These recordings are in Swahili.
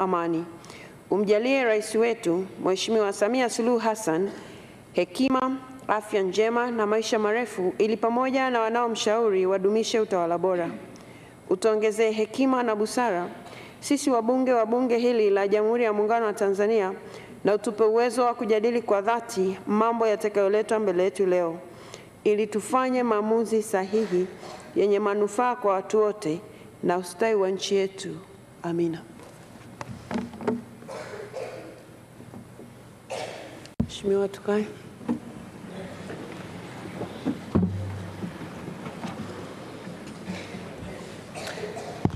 amani. Umjalie rais wetu Mheshimiwa Samia Suluhu Hassan hekima, afya njema na maisha marefu, ili pamoja na wanaomshauri wadumishe utawala bora. Utuongezee hekima na busara sisi wabunge wa bunge hili la Jamhuri ya Muungano wa Tanzania, na utupe uwezo wa kujadili kwa dhati mambo yatakayoletwa mbele yetu leo, ili tufanye maamuzi sahihi yenye manufaa kwa watu wote na ustawi wa nchi yetu. Amina. Mheshimiwa, tukae.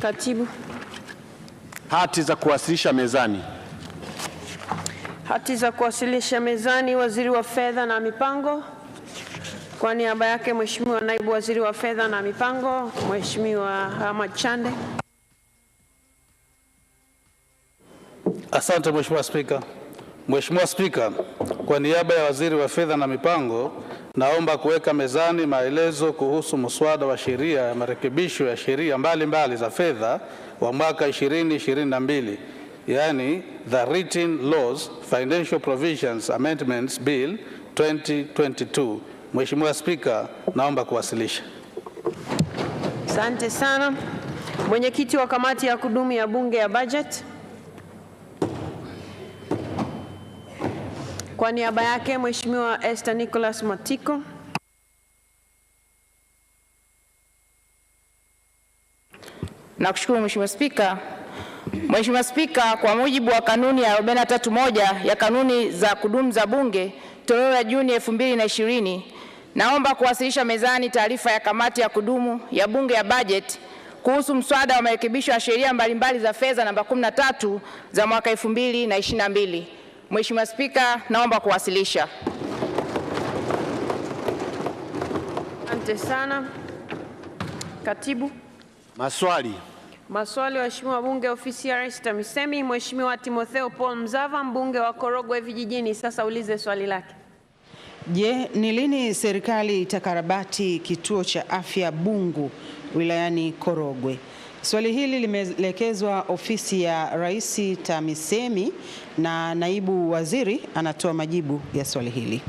Katibu. Hati za kuwasilisha mezani. Hati za kuwasilisha mezani. Waziri wa Fedha na Mipango. Kwa niaba yake Mheshimiwa Naibu Waziri wa Fedha na Mipango, Mheshimiwa Ahmad Chande. Asante Mheshimiwa Spika. Mheshimiwa Spika, kwa niaba ya Waziri wa Fedha na Mipango, naomba kuweka mezani maelezo kuhusu muswada wa sheria ya marekebisho ya sheria mbalimbali za fedha wa mwaka 2022, yani the Written Laws Financial Provisions Amendments Bill 2022. Mheshimiwa Spika, naomba kuwasilisha. Asante sana. Mwenyekiti wa kamati ya kudumu ya Bunge ya Budget. Kwa niaba yake Mheshimiwa Esther Nicholas Matiko. Nakushukuru Mheshimiwa Spika. Mheshimiwa Spika, kwa mujibu wa kanuni ya 43(1) ya kanuni za kudumu za Bunge toleo la Juni 2020, naomba kuwasilisha mezani taarifa ya kamati ya kudumu ya Bunge ya Budget kuhusu mswada wa marekebisho ya sheria mbalimbali za fedha namba 13 za mwaka 2022. Mheshimiwa Spika, naomba kuwasilisha. Asante sana. Katibu. Maswali. Maswali. Waheshimiwa wabunge, ofisi ya Rais TAMISEMI. Mheshimiwa Timotheo Paul Mzava, mbunge wa Korogwe Vijijini, sasa ulize swali lake. Je, ni lini serikali itakarabati kituo cha afya Bungu wilayani Korogwe? Swali hili limeelekezwa ofisi ya Rais TAMISEMI na naibu waziri anatoa majibu ya swali hili.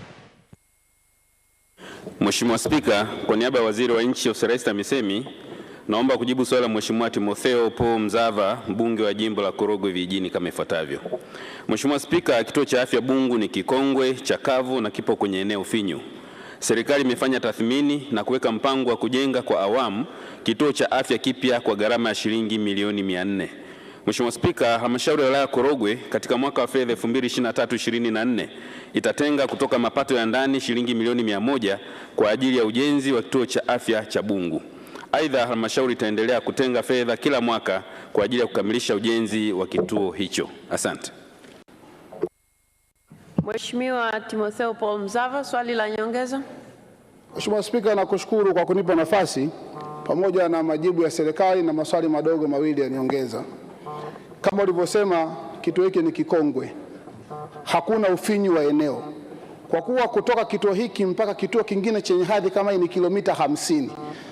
Mheshimiwa Spika, kwa niaba ya waziri wa nchi ofisi ya Rais TAMISEMI, naomba kujibu swali la Mheshimiwa Timotheo Paul Mzava, mbunge wa jimbo la Korogwe Vijijini kama ifuatavyo. Mheshimiwa Spika, kituo cha afya Bungu ni kikongwe, chakavu na kipo kwenye eneo finyu. Serikali imefanya tathmini na kuweka mpango wa kujenga kwa awamu kituo cha afya kipya kwa gharama ya shilingi milioni 400. Mheshimiwa Spika, halmashauri ya wilaya Korogwe katika mwaka wa fedha 2023/24 itatenga kutoka mapato ya ndani shilingi milioni 100 kwa ajili ya ujenzi wa kituo cha afya cha Bungu. Aidha, halmashauri itaendelea kutenga fedha kila mwaka kwa ajili ya kukamilisha ujenzi wa kituo hicho. Asante. Mheshimiwa Timotheo Paul Mzava, swali la nyongeza. Mheshimiwa Spika, nakushukuru kwa kunipa nafasi pamoja na majibu ya serikali na maswali madogo mawili ya nyongeza. Kama ulivyosema, kituo hiki ni kikongwe. Hakuna ufinyu wa eneo. Kwa kuwa kutoka kituo hiki mpaka kituo kingine chenye hadhi kama hii ni kilomita 50.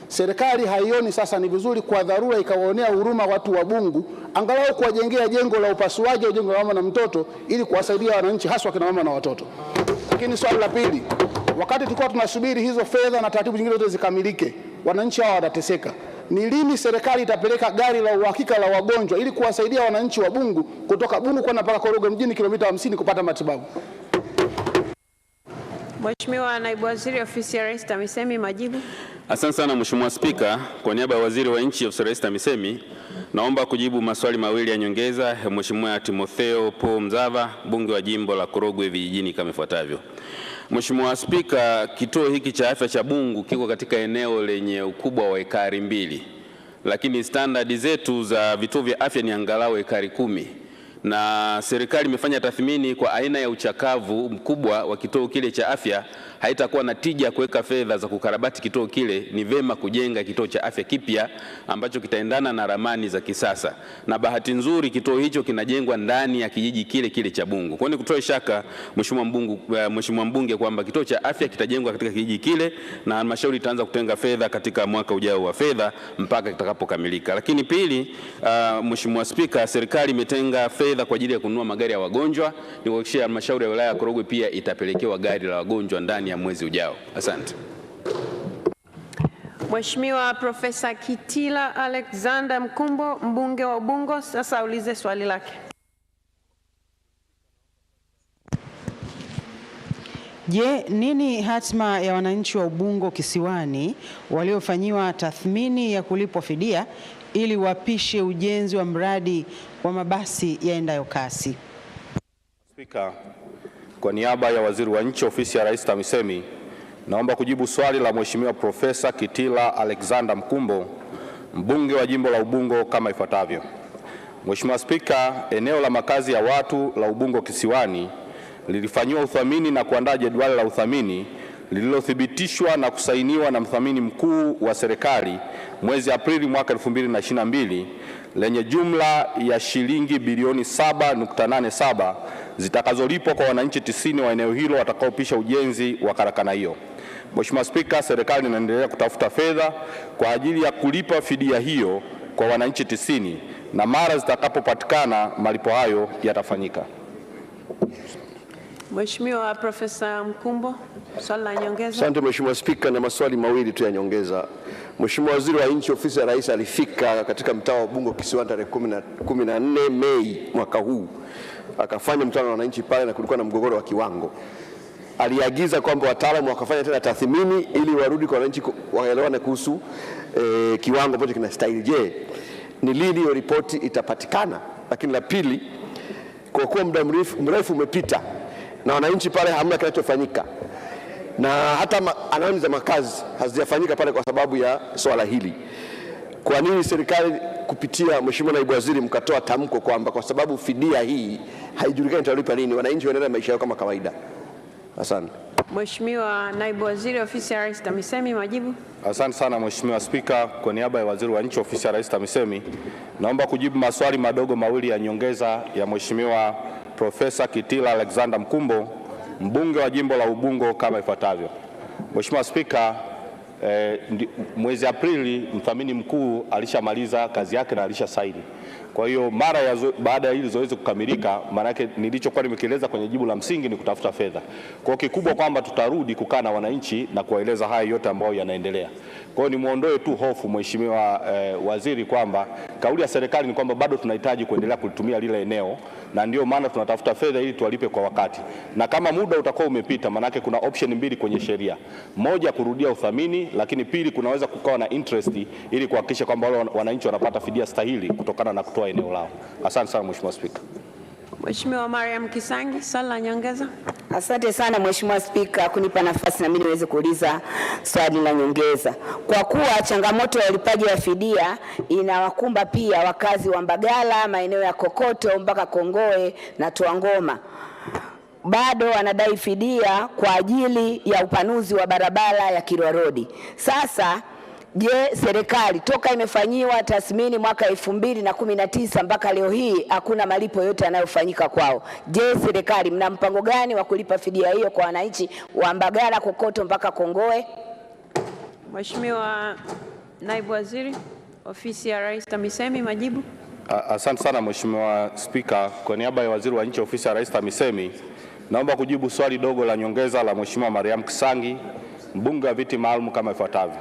Serikali haioni sasa ni vizuri kwa dharura ikawaonea huruma watu wa Bungu, angalau kuwajengea jengo la upasuaji au jengo la mama na mtoto ili kuwasaidia wananchi haswa kina mama na watoto. Lakini swali la pili, wakati tulikuwa tunasubiri hizo fedha na taratibu nyingine zote zikamilike, wananchi hao watateseka. Ni lini serikali itapeleka gari la uhakika la wagonjwa ili kuwasaidia wananchi wa Bungu kutoka Bungu kwenda mpaka Korogwe mjini kilomita 50 kupata matibabu? Mheshimiwa Naibu Waziri ofisi ya Rais TAMISEMI, majibu. Asante sana Mheshimiwa Spika, kwa niaba ya waziri wa nchi ofisi ya Rais TAMISEMI, naomba kujibu maswali mawili ya nyongeza ya Mheshimiwa Timotheo Paul Mzava, mbunge wa jimbo la Korogwe Vijijini kama ifuatavyo. Mheshimiwa Spika, kituo hiki cha afya cha Bungu kiko katika eneo lenye ukubwa wa ekari 2, lakini standard zetu za vituo vya afya ni angalau ekari 10. Na serikali imefanya tathmini kwa aina ya uchakavu mkubwa wa kituo kile cha afya, haitakuwa na tija kuweka fedha za kukarabati kituo kile. Ni vema kujenga kituo cha afya kipya ambacho kitaendana na ramani za kisasa, na bahati nzuri kituo hicho kinajengwa ndani ya kijiji kile kile cha Bungu. Kwa hiyo kutoa shaka Mheshimiwa mbunge kwamba kituo cha afya kitajengwa katika kijiji kile na halmashauri itaanza kutenga fedha katika mwaka ujao wa fedha mpaka kitakapokamilika. Lakini pili, Mheshimiwa Spika, serikali imetenga fedha fedha kwa ajili ya kununua magari ya wagonjwa. Ni kuhakikishia halmashauri ya wilaya ya Korogwe pia itapelekewa gari la wagonjwa ndani ya mwezi ujao. Asante. Mheshimiwa Profesa Kitila Alexander Mkumbo, mbunge wa Ubungo, sasa aulize swali lake. Je, nini hatma ya wananchi wa Ubungo Kisiwani waliofanyiwa tathmini ya kulipwa fidia ili wapishe ujenzi wa mradi wa mabasi yaendayo kasi? Spika, kwa niaba ya Waziri wa Nchi, Ofisi ya Rais TAMISEMI, naomba kujibu swali la Mheshimiwa Profesa Kitila Alexander Mkumbo, mbunge wa jimbo la Ubungo kama ifuatavyo. Mheshimiwa Spika, eneo la makazi ya watu la Ubungo Kisiwani lilifanyiwa uthamini na kuandaa jedwali la uthamini lililothibitishwa na kusainiwa na mthamini mkuu wa serikali mwezi Aprili mwaka 2022 lenye jumla ya shilingi bilioni 7.87 zitakazolipwa kwa wananchi 90 wa eneo hilo watakaopisha ujenzi wa karakana hiyo. Mheshimiwa Spika, serikali inaendelea kutafuta fedha kwa ajili ya kulipa fidia hiyo kwa wananchi 90 na mara zitakapopatikana malipo hayo yatafanyika. Mheshimiwa Profesa Mkumbo, swali la nyongeza. Asante Mheshimiwa Spika, na maswali mawili tu ya nyongeza. Mheshimiwa Waziri wa Nchi, Ofisi ya Rais, alifika katika mtaa wa Ubungo Kisiwani tarehe 14 Mei mwaka huu. Akafanya mkutano na wananchi pale na kulikuwa na mgogoro wa kiwango. Aliagiza kwamba wataalamu wakafanya tena tathmini ili warudi kwa wananchi waelewane kuhusu kiwango ambacho kinastahili. Je, ni lini hiyo ripoti itapatikana? Lakini la pili, kwa kuwa muda mrefu umepita na wananchi pale hamna kinachofanyika na hata anwani za makazi hazijafanyika pale kwa sababu ya swala hili, kwa nini serikali kupitia Mheshimiwa Naibu Waziri mkatoa tamko kwamba kwa sababu fidia hii haijulikani italipa lini, wananchi waendelee maisha yao kama kawaida? Asante. Mheshimiwa Naibu Waziri, Ofisi ya Rais TAMISEMI, majibu. Asante sana Mheshimiwa Spika, kwa niaba ya Waziri wa Nchi, Ofisi ya Rais TAMISEMI, naomba kujibu maswali madogo mawili ya nyongeza ya Mheshimiwa Profesa Kitila Alexander Mkumbo, mbunge wa jimbo la Ubungo kama ifuatavyo. Mheshimiwa Spika, mwezi Aprili mthamini mkuu alishamaliza kazi yake na alishasaini. Kwa hiyo baada ya hili zoezi kukamilika, maana yake nilichokuwa nimekieleza kwenye jibu la msingi ni kutafuta fedha. Kwa kikubwa kwamba tutarudi kukaa na wananchi na kuwaeleza haya yote ambayo yanaendelea. Kwa hiyo nimuondoe tu hofu Mheshimiwa Waziri kwamba kauli ya serikali ni kwamba bado tunahitaji kuendelea kulitumia lile eneo na ndio maana tunatafuta fedha ili tuwalipe kwa wakati. Na kama muda utakuwa umepita, maana yake kuna option mbili kwenye sheria. Moja, kurudia uthamini, lakini pili, kunaweza kukawa na interest ili kuhakikisha kwamba wale wananchi wanapata fidia stahili kutokana na kutoa eneo lao. Asante sana Mheshimiwa Spika. Mheshimiwa Mariam Kisangi, swali la nyongeza. Asante sana Mheshimiwa Spika kunipa nafasi na mimi niweze kuuliza swali la nyongeza. Kwa kuwa changamoto ya ulipaji wa fidia inawakumba pia wakazi wa Mbagala, maeneo ya Kokoto mpaka Kongoe na Tuangoma, bado wanadai fidia kwa ajili ya upanuzi wa barabara ya Kilwa Road. Sasa je, serikali toka imefanyiwa tathmini mwaka 2019 mpaka leo hii hakuna malipo yote yanayofanyika kwao. Je, serikali mna mpango gani wa kulipa fidia hiyo kwa wananchi wa Mbagala, Kokoto mpaka Kongoe? Mheshimiwa Naibu Waziri, Ofisi ya Rais TAMISEMI, majibu. Asante sana Mheshimiwa Spika, kwa niaba ya Waziri wa Nchi, Ofisi ya Rais TAMISEMI, naomba kujibu swali dogo la nyongeza la Mheshimiwa Mariam Kisangi, mbunge wa viti maalum kama ifuatavyo.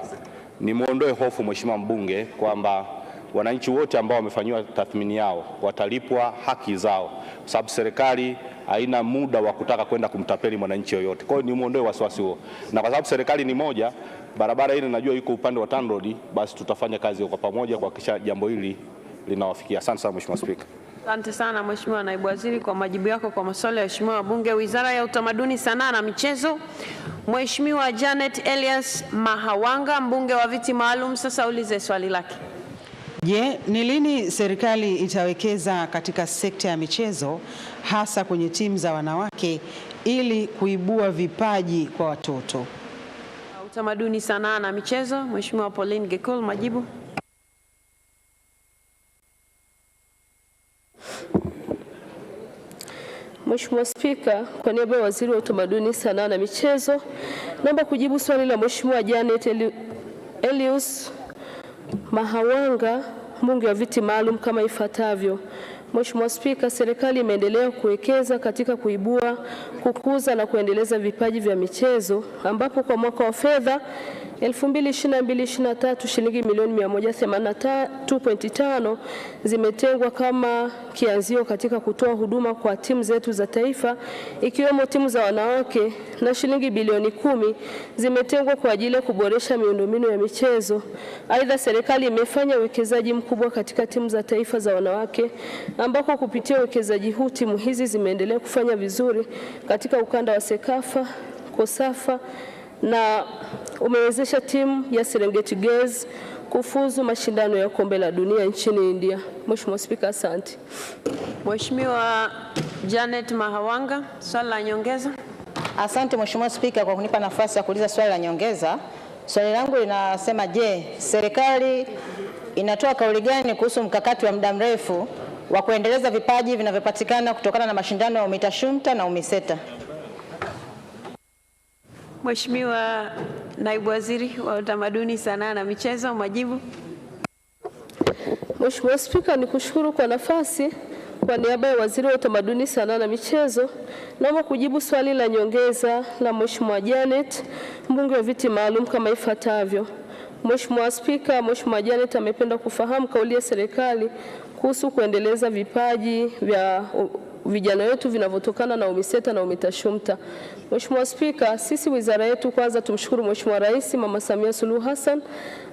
Nimuondoe hofu Mheshimiwa mbunge kwamba wananchi wote ambao wamefanyiwa tathmini yao watalipwa haki zao, kwa sababu serikali haina muda wa kutaka kwenda kumtapeli mwananchi yoyote. Kwa hiyo nimuondoe wasiwasi huo, na kwa sababu serikali ni moja, barabara hili najua iko upande wa TANROADS, basi tutafanya kazi kwa pamoja kuhakikisha jambo hili linawafikia. Asante sana Mheshimiwa Spika. Asante sana Mheshimiwa Naibu Waziri kwa majibu yako kwa maswali ya Mheshimiwa wabunge. Wizara ya Utamaduni, Sanaa na Michezo, Mheshimiwa Janet Elias Mahawanga, mbunge wa viti maalum, sasa ulize swali lake. Je, ni lini serikali itawekeza katika sekta ya michezo hasa kwenye timu za wanawake ili kuibua vipaji kwa watoto? Utamaduni, Sanaa na Michezo, Mheshimiwa Pauline Gekul, majibu. Mheshimiwa Spika, kwa niaba ya Waziri wa Utamaduni, Sanaa na Michezo, naomba kujibu swali la Mheshimiwa Janet Elias Mahawanga, mbunge wa viti maalum kama ifuatavyo. Mheshimiwa Spika, serikali imeendelea kuwekeza katika kuibua, kukuza na kuendeleza vipaji vya michezo ambapo kwa mwaka wa fedha 2022/23 shilingi milioni 183.5 zimetengwa kama kianzio katika kutoa huduma kwa timu zetu za taifa ikiwemo timu za wanawake, na shilingi bilioni 10 zimetengwa kwa ajili ya kuboresha miundombinu ya michezo. Aidha, serikali imefanya uwekezaji mkubwa katika timu za taifa za wanawake ambako kupitia uwekezaji huu timu hizi zimeendelea kufanya vizuri katika ukanda wa Sekafa, Kosafa na umewezesha timu ya Serengeti Girls kufuzu mashindano ya kombe la dunia nchini India. Mheshimiwa Spika, asante. Mheshimiwa Janet Mahawanga, swali la nyongeza. Asante Mheshimiwa Spika kwa kunipa nafasi ya kuuliza swali la nyongeza. Swali langu linasema, je, serikali inatoa kauli gani kuhusu mkakati wa muda mrefu wa kuendeleza vipaji vinavyopatikana kutokana na mashindano ya UMITASHUMTA na UMISETA? Mheshimiwa Naibu Waziri wa Utamaduni, Sanaa na Michezo, majibu. Mheshimiwa Spika, nikushukuru kwa nafasi. Kwa niaba ya Waziri wa Utamaduni, Sanaa na Michezo, naomba kujibu swali la nyongeza la Mheshimiwa Janet, mbunge wa viti maalum kama ifuatavyo. Mheshimiwa Spika, Mheshimiwa Janet amependa kufahamu kauli ya serikali kuhusu kuendeleza vipaji vya vijana wetu vinavyotokana na UMISETA na UMITASHUMTA. Mheshimiwa Spika, sisi wizara yetu kwanza tumshukuru Mheshimiwa Rais Mama Samia Suluhu Hassan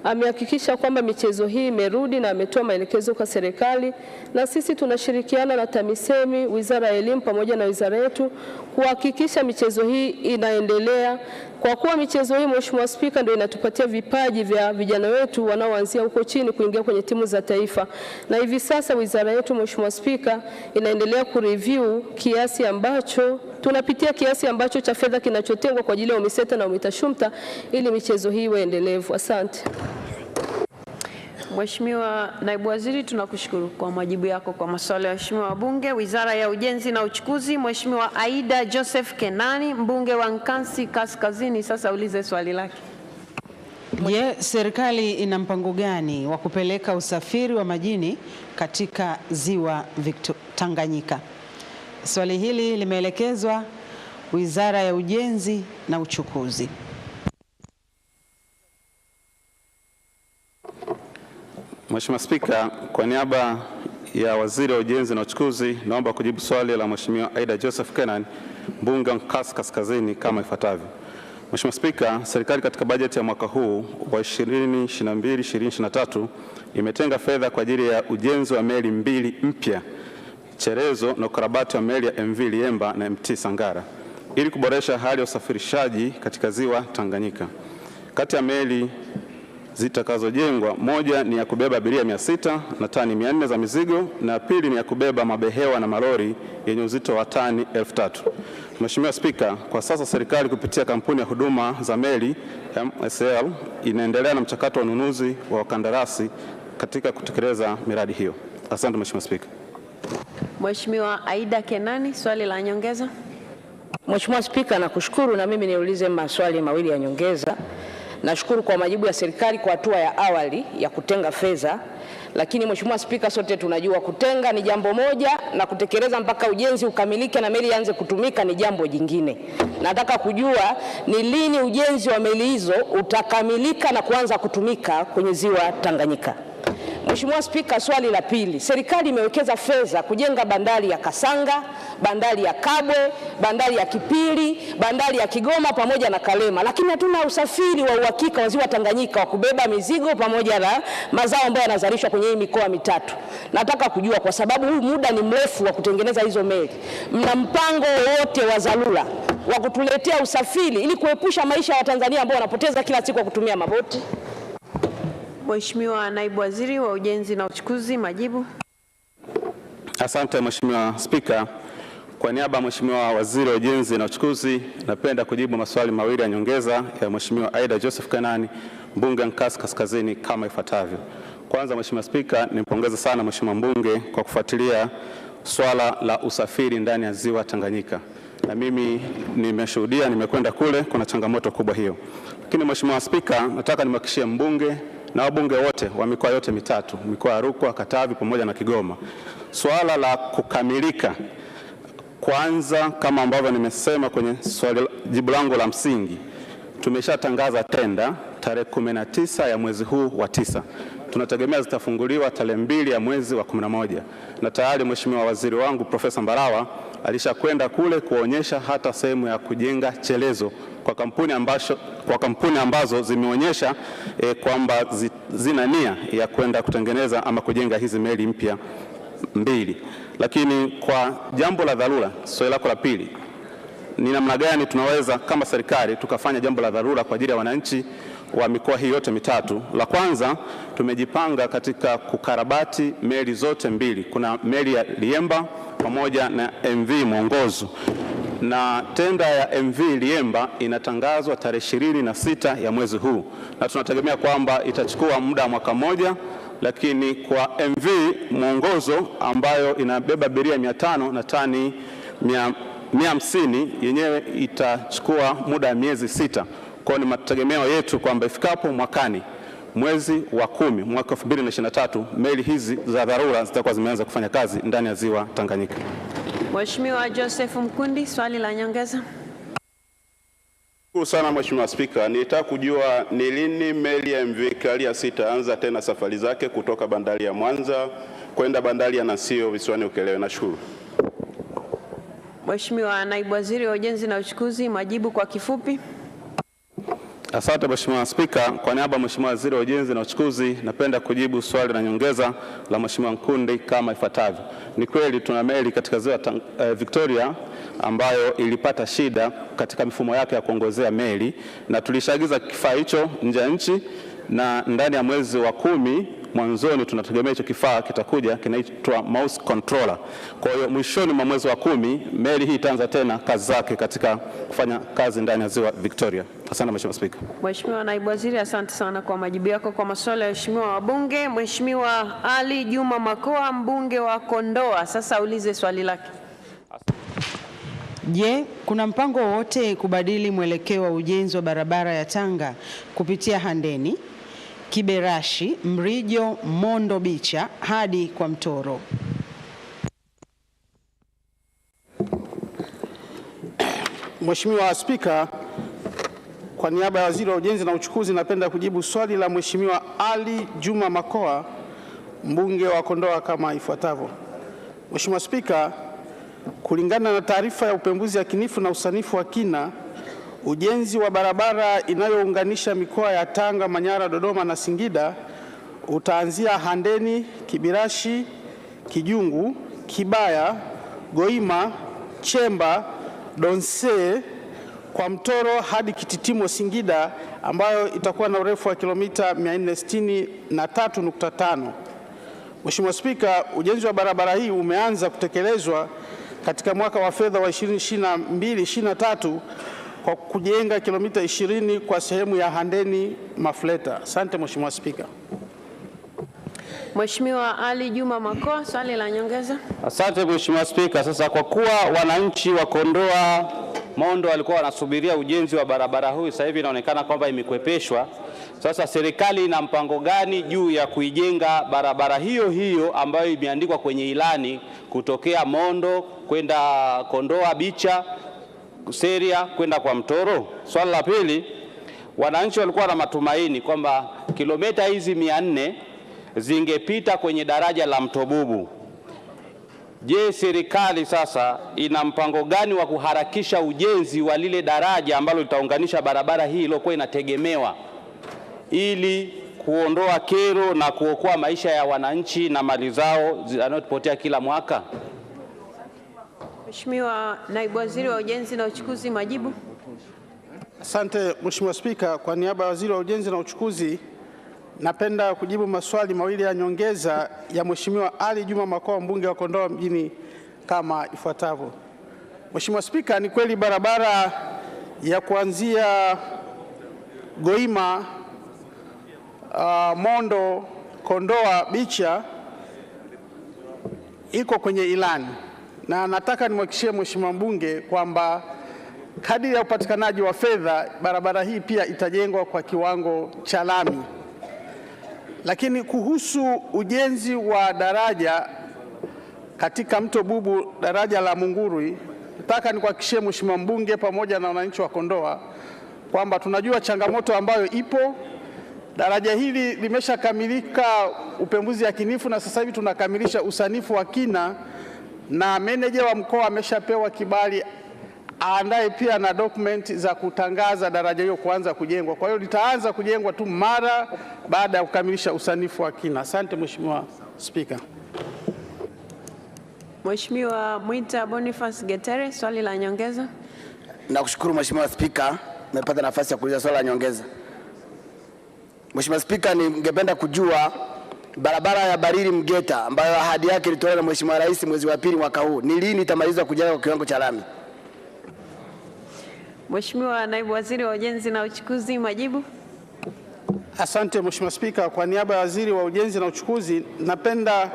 amehakikisha kwamba michezo hii imerudi na ametoa maelekezo kwa serikali, na sisi tunashirikiana na TAMISEMI, Wizara ya Elimu pamoja na wizara yetu kuhakikisha michezo hii inaendelea. Kwa kuwa michezo hii Mheshimiwa Spika ndio inatupatia vipaji vya vijana wetu wanaoanzia huko chini kuingia kwenye timu za taifa. Na hivi sasa wizara yetu Mheshimiwa Spika inaendelea kureview kiasi ambacho tunapitia kiasi ambacho cha fedha kinachotengwa kwa ajili ya UMISETA na UMITASHUMTA ili michezo hii iwe endelevu. Asante. Mheshimiwa Naibu Waziri, tunakushukuru kwa majibu yako kwa maswali ya waheshimiwa wabunge. Wizara ya Ujenzi na Uchukuzi, Mheshimiwa Aida Joseph Kenani, mbunge wa Nkasi Kaskazini, sasa ulize swali lake. Je, serikali ina mpango gani wa kupeleka usafiri wa majini katika ziwa Tanganyika? Swali hili limeelekezwa Wizara ya Ujenzi na Uchukuzi. Mheshimiwa Spika, kwa niaba ya Waziri wa Ujenzi na Uchukuzi, naomba kujibu swali la Mheshimiwa Aida Joseph Kenan, mbunge wa Nkasi Kaskazini kama ifuatavyo. Mheshimiwa Spika, serikali katika bajeti ya mwaka huu wa 2022/2023 imetenga fedha kwa ajili ya ujenzi wa meli mbili mpya, cherezo na ukarabati wa meli ya MV Liemba na MT Sangara ili kuboresha hali ya usafirishaji katika ziwa Tanganyika. Kati ya meli zitakazojengwa, moja ni ya kubeba abiria 600 na tani 400 za mizigo, na pili ni ya kubeba mabehewa na malori yenye uzito wa tani 3000. Mheshimiwa Spika, kwa sasa serikali kupitia kampuni ya huduma za meli MSL inaendelea na mchakato wa ununuzi wa wakandarasi katika kutekeleza miradi hiyo. Asante Mheshimiwa Spika. Mheshimiwa Aida Kenani, swali la nyongeza. Mheshimiwa Spika, nakushukuru na mimi niulize maswali mawili ya nyongeza. Nashukuru kwa majibu ya serikali kwa hatua ya awali ya kutenga fedha, lakini Mheshimiwa Spika, sote tunajua kutenga ni jambo moja na kutekeleza mpaka ujenzi ukamilike na meli ianze kutumika ni jambo jingine. Nataka kujua ni lini ujenzi wa meli hizo utakamilika na kuanza kutumika kwenye ziwa Tanganyika. Mheshimiwa Spika, swali la pili, serikali imewekeza fedha kujenga bandari ya Kasanga, bandari ya Kabwe, bandari ya Kipili, bandari ya Kigoma pamoja na Kalema, lakini hatuna usafiri wa uhakika wa ziwa Tanganyika wa kubeba mizigo pamoja na mazao ambayo yanazalishwa kwenye hii mikoa mitatu. Nataka kujua, kwa sababu huu muda ni mrefu wa kutengeneza hizo meli, mna mpango wote wa dharura wa kutuletea usafiri ili kuepusha maisha ya Watanzania ambao wanapoteza kila siku kwa kutumia maboti? Mheshimiwa Naibu Waziri wa Ujenzi na Uchukuzi, majibu. Asante Mheshimiwa Spika. Kwa niaba ya Mheshimiwa Waziri wa Ujenzi na Uchukuzi, napenda kujibu maswali mawili ya nyongeza ya Mheshimiwa Aida Joseph Kenani, mbunge wa Nkasi Kaskazini kama ifuatavyo. Kwanza Mheshimiwa Spika, nimpongeze sana Mheshimiwa mbunge kwa kufuatilia swala la usafiri ndani ya ziwa Tanganyika. Na mimi nimeshuhudia, nimekwenda kule, kuna changamoto kubwa hiyo. Lakini Mheshimiwa Spika, nataka nimhakikishie mbunge na wabunge wote wa mikoa yote mitatu, mikoa ya Rukwa, Katavi pamoja na Kigoma, Suala la kukamilika, kwanza, kama ambavyo nimesema kwenye jibu langu la msingi, tumeshatangaza tenda tarehe 19 ya mwezi huu wa 9. Tunategemea zitafunguliwa tarehe 2 ya mwezi wa 11, na tayari Mheshimiwa Waziri wangu Profesa Mbarawa alishakwenda kule kuonyesha hata sehemu ya kujenga chelezo kwa kampuni ambazo zimeonyesha kwamba zina nia ya kwenda kutengeneza ama kujenga hizi meli mpya 2. Lakini kwa jambo la dharura, swali lako la pili, ni namna gani tunaweza kama serikali tukafanya jambo la dharura kwa ajili ya wananchi wa mikoa hii yote mitatu? La kwanza, tumejipanga katika kukarabati meli zote 2. Kuna meli ya Liemba pamoja na MV Mwongozo, na tenda ya MV Liemba inatangazwa tarehe 26 ya mwezi huu, na tunategemea kwamba itachukua muda wa mwaka mmoja. Lakini kwa MV Mwongozo ambayo inabeba abiria 500 na tani 150, yenyewe itachukua muda wa miezi 6. Kwa ni mategemeo yetu kwamba ifikapo mwakani mwezi wa 10 mwaka 2023 meli hizi za dharura zitakuwa zimeanza kufanya kazi ndani ya ziwa Tanganyika. Mheshimiwa Joseph Mkundi, swali la nyongeza. Shukuru sana Mheshimiwa Spika. Nilitaka kujua ni lini meli ya MV Kalia sitaanza tena safari zake kutoka bandari ya Mwanza kwenda bandari ya Nasio visiwani Ukerewe. Nashukuru. Mheshimiwa Naibu Waziri wa Ujenzi na Uchukuzi, majibu kwa kifupi. Asante Mheshimiwa Spika. Kwa niaba ya Mheshimiwa Waziri wa Ujenzi na Uchukuzi, napenda kujibu swali la nyongeza la Mheshimiwa Mkundi kama ifuatavyo. Ni kweli tuna meli katika ziwa Victoria ambayo ilipata shida katika mifumo yake ya kuongozea meli, na tulishagiza kifaa hicho nje ya nchi, na ndani ya mwezi wa 10 mwanzoni tunategemea hicho kifaa kitakuja, kinaitwa mouse controller. Kwa hiyo mwishoni mwa mwezi wa 10 meli hii itaanza tena kazi zake katika kufanya kazi ndani ya ziwa Victoria. Asante Mheshimiwa Spika. Mheshimiwa Naibu Waziri, asante sana kwa majibu yako kwa maswali ya Mheshimiwa wabunge. Mheshimiwa Ali Juma Makoa, mbunge wa Kondoa, sasa ulize swali lake. Je, kuna mpango wowote kubadili mwelekeo wa ujenzi wa barabara ya Tanga kupitia Handeni, Kiberashi, Mrijo, Mondo Bicha hadi kwa Mtoro? Mheshimiwa Spika, kwa niaba ya Waziri wa Ujenzi na Uchukuzi, napenda kujibu swali la Mheshimiwa Ali Juma Makoa, mbunge wa Kondoa kama ifuatavyo. Mheshimiwa Spika, kulingana na taarifa ya upembuzi yakinifu na usanifu wa kina, ujenzi wa barabara inayounganisha mikoa ya Tanga, Manyara, Dodoma na Singida utaanzia Handeni, Kibirashi, Kijungu, Kibaya, Goima, Chemba, Donse, kwa Mtoro hadi Kititimo Singida, ambayo itakuwa na urefu wa kilomita 463.5. Mheshimiwa Spika, ujenzi wa barabara hii umeanza kutekelezwa katika mwaka wa fedha wa 2022/23 kwa kujenga kilomita 20 kwa sehemu ya Handeni Mafleta. Asante Mheshimiwa Spika. Mheshimiwa Ali Juma Makoa, swali la nyongeza. Asante Mheshimiwa Spika. Sasa kwa kuwa wananchi wa Kondoa Mondo walikuwa wanasubiria ujenzi wa barabara huu, sasa hivi inaonekana kwamba imekwepeshwa. Sasa serikali ina mpango gani juu ya kuijenga barabara hiyo hiyo ambayo imeandikwa kwenye ilani kutokea Mondo kwenda Kondoa Bicha Seria kwenda kwa Mtoro? Swali la pili, wananchi walikuwa na matumaini kwamba kilomita hizi 400 zingepita kwenye daraja la Mtobubu. Je, serikali sasa ina mpango gani wa kuharakisha ujenzi wa lile daraja ambalo litaunganisha barabara hii iliyokuwa inategemewa ili kuondoa kero na kuokoa maisha ya wananchi na mali zao zinazopotea kila mwaka? Mheshimiwa Naibu Waziri wa Ujenzi na Uchukuzi, majibu. Asante Mheshimiwa Spika, kwa niaba ya Waziri wa Ujenzi na Uchukuzi, napenda kujibu maswali mawili ya nyongeza ya Mheshimiwa Ali Juma Makoa, mbunge wa Kondoa mjini kama ifuatavyo. Mheshimiwa Spika, ni kweli barabara ya kuanzia Goima, Mondo, Kondoa, Bicha iko kwenye ilani, na nataka nimhakikishie Mheshimiwa mbunge kwamba kadiri ya upatikanaji wa fedha barabara hii pia itajengwa kwa kiwango cha lami. Lakini kuhusu ujenzi wa daraja katika mto Bubu daraja la Mungurwi, nataka nikuhakikishie Mheshimiwa mbunge pamoja na wananchi wa Kondoa kwamba tunajua changamoto ambayo ipo. Daraja hili limeshakamilika upembuzi yakinifu na sasa hivi tunakamilisha usanifu wa kina, na meneja wa mkoa ameshapewa kibali aandae pia na document za kutangaza daraja hilo kuanza kujengwa. Kwa hiyo litaanza kujengwa tu mara baada ya kukamilisha usanifu wa kina. Asante Mheshimiwa Spika. Mheshimiwa Mwita Boniface Getere, swali la nyongeza. Nakushukuru Mheshimiwa Spika, nimepata nafasi ya kuuliza swali la nyongeza. Mheshimiwa Spika, ningependa kujua barabara ya Barili Mgeta ambayo ahadi yake ilitolewa na Mheshimiwa Rais mwezi wa pili mwaka huu, ni lini itamalizwa kujengwa kwa kiwango cha lami? Mheshimiwa Naibu Waziri wa Ujenzi na Uchukuzi, majibu. Asante Mheshimiwa Spika, kwa niaba ya Waziri wa Ujenzi na Uchukuzi napenda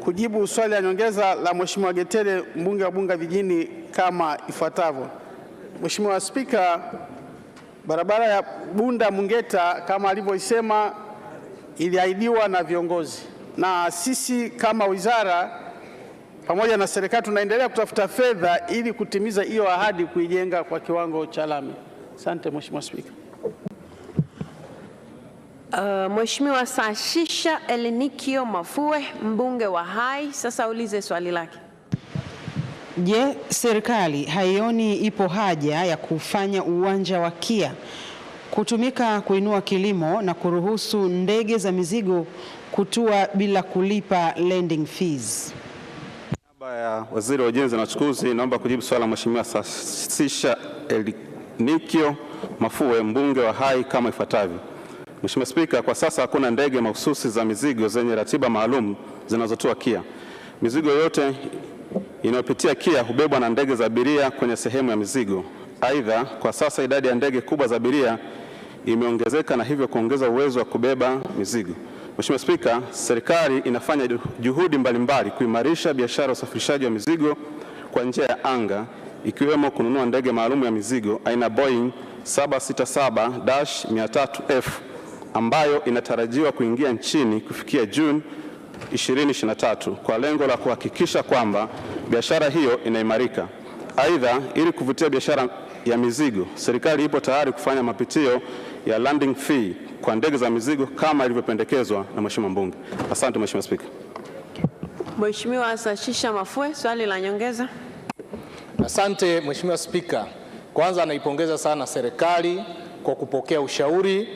kujibu swali la nyongeza la Mheshimiwa Getere, mbunge wa Bunge Vijijini, kama ifuatavyo. Mheshimiwa Spika, barabara ya Bunda Mungeta kama alivyosema iliahidiwa na viongozi, na sisi kama wizara pamoja na serikali tunaendelea kutafuta fedha ili kutimiza hiyo ahadi, kuijenga kwa kiwango cha lami. Asante Mheshimiwa Spika. Mheshimiwa Sashisha Elinikio Mafue, mbunge wa Hai, sasa ulize swali lake. Je, serikali haioni ipo haja ya kufanya uwanja wa KIA kutumika kuinua kilimo na kuruhusu ndege za mizigo kutua bila kulipa landing fees? Niaba ya Waziri wa Ujenzi na Uchukuzi, naomba kujibu swali la Mheshimiwa Sashisha Elinikio Mafue, mbunge wa Hai, kama ifuatavyo. Mheshimiwa Spika, kwa sasa hakuna ndege mahususi za mizigo zenye ratiba maalum zinazotua KIA. Mizigo yote inayopitia KIA hubebwa na ndege za abiria kwenye sehemu ya mizigo. Aidha, kwa sasa idadi ya ndege kubwa za abiria imeongezeka na hivyo kuongeza uwezo wa kubeba mizigo. Mheshimiwa Spika, serikali inafanya juhudi mbalimbali kuimarisha biashara ya usafirishaji wa mizigo kwa njia ya anga, ikiwemo kununua ndege maalum ya mizigo aina Boeing 767-300F ambayo inatarajiwa kuingia nchini kufikia Juni 2023 kwa lengo la kuhakikisha kwamba biashara hiyo inaimarika. Aidha, ili kuvutia biashara ya mizigo, serikali ipo tayari kufanya mapitio ya landing fee kwa ndege za mizigo kama ilivyopendekezwa na Mheshimiwa mbunge. Asante Mheshimiwa Spika. Mheshimiwa Sashisha Mafue, swali la nyongeza. Asante Mheshimiwa Spika. Kwanza naipongeza sana serikali kwa kupokea ushauri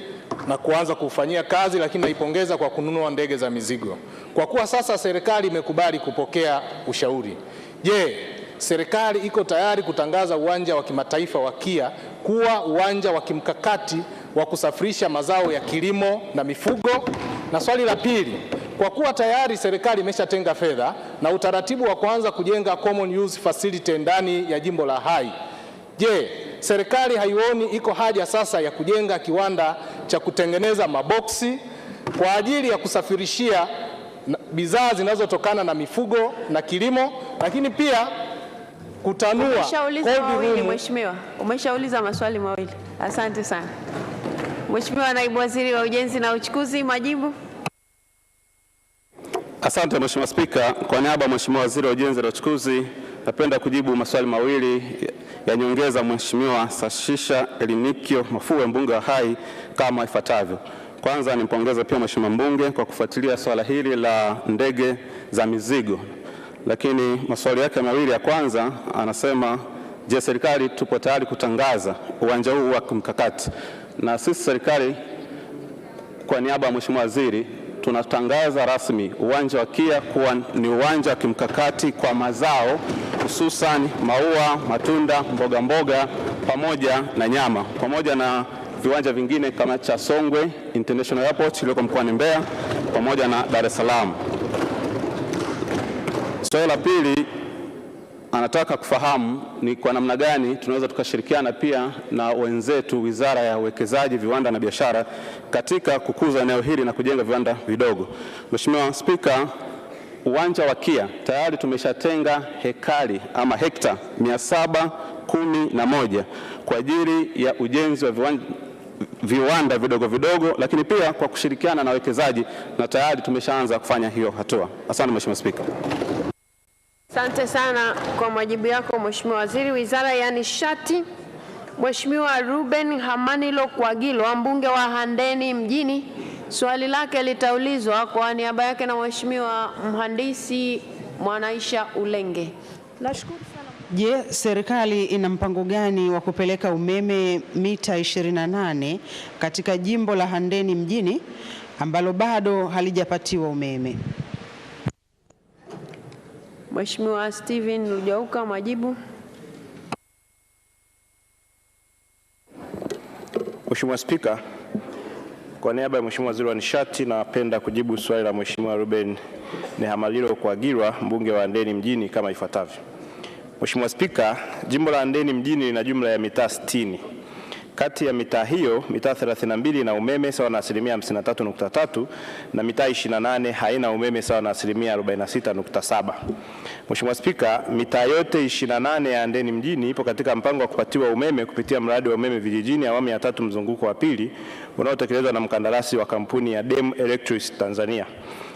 na kuanza kufanyia kazi, lakini naipongeza kwa kununua ndege za mizigo. Kwa kuwa sasa serikali imekubali kupokea ushauri, je, serikali iko tayari kutangaza uwanja wa kimataifa wa KIA kuwa uwanja wa kimkakati wa kusafirisha mazao ya kilimo na mifugo? Na swali la pili, kwa kuwa tayari serikali imeshatenga fedha na utaratibu wa kuanza kujenga common use facility ndani ya jimbo la Hai, je, serikali haioni iko haja sasa ya kujenga kiwanda cha kutengeneza maboksi kwa ajili ya kusafirishia bidhaa zinazotokana na mifugo na kilimo, lakini pia kutanua Umeshauliza mawili Mheshimiwa. Umeshauliza maswali mawili. Asante sana. Mheshimiwa Naibu Waziri wa Ujenzi na Uchukuzi, majibu. Asante Mheshimiwa Spika, kwa niaba ya Mheshimiwa Waziri wa Ujenzi na Uchukuzi napenda kujibu maswali mawili ya nyongeza Mheshimiwa Sashisha Elinikio Mafue, mbunge wa Hai, kama ifuatavyo. Kwanza nimpongeze pia Mheshimiwa mbunge kwa kufuatilia swala hili la ndege za mizigo. Lakini maswali yake mawili ya kwanza anasema, je, serikali tupo tayari kutangaza uwanja huu wa kimkakati? Na sisi serikali kwa niaba ya Mheshimiwa Waziri tunatangaza rasmi uwanja wa KIA kuwa ni uwanja wa kimkakati kwa mazao hususan maua, matunda, mboga mboga pamoja na nyama, pamoja na viwanja vingine kama cha Songwe International Airport iliyoko mkoani Mbeya pamoja na Dar es Salaam. Swali la pili anataka kufahamu ni kwa namna gani tunaweza tukashirikiana pia na wenzetu Wizara ya Uwekezaji, Viwanda na Biashara katika kukuza eneo hili na kujenga viwanda vidogo. Mheshimiwa Spika, uwanja wa KIA tayari tumeshatenga hekari ama hekta 711 kwa ajili ya ujenzi wa viwanda vidogo vidogo, lakini pia kwa kushirikiana na wawekezaji, na tayari tumeshaanza kufanya hiyo hatua. Asante Mheshimiwa Spika. Asante sana kwa majibu yako Mheshimiwa Waziri. Wizara ya Nishati, Mheshimiwa Ruben Hamanilo Kwagilo, mbunge wa Handeni mjini, swali lake litaulizwa kwa niaba yake na Mheshimiwa Mhandisi Mwanaisha Ulenge. Nashukuru sana. Je, serikali ina mpango gani wa kupeleka umeme mita 28 katika jimbo la Handeni mjini ambalo bado halijapatiwa umeme? Mheshimiwa Steven Lujauka, majibu. Mheshimiwa Spika, kwa niaba ya Mheshimiwa Waziri wa Nishati napenda kujibu swali la Mheshimiwa Ruben Hamanilo Kwagilo, mbunge wa Handeni mjini kama ifuatavyo. Mheshimiwa Spika, jimbo la Handeni mjini lina jumla ya mitaa 60. Kati ya mitaa hiyo, mitaa 32 ina umeme sawa na 53.3 na mitaa 28 haina umeme sawa na 46.7. Mheshimiwa Spika, mitaa yote 28 ya Handeni mjini ipo katika mpango wa kupatiwa umeme kupitia mradi wa umeme vijijini awamu ya 3 mzunguko wa pili unaotekelezwa na mkandarasi wa kampuni ya Dem Electric Tanzania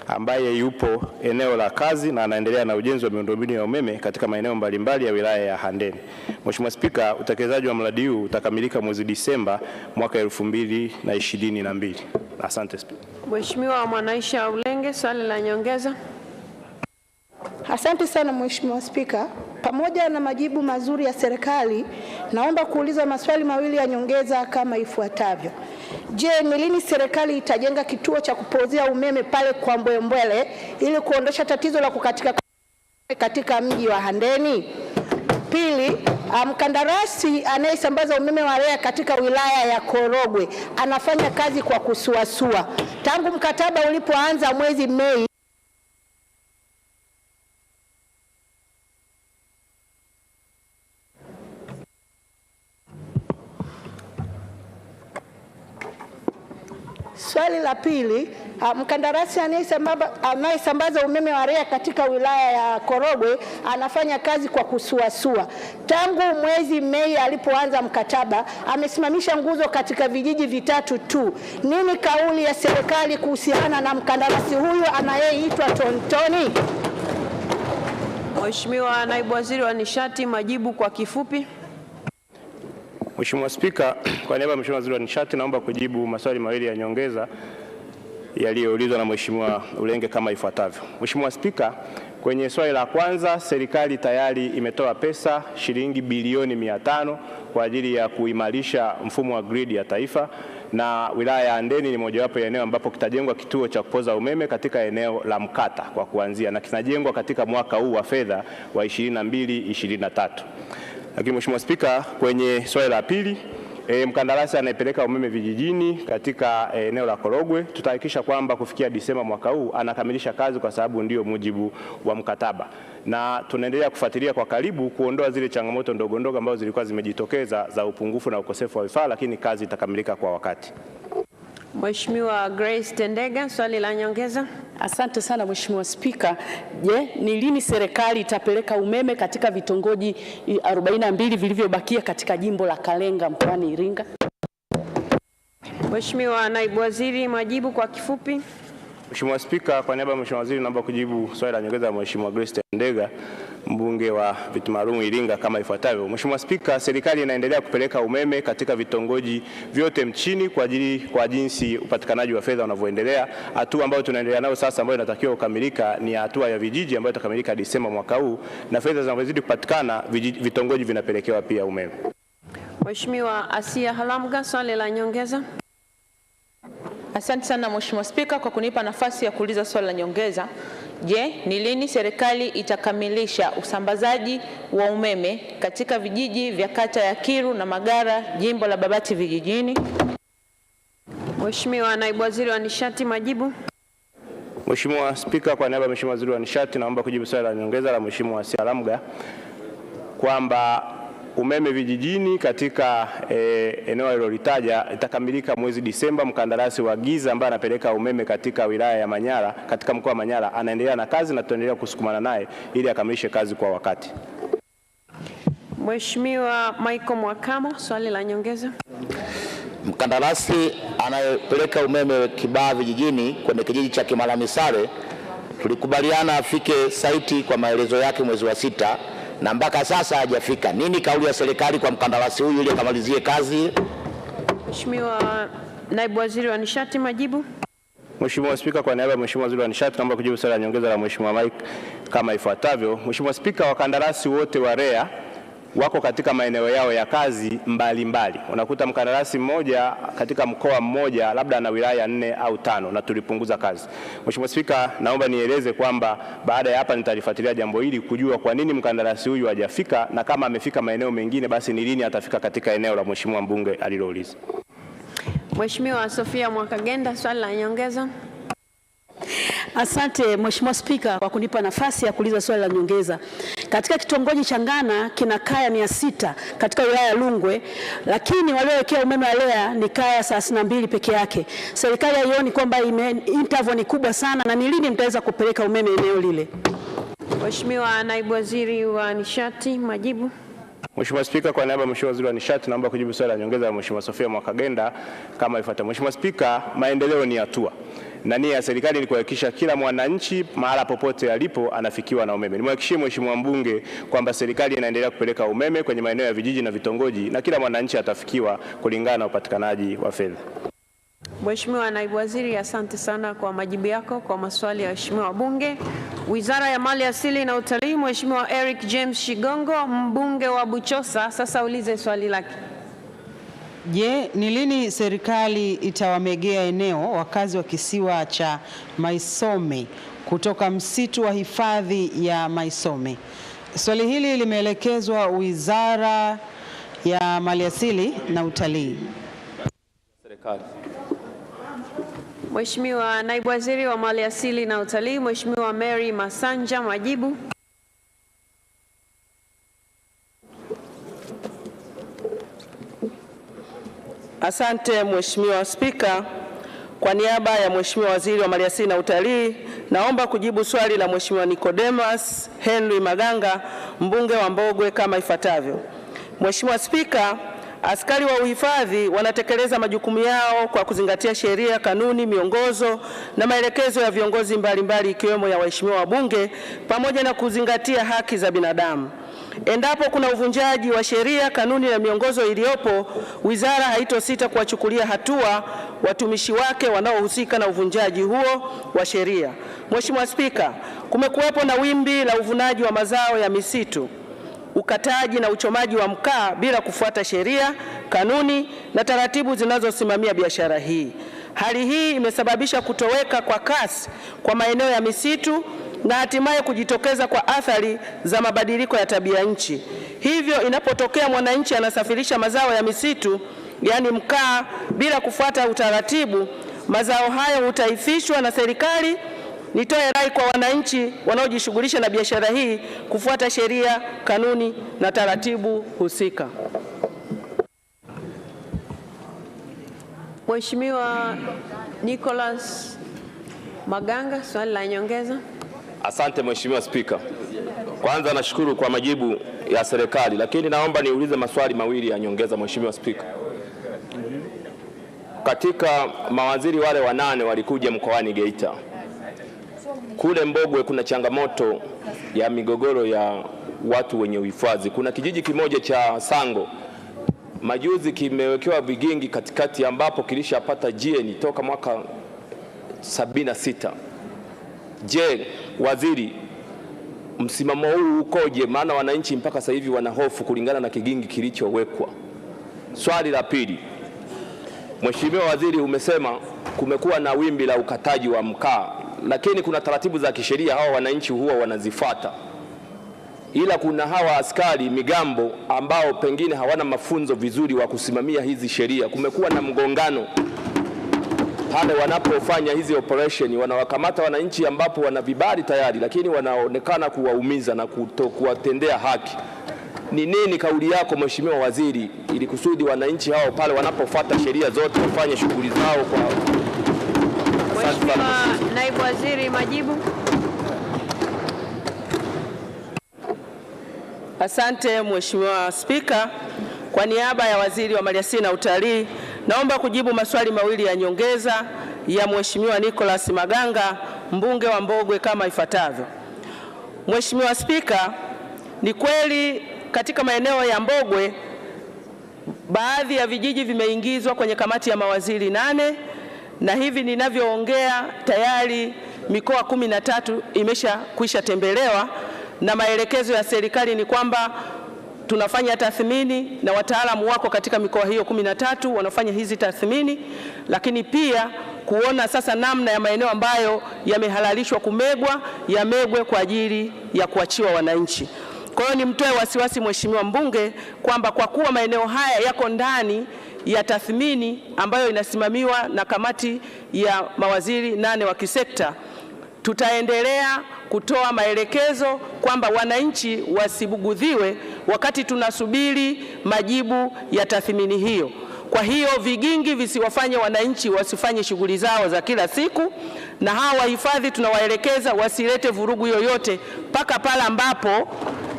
ambaye yupo eneo la kazi na anaendelea na ujenzi wa miundombinu ya umeme katika maeneo mbalimbali ya wilaya ya Handeni. Mheshimiwa Spika, utekelezaji wa mradi huu utakamilika mwezi Disemba mwaka 2022. Asante Spika. Mheshimiwa Mwanaisha Ulenge, swali la nyongeza. Asante sana Mheshimiwa Spika. Pamoja na majibu mazuri ya serikali, naomba kuuliza maswali mawili ya nyongeza kama ifuatavyo. Je, ni lini serikali itajenga kituo cha kupozea umeme pale kwa Mbwembwele ili kuondosha tatizo la kukatika katika mji wa Handeni? Pili, mkandarasi anayesambaza umeme wa REA katika wilaya ya Korogwe anafanya kazi kwa kusuasua. Tangu mkataba ulipoanza mwezi Mei Swali la pili, mkandarasi anayesambaza umeme wa REA katika wilaya ya Korogwe anafanya kazi kwa kusuasua. Tangu mwezi Mei alipoanza mkataba, amesimamisha nguzo katika vijiji vitatu tu. Nini kauli ya serikali kuhusiana na mkandarasi huyo anayeitwa Tontoni? Mheshimiwa Naibu Waziri wa Nishati, majibu kwa kifupi. Mheshimiwa Spika, kwa niaba ya Mheshimiwa Waziri wa Nishati naomba kujibu maswali mawili ya nyongeza yaliyoulizwa na Mheshimiwa Ulenge kama ifuatavyo. Mheshimiwa Spika, kwenye swali la kwanza, serikali tayari imetoa pesa shilingi bilioni 500 kwa ajili ya kuimarisha mfumo wa grid ya taifa, na wilaya ya Handeni ni mojawapo ya eneo ambapo kitajengwa kituo cha kupoza umeme katika eneo la Mkata kwa kuanzia, na kinajengwa katika mwaka huu wa fedha wa 22-23. Lakini Mheshimiwa Spika, kwenye swali la pili, mkandarasi anayepeleka umeme vijijini katika eneo la Korogwe, tutahakikisha kwamba kufikia Disemba mwaka huu anakamilisha kazi kwa sababu ndio mujibu wa mkataba. Na tunaendelea kufuatilia kwa karibu kuondoa zile changamoto ndogo ndogo ambazo zilikuwa zimejitokeza za upungufu na ukosefu wa vifaa, lakini kazi itakamilika kwa wakati. Mheshimiwa Grace Tendega, swali la nyongeza. Asante sana Mheshimiwa Spika. Je, ni lini serikali itapeleka umeme katika vitongoji 42 vilivyobakia katika jimbo la Kalenga mkoani Iringa? Mheshimiwa Naibu Waziri, majibu kwa kifupi. Mheshimiwa Spika, kwa niaba ya Mheshimiwa Waziri naomba kujibu swali la nyongeza ya Mheshimiwa Grace Tendega, mbunge wa viti maalum Iringa kama ifuatavyo. Mheshimiwa Spika, serikali inaendelea kupeleka umeme katika vitongoji vyote nchini kwa jinsi upatikanaji wa fedha unavyoendelea. Hatua ambayo tunaendelea nayo sasa ambayo inatakiwa kukamilika ni hatua ya vijiji ambayo itakamilika Disemba mwaka huu, na fedha zinazozidi kupatikana vitongoji vinapelekewa pia umeme. Mheshimiwa Asia Halamga, swali la nyongeza. Asante sana Mheshimiwa Spika kwa kunipa nafasi ya kuuliza swali la nyongeza. Je, ni lini serikali itakamilisha usambazaji wa umeme katika vijiji vya kata ya Kiru na Magara, jimbo la Babati vijijini? Mheshimiwa Naibu Waziri wa Nishati, majibu. Mheshimiwa Spika, kwa niaba ya Mheshimiwa Waziri wa Nishati naomba kujibu swali la nyongeza la Mheshimiwa Asia Halamga kwamba umeme vijijini katika eneo alilolitaja itakamilika mwezi Disemba. Mkandarasi wa Giza ambaye anapeleka umeme katika wilaya ya Manyara, katika mkoa wa Manyara, anaendelea na kazi na tutaendelea kusukumana naye ili akamilishe kazi kwa wakati. Mheshimiwa Michael Mwakamo, swali la nyongeza. Mkandarasi anayepeleka umeme Kibaha vijijini kwenye kijiji cha Kimalamisare tulikubaliana afike saiti kwa maelezo yake mwezi wa 6 na mpaka sasa hajafika. Nini kauli ya serikali kwa mkandarasi huyu ili akamalizie kazi? Mheshimiwa Naibu Waziri wa Nishati, majibu. Mheshimiwa Spika, kwa niaba ya Mheshimiwa Waziri wa Nishati naomba kujibu swali la nyongeza la Mheshimiwa Mike kama ifuatavyo. Mheshimiwa Spika, wakandarasi wote wa REA wako katika maeneo yao ya kazi mbalimbali. Unakuta mkandarasi mmoja katika mkoa mmoja labda ana wilaya 4 au 5 na tulipunguza kazi. Mheshimiwa Spika, naomba nieleze kwamba baada ya hapa nitalifuatilia jambo hili kujua kwa nini mkandarasi huyu hajafika, na kama amefika maeneo mengine basi ni lini atafika katika eneo la Mheshimiwa mbunge alilouliza. Mheshimiwa Sofia Mwakagenda, swali la nyongeza. Asante Mheshimiwa Spika kwa kunipa nafasi ya kuuliza swali la nyongeza. Katika kitongoji cha Ngana kina kaya 600 katika wilaya ya Rungwe, lakini waliowekea umeme wa REA ni kaya 32 peke yake. Serikali haioni kwamba interval ni kubwa sana, na ni lini mtaweza kupeleka umeme eneo lile? Mheshimiwa Naibu Waziri wa Nishati, majibu. Mheshimiwa Spika, kwa niaba ya Mheshimiwa Waziri wa Nishati naomba kujibu swali la nyongeza la Mheshimiwa Sofia Mwakagenda kama ifuatavyo. Mheshimiwa Spika, maendeleo ni hatua, na nia ya serikali ni kuhakikisha kila mwananchi mahala popote alipo anafikiwa na umeme. Nimhakikishie Mheshimiwa mbunge kwamba serikali inaendelea kupeleka umeme kwenye maeneo ya vijiji na vitongoji na kila mwananchi atafikiwa kulingana na upatikanaji wa fedha. Mheshimiwa Naibu Waziri, asante sana kwa majibu yako kwa maswali ya waheshimiwa wabunge. Wizara ya Mali Asili na Utalii, Mheshimiwa Eric James Shigongo, mbunge wa Buchosa, sasa ulize swali lake. Je, ni lini serikali itawamegea eneo wakazi wa kisiwa cha Maisome kutoka msitu wa hifadhi ya Maisome? Swali hili limeelekezwa Wizara ya Maliasili na Utalii. Serikali. Mheshimiwa Naibu Waziri wa Maliasili na Utalii, Mheshimiwa Mary Masanja, majibu. Asante Mheshimiwa Spika, kwa niaba ya Mheshimiwa Waziri wa Maliasili na Utalii naomba kujibu swali la Mheshimiwa Nicodemus Henry Maganga, mbunge wa Mbogwe kama ifuatavyo. Mheshimiwa Spika, askari wa uhifadhi wanatekeleza majukumu yao kwa kuzingatia sheria, kanuni, miongozo na maelekezo ya viongozi mbalimbali ikiwemo ya waheshimiwa wabunge pamoja na kuzingatia haki za binadamu. Endapo kuna uvunjaji wa sheria, kanuni na miongozo iliyopo, wizara haitosita kuwachukulia hatua watumishi wake wanaohusika na uvunjaji huo wa sheria. Mheshimiwa Spika, kumekuwepo na wimbi la uvunaji wa mazao ya misitu, ukataji na uchomaji wa mkaa bila kufuata sheria, kanuni na taratibu zinazosimamia biashara hii. Hali hii imesababisha kutoweka kwa kasi kwa maeneo ya misitu na hatimaye kujitokeza kwa athari za mabadiliko ya tabia nchi. Hivyo inapotokea mwananchi anasafirisha mazao ya misitu, yaani mkaa, bila kufuata utaratibu, mazao hayo hutaifishwa na serikali. Nitoe rai kwa wananchi wanaojishughulisha na biashara hii kufuata sheria, kanuni na taratibu husika. Mheshimiwa Nicholas Maganga, swali la nyongeza. Asante Mheshimiwa Spika. Kwanza nashukuru kwa majibu ya serikali, lakini naomba niulize maswali mawili ya nyongeza Mheshimiwa Spika. Katika mawaziri wale wa 8 walikuja mkoani Geita. Kule Mbogwe kuna changamoto ya migogoro ya watu wenye uhifadhi. Kuna kijiji kimoja cha Sango majuzi kimewekewa vigingi katikati ambapo kilishapata GN toka mwaka 76. Je, waziri, msimamo huu ukoje? Maana wananchi mpaka sasa hivi wana hofu kulingana na kigingi kilichowekwa. Swali la pili, Mheshimiwa Waziri, umesema kumekuwa na wimbi la ukataji wa mkaa, lakini kuna taratibu za kisheria hawa wananchi huwa wanazifuata, ila kuna hawa askari migambo ambao pengine hawana mafunzo vizuri wa kusimamia hizi sheria. Kumekuwa na mgongano pale wanapofanya hizi operation, wanawakamata wananchi ambapo wana vibali tayari, lakini wanaonekana kuwaumiza na kuwatendea haki. Ni nini kauli yako Mheshimiwa Waziri, ili kusudi wananchi hao pale wanapofuata sheria zote wafanye shughuli zao kwa... Mheshimiwa Naibu Waziri, majibu. Asante Mheshimiwa Spika, kwa niaba ya Waziri wa Maliasili na Utalii naomba kujibu maswali mawili ya nyongeza ya Mheshimiwa Nicholas Maganga, mbunge wa Mbogwe kama ifuatavyo. Mheshimiwa Spika, ni kweli katika maeneo ya Mbogwe baadhi ya vijiji vimeingizwa kwenye kamati ya mawaziri 8 na hivi ninavyoongea tayari mikoa 13 imeshakwisha tembelewa, na maelekezo ya serikali ni kwamba tunafanya tathmini na wataalamu wako katika mikoa hiyo 13 wanafanya hizi tathmini, lakini pia kuona sasa namna ya maeneo ambayo yamehalalishwa kumegwa yamegwe kwa ajili ya kuachiwa wananchi. Kwa hiyo nimtoe wasiwasi Mheshimiwa mbunge kwamba kwa kuwa maeneo haya yako ndani ya tathmini ambayo inasimamiwa na kamati ya mawaziri 8 wa kisekta, tutaendelea kutoa maelekezo kwamba wananchi wasibugudhiwe wakati tunasubiri majibu ya tathmini hiyo. Kwa hiyo vigingi visiwafanye wananchi wasifanye shughuli zao za kila siku, na hawa wahifadhi tunawaelekeza wasilete vurugu yoyote mpaka pale ambapo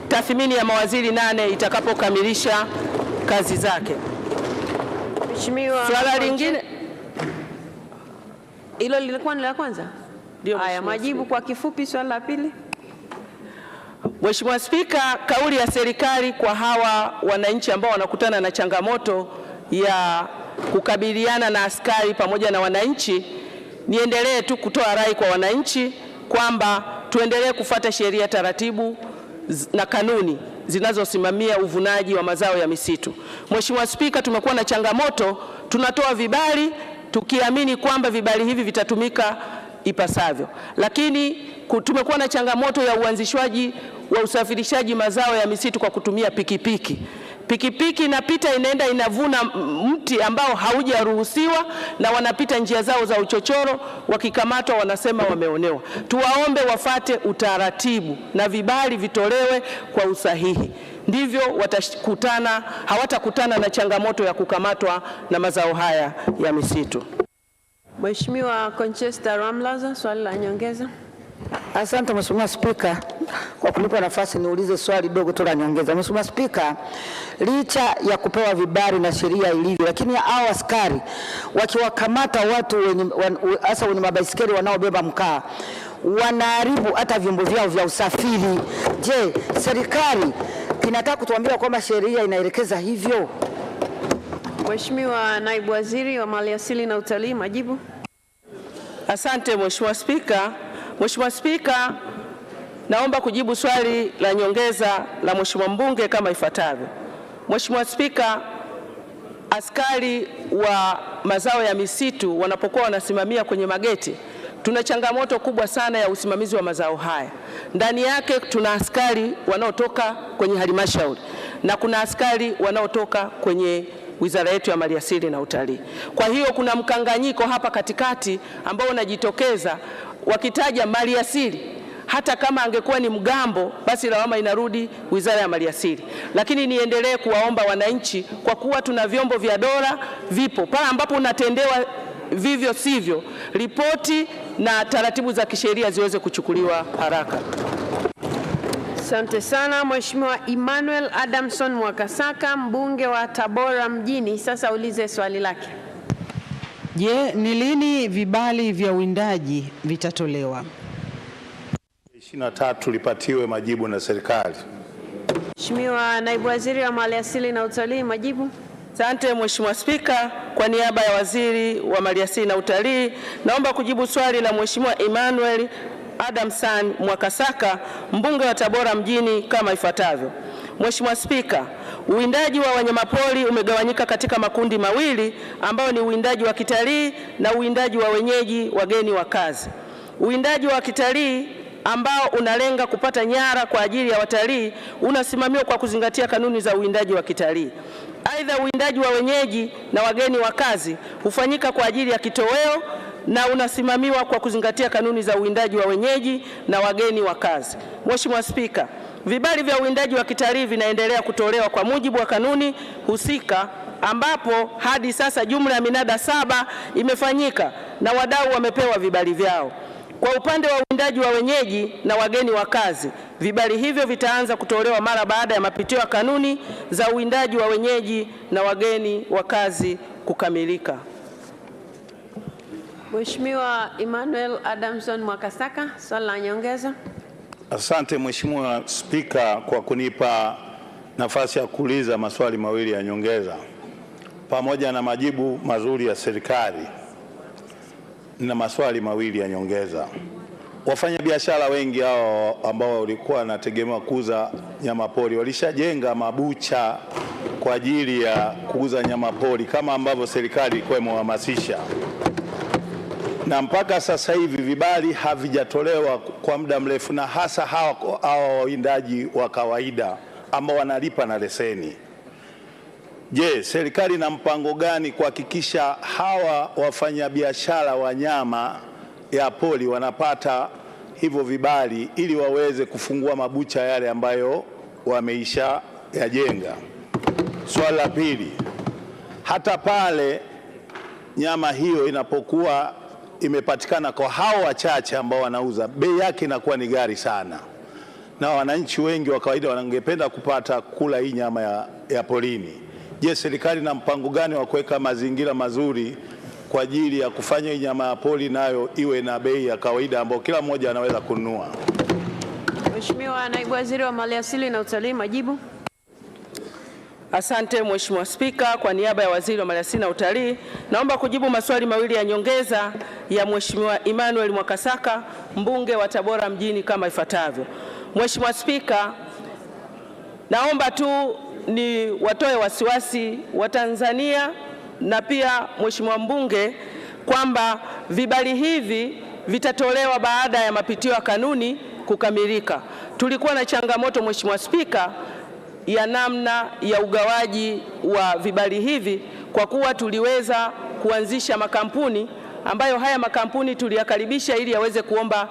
tathmini ya mawaziri 8 itakapokamilisha kazi zake. Mheshimiwa, swala lingine hilo lilikuwa ni la kwanza. Ndio, haya majibu kwa kifupi swala la pili. Mheshimiwa Spika, kauli ya serikali kwa hawa wananchi ambao wanakutana na changamoto ya kukabiliana na askari pamoja na wananchi, niendelee tu kutoa rai kwa wananchi kwamba tuendelee kufuata sheria, taratibu na kanuni zinazosimamia uvunaji wa mazao ya misitu. Mheshimiwa Spika, tumekuwa na changamoto, tunatoa vibali tukiamini kwamba vibali hivi vitatumika ipasavyo, lakini tumekuwa na changamoto ya uanzishwaji wa usafirishaji mazao ya misitu kwa kutumia pikipiki. Pikipiki inapita inaenda inavuna mti ambao haujaruhusiwa na wanapita njia zao za uchochoro, wakikamatwa wanasema wameonewa. Tuwaombe wafate utaratibu na vibali vitolewe kwa usahihi, ndivyo hawatakutana na changamoto ya kukamatwa na mazao haya ya misitu. Mheshimiwa Conchester Ramlaza, swali la nyongeza. Asante Mheshimiwa Spika kwa kunipa nafasi niulize swali dogo tu la nyongeza. Mheshimiwa Spika, licha ya kupewa vibali na sheria ilivyo, lakini hao askari wakiwakamata watu hasa wenye mabaisikeli wanaobeba mkaa wanaharibu hata vyombo vyao vya usafiri. Je, serikali inataka kutuambia kwamba sheria inaelekeza hivyo? Mheshimiwa Naibu Waziri wa Maliasili na Utalii, majibu. Asante Mheshimiwa Spika. Mheshimiwa Spika, naomba kujibu swali la nyongeza la Mheshimiwa mbunge kama ifuatavyo. Mheshimiwa Spika, askari wa mazao ya misitu wanapokuwa wanasimamia kwenye mageti, tuna changamoto kubwa sana ya usimamizi wa mazao haya. Ndani yake tuna askari wanaotoka kwenye halmashauri na kuna askari wanaotoka kwenye wizara yetu ya Maliasili na Utalii. Kwa hiyo kuna mkanganyiko hapa katikati ambao unajitokeza wakitaja maliasili. Hata kama angekuwa ni mgambo, basi lawama inarudi wizara ya Maliasili. Lakini niendelee kuwaomba wananchi, kwa kuwa tuna vyombo vya dola vipo, pale ambapo unatendewa vivyo sivyo, ripoti na taratibu za kisheria ziweze kuchukuliwa haraka. Asante sana. Mheshimiwa Emmanuel Adamson Mwakasaka, mbunge wa Tabora mjini, sasa ulize swali lake. Je, ni lini vibali vya uwindaji vitatolewa? 23 lipatiwe majibu na serikali. Mheshimiwa Naibu Waziri wa Maliasili na Utalii, majibu. Asante Mheshimiwa Spika, kwa niaba ya Waziri wa Maliasili na Utalii, naomba kujibu swali la Mheshimiwa Emmanuel Adamson Mwakasaka, mbunge wa Tabora mjini kama ifuatavyo. Mheshimiwa Spika, uwindaji wa wanyamapori umegawanyika katika makundi mawili ambao ni uwindaji wa kitalii na uwindaji wa wenyeji wageni wa kazi. Uwindaji wa kitalii ambao unalenga kupata nyara kwa ajili ya watalii unasimamiwa kwa kuzingatia kanuni za uwindaji wa kitalii. Aidha, uwindaji wa wenyeji na wageni wa kazi hufanyika kwa ajili ya kitoweo na unasimamiwa kwa kuzingatia kanuni za uwindaji wa wenyeji na wageni wa kazi. Mheshimiwa Spika, vibali vya uwindaji wa kitalii vinaendelea kutolewa kwa mujibu wa kanuni husika, ambapo hadi sasa jumla ya minada 7 imefanyika na wadau wamepewa vibali vyao. Kwa upande wa uwindaji wa wenyeji na wageni wa kazi, vibali hivyo vitaanza kutolewa mara baada ya mapitio ya kanuni za uwindaji wa wenyeji na wageni wa kazi kukamilika. Mheshimiwa Emmanuel Adamson Mwakasaka, swali la nyongeza. Asante Mheshimiwa Spika kwa kunipa nafasi ya kuuliza maswali mawili ya nyongeza. Pamoja na majibu mazuri ya serikali, na maswali mawili ya nyongeza. Wafanyabiashara wengi hao ambao walikuwa wanategemea kuuza nyama pori walishajenga mabucha kwa ajili ya kuuza nyama pori kama ambavyo serikali ilikuwa imehamasisha, na mpaka sasa hivi vibali havijatolewa kwa muda mrefu, na hasa hawa wawindaji wa kawaida ambao wanalipa na leseni. Je, serikali ina mpango gani kuhakikisha hawa wafanyabiashara wa nyama ya pori wanapata hivyo vibali ili waweze kufungua mabucha yale ambayo wameisha yajenga? Swali la pili, hata pale nyama hiyo inapokuwa imepatikana kwa hao wachache ambao wanauza, bei yake inakuwa ni ghali sana, na wananchi wengi wa kawaida wangependa kupata kula hii nyama ya porini. Je, serikali na mpango gani wa kuweka mazingira mazuri kwa ajili ya kufanya hii nyama ya pori nayo iwe na bei ya kawaida ambayo kila mmoja anaweza kununua? Mheshimiwa Naibu Waziri wa Maliasili na Utalii, majibu. Asante Mheshimiwa Spika, kwa niaba ya Waziri wa Maliasili na Utalii, naomba kujibu maswali mawili ya nyongeza ya Mheshimiwa Emmanuel Mwakasaka, mbunge wa Tabora mjini kama ifuatavyo. Mheshimiwa Spika, naomba tu ni watoe wasiwasi wa Tanzania na pia Mheshimiwa mbunge kwamba vibali hivi vitatolewa baada ya mapitio ya kanuni kukamilika. Tulikuwa na changamoto Mheshimiwa Spika ya namna ya ugawaji wa vibali hivi, kwa kuwa tuliweza kuanzisha makampuni ambayo haya makampuni tuliyakaribisha ili yaweze kuomba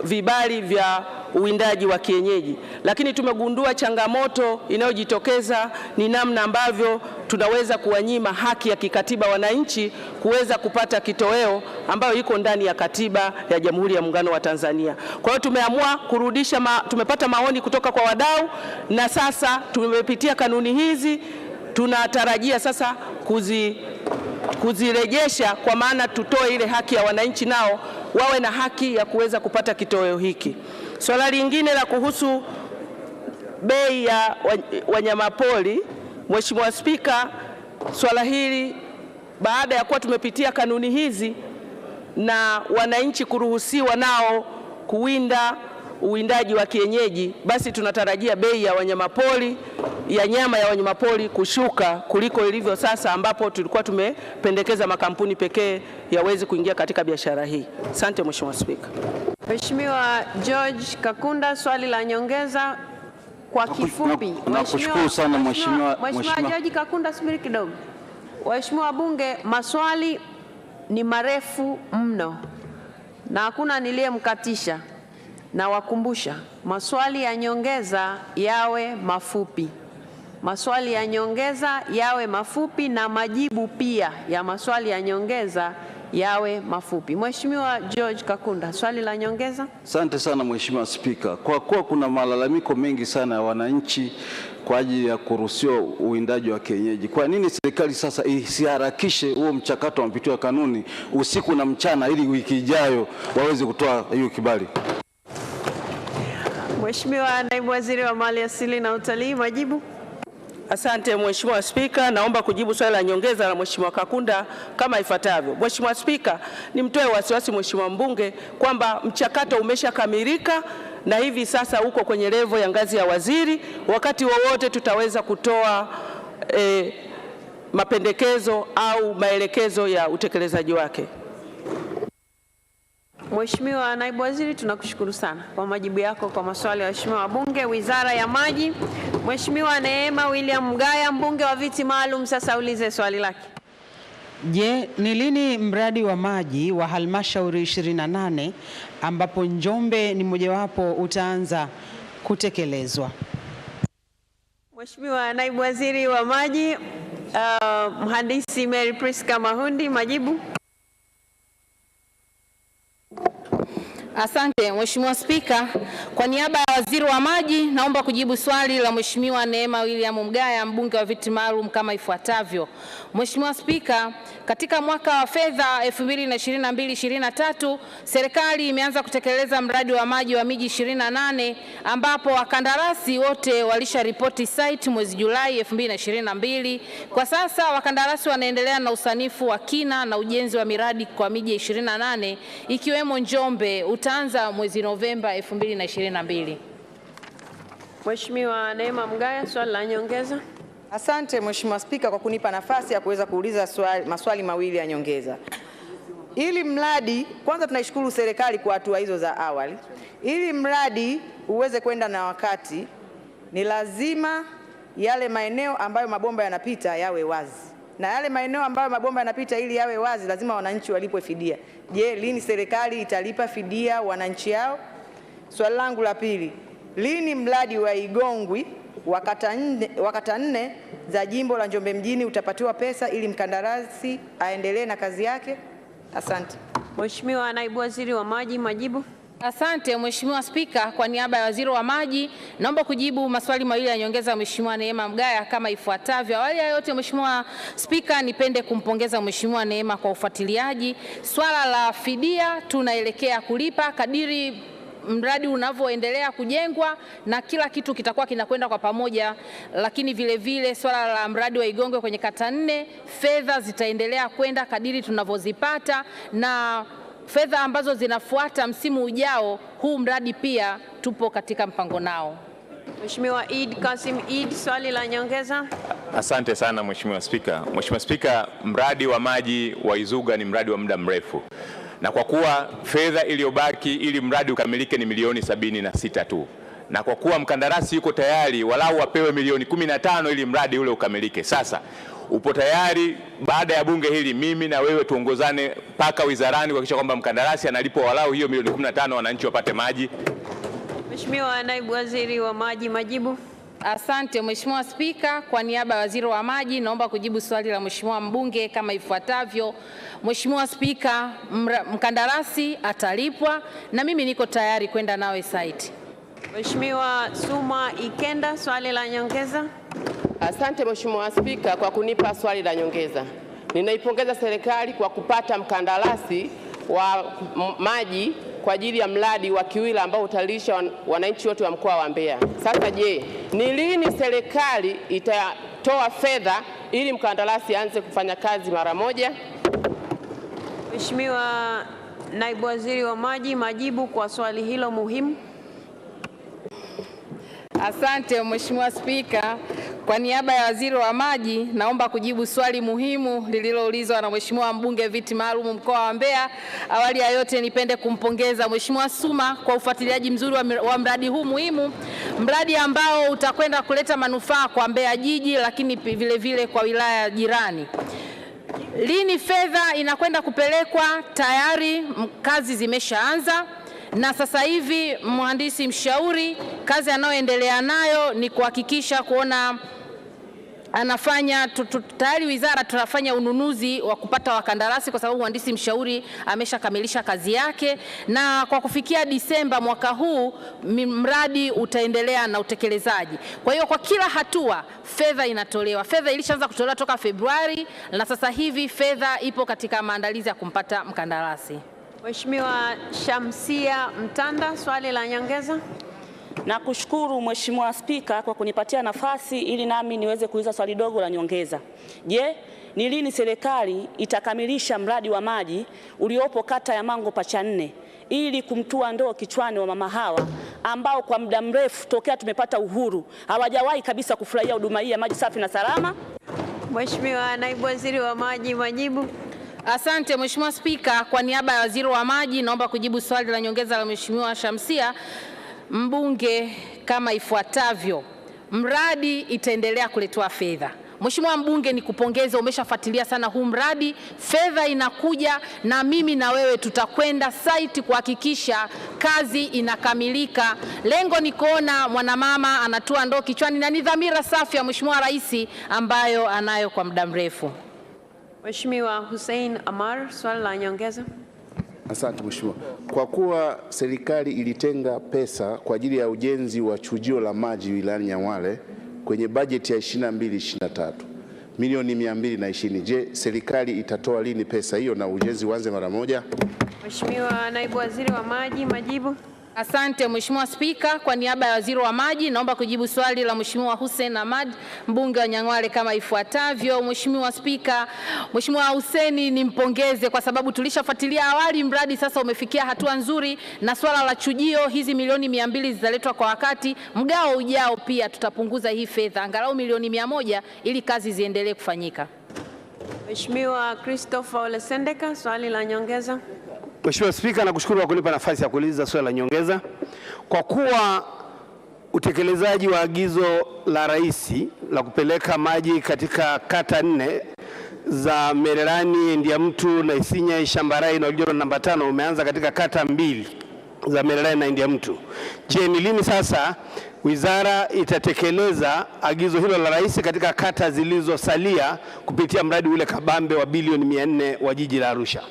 vibali vya uwindaji wa kienyeji, lakini tumegundua changamoto inayojitokeza ni namna ambavyo tunaweza kuwanyima haki ya kikatiba wananchi kuweza kupata kitoweo ambayo iko ndani ya katiba ya Jamhuri ya Muungano wa Tanzania. Kwa hiyo tumeamua kurudisha tumepata maoni kutoka kwa wadau, na sasa tumepitia kanuni hizi, tunatarajia sasa kuzirejesha, kwa maana tutoe ile haki ya wananchi nao wawe na haki ya kuweza kupata kitoweo hiki. Swala lingine la kuhusu bei ya wanyamapori, Mheshimiwa Spika, swala hili baada ya kuwa tumepitia kanuni hizi na wananchi kuruhusiwa nao kuwinda uwindaji wa kienyeji, basi tunatarajia bei ya wanyamapori, ya nyama ya wanyamapori kushuka kuliko ilivyo sasa, ambapo tulikuwa tumependekeza makampuni pekee yaweze kuingia katika biashara hii. Asante Mheshimiwa Spika. Mheshimiwa George Kakunda, swali la nyongeza kwa kifupi. Nakushukuru sana Mheshimiwa George Kakunda, subiri kidogo. Waheshimiwa wabunge, maswali ni marefu mno na hakuna niliyemkatisha. Na wakumbusha maswali ya nyongeza yawe mafupi. Maswali ya nyongeza yawe mafupi na majibu pia ya maswali ya nyongeza yawe mafupi. Mheshimiwa George Kakunda, swali la nyongeza. Asante sana Mheshimiwa Spika. Kwa kuwa kuna malalamiko mengi sana ya wananchi kwa ajili ya kuruhusiwa uwindaji wa kienyeji, kwa nini serikali sasa isiharakishe huo mchakato wa mapitio ya kanuni usiku na mchana ili wiki ijayo waweze kutoa hiyo kibali? Mheshimiwa Naibu Waziri wa Maliasili na Utalii, majibu. Asante Mheshimiwa Spika, naomba kujibu swali la nyongeza la Mheshimiwa Kakunda kama ifuatavyo. Mheshimiwa Spika, nimtoe wasiwasi Mheshimiwa mbunge kwamba mchakato umeshakamilika na hivi sasa uko kwenye levo ya ngazi ya waziri. Wakati wowote tutaweza kutoa mapendekezo au maelekezo ya utekelezaji wake. Mheshimiwa Naibu Waziri, tunakushukuru sana kwa majibu yako kwa maswali ya waheshimiwa wabunge. Wizara ya Maji, Mheshimiwa Neema William Mgaya, mbunge wa viti maalum, sasa ulize swali lake. Je, ni lini mradi wa maji wa halmashauri 28 ambapo Njombe ni mojawapo utaanza kutekelezwa? Mheshimiwa Naibu Waziri wa Maji, Mhandisi Mary Priska Mahundi, majibu. Asante Mheshimiwa Spika, kwa niaba ya Waziri wa Maji naomba kujibu swali la Mheshimiwa Neema William Mgaya, mbunge wa viti maalum kama ifuatavyo. Mheshimiwa Spika, katika mwaka wa fedha 2022/2023 serikali imeanza kutekeleza mradi wa maji wa miji 28 ambapo wakandarasi wote walisharipoti site mwezi Julai 2022. Kwa sasa wakandarasi wanaendelea na usanifu wa kina na ujenzi wa miradi kwa miji 28 ikiwemo Njombe utaanza mwezi Novemba 2022. Mheshimiwa Neema Mgaya, swali la nyongeza. Asante Mheshimiwa Spika kwa kunipa nafasi ya kuweza kuuliza maswali mawili ya nyongeza. Ili mradi, kwanza tunaishukuru serikali kwa hatua hizo za awali. Ili mradi uweze kwenda na wakati, ni lazima yale maeneo ambayo mabomba yanapita yawe wazi. Na yale maeneo ambayo mabomba yanapita ili yawe wazi lazima wananchi walipwe fidia. Je, lini serikali italipa fidia wananchi hao? Swali langu la pili, lini mradi wa Igongwi wa kata 4 za jimbo la Njombe mjini utapatiwa pesa ili mkandarasi aendelee na kazi yake? Asante. Mheshimiwa Naibu Waziri wa Maji, majibu. Asante Mheshimiwa Spika, kwa niaba ya Waziri wa Maji naomba kujibu maswali mawili ya nyongeza ya Mheshimiwa Neema Mgaya kama ifuatavyo. Awali ya yote Mheshimiwa Spika, nipende kumpongeza Mheshimiwa Neema kwa ufuatiliaji. Swala la fidia tunaelekea kulipa kadiri mradi unavyoendelea kujengwa na kila kitu kitakuwa kinakwenda kwa pamoja, lakini vile vile swala la mradi wa Igongwe kwenye kata 4 fedha zitaendelea kwenda kadiri tunavyozipata, na fedha ambazo zinafuata msimu ujao huu mradi pia tupo katika mpango nao. Mheshimiwa Eid Kasim Eid, swali la nyongeza. Asante sana Mheshimiwa Spika. Mheshimiwa Spika, mradi wa maji wa Izuga ni mradi wa muda mrefu, na kwa kuwa fedha iliyobaki ili mradi ukamilike ni milioni 76 tu, na kwa kuwa mkandarasi yuko tayari walau apewe milioni 15 ili mradi ule ukamilike, sasa upo tayari baada ya bunge hili mimi na wewe tuongozane mpaka wizarani kuhakikisha kwamba mkandarasi analipwa walau hiyo milioni 15 wananchi wapate maji? Mheshimiwa Naibu Waziri wa Maji, majibu. Asante Mheshimiwa Spika, kwa niaba ya Waziri wa Maji naomba kujibu swali la Mheshimiwa mbunge kama ifuatavyo. Mheshimiwa Spika, mkandarasi atalipwa na mimi niko tayari kwenda nawe site. Mheshimiwa Suma Ikenda, swali la nyongeza. Asante Mheshimiwa Spika kwa kunipa swali la nyongeza. Ninaipongeza serikali kwa kupata mkandarasi wa maji kwa ajili ya mradi wa Kiwila ambao utalisha wananchi wote wa mkoa wa Mbeya. Sasa je, ni lini serikali itatoa fedha ili mkandarasi aanze kufanya kazi mara moja? Mheshimiwa Naibu Waziri wa Maji, majibu kwa swali hilo muhimu. Asante Mheshimiwa Spika, kwa niaba ya Waziri wa Maji naomba kujibu swali muhimu lililoulizwa na Mheshimiwa mbunge viti maalum mkoa wa Mbeya. Awali ya yote nipende kumpongeza Mheshimiwa Suma kwa ufuatiliaji mzuri wa mradi huu muhimu, mradi ambao utakwenda kuleta manufaa kwa Mbeya jiji lakini vile vile kwa wilaya jirani. Lini fedha inakwenda kupelekwa? Tayari kazi zimeshaanza. Na sasa hivi mhandisi mshauri kazi anayoendelea nayo ni kuhakikisha kuona anafanya tayari wizara tunafanya ununuzi wa kupata wakandarasi kwa sababu mhandisi mshauri ameshakamilisha kazi yake, na kwa kufikia Disemba mwaka huu mradi utaendelea na utekelezaji. Kwa hiyo kwa kila hatua fedha inatolewa. Fedha ilishaanza kutolewa toka Februari na sasa hivi fedha ipo katika maandalizi ya kumpata mkandarasi. Mheshimiwa Shamsia Mtanda, swali la nyongeza. Nakushukuru Mheshimiwa Spika kwa kunipatia nafasi ili nami niweze kuuliza swali dogo la nyongeza. Je, ni lini serikali itakamilisha mradi wa maji uliopo kata ya Mango Pacha 4 ili kumtua ndoo kichwani wa mama hawa ambao kwa muda mrefu tokea tumepata uhuru hawajawahi kabisa kufurahia huduma hii ya maji safi na salama? Mheshimiwa Naibu Waziri wa Maji, majibu. Asante Mheshimiwa Spika, kwa niaba ya Waziri wa Maji naomba kujibu swali la nyongeza la Mheshimiwa Shamsia mbunge kama ifuatavyo. Mradi itaendelea kuletwa fedha. Mheshimiwa mbunge, nikupongeze, umeshafuatilia sana huu mradi, fedha inakuja na mimi na wewe tutakwenda site kuhakikisha kazi inakamilika. Lengo ni kuona mwanamama anatua ndoo kichwani na ni dhamira safi ya Mheshimiwa Rais ambayo anayo kwa muda mrefu. Mheshimiwa Hussein Amar, swali la nyongeza. Asante Mheshimiwa. Kwa kuwa serikali ilitenga pesa kwa ajili ya ujenzi wa chujio la maji wilayani Nyang'hwale kwenye bajeti ya 22-23 milioni 220, je, serikali itatoa lini pesa hiyo na ujenzi uanze mara moja? Mheshimiwa Naibu Waziri wa Maji, majibu. Asante Mheshimiwa Spika, kwa niaba ya Waziri wa Maji naomba kujibu swali la Mheshimiwa Hussein Ahmad, mbunge wa Nyang'hwale kama ifuatavyo. Mheshimiwa Spika, Mheshimiwa Hussein nimpongeze kwa sababu tulishafuatilia awali, mradi sasa umefikia hatua nzuri, na swala la chujio hizi milioni 200 zitaletwa kwa wakati. Mgao ujao pia tutapunguza hii fedha angalau milioni 100 ili kazi ziendelee kufanyika. Mheshimiwa Christopher Ole Sendeka, swali la nyongeza. Mheshimiwa Spika, nakushukuru kwa kunipa nafasi ya kuuliza swali la nyongeza. Kwa kuwa utekelezaji wa agizo la Rais la kupeleka maji katika kata 4 za Mererani, Ndiamtu na Isinya, Ishambarai na Oljoro namba 5 umeanza katika kata 2 za Mererani na Ndiamtu, je, ni lini sasa wizara itatekeleza agizo hilo la Rais katika kata zilizosalia kupitia mradi ule kabambe wa bilioni 400 wa jiji la Arusha?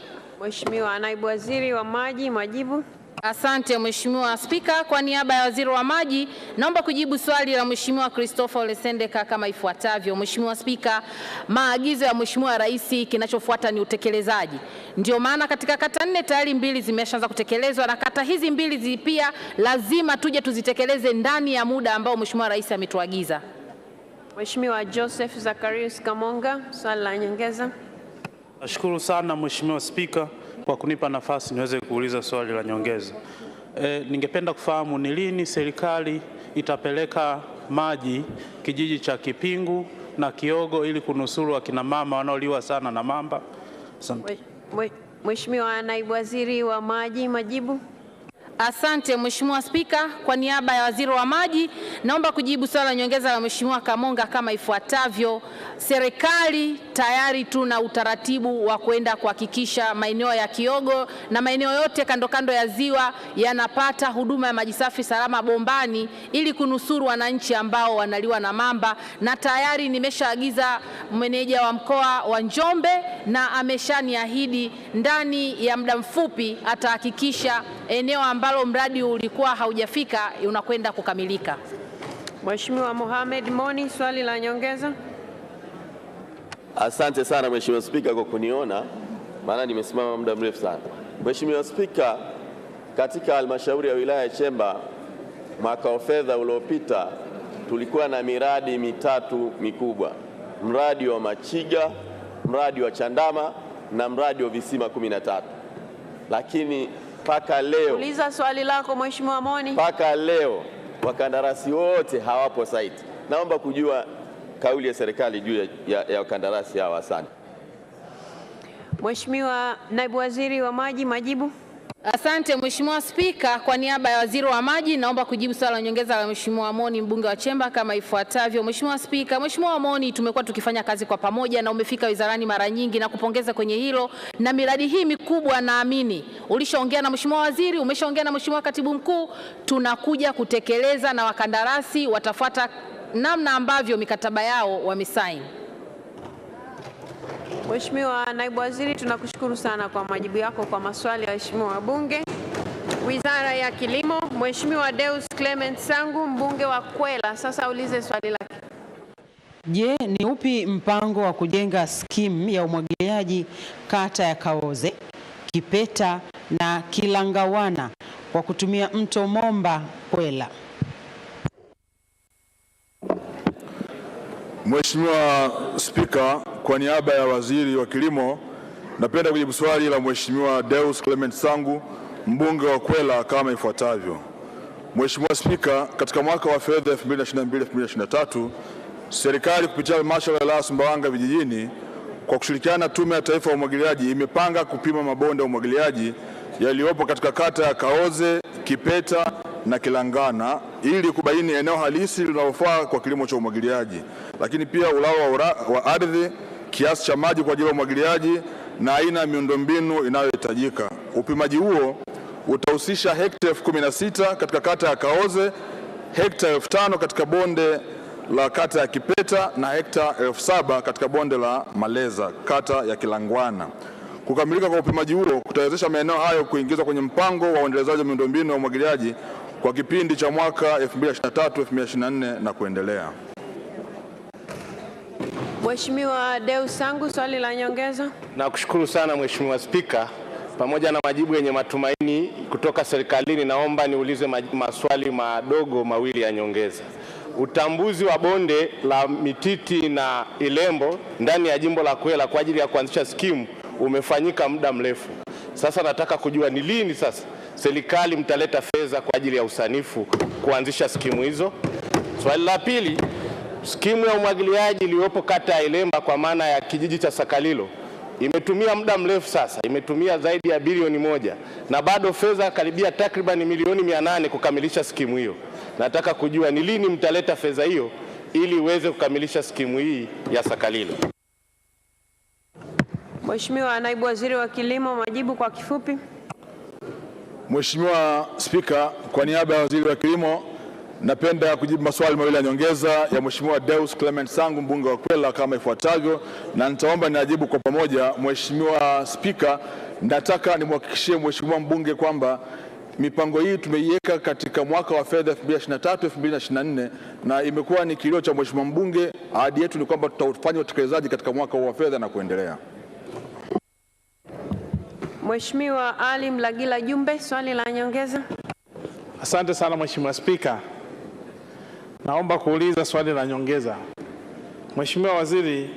Mheshimiwa Naibu Waziri wa Maji, majibu. Asante Mheshimiwa Spika, kwa niaba ya Waziri wa Maji naomba kujibu swali la Mheshimiwa Christopher Ole Sendeka kama ifuatavyo. Mheshimiwa Spika, maagizo ya Mheshimiwa Rais kinachofuata ni utekelezaji. Ndio maana katika kata 4 tayari 2 zimeshaanza kutekelezwa, na kata hizi 2 pia lazima tuje tuzitekeleze ndani ya muda ambao Mheshimiwa Rais ametuagiza. Mheshimiwa Joseph Zacharias Kamonga, swali la nyongeza. Nashukuru sana Mheshimiwa Spika kwa kunipa nafasi niweze kuuliza swali la nyongeza. Ningependa kufahamu ni lini serikali itapeleka maji kijiji cha Kipingu na Kiogo ili kunusuru akina mama wanaoliwa sana na mamba. Mheshimiwa Naibu Waziri wa Maji, majibu. Asante Mheshimiwa Spika, kwa niaba ya Waziri wa Maji naomba kujibu swali la nyongeza la Mheshimiwa Kamonga kama ifuatavyo. Serikali tayari tuna utaratibu wa kwenda kuhakikisha maeneo ya Kiogo na maeneo yote kando kando ya ziwa yanapata huduma ya maji safi salama bombani ili kunusuru wananchi ambao wanaliwa na mamba, na tayari nimeshaagiza meneja wa mkoa wa Njombe na ameshaniahidi ndani ya muda mfupi atahakikisha eneo ambalo mradi ulikuwa haujafika unakwenda kukamilika. Mheshimiwa Mohamed Moni, swali la nyongeza. Asante sana Mheshimiwa Spika kwa kuniona, maana nimesimama muda mrefu sana. Mheshimiwa Spika, katika halmashauri ya wilaya ya Chemba mwaka wa fedha uliopita tulikuwa na miradi 3 mikubwa: mradi wa Machiga, mradi wa Chandama na mradi wa visima 13. Lakini mpaka leo, uliza swali lako Mheshimiwa Moni. Mpaka leo wakandarasi wote hawapo site. Naomba kujua kauli ya serikali juu ya wakandarasi hawa. Asante. Mheshimiwa Naibu Waziri wa Maji, majibu. Asante Mheshimiwa Spika, kwa niaba ya Waziri wa Maji naomba kujibu swali la nyongeza la Mheshimiwa Moni, mbunge wa Chemba kama ifuatavyo. Mheshimiwa Spika, Mheshimiwa Moni, tumekuwa tukifanya kazi kwa pamoja na umefika wizarani mara nyingi na kupongeza kwenye hilo, na miradi hii mikubwa naamini ulishaongea na Mheshimiwa Waziri, umeshaongea na Mheshimiwa Katibu Mkuu, tunakuja kutekeleza na wakandarasi watafuata namna ambavyo mikataba yao wamesaini. Mheshimiwa Naibu Waziri, tunakushukuru sana kwa majibu yako kwa maswali ya waheshimiwa wabunge. Wizara ya Kilimo, Mheshimiwa Deus Clement Sangu, mbunge wa Kwela, sasa ulize swali lake. Je, ni upi mpango wa kujenga skimu ya umwagiliaji kata ya Kaoze, Kipeta na Kilangawana kwa kutumia mto Momba Kwela? Mheshimiwa Spika, kwa niaba ya Waziri wa Kilimo napenda kujibu swali la Mheshimiwa Deus Clement Sangu, mbunge wa Kwela kama ifuatavyo. Mheshimiwa Spika, katika mwaka wa fedha 2022-2023 serikali kupitia halmashauri ya wilaya Sumbawanga vijijini kwa kushirikiana na Tume ya Taifa ya Umwagiliaji imepanga kupima mabonde ya umwagiliaji yaliyopo katika kata ya Kaoze, Kipeta na Kilangana ili kubaini eneo halisi linalofaa kwa kilimo cha umwagiliaji, lakini pia ulawa wa ardhi, kiasi cha maji kwa ajili ya umwagiliaji na aina ya miundombinu inayohitajika. Upimaji huo utahusisha hekta 16,000 katika kata ya Kaoze, hekta 5,000 katika bonde la kata ya Kipeta na hekta 7,000 katika bonde la Maleza kata ya Kilangwana. Kukamilika kwa upimaji huo kutawezesha maeneo hayo kuingizwa kwenye mpango wa uendelezaji wa miundombinu ya umwagiliaji kwa kipindi cha mwaka 2023-2024 na kuendelea. Mheshimiwa Deus Sangu, swali la nyongeza. Nakushukuru sana Mheshimiwa Spika. Pamoja na majibu yenye matumaini kutoka serikalini, naomba niulize maswali madogo mawili ya nyongeza. Utambuzi wa bonde la Mititi na Ilembo ndani ya jimbo la Kwela kwa ajili ya kuanzisha skimu umefanyika muda mrefu. Sasa nataka kujua ni lini sasa serikali mtaleta fedha kwa ajili ya usanifu kuanzisha skimu hizo. Swali la pili, skimu ya umwagiliaji iliyopo kata ya Ilemba kwa maana ya kijiji cha Sakalilo imetumia muda mrefu sasa, imetumia zaidi ya bilioni 1 na bado fedha karibia takriban milioni 800 kukamilisha skimu hiyo. Nataka kujua ni lini mtaleta fedha hiyo ili iweze kukamilisha skimu hii ya Sakalilo. Mheshimiwa Naibu Waziri wa Kilimo, majibu kwa kifupi. Mheshimiwa Spika, kwa niaba ya Waziri wa Kilimo napenda kujibu maswali mawili ya nyongeza ya Mheshimiwa Deus Clement Sangu, mbunge wa Kwela, kama ifuatavyo, na nitaomba niajibu kwa pamoja. Mheshimiwa Spika, nataka nimhakikishie Mheshimiwa mbunge kwamba mipango hii tumeiweka katika mwaka wa fedha 2023-2024 na imekuwa ni kilio cha Mheshimiwa mbunge. Ahadi yetu ni kwamba tutafanya utekelezaji katika mwaka wa fedha na kuendelea. Mheshimiwa Ali Mlagila Jumbe, swali la nyongeza. Asante sana Mheshimiwa Spika. Naomba kuuliza swali la nyongeza. Mheshimiwa Waziri,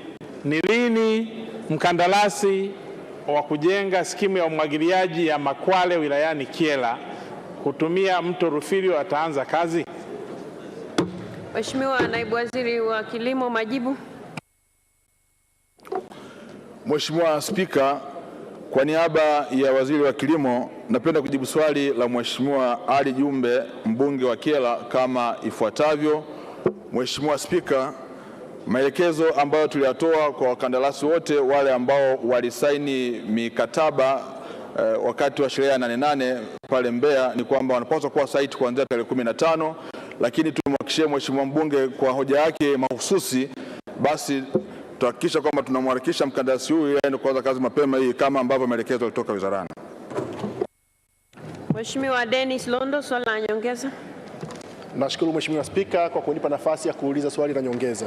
ni lini mkandarasi wa kujenga skimu ya umwagiliaji ya Makwale wilayani Kyela kutumia mto Rufilio ataanza kazi? Mheshimiwa Naibu Waziri wa Kilimo, majibu. Mheshimiwa Spika, kwa niaba ya Waziri wa Kilimo napenda kujibu swali la Mheshimiwa Ali Jumbe, mbunge wa Kyela, kama ifuatavyo. Mheshimiwa Spika, maelekezo ambayo tuliyatoa kwa wakandarasi wote wale ambao walisaini mikataba wakati wa sherehe ya Nane pale Mbeya ni kwamba wanapaswa kuwa site kuanzia tarehe 15, lakini tumhakikishie Mheshimiwa mbunge kwa hoja yake mahususi, basi tuhakikisha kwamba tunamharakisha mkandarasi huyu ili aende kuanza kazi mapema hii kama ambavyo maelekezo yalitoka wizarani. Mheshimiwa Dennis Londo, swali la nyongeza. Nashukuru Mheshimiwa Spika kwa kunipa nafasi ya kuuliza swali la nyongeza.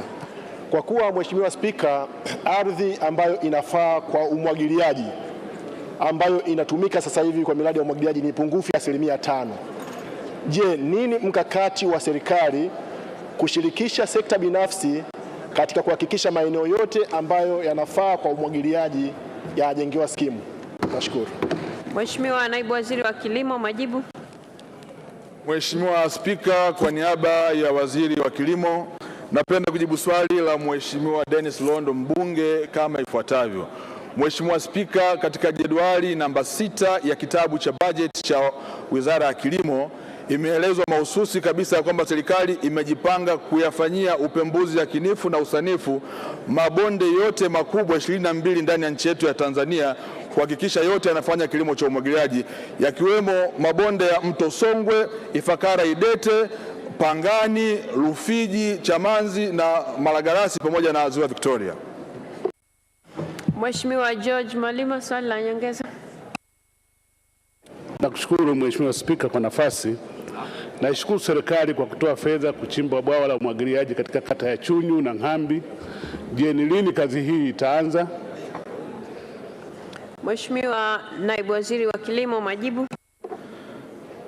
Kwa kuwa Mheshimiwa Spika, ardhi ambayo inafaa kwa umwagiliaji ambayo inatumika sasa hivi kwa miradi ya umwagiliaji ni pungufu ya 5%. Je, nini mkakati wa serikali kushirikisha sekta binafsi katika kuhakikisha maeneo yote ambayo yanafaa kwa umwagiliaji yajengewa skimu? Nashukuru. Mheshimiwa Naibu Waziri wa Kilimo, majibu. Mheshimiwa Spika, kwa niaba ya Waziri wa Kilimo napenda kujibu swali la Mheshimiwa Dennis Londo, mbunge, kama ifuatavyo. Mheshimiwa Spika, katika jedwali namba 6 ya kitabu cha bajeti cha Wizara ya Kilimo imeelezwa mahususi kabisa ya kwamba serikali imejipanga kuyafanyia upembuzi yakinifu na usanifu mabonde yote makubwa 22 ndani ya nchi yetu ya Tanzania kuhakikisha yote yanafanya kilimo cha umwagiliaji, yakiwemo mabonde ya mto Songwe, Ifakara, Idete, Pangani, Rufiji, Chamanzi na Malagarasi pamoja na Ziwa Victoria. Mheshimiwa George Malima, swali la nyongeza. Nakushukuru Mheshimiwa Spika kwa nafasi. Naishukuru serikali kwa kutoa fedha kuchimba bwawa la umwagiliaji katika kata ya Chunyu na Ngambi. Je, ni lini kazi hii itaanza? Mheshimiwa Naibu Waziri wa Kilimo, majibu.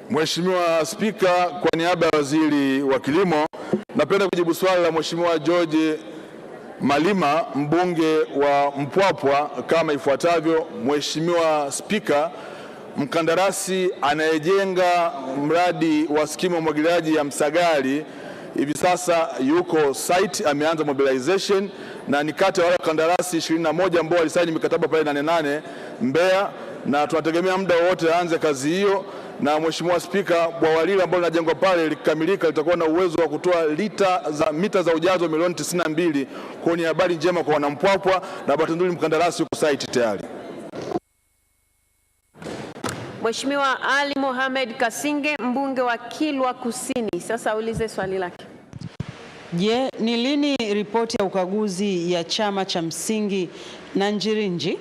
Mheshimiwa Spika, kwa niaba ya Waziri wa Kilimo napenda kujibu swali la Mheshimiwa George Malima, mbunge wa Mpwapwa, kama ifuatavyo. Mheshimiwa Spika, mkandarasi anayejenga mradi wa skimu ya umwagiliaji ya Msagali hivi sasa yuko site, ameanza mobilization na ni kati ya wale kandarasi 21 ambao walisaini mikataba pale Nane Mbeya, na tunategemea muda wote aanze kazi hiyo. Na Mheshimiwa Spika, bwawa lile ambalo linajengwa pale likikamilika litakuwa na uwezo wa kutoa mita za ujazo milioni 92. Kwa ni habari njema kwa wanampwapwa na bahati nzuri mkandarasi yuko site tayari. Mheshimiwa Ali Mohamed Kasinge, mbunge wa Kilwa Kusini, sasa ulize swali lake. Je, ni lini ripoti ya ukaguzi ya chama cha msingi na Njirinji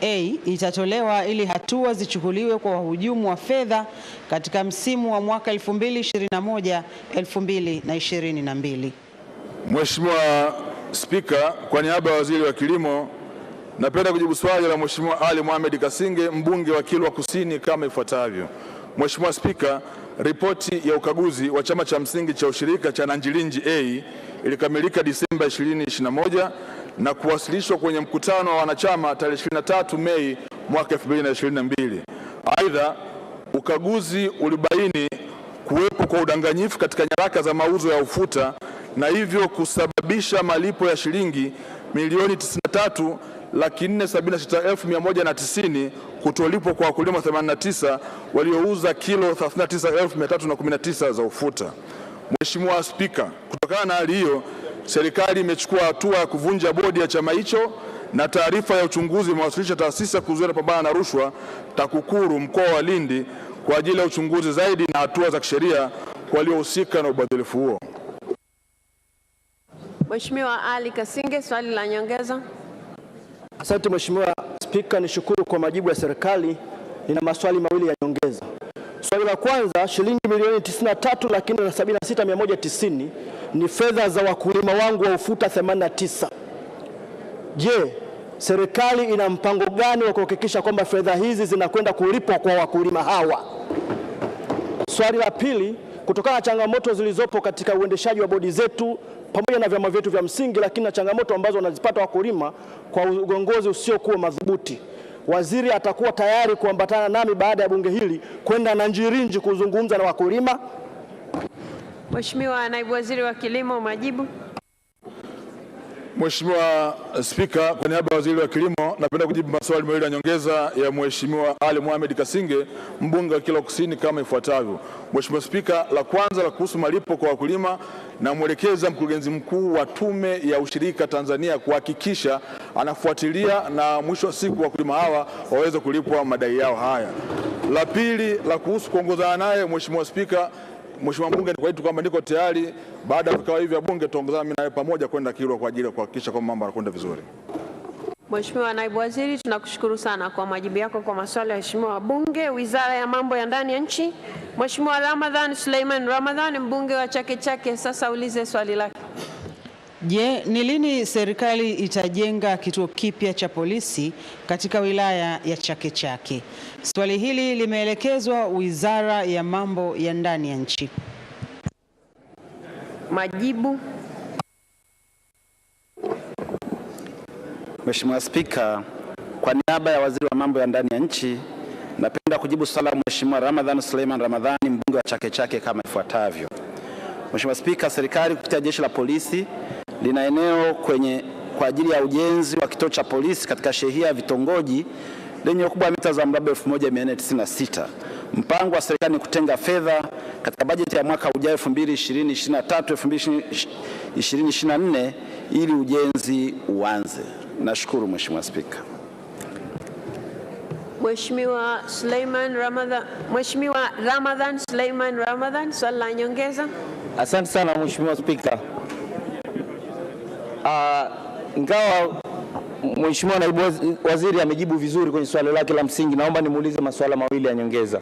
A itatolewa ili hatua zichukuliwe kwa wahujumu wa fedha katika msimu wa mwaka 2021-2022. Mheshimiwa Spika, kwa niaba ya Waziri wa Kilimo, napenda kujibu swali la Mheshimiwa Ali Mohamed Kasinge, mbunge wa Kilwa Kusini kama ifuatavyo. Mheshimiwa Spika, ripoti ya ukaguzi wa chama cha msingi cha ushirika cha Nanjirinji A ilikamilika Disemba 2021 na kuwasilishwa kwenye mkutano wa wanachama tarehe 23 Mei mwaka 2022. Aidha, ukaguzi ulibaini kuwepo kwa udanganyifu katika nyaraka za mauzo ya ufuta na hivyo kusababisha malipo ya shilingi milioni 93,476,190 kutolipwa kwa wakulima 89 waliouza kilo 39,319 za ufuta. Mheshimiwa Spika, kutokana na hali hiyo, serikali imechukua hatua ya kuvunja bodi ya chama hicho na taarifa ya uchunguzi imewasilisha taasisi ya kuzuia na kupambana na rushwa TAKUKURU mkoa wa Lindi kwa ajili ya uchunguzi zaidi na hatua za kisheria kwa waliohusika na ubadhirifu huo. Mheshimiwa Ali Kasinge, swali la nyongeza. Asante Mheshimiwa Spika, nishukuru kwa majibu ya serikali. Nina maswali mawili ya nyongeza. Swali la kwanza, shilingi milioni 93,76,190 ni fedha za wakulima wangu wa ufuta 89. Je, serikali ina mpango gani wa kuhakikisha kwamba fedha hizi zinakwenda kulipwa kwa wakulima hawa? Swali la pili, kutokana na changamoto zilizopo katika uendeshaji wa bodi zetu pamoja na vyama vyetu vya msingi, lakini na changamoto ambazo wanazipata wakulima kwa uongozi usiokuwa madhubuti, waziri atakuwa tayari kuambatana nami baada ya bunge hili kwenda Nanjirinji kuzungumza na wakulima? Mheshimiwa Naibu Waziri wa Kilimo, majibu. Mheshimiwa Spika, kwa niaba ya Waziri wa Kilimo, napenda kujibu maswali mawili ya nyongeza ya Mheshimiwa Ali Mohamed Kasinge, mbunge wa Kilwa Kusini kama ifuatavyo. Mheshimiwa Spika, la kwanza la kuhusu malipo kwa wakulima, na mwelekeza mkurugenzi mkuu wa Tume ya Ushirika Tanzania kuhakikisha anafuatilia na mwisho wa siku wakulima hawa waweze kulipwa madai yao haya. La pili la kuhusu kuongozana naye, Mheshimiwa Spika, Mheshimiwa mbunge, ni kwa hiyo kwamba niko tayari baada ya vikao hivi vya bunge tuongozana mimi naye pamoja kwenda Kilwa kwa ajili ya kuhakikisha kwamba mambo yanakwenda vizuri. Mheshimiwa Naibu Waziri, tunakushukuru sana kwa majibu yako kwa maswali ya Mheshimiwa wabunge. Wizara ya Mambo ya Ndani ya Nchi, Mheshimiwa Ramadhan Suleiman Ramadhan, mbunge wa Chake Chake, sasa ulize swali lake. Je, ni lini serikali itajenga kituo kipya cha polisi katika wilaya ya Chake Chake? Swali hili limeelekezwa Wizara ya Mambo ya Ndani ya Nchi. Majibu. Mheshimiwa Spika, kwa niaba ya Waziri wa Mambo ya Ndani ya Nchi, napenda kujibu swali la Mheshimiwa Ramadhan Suleiman Ramadhani, mbunge wa Chake Chake kama ifuatavyo. Mheshimiwa Spika, serikali kupitia Jeshi la Polisi lina eneo kwa ajili ya ujenzi wa kituo cha polisi katika shehia ya vitongoji lenye ukubwa wa mita za mraba 1496. Mpango wa serikali ni kutenga fedha katika bajeti ya mwaka ujao 2023-2024 ili ujenzi uanze. Nashukuru Mheshimiwa Spika. Mheshimiwa Ramadhan Suleiman Ramadhan, swali la nyongeza. Asante sana Mheshimiwa Spika. Ingawa Mheshimiwa Naibu Waziri amejibu vizuri kwenye swali lake la msingi, naomba nimuulize masuala mawili ya nyongeza.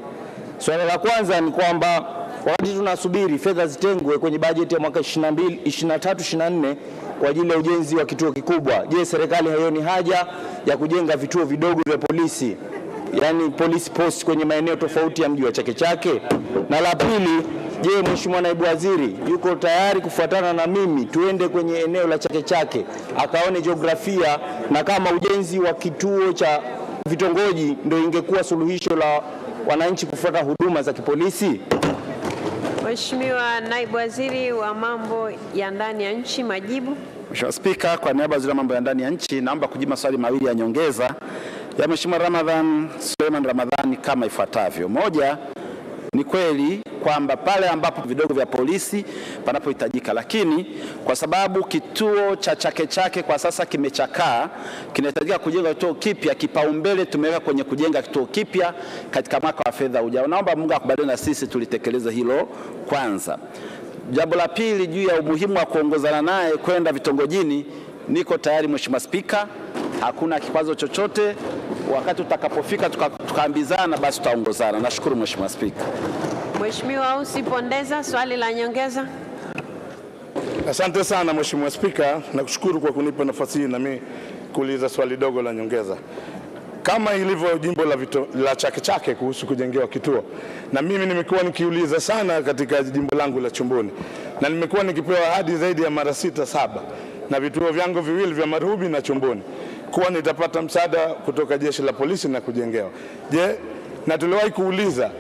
Swali la kwanza ni kwamba wakati tunasubiri fedha zitengwe kwenye bajeti ya mwaka 23-24 kwa ajili ya ujenzi wa kituo kikubwa, je, serikali haioni haja ya kujenga vituo vidogo vya polisi, yani police post, kwenye maeneo tofauti ya mji wa Chake Chake? Na la pili, je, Mheshimiwa Naibu Waziri yuko tayari kufuatana na mimi tuende kwenye eneo la Chake Chake akaone jiografia na kama ujenzi wa kituo cha vitongoji ndio ingekuwa suluhisho la wananchi kufuata huduma za kipolisi? Mheshimiwa Naibu Waziri wa Mambo ya Ndani ya Nchi, majibu. Mheshimiwa Spika, kwa niaba ya Waziri wa Mambo ya Ndani ya Nchi, naomba kujibu maswali mawili ya nyongeza ya Mheshimiwa Ramadhan Suleiman Ramadhani kama ifuatavyo. Moja, ni kweli kwamba pale ambapo vidogo vya polisi panapohitajika, lakini kwa sababu kituo cha Chake Chake kwa sasa kimechakaa, kinahitajika kujenga kituo kipya, kipaumbele tumeweka kwenye kujenga kituo kipya katika mwaka wa fedha ujao. Naomba Mungu akubaliane na sisi tulitekeleza hilo kwanza. Jambo la pili, juu ya umuhimu wa kuongozana naye kwenda vitongojini, niko tayari Mheshimiwa Spika, hakuna kikwazo chochote. wakati utakapofika tukaambizana, basi tutaongozana. Nashukuru Mheshimiwa Spika. Mheshimiwa Usipondeza, swali la nyongeza. Asante sana Mheshimiwa Spika, nakushukuru kwa kunipa nafasi hii na mimi kuuliza swali dogo la nyongeza. Kama ilivyo jimbo la Chake Chake kuhusu kujengewa kituo, na mimi nimekuwa nikiuliza sana katika jimbo langu la Chumbuni, na nimekuwa nikipewa ahadi zaidi ya mara 6-7 na vituo vyangu viwili vya Marubi na Chumbuni kuwa nitapata msaada kutoka jeshi la polisi na kujengewa. Je, na tuliwahi kuuliza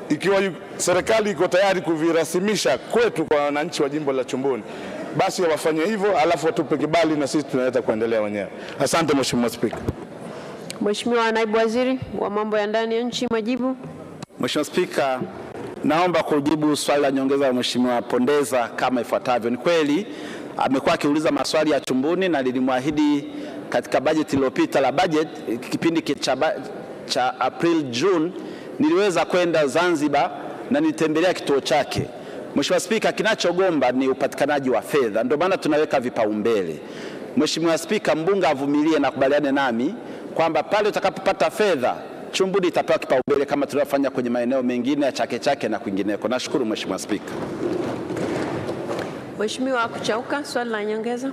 ikiwa serikali iko tayari kuvirasimisha kwetu kwa wananchi wa jimbo la Chumbuni, basi wafanye hivyo, alafu watupe kibali na sisi tunaweza kuendelea wenyewe. Asante Mheshimiwa Spika. Mheshimiwa Naibu Waziri wa Mambo ya Ndani ya Nchi, majibu. Mheshimiwa Spika, naomba kujibu swali la nyongeza la Mheshimiwa Pondeza kama ifuatavyo. Ni kweli amekuwa akiuliza maswali ya Chumbuni na nilimwahidi katika bajeti iliyopita la bajeti kipindi cha April June niliweza kwenda Zanzibar na nitembelea kituo chake. Mheshimiwa Spika, kinachogomba ni upatikanaji wa fedha, ndio maana tunaweka vipaumbele. Mheshimiwa Spika, mbunge avumilie na kubaliane nami kwamba pale utakapopata fedha Chumbuni itapewa kipaumbele kama tulivyofanya kwenye maeneo mengine ya Chake Chake na kwingineko. Nashukuru Mheshimiwa Spika. Mheshimiwa Kuchauka, swali la nyongeza.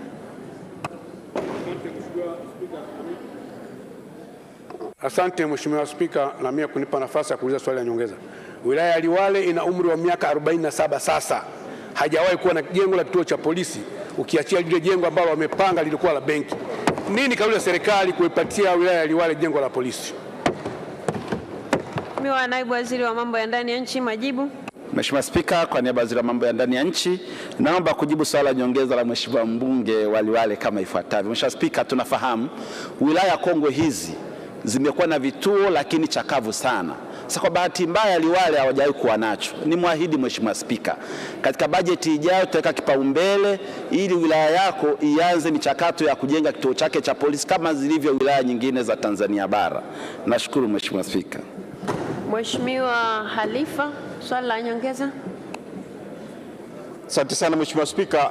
Asante Mheshimiwa Spika, na mimi kunipa nafasi ya kuuliza swali la nyongeza. Wilaya ya Liwale ina umri wa miaka 47 sasa. Hajawahi kuwa na jengo la kituo cha polisi, ukiachia lile jengo ambalo wamepanga lilikuwa la benki. Nini kauli ya serikali kuipatia wilaya ya Liwale jengo la polisi? Mheshimiwa Naibu Waziri wa Mambo ya Ndani ya Nchi, majibu. Mheshimiwa Spika, kwa niaba ya Waziri wa Mambo ya Ndani ya Nchi, naomba kujibu swali la nyongeza la Mheshimiwa mbunge wa Liwale kama ifuatavyo. Mheshimiwa Spika, tunafahamu wilaya kongwe hizi zimekuwa na vituo lakini chakavu sana. Sasa kwa bahati mbaya Liwale hawajawahi kuwa nacho. Nimwahidi Mheshimiwa Spika, katika bajeti ijayo tutaweka kipaumbele ili wilaya yako ianze michakato ya kujenga kituo chake cha polisi kama zilivyo wilaya nyingine za Tanzania bara. Nashukuru Mheshimiwa Spika. Mheshimiwa Halifa, swali la nyongeza. Asante sana Mheshimiwa Spika,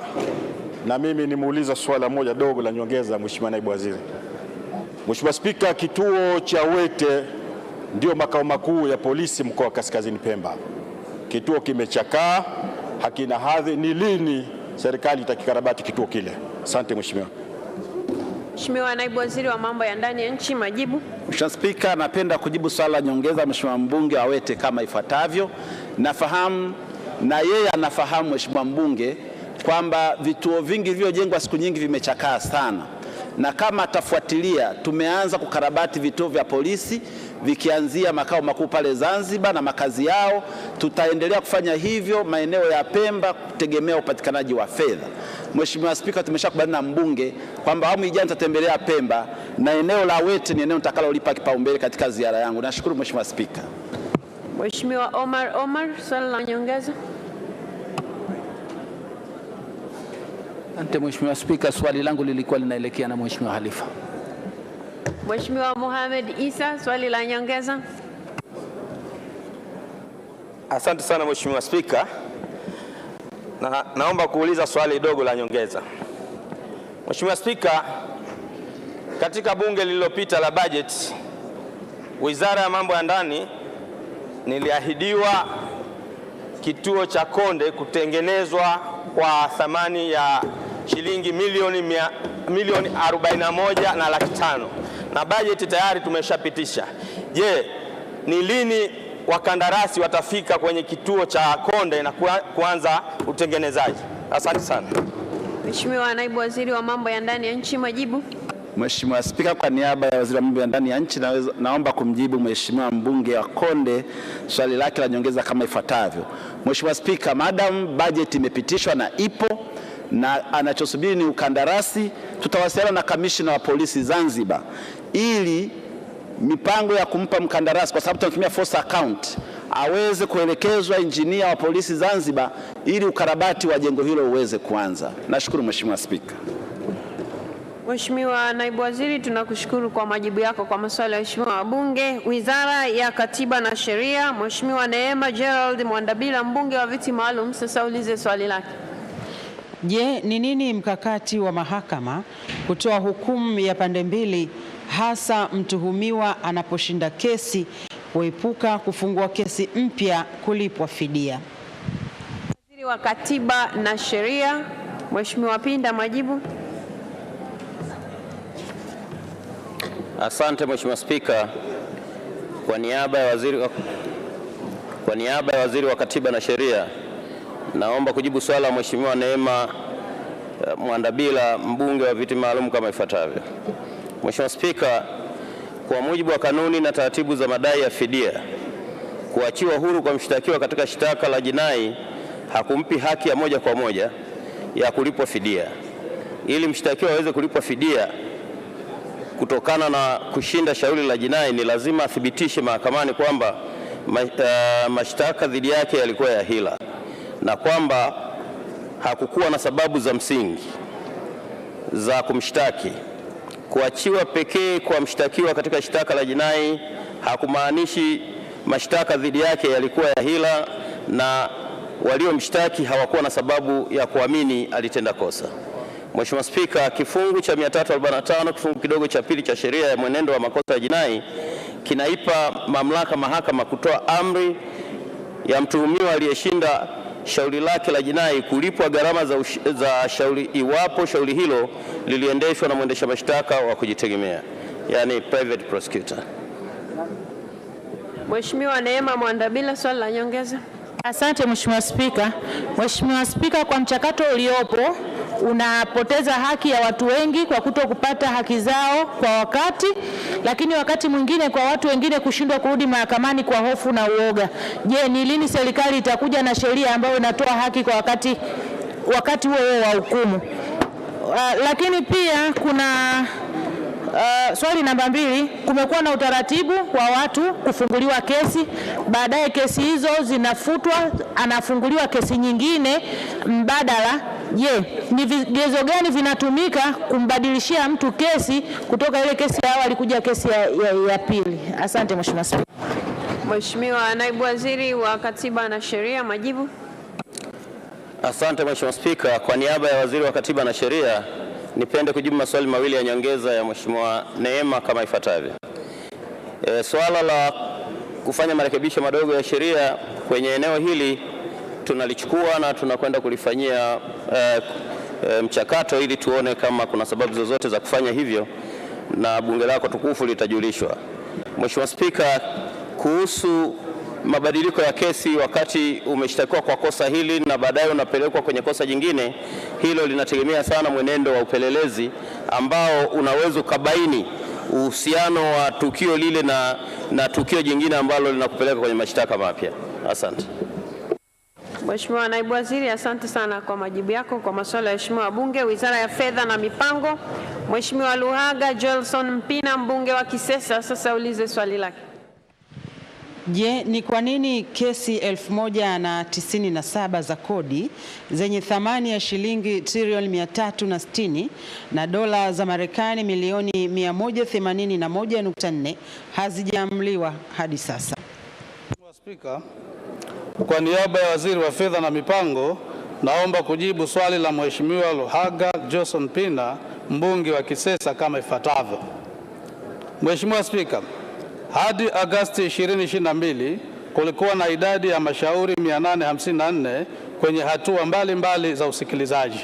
na mimi nimuuliza swala moja dogo la nyongeza Mheshimiwa Naibu Waziri. Mheshimiwa Spika, kituo cha Wete ndio makao makuu ya polisi mkoa wa Kaskazini Pemba. Kituo kimechakaa, hakina hadhi. Ni lini serikali itakikarabati kituo kile? Asante Mheshimiwa. Mheshimiwa Naibu Waziri wa Mambo ya Ndani ya Nchi, majibu. Mheshimiwa Spika, napenda kujibu swali la nyongeza Mheshimiwa mbunge wa Wete kama ifuatavyo. Nafahamu na yeye anafahamu Mheshimiwa mbunge kwamba vituo vingi vilivyojengwa siku nyingi vimechakaa sana, na kama atafuatilia tumeanza kukarabati vituo vya polisi vikianzia makao makuu pale Zanzibar na makazi yao. Tutaendelea kufanya hivyo maeneo ya Pemba kutegemea upatikanaji wa fedha. Mheshimiwa Spika, tumeshakubaliana na mbunge kwamba awamu ijayo nitatembelea Pemba na eneo la Wete ni eneo nitakalolipa kipaumbele katika ziara yangu. Nashukuru Mheshimiwa Spika. Mheshimiwa Omar, swali la nyongeza. Asante Mheshimiwa Spika, swali langu lilikuwa linaelekea na Mheshimiwa Halifa. Mheshimiwa Mohamed Isa, swali la nyongeza. Asante sana Mheshimiwa Spika, naomba kuuliza swali dogo la nyongeza. Mheshimiwa Spika, katika bunge lililopita la bajeti, Wizara ya Mambo ya Ndani niliahidiwa kituo cha Konde kutengenezwa kwa thamani ya shilingi milioni 41.5 na bajeti tayari tumeshapitisha. Je, ni lini wakandarasi watafika kwenye kituo cha Konde na kuanza utengenezaji? Asante sana. Mheshimiwa Naibu Waziri wa Mambo ya Ndani ya Nchi, majibu. Mheshimiwa Spika, kwa niaba ya Waziri wa Mambo ya Ndani ya Nchi naomba kumjibu Mheshimiwa mbunge wa Konde swali lake la nyongeza kama ifuatavyo. Mheshimiwa Spika, madam bajeti imepitishwa na ipo na anachosubiri ni ukandarasi, tutawasiliana na kamishna wa polisi Zanzibar ili mipango ya kumpa mkandarasi, kwa sababu tunatumia force account, aweze kuelekezwa injinia wa polisi Zanzibar ili ukarabati wa jengo hilo uweze kuanza. Nashukuru Mheshimiwa Spika. Mheshimiwa Naibu Waziri, tunakushukuru kwa majibu yako kwa maswali ya Mheshimiwa wabunge. Wizara ya Katiba na Sheria, Mheshimiwa Neema Gerald Mwandabila, mbunge wa viti maalum, sasa ulize swali lake. Je, ni nini mkakati wa mahakama kutoa hukumu ya pande mbili, hasa mtuhumiwa anaposhinda kesi, kuepuka kufungua kesi mpya, kulipwa fidia? Waziri wa Katiba na Sheria, Mheshimiwa Pinda, majibu. Asante Mheshimiwa Spika, kwa niaba ya Waziri wa Katiba na Sheria, naomba kujibu swali la Mheshimiwa Neema Mwandabila, mbunge wa viti maalum, kama ifuatavyo. Mheshimiwa Spika, kwa mujibu wa kanuni na taratibu za madai ya fidia, kuachiwa huru kwa mshtakiwa katika shtaka la jinai hakumpi haki ya moja kwa moja ya kulipwa fidia. Ili mshtakiwa aweze kulipwa fidia kutokana na kushinda shauri la jinai, ni lazima athibitishe mahakamani kwamba mashtaka dhidi yake yalikuwa ya hila na kwamba hakukuwa na sababu za msingi za kumshtaki. Kuachiwa pekee kwa mshtakiwa katika shtaka la jinai hakumaanishi mashtaka dhidi yake yalikuwa ya hila na waliomshtaki hawakuwa na sababu ya kuamini alitenda kosa. Mheshimiwa Spika, kifungu cha 345 kifungu kidogo cha pili cha sheria ya mwenendo wa makosa ya jinai kinaipa mamlaka mahakama kutoa amri ya mtuhumiwa aliyeshinda shauri lake la jinai kulipwa gharama za shauri iwapo shauri hilo liliendeshwa na mwendesha mashtaka wa kujitegemea, yani private prosecutor. Mheshimiwa Neema Mwandabila, swali la nyongeza. Asante Mheshimiwa Spika. Mheshimiwa Spika, kwa mchakato uliopo unapoteza haki ya watu wengi kwa kuto kupata haki zao kwa wakati, lakini wakati mwingine kwa watu wengine kushindwa kurudi mahakamani kwa hofu na uoga. Je, ni lini serikali itakuja na sheria ambayo inatoa haki kwa wakati huo wa hukumu? Lakini pia kuna swali namba 2, kumekuwa na utaratibu wa watu kufunguliwa kesi, baadaye kesi hizo zinafutwa, anafunguliwa kesi nyingine mbadala. Je, ni vigezo gani vinatumika kumbadilishia mtu kesi kutoka ile kesi ya awali kuja kesi ya pili? Asante Mheshimiwa Spika. Mheshimiwa Naibu Waziri wa Katiba na Sheria, majibu. Asante Mheshimiwa Spika, kwa niaba ya Waziri wa Katiba na Sheria, nipende kujibu maswali mawili ya nyongeza ya Mheshimiwa Neema kama ifuatavyo. Swala la kufanya marekebisho madogo ya sheria kwenye eneo hili tunalichukua na tunakwenda kulifanyia mchakato ili tuone kama kuna sababu zozote za kufanya hivyo, na bunge lako tukufu litajulishwa. Mheshimiwa Spika, kuhusu mabadiliko ya kesi wakati umeshtakiwa kwa kosa hili na baadaye unapelekwa kwenye kosa jingine, hilo linategemea sana mwenendo wa upelelezi ambao unaweza kubaini uhusiano wa tukio lile na tukio jingine ambalo linakupeleka kwenye mashtaka mapya. Asante. Mheshimiwa Naibu Waziri, asante sana kwa majibu yako kwa maswali ya Mheshimiwa wabunge. Wizara ya Fedha na Mipango, Mheshimiwa Luhaga Joelson Mpina, mbunge wa Kisesa, sasa ulize swali lake. Je, ni kwa nini kesi 1097 za kodi zenye thamani ya shilingi trilioni 360 na dola za Marekani milioni 181.4 hazijaamliwa hadi sasa? Mheshimiwa Spika, kwa niaba ya Waziri wa Fedha na Mipango, naomba kujibu swali la Mheshimiwa Luhaga Joelson Mpina, mbunge wa Kisesa kama ifuatavyo. Mheshimiwa Spika, hadi Agosti 2022 kulikuwa na idadi ya mashauri 854 kwenye hatua mbalimbali za usikilizaji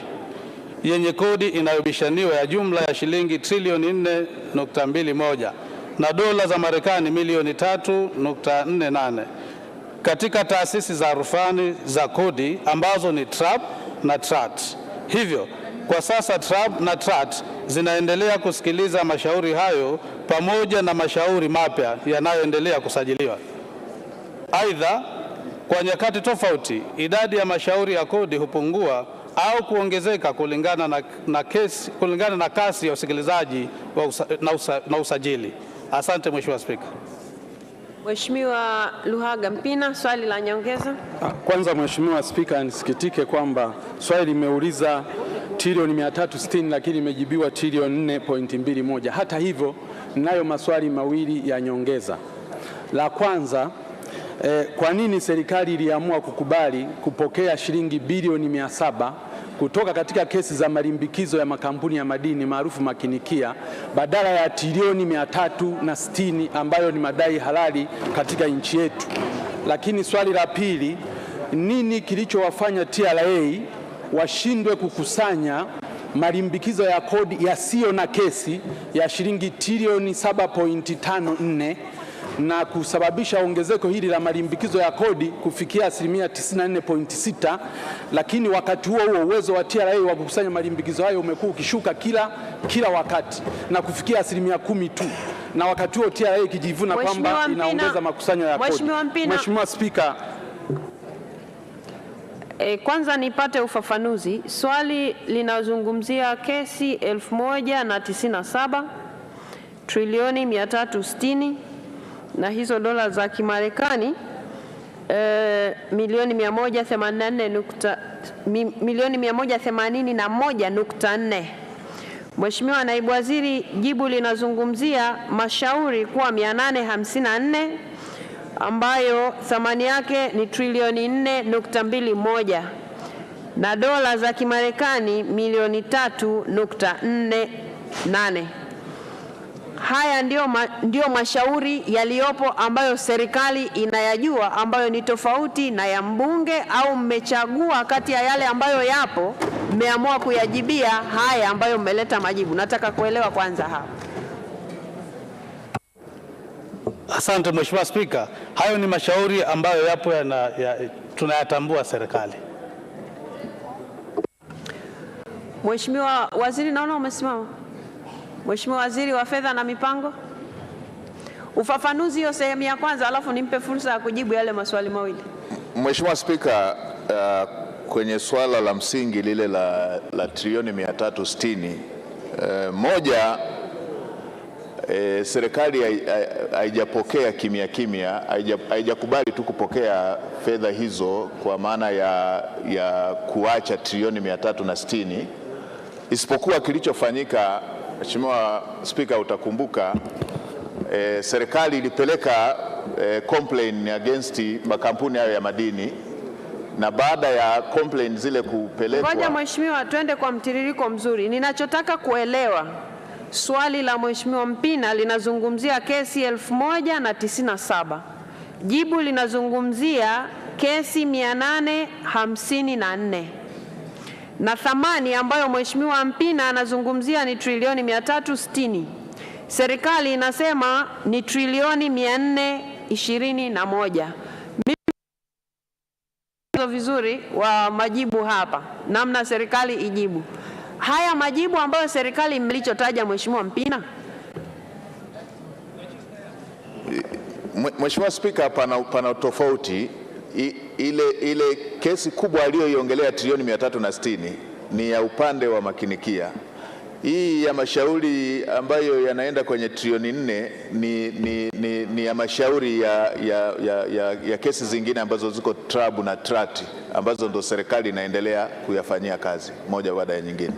yenye kodi inayobishaniwa ya jumla ya shilingi trilioni 4.21 na dola za Marekani milioni 3.48 katika taasisi za rufani za kodi ambazo ni TRAP na TRAT. Hivyo kwa sasa TRAP na TRAT zinaendelea kusikiliza mashauri hayo pamoja na mashauri mapya yanayoendelea kusajiliwa. Aidha, kwa nyakati tofauti idadi ya mashauri ya kodi hupungua au kuongezeka kulingana na kasi ya usikilizaji na usajili. Asante Mheshimiwa Spika. Mheshimiwa Luhaga Mpina, swali la nyongeza. Kwanza Mheshimiwa Spika, nisikitike kwamba swali limeuliza trilioni 360 lakini imejibiwa trilioni 4.21. Hata hivyo, ninayo maswali mawili ya nyongeza. La kwanza, kwa nini serikali iliamua kukubali kupokea shilingi bilioni 700 kutoka katika kesi za malimbikizo ya makampuni ya madini maarufu makinikia badala ya trilioni 360 ambayo ni madai halali katika nchi yetu. Lakini swali la pili, nini kilichowafanya TRA washindwe kukusanya malimbikizo ya kodi yasiyo na kesi ya shilingi trilioni 7.54 na kusababisha ongezeko hili la malimbikizo ya kodi kufikia 94.6%, lakini wakati huo huo uwezo wa TRA wa kukusanya malimbikizo hayo umekuwa ukishuka kila wakati na kufikia 10% tu, na wakati huo TRA ikijivuna kwamba inaongeza makusanyo ya kodi. Mheshimiwa Spika, kwanza nipate ufafanuzi. Swali linazungumzia kesi 1097 trilioni 360 na hizo dola za Kimarekani milioni 181.4. Mheshimiwa Naibu Waziri, jibu linazungumzia mashauri kuwa 854 ambayo thamani yake ni trilioni 4.21 na dola za Kimarekani milioni 3.48. Haya ndio mashauri yaliyopo ambayo serikali inayajua, ambayo ni tofauti na ya mbunge, au mmechagua kati ya yale ambayo yapo mmeamua kuyajibia haya ambayo mmeleta majibu? Nataka kuelewa kwanza hapo. Asante Mheshimiwa Spika, hayo ni mashauri ambayo yapo tunayatambua serikali. Mheshimiwa Waziri, naona umesimama. Mheshimiwa Waziri wa Fedha na Mipango, ufafanuzi hiyo sehemu ya kwanza, alafu nimpe fursa ya kujibu yale maswali mawili. Mheshimiwa Spika, kwenye swala la msingi lile la trilioni 360, moja, serikali haijapokea kimya, haijakubali tu kupokea fedha hizo kwa maana ya kuacha trilioni 360, isipokuwa kilichofanyika. Mheshimiwa Spika, utakumbuka serikali ilipeleka complaint against makampuni hayo ya madini, na baada ya complaint zile kupelekwa. Ngoja Mheshimiwa, twende kwa mtiririko mzuri. Ninachotaka kuelewa, swali la Mheshimiwa Mpina linazungumzia kesi 1097. Jibu linazungumzia kesi 854. Na thamani ambayo Mheshimiwa Mpina anazungumzia ni trilioni 360. Serikali inasema ni trilioni 421. Mimi vizuri wa majibu hapa, namna serikali ijibu. Haya majibu ambayo serikali mlichotaja Mheshimiwa Mpina. Mheshimiwa Spika, pana tofauti. Ile kesi kubwa aliyoiongelea trilioni 360 ni ya upande wa makinikia. Hii ya mashauri ambayo yanaenda kwenye trilioni 4 ni ya mashauri ya kesi zingine ambazo ziko trabu na trati, ambazo ndo serikali inaendelea kuyafanyia kazi moja baada ya nyingine.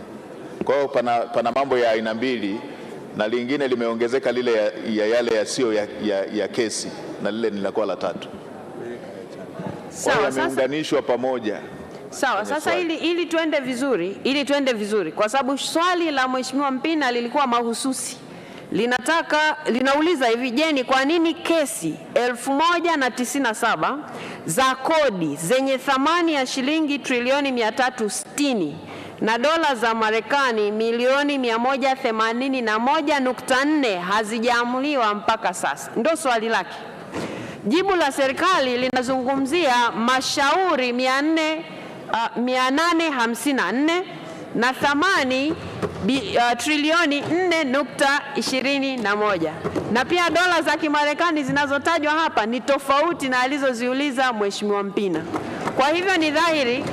Kwa hiyo pana mambo ya aina mbili, na lingine limeongezeka lile ya yale yasiyo ya kesi, na lile linakuwa la tatu. Sawa, yameunganishwa pamoja. Sawa, sasa ili tuende vizuri, kwa sababu swali la Mheshimiwa Mpina lilikuwa mahususi. Linauliza hivi, je, ni kwa nini kesi 1097 za kodi zenye thamani ya shilingi trilioni 360 na dola za Marekani milioni 181.4 hazijaamuliwa mpaka sasa? Ndio swali lake. Jibu la serikali linazungumzia mashauri 854 na thamani trilioni 4.21, na pia dola za Kimarekani zinazotajwa hapa ni tofauti na alizoziuliza Mheshimiwa Mpina. Kwa hivyo ni dhahiri,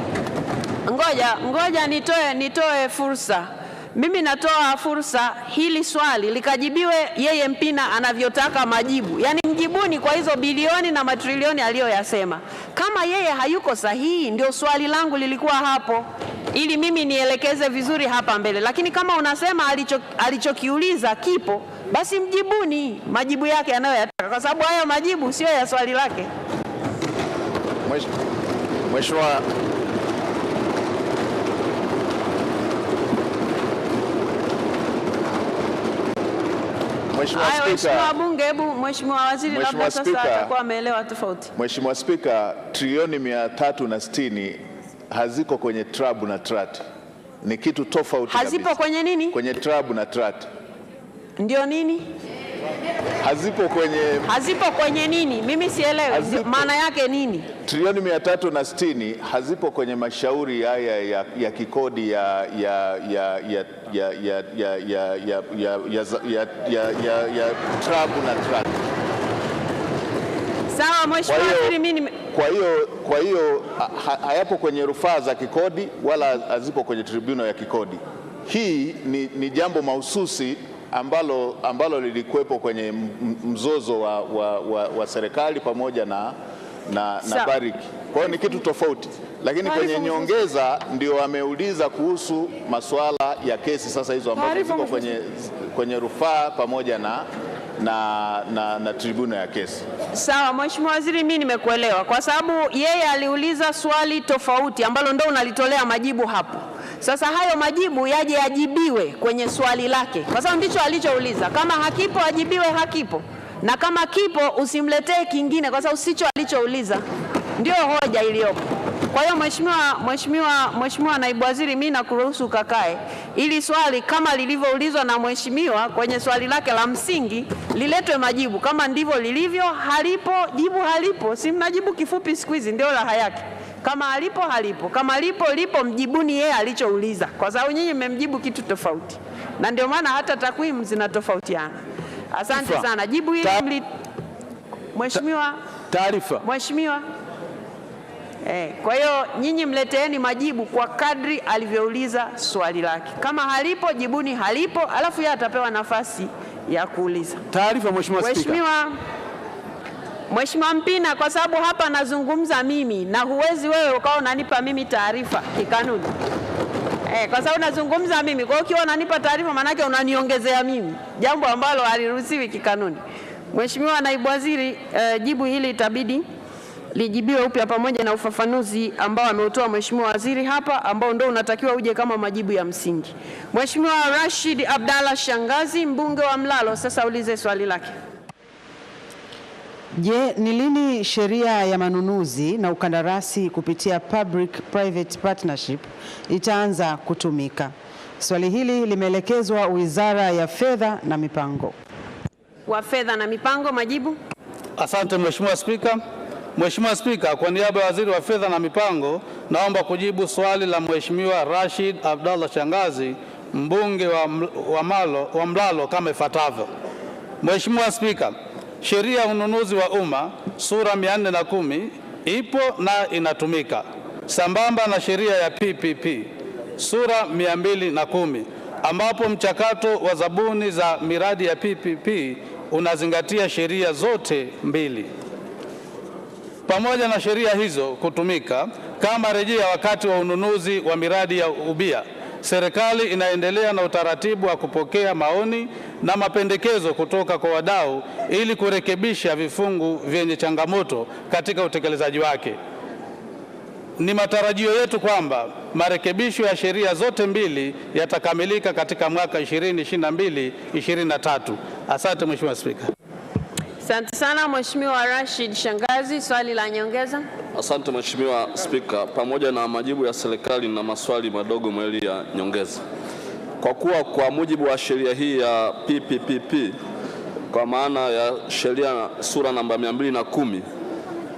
ngoja nitoe fursa. Mimi natoa fursa hili swali likajibiwe yeye Mpina anavyotaka majibu. Yaani mjibuni kwa hizo bilioni na matrilioni aliyoyasema. Kama yeye hayuko sahihi, ndio swali langu lilikuwa hapo, ili mimi nielekeze vizuri hapa mbele. Lakini kama unasema alichokiuliza kipo, basi mjibuni majibu yake anayoyataka, kwa sababu hayo majibu sio ya swali lake. Mheshimiwa Spika. Mheshimiwa Bunge, hebu Mheshimiwa Waziri labda sasa atakuwa ameelewa tofauti. Mheshimiwa Spika, trilioni 360 haziko kwenye trabu na trat. Ni kitu tofauti kabisa. Hazipo kwenye nini? Kwenye trabu na trat. Ndio nini? Hazipo kwenye nini? Mimi sielewi. Maana yake nini? Trilioni 360 hazipo kwenye mashauri haya ya kikodi ya trabu na trat. Sawa Mheshimiwa Waziri, mimi kwa hiyo hayapo kwenye rufaa za kikodi wala hazipo kwenye tribunal ya kikodi. Hii ni jambo mahususi ambalo lilikuwepo kwenye mzozo wa serikali pamoja na Bariki. Kwa hiyo ni kitu tofauti, lakini kwenye nyongeza ndio ameuliza kuhusu masuala ya kesi sasa hizo ambazo ziko kwenye rufaa pamoja na tribunal ya kesi. Sawa Mheshimiwa Waziri, mimi nimekuelewa kwa sababu yeye aliuliza swali tofauti ambalo ndo unalitolea majibu hapo. Sasa hayo majibu yaje yajibiwe kwenye swali lake, kwa sababu ndicho alichouliza. Kama hakipo ajibiwe hakipo, na kama kipo usimletee kingine, kwa sababu sicho alichouliza. Ndio hoja iliyopo. Kwa hiyo Mheshimiwa Naibu Waziri, mimi nakuruhusu kakae ili swali kama lilivyoulizwa na mheshimiwa kwenye swali lake la msingi liletwe majibu. Kama ndivyo lilivyo, halipo jibu halipo. Si mnajibu kifupi siku hizi, ndio raha yake. Kama halipo halipo, kama lipo mjibuni yeye alichouliza, kwa sababu nyinyi mmemjibu kitu tofauti, na ndio maana hata takwimu zinatofautiana. Asante sana. Jibu hili Mheshimiwa, taarifa Mheshimiwa. Kwa hiyo nyinyi mleteeni majibu kwa kadri alivyouliza swali lake. Kama halipo jibuni halipo, alafu yeye atapewa nafasi ya kuuliza. Taarifa Mheshimiwa Spika. Mheshimiwa Mpina, kwa sababu hapa nazungumza mimi na huwezi wewe ukawa unanipa mimi taarifa kikanuni. Kwa sababu nazungumza mimi, kwa hiyo ukiwa unanipa taarifa maana yake unaniongezea mimi, jambo ambalo haliruhusiwi kikanuni. Mheshimiwa Naibu Waziri, jibu hili itabidi lijibiwe upya pamoja na ufafanuzi ambao ameutoa Mheshimiwa Waziri hapa, ambao ndio unatakiwa uje kama majibu ya msingi. Mheshimiwa Rashid Abdalla Shangazi, mbunge wa Mlalo, sasa ulize swali lake. Je, ni lini sheria ya manunuzi na ukandarasi kupitia Public Private Partnership itaanza kutumika? Swali hili limeelekezwa Wizara ya Fedha na Mipango. Wa Fedha na Mipango, majibu. Asante Mheshimiwa Spika. Mheshimiwa Spika, kwa niaba ya Waziri wa Fedha na Mipango, naomba kujibu swali la Mheshimiwa Rashid Abdalla Shangazi, mbunge wa Mlalo kama ifuatavyo. Mheshimiwa Spika, Sheria ya Ununuzi wa Umma sura 410 ipo na inatumika sambamba na sheria ya PPP sura 210, ambapo mchakato wa zabuni za miradi ya PPP unazingatia sheria zote mbili. Pamoja na sheria hizo kutumika kama rejea wakati wa ununuzi wa miradi ya ubia, serikali inaendelea na utaratibu wa kupokea maoni na mapendekezo kutoka kwa wadau ili kurekebisha vifungu vyenye changamoto katika utekelezaji wake. Ni matarajio yetu kwamba marekebisho ya sheria zote mbili yatakamilika katika mwaka 2022-2023. Asante Mheshimiwa Spika. Asante sana Mheshimiwa Rashid Shangazi, swali la nyongeza. Asante Mheshimiwa Spika, pamoja na majibu ya serikali na maswali madogo mawili ya nyongeza. Kwa kuwa kwa mujibu wa sheria hii ya PPP, kwa maana ya sheria sura namba 210,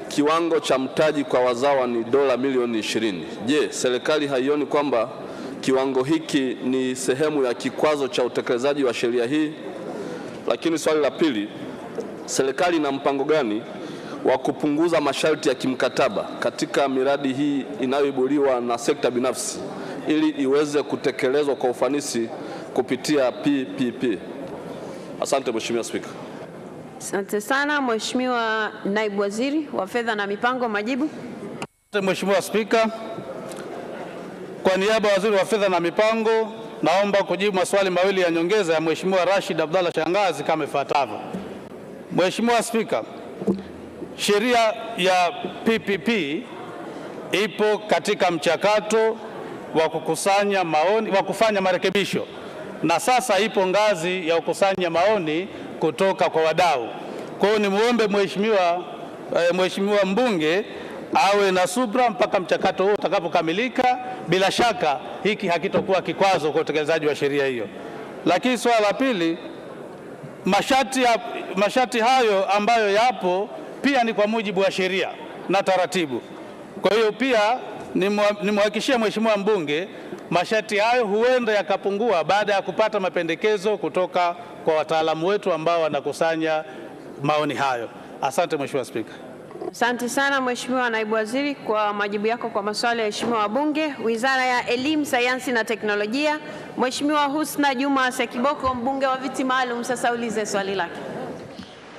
kiwango cha mtaji kwa wazawa ni dola milioni 20. Je, serikali haioni kwamba kiwango hiki ni sehemu ya kikwazo cha utekelezaji wa sheria hii? Lakini swali la pili, serikali ina mpango gani wa kupunguza masharti ya kimkataba katika miradi hii inayoibuliwa na sekta binafsi ili iweze kutekelezwa kwa ufanisi kupitia PPP? Asante Mheshimiwa Spika. Asante sana Mheshimiwa Naibu Waziri wa Fedha na Mipango, majibu. Asante Mheshimiwa Spika. Kwa niaba ya Waziri wa Fedha na Mipango, naomba kujibu maswali mawili ya nyongeza ya Mheshimiwa Rashid Abdalla Shangazi kama ifuatavyo. Mheshimiwa Spika, sheria ya PPP ipo katika mchakato wa kukusanya maoni, wa kufanya marekebisho, na sasa ipo ngazi ya kukusanya maoni kutoka kwa wadau. Kwa hiyo nimuombe mheshimiwa mbunge awe na subra mpaka mchakato huo utakapokamilika. Bila shaka hiki hakitokuwa kikwazo kwa utekelezaji wa sheria hiyo. Lakini swala la pili, masharti hayo ambayo yapo pia ni kwa mujibu wa sheria na taratibu. Kwa hiyo pia nimhakikishie mheshimiwa mbunge masharti hayo huenda yakapungua baada ya kupata mapendekezo kutoka kwa wataalamu wetu ambao wanakusanya maoni hayo. Asante Mheshimiwa Spika. Asante sana Mheshimiwa Naibu Waziri kwa majibu yako kwa maswali ya waheshimiwa wabunge. Wizara ya Elimu, Sayansi na Teknolojia, Mheshimiwa Husna Juma Sekiboko, mbunge wa viti maalum, sasa ulize swali lake.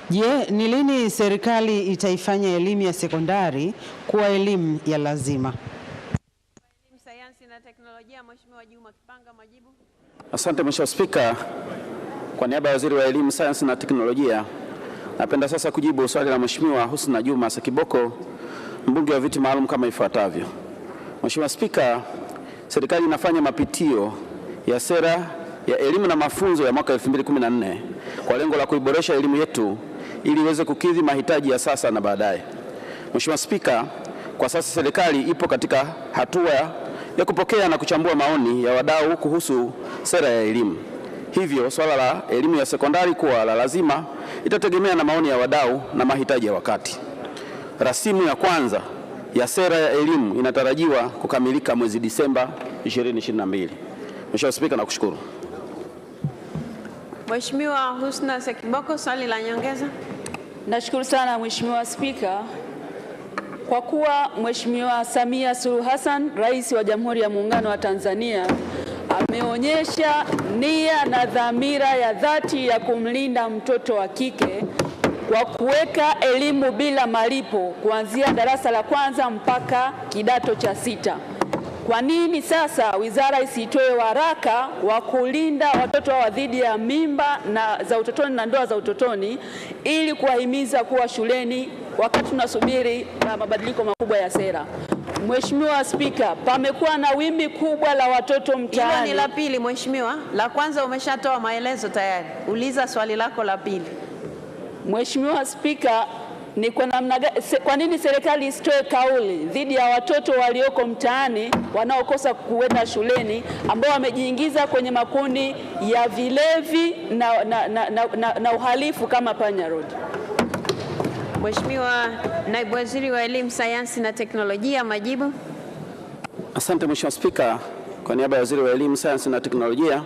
Je, ni lini serikali itaifanya elimu ya sekondari kuwa elimu ya lazima? Elimu, Sayansi na Teknolojia, Mheshimiwa Juma Kipanga, majibu. Asante Mheshimiwa Spika. Kwa niaba ya Waziri wa Elimu, Sayansi na Teknolojia, napenda sasa kujibu swali la Mheshimiwa Husna Juma Sekiboko, mbunge wa viti maalum kama ifuatavyo. Mheshimiwa Spika, serikali inafanya mapitio ya sera ya elimu na mafunzo ya mwaka 2014 kwa lengo la kuiboresha elimu yetu ili iweze kukidhi mahitaji ya sasa na baadaye. Mheshimiwa Spika, kwa sasa serikali ipo katika hatua ya kupokea na kuchambua maoni ya wadau kuhusu sera ya elimu. Hivyo swala la elimu ya sekondari kuwa la lazima itategemea na maoni ya wadau na mahitaji ya wakati. Rasimu ya kwanza ya sera ya elimu inatarajiwa kukamilika mwezi Disemba 2022. Mheshimiwa Spika, nakushukuru. Mheshimiwa Husna Sekiboko, swali la nyongeza. Nashukuru sana Mheshimiwa Spika. Kwa kuwa Mheshimiwa Samia Suluhu Hassan, Rais wa Jamhuri ya Muungano wa Tanzania, ameonyesha nia na dhamira ya dhati ya kumlinda mtoto wa kike kwa kuweka elimu bila malipo kuanzia darasa la kwanza mpaka kidato cha 6. Kwa nini sasa wizara isitoe waraka wa kulinda watoto wa dhidi ya mimba za utotoni na ndoa za utotoni ili kuwahimiza kuwa shuleni wakati tunasubiri mabadiliko makubwa ya sera? Mheshimiwa Spika, pamekuwa na wimbi kubwa la watoto mtaani. Hilo ni la pili Mheshimiwa. La kwanza umeshatoa maelezo tayari. Uliza swali lako la pili. Mheshimiwa Spika, ni kwa nini serikali isitoe kauli dhidi ya watoto walioko mtaani wanaokosa kuenda shuleni ambao wamejiingiza kwenye makundi ya vilevi na uhalifu kama Panya Road? Mheshimiwa Naibu Waziri wa Elimu, Sayansi na Teknolojia, majibu. Asante Mheshimiwa Spika. Kwa niaba ya Waziri wa Elimu, Sayansi na Teknolojia,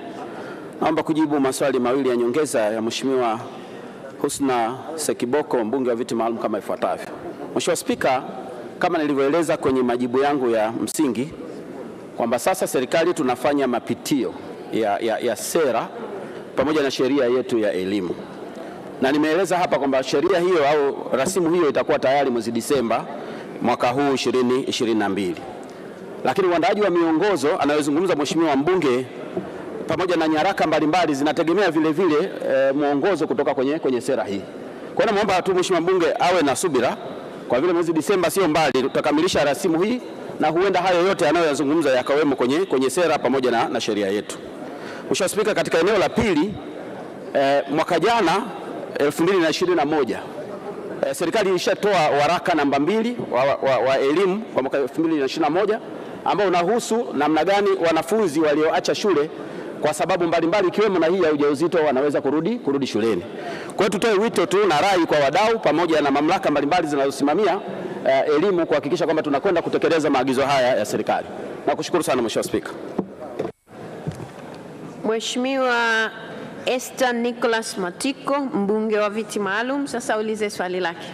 naomba kujibu maswali mawili ya nyongeza ya Mheshimiwa Husna Sekiboko, mbunge wa viti maalum kama ifuatavyo. Mheshimiwa Spika, kama nilivyoeleza kwenye majibu yangu ya msingi kwamba sasa serikali tunafanya mapitio ya sera pamoja na sheria yetu ya elimu. Na nimeeleza hapa kwamba sheria hiyo au rasimu hiyo itakuwa tayari mwezi Disemba mwaka huu 2022. Lakini uandaaji wa miongozo anayozungumza Mheshimiwa mbunge pamoja na nyaraka mbalimbali zinategemea vile vile mwongozo kutoka kwenye sera hii. Kwa hiyo naomba tu Mheshimiwa mbunge awe na subira, kwa vile mwezi Disemba sio mbali tutakamilisha rasimu hii na huenda hayo yote anayozungumza yakawemo kwenye sera pamoja na sheria yetu. Mheshimiwa Spika, katika eneo la pili, mwaka jana 2021 serikali ilishatoa waraka namba 2 wa elimu kwa mwaka 2021 ambao unahusu namna gani wanafunzi walioacha shule kwa sababu mbalimbali ikiwemo na hii ya ujauzito wanaweza kurudi shuleni. Kwa hiyo tutoe wito tu na rai kwa wadau pamoja na mamlaka mbalimbali zinazosimamia elimu kuhakikisha kwamba tunakwenda kutekeleza maagizo haya ya serikali. Nakushukuru sana Mheshimiwa Spika. Mheshimiwa Esther Nicholas Matiko, mbunge wa viti maalum, sasa ulize swali lake.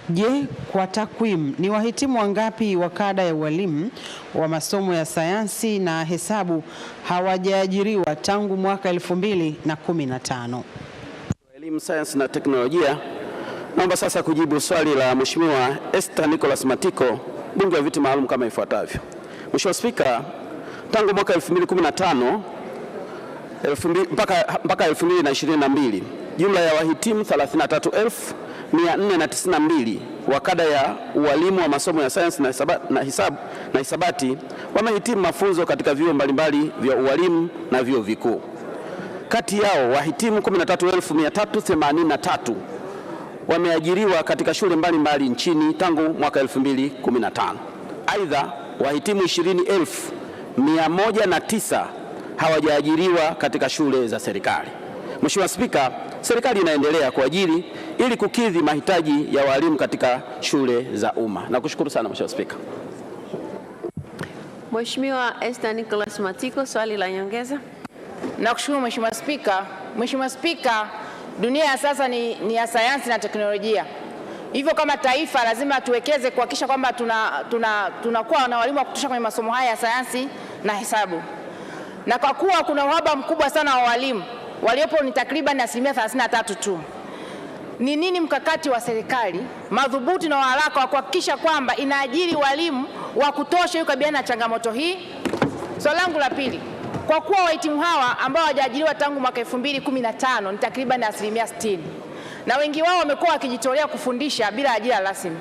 Je, kwa takwimu ni wahitimu wangapi wa kada ya ualimu wa masomo ya sayansi na hesabu hawajaajiriwa tangu mwaka 2015? Elimu, Sayansi na Teknolojia, naomba sasa kujibu swali la Mheshimiwa Esther Nicholas Matiko, mbunge wa viti maalum kama ifuatavyo. Mheshimiwa Spika, tangu mwaka 2015 mpaka 2022 jumla ya wahitimu 33,492 wa kada ya ualimu wa masomo ya sayansi na hisabati wamehitimu mafunzo katika vyuo mbalimbali vya ualimu na vyuo vikuu. Kati yao wahitimu 13,383 wameajiriwa katika shule mbalimbali nchini tangu mwaka 2015. Aidha, wahitimu 20,109 hawajaajiriwa katika shule za serikali. Mheshimiwa Spika, serikali inaendelea kuajiri ili kukidhi mahitaji ya walimu katika shule za umma. Nakushukuru sana Mheshimiwa Spika. Mheshimiwa Esther Nicholas Matiko, swali la nyongeza. Nakushukuru Mheshimiwa Spika. Mheshimiwa Spika, dunia ya sasa ni ya sayansi na teknolojia. Hivyo kama taifa lazima tuwekeze kuhakikisha kwamba tunakuwa na walimu wa kutosha kwenye masomo haya ya sayansi na hesabu. Na kwa kuwa kuna uhaba mkubwa sana wa walimu, waliopo ni takriban 33% tu. Ni nini mkakati wa serikali madhubuti na wa haraka wa kuhakikisha kwamba inaajiri walimu wa kutosha ili kukabiliana na changamoto hii? Swali langu la pili, kwa kuwa wahitimu hawa ambao hawajaajiriwa tangu mwaka 2015 ni takriban 60%, na wengi wao wamekuwa wakijitolea kufundisha bila ajira rasmi,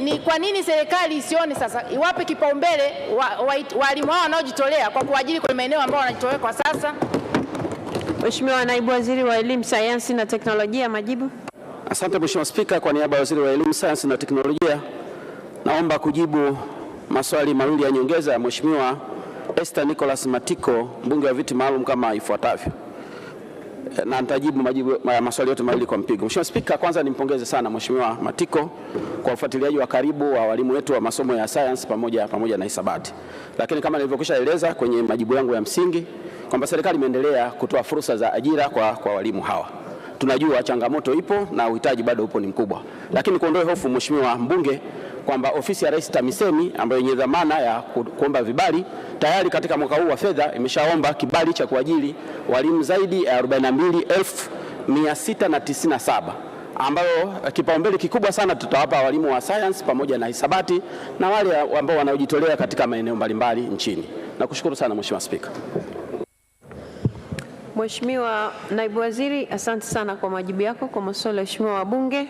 ni kwa nini serikali isione sasa iwape kipaumbele walimu hao wanaojitolea kwa kuajiri kwenye maeneo ambayo wanajitolea kwa sasa? Mheshimiwa Naibu Waziri wa Elimu, Sayansi na Teknolojia, majibu. Asante Mheshimiwa Spika, kwa niaba ya Waziri wa Elimu, Sayansi na Teknolojia naomba kujibu maswali mawili ya nyongeza ya Mheshimiwa Esther Nicholas Matiko, mbunge wa viti maalum kama ifuatavyo. Na nitajibu maswali yote mawili kwa mpigo. Mheshimiwa Spika, kwanza nimpongeze sana Mheshimiwa Matiko kwa ufuatiliaji wa karibu wa walimu wetu wa masomo ya science pamoja na hisabati. Lakini kama nilivyokwisha eleza kwenye majibu yangu ya msingi kwamba serikali imeendelea kutoa fursa za ajira kwa walimu hawa. Tunajua changamoto ipo na uhitaji bado upo ni mkubwa. Lakini kuondoe hofu Mheshimiwa mbunge kwamba ofisi ya Rais TAMISEMI ambayo yenye dhamana ya kuomba vibali tayari katika mwaka huu wa fedha imeshaomba kibali cha kuajiri walimu zaidi ya 42,697 ambayo kipaumbele kikubwa sana tutawapa walimu wa science pamoja na hisabati na wale ambao wanaojitolea katika maeneo mbalimbali nchini. Nakushukuru sana Mheshimiwa Spika. Mheshimiwa Naibu Waziri, asante sana kwa majibu yako kwa maswali ya Mheshimiwa wabunge.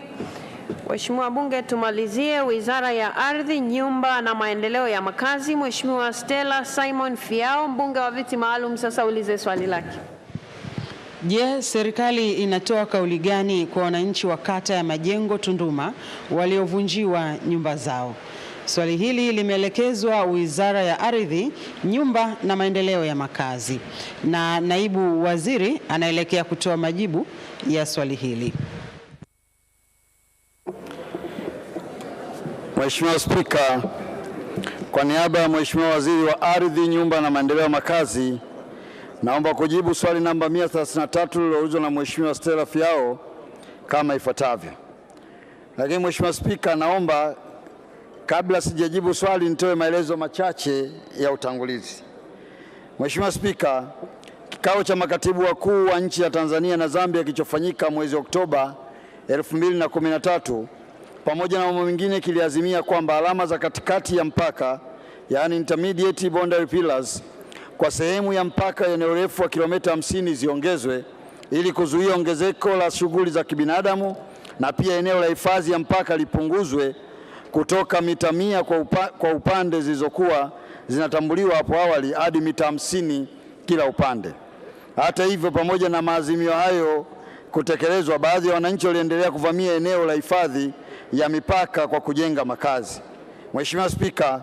Mheshimiwa wabunge, tumalizie Wizara ya Ardhi, Nyumba na Maendeleo ya Makazi. Mheshimiwa Stella Simon Fiao, mbunge wa viti maalum, sasa ulize swali lake. Je, serikali inatoa kauli gani kwa wananchi wa kata ya Majengo Tunduma waliovunjiwa nyumba zao? Swali hili limeelekezwa Wizara ya Ardhi, Nyumba na Maendeleo ya Makazi, na naibu waziri anaelekea kutoa majibu ya swali hili. Mheshimiwa Spika, kwa niaba ya Mheshimiwa Waziri wa Ardhi, Nyumba na Maendeleo ya Makazi, naomba kujibu swali namba 133 lililoulizwa na Mheshimiwa Stella Fiao kama ifuatavyo. Lakini Mheshimiwa Spika, naomba kabla sijajibu swali nitoe maelezo machache ya utangulizi. Mheshimiwa Spika, kikao cha makatibu wakuu wa nchi ya Tanzania na Zambia kilichofanyika mwezi Oktoba 2013 pamoja na mambo mengine kiliazimia kwamba alama za katikati ya mpaka, yani intermediate boundary pillars, kwa sehemu ya mpaka yenye urefu wa kilomita 50 ziongezwe ili kuzuia ongezeko la shughuli za kibinadamu, na pia eneo la hifadhi ya mpaka lipunguzwe kutoka mita 100 kwa upande zilizokuwa zinatambuliwa hapo awali hadi mita 50 kila upande. Hata hivyo, pamoja na maazimio hayo kutekelezwa, baadhi ya wananchi waliendelea kuvamia eneo la hifadhi ya mipaka kwa kujenga makazi. Mheshimiwa Spika,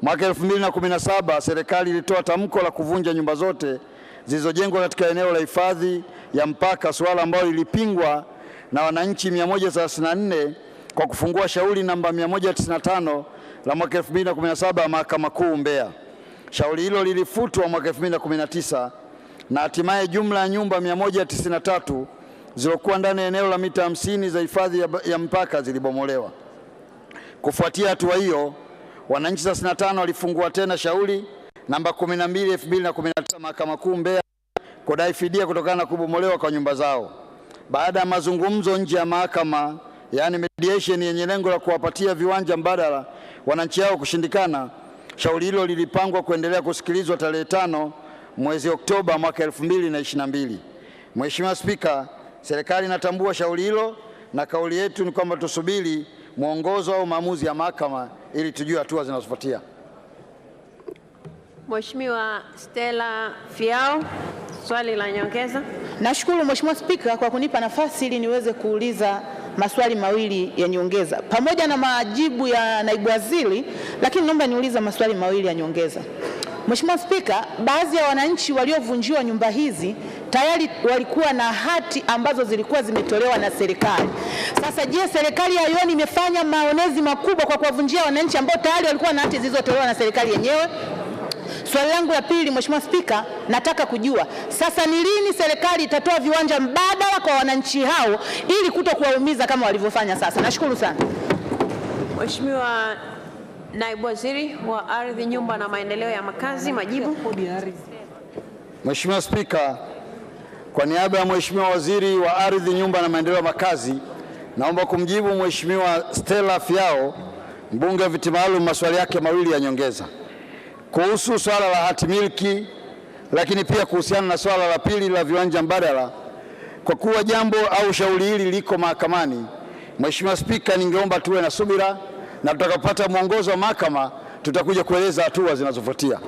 mwaka 2017 serikali ilitoa tamko la kuvunja nyumba zote zilizojengwa katika eneo la hifadhi ya mpaka, suala ambalo lilipingwa na wananchi 134 kwa kufungua shauri namba 195 la mwaka 2017 Mahakama Kuu Mbeya. Shauri hilo lilifutwa mwaka 2019 na hatimaye jumla ya nyumba 193 zilokuwa ndani ya eneo la mita 50 za hifadhi ya mpaka zilibomolewa. Kufuatia hatua hiyo, wananchi 35 walifungua tena shauri namba 12/2019 Mahakama Kuu Mbeya kudai fidia kutokana na kubomolewa kwa nyumba zao. Baada ya mazungumzo nje ya mahakama, yani mediation, yenye lengo la kuwapatia viwanja mbadala wananchi hao kushindikana, shauri hilo lilipangwa kuendelea kusikilizwa tarehe 5 mwezi Oktoba mwaka 2022. Mheshimiwa Spika, serikali inatambua shauri hilo na kauli yetu ni kwamba tusubiri mwongozo au maamuzi ya mahakama ili tujue hatua zinazofuatia. Mheshimiwa Stella Fiao, Swali la nyongeza. Nashukuru Mheshimiwa Spika kwa kunipa nafasi ili niweze kuuliza maswali mawili ya nyongeza. Pamoja na majibu ya naibu waziri, lakini naomba niulize maswali mawili ya nyongeza. Mheshimiwa Spika, baadhi ya wananchi waliovunjiwa nyumba hizi tayari walikuwa na hati ambazo zilikuwa zimetolewa na serikali. Sasa je, serikali haioni imefanya maonezi makubwa kwa kuwavunjia wananchi ambao tayari walikuwa na hati zilizotolewa na serikali yenyewe? Swali langu la pili, Mheshimiwa Spika, nataka kujua sasa ni lini serikali itatoa viwanja mbadala kwa wananchi hao ili kutokuwaumiza kama walivyofanya sasa. Nashukuru sana. Mheshimiwa Naibu Waziri wa Ardhi, Nyumba na Maendeleo ya Makazi, majibu. Mheshimiwa Spika, kwa niaba ya Mheshimiwa Waziri wa Ardhi, Nyumba na Maendeleo ya Makazi, naomba kumjibu Mheshimiwa Stella Fiao, mbunge wa viti maalum, maswali yake mawili ya nyongeza kuhusu swala la hati miliki, lakini pia kuhusiana na swala la pili la viwanja mbadala. Kwa kuwa jambo au shauri hili liko mahakamani, Mheshimiwa Spika, ningeomba tuwe na subira na tutakapopata mwongozo wa mahakama tutakuja kueleza hatua zinazofuatia.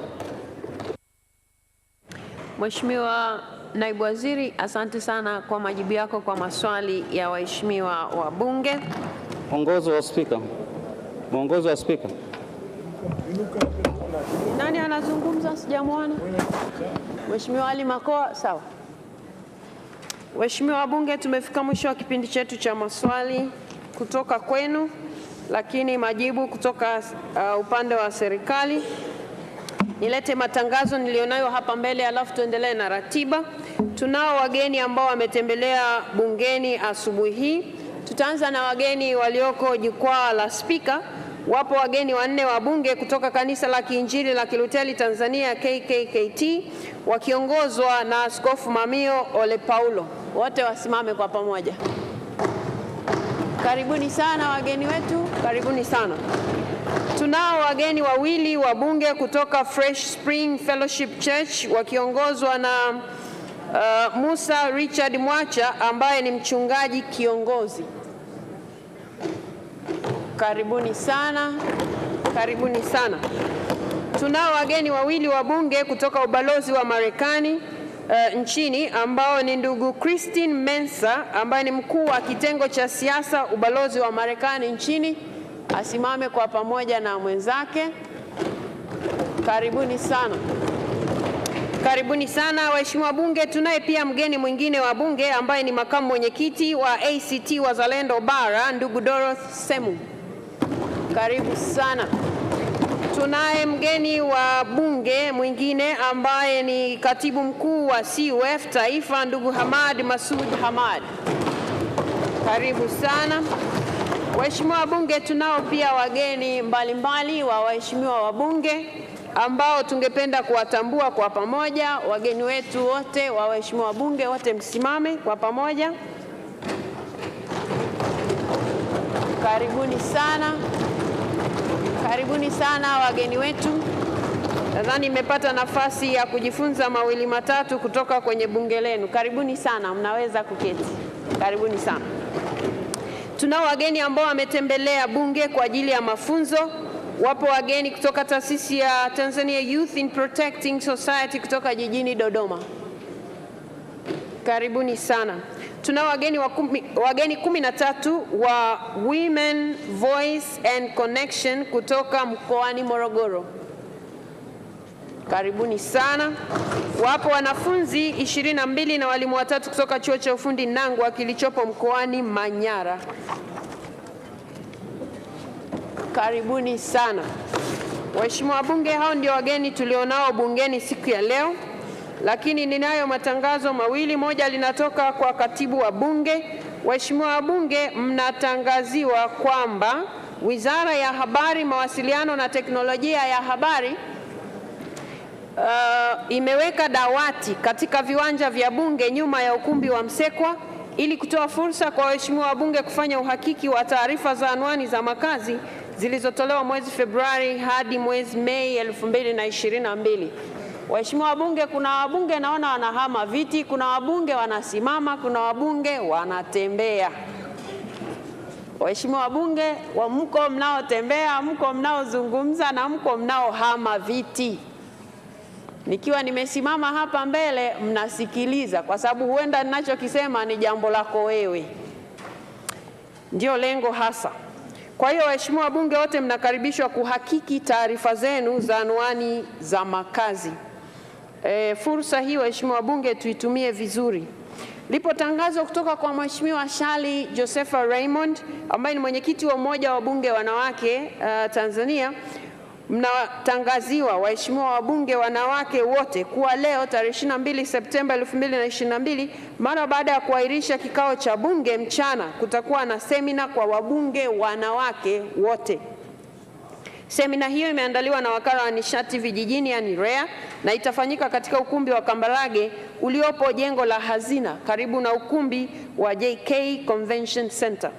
Mheshimiwa Naibu Waziri, asante sana kwa majibu yako kwa maswali ya waheshimiwa wabunge. Mwongozo wa Spika. Mwongozo wa Spika. Nani anazungumza? Sijamwona. Mheshimiwa Ali Makoa, sawa. Waheshimiwa wabunge, tumefika mwisho wa kipindi chetu cha maswali kutoka kwenu, lakini majibu kutoka upande wa serikali. Nilete matangazo nilionayo hapa mbele alafu tuendelee na ratiba. Tunao wageni ambao wametembelea bungeni asubuhi hii. Tutaanza na wageni walioko jukwaa la Spika. Wapo wageni 4 wa bunge kutoka Kanisa la Kiinjili la Kiluteli Tanzania KKKT wakiongozwa na Askofu Mamio Ole Paulo. Wote wasimame kwa pamoja. Karibuni sana wageni wetu, karibuni sana. Tunao wageni 2 wa bunge kutoka Fresh Spring Fellowship Church wakiongozwa na Musa Richard Mwacha ambaye ni mchungaji kiongozi. Karibuni sana, karibuni sana. Tunao wageni 2 wa bunge kutoka ubalozi wa Marekani nchini ambao ni ndugu Christine Mensa ambaye ni mkuu wa kitengo cha siasa ubalozi wa Marekani nchini. Asimame kwa pamoja na mwenzake. Karibuni sana. Karibuni sana waheshimiwa bunge. Tunaye pia mgeni mwingine wa bunge ambaye ni makamu mwenyekiti wa ACT Wazalendo Bara, ndugu Dorothy Semu. Karibu sana. Tunaye mgeni wa bunge mwingine ambaye ni katibu mkuu wa CUF Taifa, ndugu Hamad Masud Hamad. Karibu sana. Waheshimiwa wabunge, tunao pia wageni mbalimbali wa waheshimiwa wabunge ambao tungependa kuwatambua kwa pamoja. Wageni wetu wote wa waheshimiwa wabunge wote msimame kwa pamoja. Karibuni sana. Karibuni sana wageni wetu. Nadhani nimepata nafasi ya kujifunza mawili matatu kutoka kwenye bunge lenu. Karibuni sana, mnaweza kuketi. Karibuni sana. Tunao wageni ambao wametembelea bunge kwa ajili ya mafunzo. Wapo wageni kutoka taasisi ya Tanzania Youth in Protecting Society kutoka jijini Dodoma. Karibuni sana. Tunao wageni 13 wa Women Voice and Connection kutoka mkoani Morogoro. Karibuni sana. Wapo wanafunzi 22 na walimu 3 kutoka chuo cha ufundi Nangwa kilichopo mkoani Manyara. Karibuni sana. Waheshimiwa wabunge, hao ndio wageni tulionao bungeni siku ya leo. Lakini ninayo matangazo mawili. Moja linatoka kwa katibu wa bunge. Waheshimiwa wabunge, mnatangaziwa kwamba Wizara ya Habari, Mawasiliano na Teknolojia ya Habari imeweka dawati katika viwanja vya bunge nyuma ya ukumbi wa Msekwa ili kutoa fursa kwa waheshimiwa wabunge kufanya uhakiki wa taarifa za anwani za makazi zilizotolewa mwezi Februari hadi mwezi Mei 2022. Waheshimiwa wabunge, kuna wabunge naona wanahama viti, kuna wabunge wanasimama, kuna wabunge wanatembea. Waheshimiwa wabunge, mko mnaotembea, mko mnaozungumza na mko mnaohama viti. nikiwa nimesimama hapa mbele mnasikiliza, kwa sababu huenda ninachokisema ni jambo lako wewe. Ndio lengo hasa. Kwa hiyo waheshimiwa wabunge wote mnakaribishwa kuhakiki taarifa zenu za anwani za makazi. Fursa hii waheshimiwa wabunge tuitumie vizuri. Lipo tangazo kutoka kwa Mheshimiwa Shali Josepha Raymond ambaye ni mwenyekiti wa Umoja wa Bunge Wanawake Tanzania. Mnatangaziwa waheshimiwa wabunge wanawake wote kuwa leo tarehe 22 Septemba 2022 mara baada ya kuahirisha kikao cha bunge mchana, kutakuwa na semina kwa wabunge wanawake wote. Semina hiyo imeandaliwa na wakala wa nishati vijijini yani REA na itafanyika katika ukumbi wa Kambarage uliopo jengo la Hazina karibu na ukumbi wa JK Convention Center.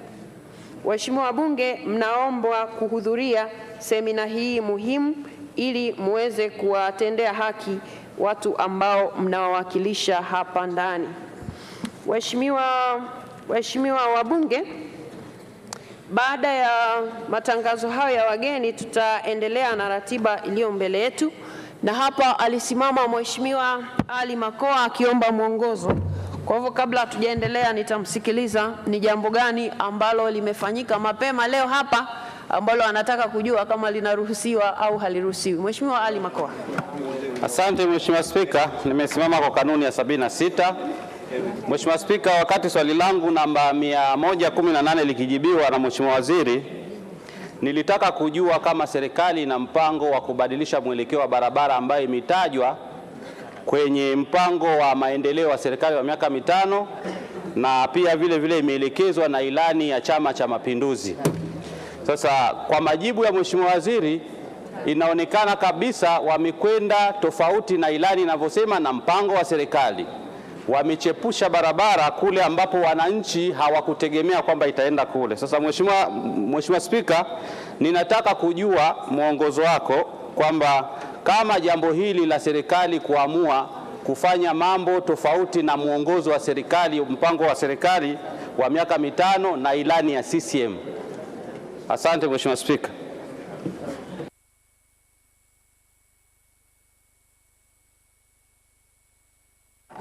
Waheshimiwa wabunge mnaombwa kuhudhuria semina hii muhimu ili muweze kuwatendea haki watu ambao mnawawakilisha hapa ndani. Waheshimiwa wabunge, baada ya matangazo hayo ya wageni tutaendelea na ratiba iliyo mbele yetu, na hapa alisimama Mheshimiwa Ali Makoa akiomba mwongozo. Kwa hivyo kabla hatujaendelea nitamsikiliza ni jambo gani ambalo limefanyika mapema leo hapa ambalo anataka kujua kama linaruhusiwa au haliruhusiwi. Mheshimiwa Ali Makoa. Asante Mheshimiwa Spika, nimesimama kwa kanuni ya 76. Mheshimiwa Spika, wakati swali langu namba 118 likijibiwa na Mheshimiwa Waziri, nilitaka kujua kama serikali ina mpango wa kubadilisha mwelekeo wa barabara ambayo imetajwa kwenye mpango wa maendeleo wa serikali wa miaka 5 na pia vile imeelekezwa na ilani ya Chama cha Mapinduzi. Sasa kwa majibu ya Mheshimiwa Waziri inaonekana kabisa wamekwenda tofauti na ilani inavyosema na mpango wa serikali. Wamechepusha barabara kule ambapo wananchi hawakutegemea kwamba itaenda kule. Sasa Mheshimiwa Spika, ninataka kujua mwongozo wako kwamba kama jambo hili la serikali kuamua kufanya mambo tofauti na mwongozo wa serikali, mpango wa serikali wa miaka 5 na ilani ya CCM. Asante Mheshimiwa Spika.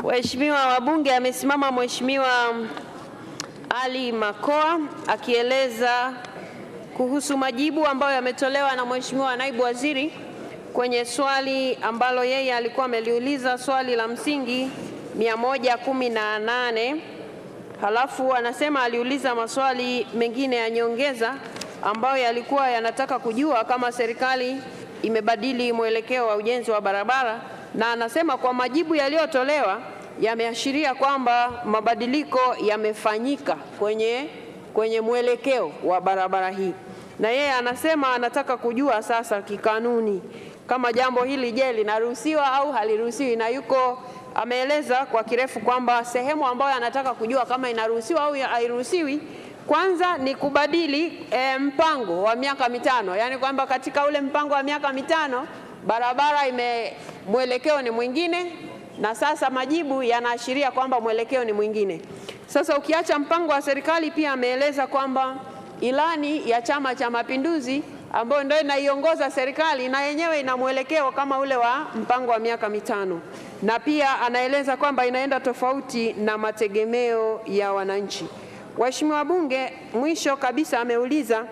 Waheshimiwa wabunge, amesimama Mheshimiwa Ali Makoa akieleza kuhusu majibu ambayo yametolewa na Mheshimiwa Naibu Waziri kwenye swali ambalo yeye alikuwa ameliuliza, swali la msingi 118. Halafu anasema aliuliza maswali mengine ya nyongeza ambayo yalikuwa yanataka kujua kama serikali imebadili mwelekeo wa ujenzi wa barabara, na anasema kwa majibu yaliyotolewa yameashiria kwamba mabadiliko yamefanyika kwenye mwelekeo wa barabara hii. Na yeye anasema anataka kujua sasa kikanuni kama jambo hili je linaruhusiwa au haliruhusiwi, na ameeleza kwa kirefu kwamba sehemu ambayo anataka kujua kama inaruhusiwa au hairuhusiwi kwanza ni kubadili mpango wa miaka 5. Yaani kwamba katika ule mpango wa miaka 5 barabara mwelekeo ni mwingine, na sasa majibu yanaashiria kwamba mwelekeo ni mwingine. Sasa ukiacha mpango wa serikali, pia ameeleza kwamba ilani ya Chama cha Mapinduzi ambayo ndio inaiongoza serikali na yenyewe ina mwelekeo kama ule wa mpango wa miaka 5, na pia anaeleza kwamba inaenda tofauti na mategemeo ya wananchi. Waheshimiwa wabunge, mwisho kabisa ameuliza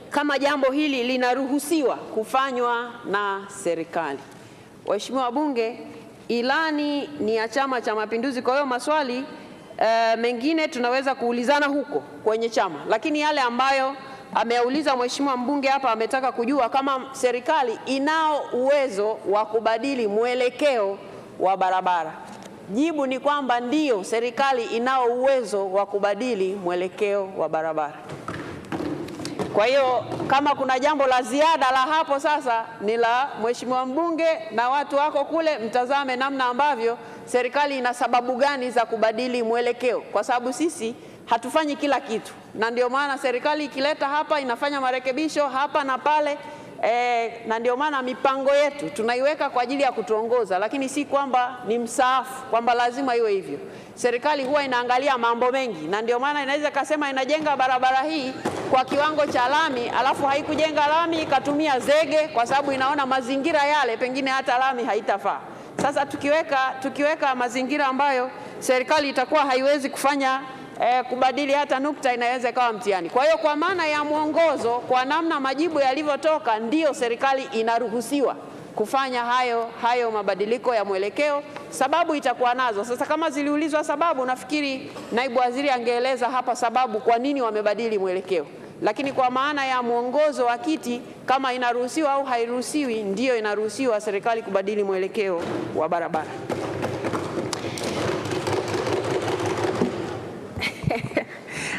kama jambo hili linaruhusiwa kufanywa na serikali. Waheshimiwa wabunge, ilani ni ya Chama cha Mapinduzi, kwa hiyo maswali mengine tunaweza kuulizana huko kwenye chama, lakini yale ambayo ameuliza mheshimiwa mbunge hapa ametaka kujua kama serikali inao uwezo wa kubadili mwelekeo wa barabara. Jibu ni kwamba ndio, serikali inao uwezo wa kubadili mwelekeo wa barabara. Kwa hiyo kama kuna jambo la ziada la hapo sasa ni la mheshimiwa mbunge na watu wako kule, mtazame namna ambavyo serikali ina sababu gani za kubadili mwelekeo, kwa sababu sisi hatufanyi kila kitu, na ndio maana serikali ikileta hapa inafanya marekebisho hapa na pale na ndio maana mipango yetu tunaiweka kwa ajili ya kutuongoza, lakini si kwamba ni msaafu kwamba lazima iwe hivyo. Serikali huwa inaangalia mambo mengi, na ndio maana inaweza kasema inajenga barabara hii kwa kiwango cha lami, alafu haikujenga lami ikatumia zege kwa sababu inaona mazingira yale pengine hata lami haitafaa. Sasa tukiweka mazingira ambayo serikali itakuwa haiwezi kufanya kubadili hata nukta, inaweza ikawa mtihani. Kwa hiyo kwa maana ya mwongozo, kwa namna majibu yalivyotoka, ndio serikali inaruhusiwa kufanya hayo mabadiliko ya mwelekeo. Sababu itakuwa nazo. Sasa kama ziliulizwa sababu, nafikiri naibu waziri angeeleza hapa sababu kwa nini wamebadili mwelekeo. Lakini kwa maana ya mwongozo wa kiti, kama inaruhusiwa au hairuhusiwi, ndio inaruhusiwa serikali kubadili mwelekeo wa barabara.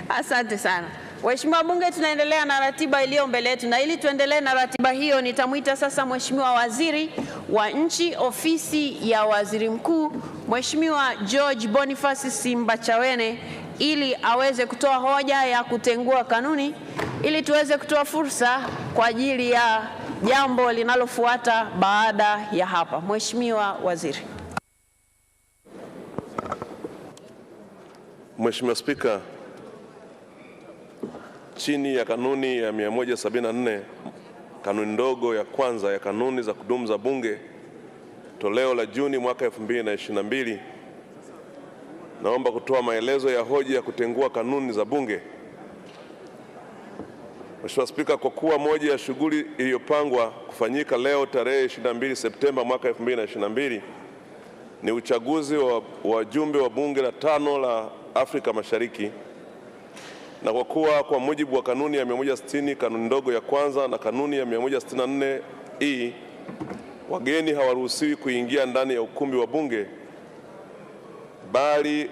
Asante sana. Waheshimiwa Bunge, tunaendelea na ratiba iliyo mbele yetu, na ili tuendelee na ratiba hiyo nitamwita sasa Mheshimiwa Waziri wa Nchi, Ofisi ya Waziri Mkuu, Mheshimiwa George Boniface Simbachawene, ili aweze kutoa hoja ya kutengua kanuni, ili tuweze kutoa fursa kwa ajili ya jambo linalofuata baada ya hapa. Mheshimiwa Waziri. Mheshimiwa Spika, chini ya kanuni ya 174 kanuni ndogo ya kwanza ya kanuni za kudumu za Bunge toleo la Juni mwaka 2022, naomba kutoa maelezo ya hoja ya kutengua kanuni za Bunge. Mheshimiwa Spika, kwa kuwa moja ya shughuli iliyopangwa kufanyika leo tarehe 22 Septemba mwaka 2022 ni uchaguzi wa wajumbe wa Bunge la 5 la Afrika Mashariki, na kwa kuwa kwa mujibu wa kanuni ya 160 kanuni ndogo ya kwanza na kanuni ya 164E wageni hawaruhusiwi kuingia ndani ya ukumbi wa Bunge, bali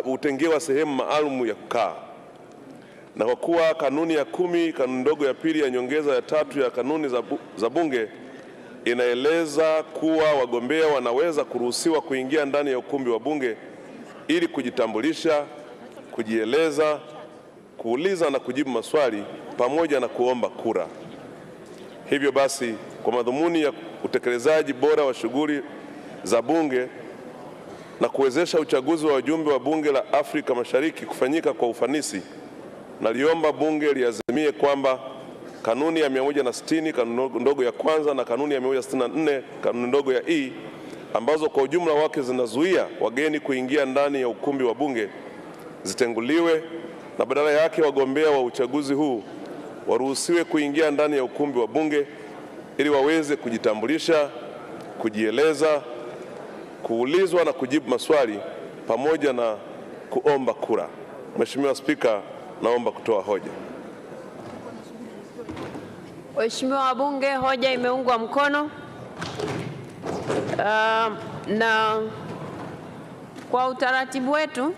hutengewa sehemu maalum ya kukaa. Na kwa kuwa kanuni ya 10 kanuni ndogo ya pili ya nyongeza ya 3 ya kanuni za Bunge inaeleza kuwa wagombea wanaweza kuruhusiwa kuingia ndani ya ukumbi wa Bunge ili kujitambulisha, kujieleza, kuuliza na kujibu maswali pamoja na kuomba kura. Hivyo basi, kwa madhumuni ya utekelezaji bora wa shughuli za Bunge na kuwezesha uchaguzi wa wajumbe wa Bunge la Afrika Mashariki kufanyika kwa ufanisi, naliomba Bunge liazimie kwamba kanuni ya 160 kanuni ndogo ya kwanza na kanuni ya 164 kanuni ndogo ya E ambazo kwa ujumla wake zinazuia wageni kuingia ndani ya ukumbi wa Bunge zitenguliwe, na badala yake wagombea wa uchaguzi huu waruhusiwe kuingia ndani ya ukumbi wa Bunge ili waweze kujitambulisha, kujieleza, kuulizwa na kujibu maswali pamoja na kuomba kura. Mheshimiwa Spika, naomba kutoa hoja. Waheshimiwa wabunge, hoja imeungwa mkono. Na kwa utaratibu wetu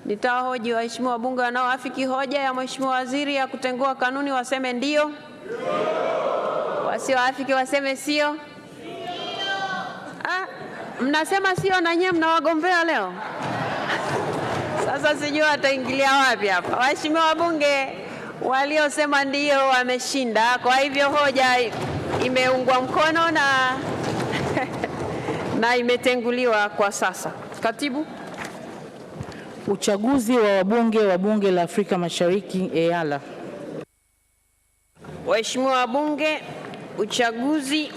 nitawahoji waheshimiwa wabunge wanaoafiki hoja ya Mheshimiwa Waziri ya kutengua kanuni waseme ndio. Wasioafiki waseme sio. Mnasema sio na nyewe mnawagombea leo. Sasa sijui ataingilia wapi hapa. Waheshimiwa wabunge waliosema ndio wameshinda. Kwa hivyo hoja imeungwa mkono na imetenguliwa kwa sasa. Katibu. Uchaguzi wa wabunge wa Bunge la Afrika Mashariki EALA. Waheshimiwa wabunge, uchaguzi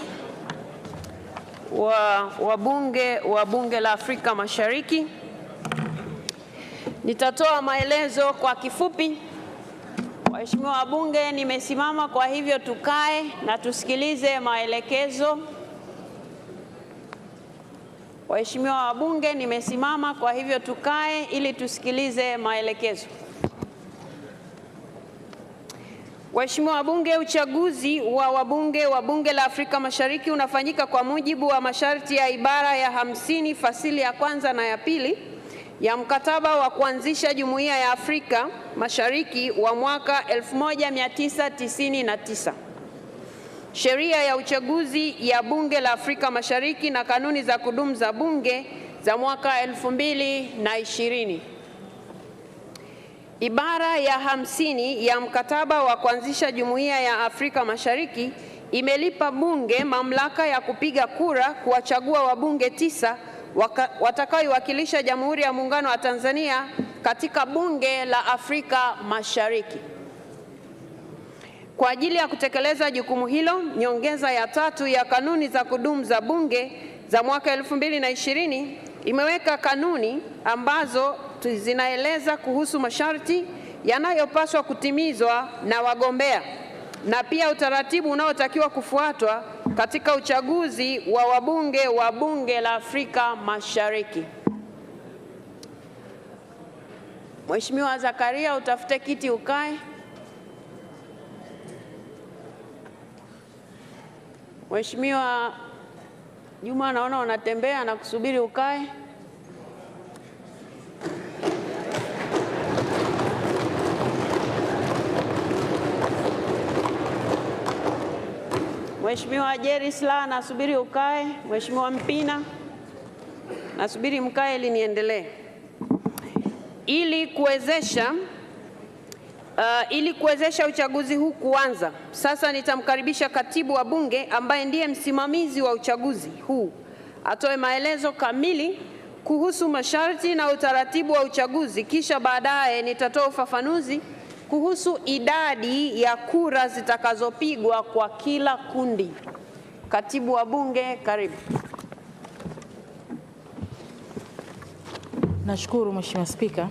wa wabunge wa Bunge la Afrika Mashariki. Nitatoa maelezo kwa kifupi. Waheshimiwa wabunge, nimesimama, kwa hivyo tukae na tusikilize maelekezo. Waheshimiwa wabunge, nimesimama, kwa hivyo tukae ili tusikilize maelekezo. Waheshimiwa wabunge, uchaguzi wa wabunge wa Bunge la Afrika Mashariki unafanyika kwa mujibu wa masharti ya ibara ya 50 fasili ya kwanza na ya pili ya mkataba wa kuanzisha Jumuiya ya Afrika Mashariki wa mwaka 1999, sheria ya uchaguzi ya Bunge la Afrika Mashariki na kanuni za kudumu za Bunge za mwaka 2020. Ibara ya 50 ya mkataba wa kuanzisha Jumuiya ya Afrika Mashariki imelipa Bunge mamlaka ya kupiga kura kuwachagua wabunge 9 watakaoiwakilisha Jamhuri ya Muungano wa Tanzania katika Bunge la Afrika Mashariki. Kwa ajili ya kutekeleza jukumu hilo, nyongeza ya 3 ya kanuni za kudumu za Bunge za mwaka 2020 imeweka kanuni ambazo zinaeleza kuhusu masharti yanayopaswa kutimizwa na wagombea na pia utaratibu unaotakiwa kufuatwa katika uchaguzi wa wabunge wa Bunge la Afrika Mashariki. Mheshimiwa Zakaria, utafute kiti ukae. Mheshimiwa Juma, naona unatembea na kusubiri ukae. Mheshimiwa Jerisla, nasubiri ukae. Mheshimiwa Mpina, nasubiri mkae ili niendelee. Ili kuwezesha uchaguzi huu kuanza, sasa nitamkaribisha Katibu wa Bunge ambaye ndiye msimamizi wa uchaguzi huu atoe maelezo kamili kuhusu masharti na utaratibu wa uchaguzi, kisha baadaye nitatoa ufafanuzi kuhusu idadi ya kura zitakazopigwa kwa kila kundi. Katibu wa Bunge, karibu. Nashukuru Mheshimiwa Spika.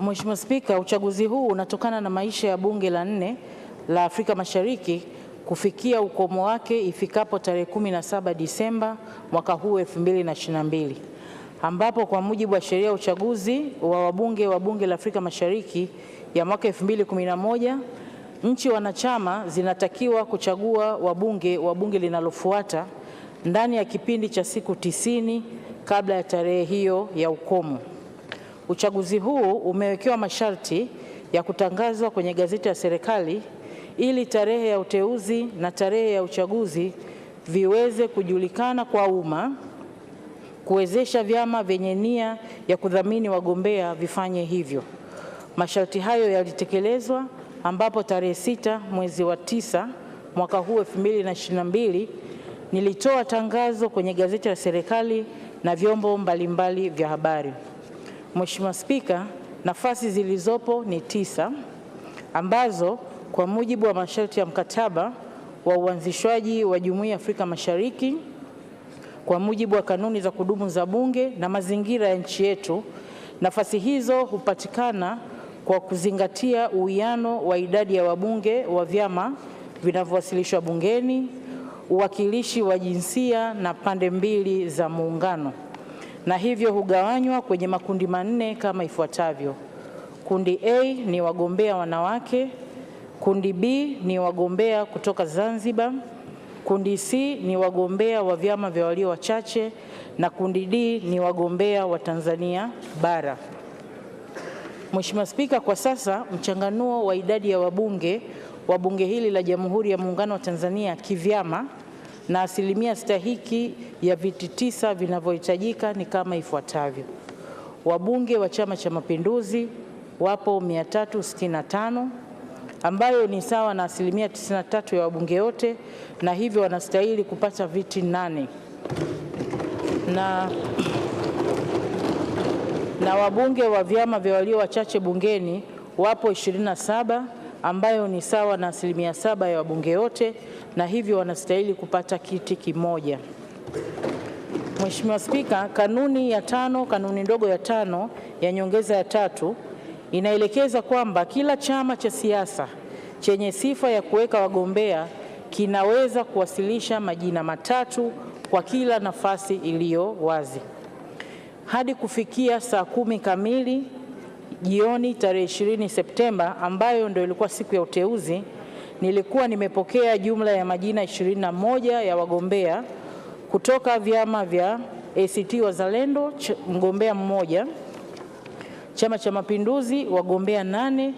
Mheshimiwa Spika, uchaguzi huu unatokana na maisha ya Bunge la 4 la Afrika Mashariki kufikia ukomo wake ifikapo tarehe 17 Disemba mwaka huu 2022, ambapo kwa mujibu wa sheria ya uchaguzi wa wabunge wa Bunge la Afrika Mashariki ya mwaka 2011, nchi wanachama zinatakiwa kuchagua wabunge wa bunge linalofuata ndani ya kipindi cha siku 90 kabla ya tarehe hiyo ya ukomo. Uchaguzi huu umewekewa masharti ya kutangazwa kwenye gazeti ya serikali ili tarehe ya uteuzi na tarehe ya uchaguzi viweze kujulikana kwa umma, kuwezesha vyama vyenye nia ya kudhamini wagombea vifanye hivyo. Masharti hayo yalitekelezwa ambapo tarehe 6 mwezi wa 9 mwaka huu 2022 nilitoa tangazo kwenye gazeti la serikali na vyombo mbalimbali vya habari. Mheshimiwa Spika, nafasi zilizopo ni 9 ambazo kwa mujibu wa masharti ya mkataba wa uanzishwaji wa Jumuiya ya Afrika Mashariki, kwa mujibu wa kanuni za kudumu za Bunge na mazingira ya nchi yetu, nafasi hizo hupatikana kwa kuzingatia uwiano wa idadi ya wabunge wa vyama vinavyowasilishwa bungeni, uwakilishi wa jinsia na pande mbili za muungano, na hivyo hugawanywa kwenye makundi 4 kama ifuatavyo. Kundi A ni wagombea wanawake, kundi B ni wagombea kutoka Zanzibar, kundi C ni wagombea wa vyama vya walio wachache, na kundi D ni wagombea wa Tanzania bara. Mheshimiwa Spika, kwa sasa mchanganuo wa idadi ya wabunge wa bunge hili la Jamhuri ya Muungano wa Tanzania kivyama na asilimia stahiki ya viti 9 vinavyohitajika ni kama ifuatavyo. Wabunge wa Chama cha Mapinduzi wapo 365 ambayo ni sawa na asilimia 93 ya wabunge wote, na hivyo wanastahili kupata viti 8. Na wabunge wa vyama vya walio wachache bungeni wapo 27 ambayo ni sawa na asilimia 7 ya wabunge wote, na hivyo wanastahili kupata kiti kimoja. Mheshimiwa Spika, kanuni ya 5, kanuni ndogo ya 5 ya nyongeza ya 3 inaelekeza kwamba kila chama cha siasa chenye sifa ya kuweka wagombea kinaweza kuwasilisha majina 3 kwa kila nafasi iliyo wazi. Hadi kufikia saa 10 kamili jioni tarehe 20 Septemba, ambayo ndio ilikuwa siku ya uteuzi, nilikuwa nimepokea jumla ya majina 21 ya wagombea kutoka vyama vya ACT Wazalendo, mgombea 1, Chama cha Mapinduzi wagombea 8,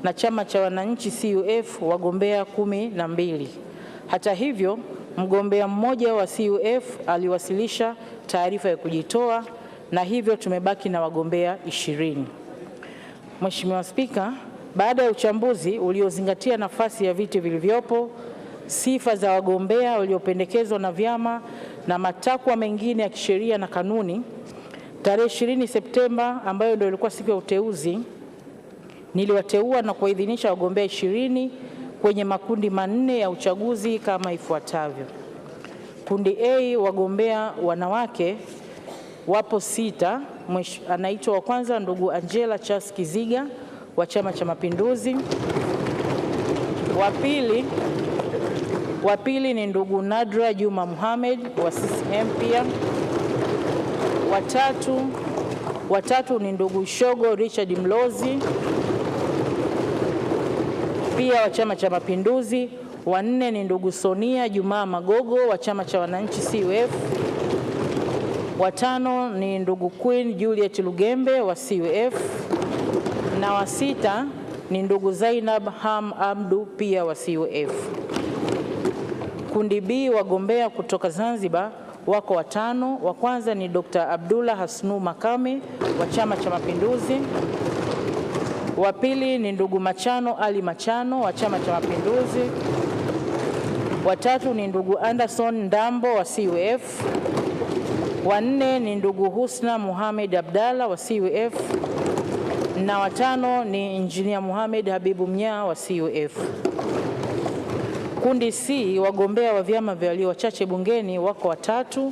na Chama cha Wananchi CUF wagombea 12. Hata hivyo, mgombea mmoja wa CUF aliwasilisha taarifa ya kujitoa, na hivyo tumebaki na wagombea 20. Mheshimiwa Spika, baada ya uchambuzi uliozingatia nafasi ya viti vilivyopo, sifa za wagombea waliopendekezwa na vyama na matakwa mengine ya kisheria na kanuni, tarehe 20 Septemba ambayo ndio ilikuwa siku ya uteuzi, niliwateua na kuidhinisha wagombea 20 kwenye makundi manne ya uchaguzi kama ifuatavyo. Kundi A, wagombea wanawake wapo 6. Anaitwa wa kwanza ndugu Angela Charles Kiziga wa Chama cha Mapinduzi. Wa pili ni ndugu Nadra Juma Mohamed wa CCM pia. Watatu ni ndugu Shogo Richard Mlozi pia wa Chama cha Mapinduzi. Wa nne ni ndugu Sonia Juma Magogo wa Chama cha Wananchi CUF. Wa tano ni ndugu Queen Juliet Lugembe wa CUF, na wa sita ni ndugu Zainab Ham Abdu pia wa CUF. Kundi B, wagombea kutoka Zanzibar wako 5. Wa kwanza ni Dr. Abdullah Hasnu Makame wa Chama cha Mapinduzi. Wa pili ni ndugu Machano Ali Machano wa Chama cha Mapinduzi. Wa tatu ni ndugu Anderson Ndambo wa CUF. Wa nne ni ndugu Husna Mohamed Abdalla wa CUF, na wa tano ni Engineer Mohamed Habibu Mnyaa wa CUF. Kundi C, wagombea wa vyama vya walio wachache bungeni wako 3.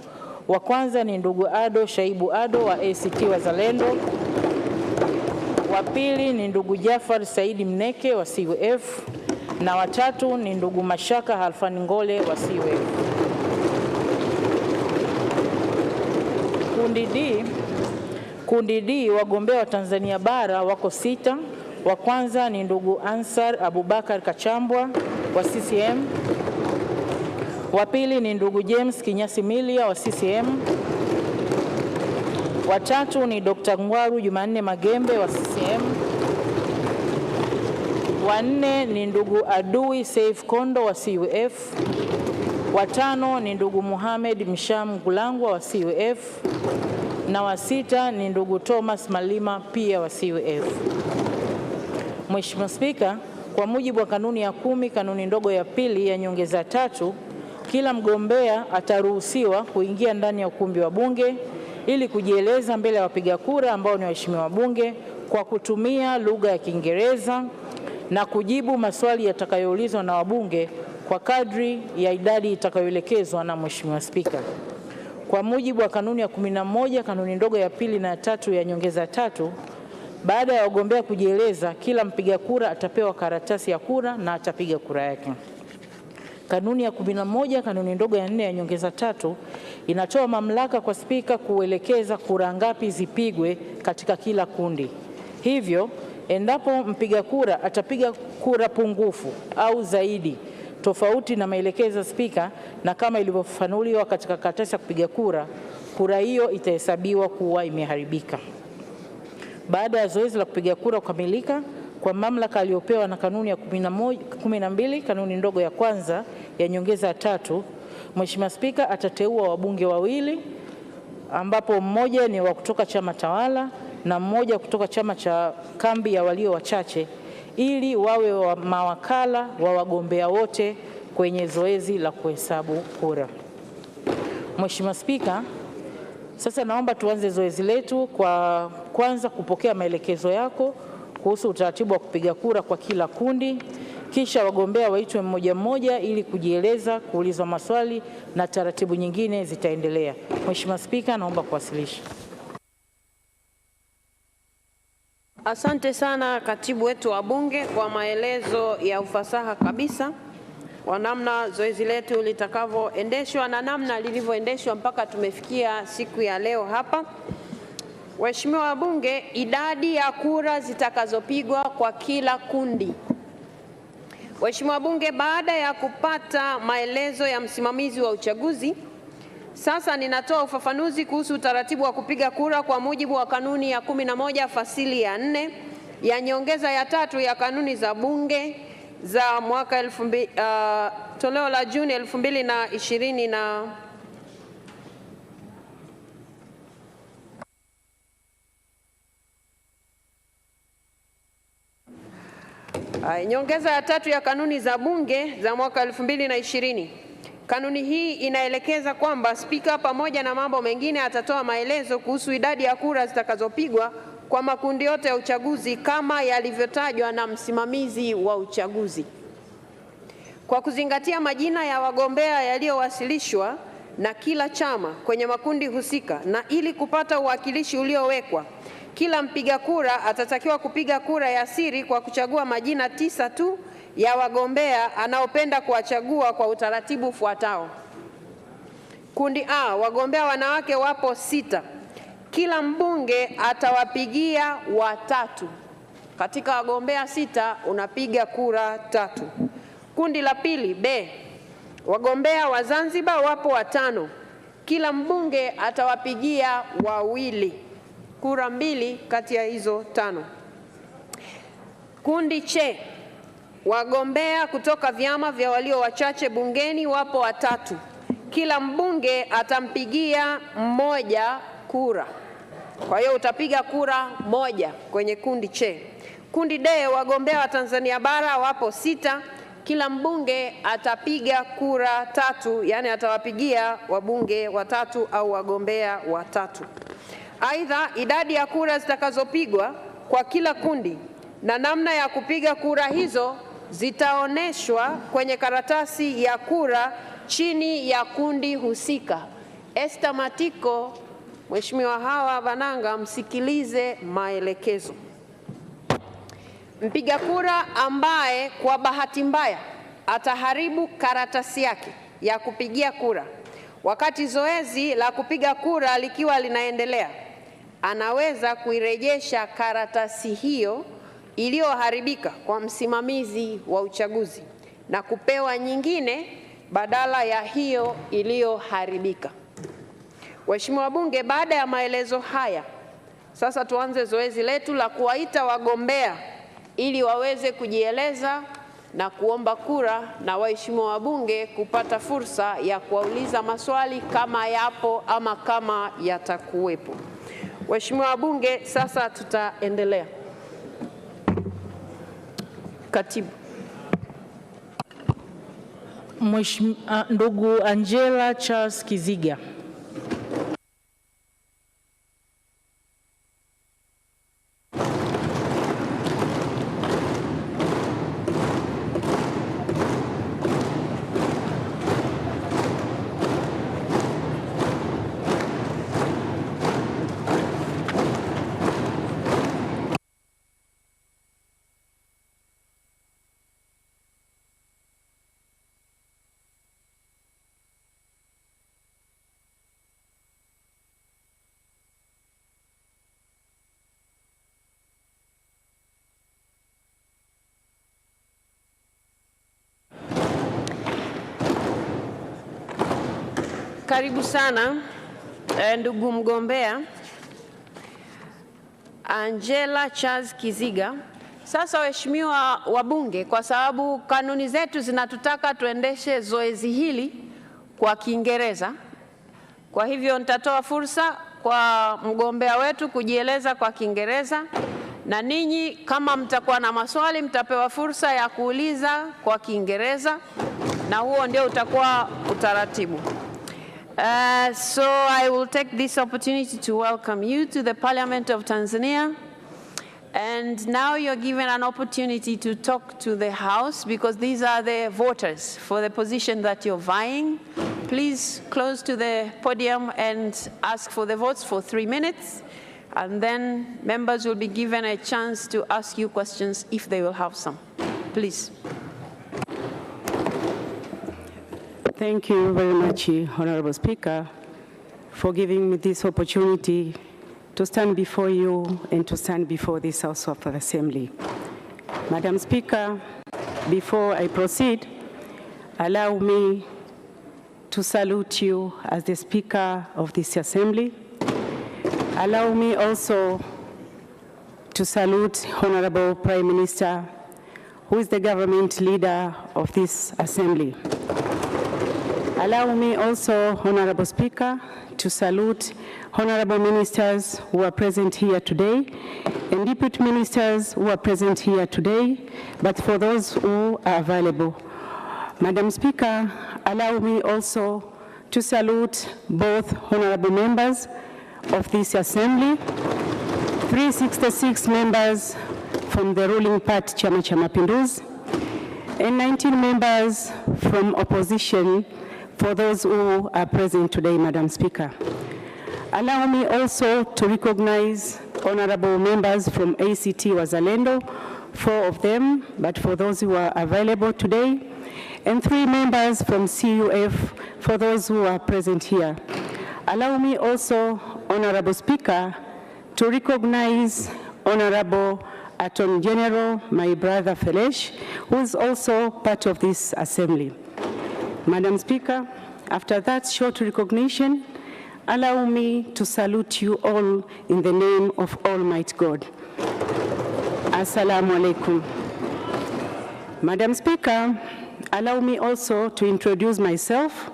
Wa kwanza ni ndugu Ado Shaibu Ado wa ACT Wazalendo. Wa pili ni ndugu Jafar Saidi Mneke wa CUF, na wa tatu ni ndugu Mashaka Halfani Ngole wa CUF. Kundi D, wagombea wa Tanzania bara wako 6. Wa kwanza ni ndugu Ansar Abubakar Kachambwa wa CCM. Wa pili ni ndugu James Kinyasi Milia wa CCM. Wa tatu ni Dr. Ngwaru Jumanne Magembe wa CCM. Wa nne ni ndugu Adui Saif Kondo wa CUF. Wa tano ni ndugu Mohamed Msham Gulangwa wa CUF, na wa sita ni ndugu Thomas Malima pia wa CUF. Mheshimiwa Spika, kwa mujibu wa kanuni ya 10 kanuni ndogo ya pili ya nyongeza 3, kila mgombea ataruhusiwa kuingia ndani ya ukumbi wa Bunge ili kujieleza mbele ya wapiga kura ambao ni waheshimiwa wabunge kwa kutumia lugha ya Kiingereza na kujibu maswali yatakayoulizwa na wabunge kwa kadri ya idadi itakayoelekezwa na Mheshimiwa Spika. Kwa mujibu wa kanuni ya 11 kanuni ndogo ya pili na 3 ya nyongeza 3, baada ya wagombea kujieleza, kila mpiga kura atapewa karatasi ya kura na atapiga kura yake. Kanuni ya 11 kanuni ndogo ya 4 ya nyongeza 3 inatoa mamlaka kwa Spika kuelekeza kura ngapi zipigwe katika kila kundi. Hivyo, endapo mpiga kura atapiga kura pungufu au zaidi tofauti na maelekezo ya Spika na kama ilivyofafanuliwa katika karatasi ya kupiga kura, kura hiyo itahesabiwa kuwa imeharibika. Baada ya zoezi la kupiga kura kukamilika, kwa mamlaka aliyopewa na kanuni ya 12 kanuni ndogo ya kwanza ya nyongeza 3, Mheshimiwa Spika atateua wabunge 2 ambapo mmoja ni wa kutoka chama tawala na mmoja kutoka chama cha kambi ya walio wachache ili wawe wa mawakala wa wagombea wote kwenye zoezi la kuhesabu kura. Mheshimiwa Spika, sasa naomba tuanze zoezi letu kwa kwanza kupokea maelekezo yako kuhusu utaratibu wa kupiga kura kwa kila kundi, kisha wagombea waitwe mmoja mmoja ili kujieleza, kuulizwa maswali na taratibu nyingine zitaendelea. Mheshimiwa Spika, naomba kuwasilisha. Asante sana katibu wetu wa Bunge kwa maelezo ya ufasaha kabisa kwa namna zoezi letu litakavyoendeshwa na namna lilivyoendeshwa mpaka tumefikia siku ya leo hapa. Waheshimiwa wabunge, idadi ya kura zitakazopigwa kwa kila kundi. Waheshimiwa wabunge, baada ya kupata maelezo ya msimamizi wa uchaguzi, sasa ninatoa ufafanuzi kuhusu utaratibu wa kupiga kura kwa mujibu wa kanuni ya 11 fasili ya 4 ya nyongeza ya 3 ya kanuni za Bunge za mwaka toleo la Juni 2020 Nyongeza ya 3 ya kanuni za Bunge za mwaka 2020. Kanuni hii inaelekeza kwamba Spika pamoja na mambo mengine atatoa maelezo kuhusu idadi ya kura zitakazopigwa kwa makundi yote ya uchaguzi kama yalivyotajwa na msimamizi wa uchaguzi. Kwa kuzingatia majina ya wagombea yaliyowasilishwa na kila chama kwenye makundi husika na ili kupata uwakilishi uliowekwa, kila mpiga kura atatakiwa kupiga kura ya siri kwa kuchagua majina 9 tu ya wagombea anaopenda kuwachagua kwa utaratibu ufuatao. Kundi A, wagombea wanawake wapo 6. Kila mbunge atawapigia watatu. Katika wagombea 6 unapiga kura 3. Kundi la pili, B, wagombea wa Zanzibar wapo 5. Kila mbunge atawapigia 2. Kura 2 kati ya hizo 5. Kundi C, wagombea kutoka vyama vya walio wachache bungeni wapo 3. Kila mbunge atampigia 1 kura. Kwa hiyo utapiga kura 1 kwenye kundi C. Kundi D, wagombea wa Tanzania bara wapo 6. Kila mbunge atapiga kura 3, yani atawapigia wabunge 3 au wagombea 3. Aidha, idadi ya kura zitakazopigwa kwa kila kundi na namna ya kupiga kura hizo zitaoneshwa kwenye karatasi ya kura chini ya kundi husika. Esther Matiko, Mheshimiwa Hawa Bananga, msikilize maelekezo. Mpiga kura ambaye kwa bahati mbaya ataharibu karatasi yake ya kupigia kura wakati zoezi la kupiga kura likiwa linaendelea, anaweza kuirejesha karatasi hiyo iliyoharibika kwa msimamizi wa uchaguzi na kupewa nyingine badala ya hiyo iliyoharibika. Waheshimiwa wabunge, baada ya maelezo haya, sasa tuanze zoezi letu la kuwaita wagombea ili waweze kujieleza na kuomba kura, na waheshimiwa wabunge kupata fursa ya kuwauliza maswali kama yapo ama kama yatakuwepo. Waheshimiwa wabunge, sasa tutaendelea. Katibu. Ndugu Angela Charles Kiziga. Karibu sana ndugu mgombea Angela Charles Kiziga. Sasa waheshimiwa wabunge, kwa sababu kanuni zetu zinatutaka tuendeshe zoezi hili kwa Kiingereza, kwa hivyo nitatoa fursa kwa mgombea wetu kujieleza kwa Kiingereza, na ninyi kama mtakuwa na maswali mtapewa fursa ya kuuliza kwa Kiingereza, na huo ndio utakuwa utaratibu. So I will take this opportunity to welcome you to the Parliament of Tanzania. And now you're given an opportunity to talk to the House, because these are the voters for the position that you're vying. Please close to the podium and ask for the votes for 3 minutes. And then members will be given a chance to ask you questions if they will have some. Please. Thank you very much, Honorable Speaker, for giving me this opportunity to stand before you and to stand before this House of Assembly. Madam Speaker, before I proceed, allow me to salute you as the Speaker of this Assembly. Allow me also to salute Honorable Prime Minister, who is the government leader of this Assembly. Allow me also, Honorable Speaker, to salute honorable ministers who are present here today and deputy ministers who are present here today, but for those who are available. Madam Speaker, allow me also to salute both honorable members of this assembly, 366 members from the ruling party Chama cha Mapinduzi, and 19 members from opposition, for those who are present today, Madam Speaker. Allow me also to recognize honorable members from ACT Wazalendo, 4 of them, but for those who are available today, and 3 members from CUF, for those who are present here. Allow me also, Honorable Speaker, to recognize Honorable Attorney General, my brother Felesh, who is also part of this assembly. Madam Speaker, after that short recognition, allow me to salute you all in the name of Almighty God. Assalamu alaikum. Madam Speaker, allow me also to introduce myself.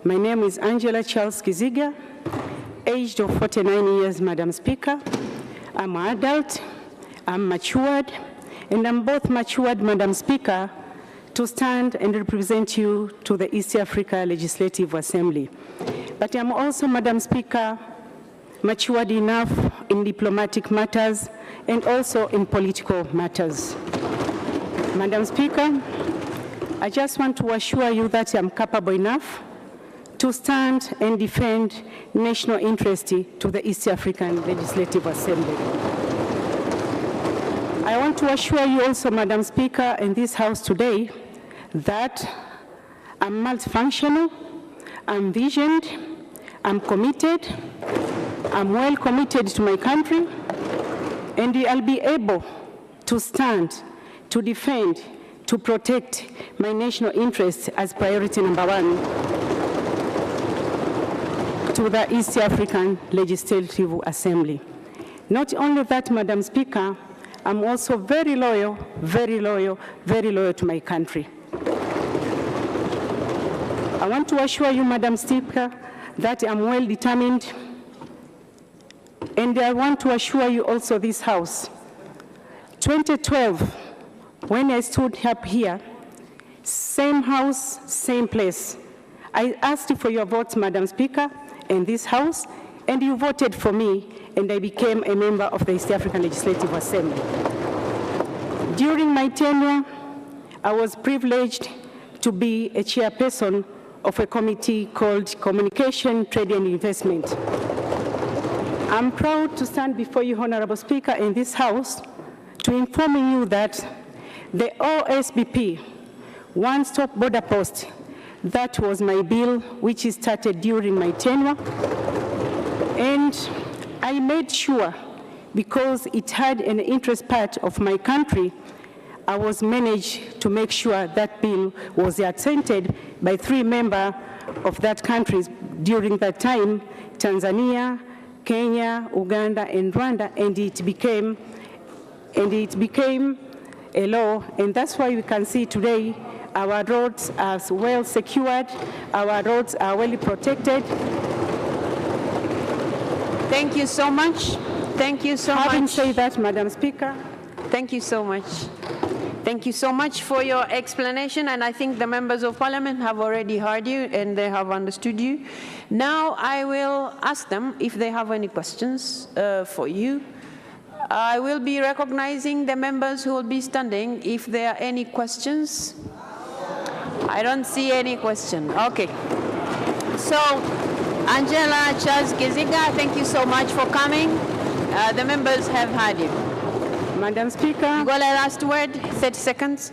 My name is Angela Charles Kiziga, aged of 49 years, Madam Speaker. I'm an adult, I'm matured, and I'm both matured, Madam Speaker, to stand and represent you to the East Africa Legislative Assembly. But I'm also, Madam Speaker, matured enough in diplomatic matters and also in political matters. Madam Speaker, I just want to assure you that I'm capable enough to stand and defend national interest to the East African Legislative Assembly. I want to assure you also, Madam Speaker, in this House today, that I'm multifunctional, I'm visioned, I'm committed, I'm well committed to my country, and I'll be able to stand, to defend, to protect my national interests as priority number 1 to the East African Legislative Assembly. Not only that, Madam Speaker, I'm also very loyal to my country. I want to assure you, Madam Speaker, that I'm well determined, and I want to assure you also this House. 2012, when I stood up here, same house, same place, I asked for your votes, Madam Speaker, in this House, and you voted for me, and I became a member of the East African Legislative Assembly. During my tenure, I was privileged to be a chairperson of a committee called Communication, Trade and Investment. I'm proud to stand before you, Honorable Speaker, in this House to inform you that the OSBP, One-Stop Border Post, that was my bill which started during my tenure, and I made sure, because it had an interest part of my country, I was managed to make sure that bill was assented by 3 members of that country during that time, Tanzania, Kenya, Uganda, and Rwanda, and it became a law, and that's why we can see today our roads are well secured, our roads are well protected. Thank you so much. Thank you so much. Having said that, Madam Speaker, thank you so much. Thank you so much for your explanation, and I think the members of parliament have already heard you and they have understood you. Now I will ask them if they have any questions for you. I will be recognizing the members who will be standing if there are any questions. I don't see any question. Okay. So, Angela Charles Kiziga, thank you so much for coming. The members have heard you. Madam Speaker. You got a last word, 30 seconds.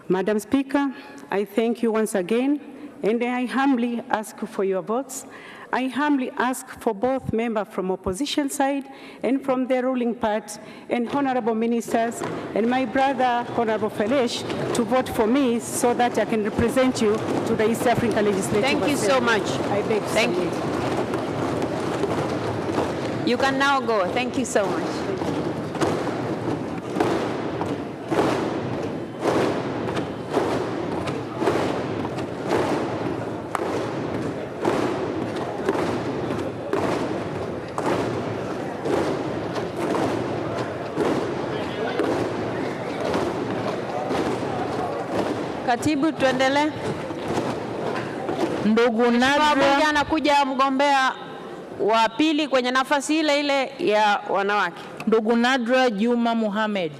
Madam Speaker, I thank you once again, and I humbly ask for your votes. I humbly ask for both members from opposition side and from the ruling part, and honorable ministers, and my brother, Honorable Felesh, to vote for me so that I can represent you to the East Africa Legislative Assembly. Thank you so much. I beg to Thank you. You can now go. Thank you so much. Katibu, tuendelee. Ndugu Nadra, Bunge anakuja mgombea wa pili kwenye nafasi ile ile ya wanawake. ndugu Nadra Juma Mohamed.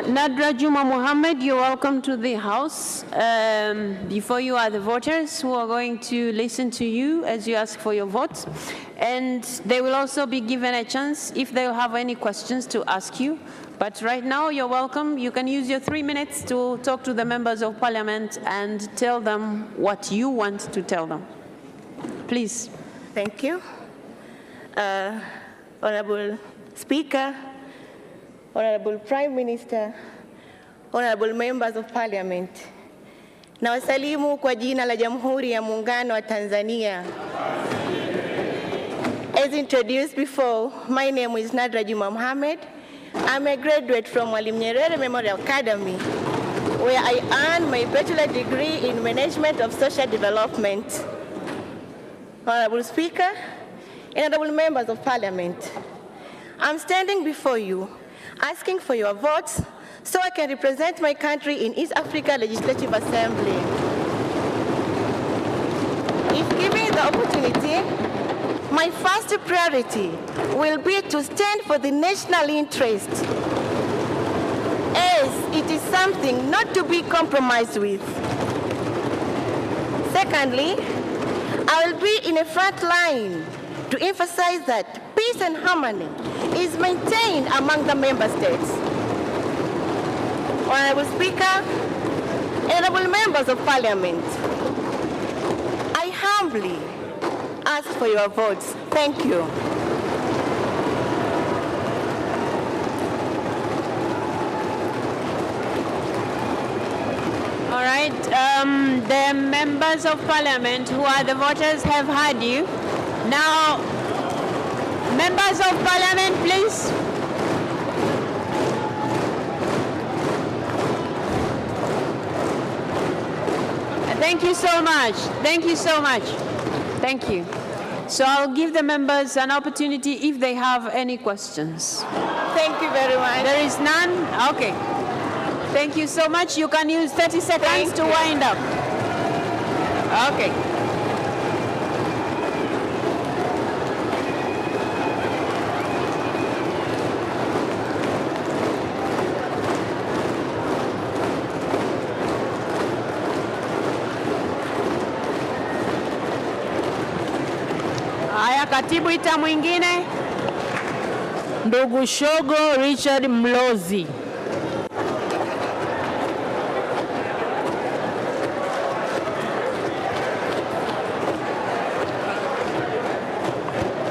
Nadra Juma Mohamed, you're welcome to the House. Before you are the voters who are going to listen to you as you ask for your votes. And they will also be given a chance if they have any questions to ask you. But right now, you're welcome. You can use your 3 minutes to talk to the members of parliament and tell them what you want to tell them. Please. Thank you. Honorable Speaker, Honorable Prime Minister, Honorable Members of Parliament, na wasalimu kwa jina la Jamhuri ya Muungano wa Tanzania. As introduced before, my name is Nadra Juma Mohamed. I'm a graduate from Mwalimu Nyerere Memorial Academy, where I earned my bachelor degree in Management of Social Development. Honorable Speaker, and honorable members of Parliament, I'm standing before you asking for your votes so I can represent my country in East Africa Legislative Assembly. If given the opportunity, my first priority will be to stand for the national interest, as it is something not to be compromised with. Secondly, I will be in a front line to emphasize that peace and harmony is maintained among the member states. Honorable Speaker, honorable members of Parliament, I humbly ask for your votes. Thank you. All right, the members of Parliament who are the voters have heard you. Now, members of Parliament, please. Thank you so much. Thank you so much. Thank you. So I'll give the members an opportunity if they have any questions. Thank you very much. There is none? Okay. Thank you so much. You can use 30 seconds to wind up. Okay. Haya, katibu ita mwingine. Ndugu Shogo Richard Mlozi.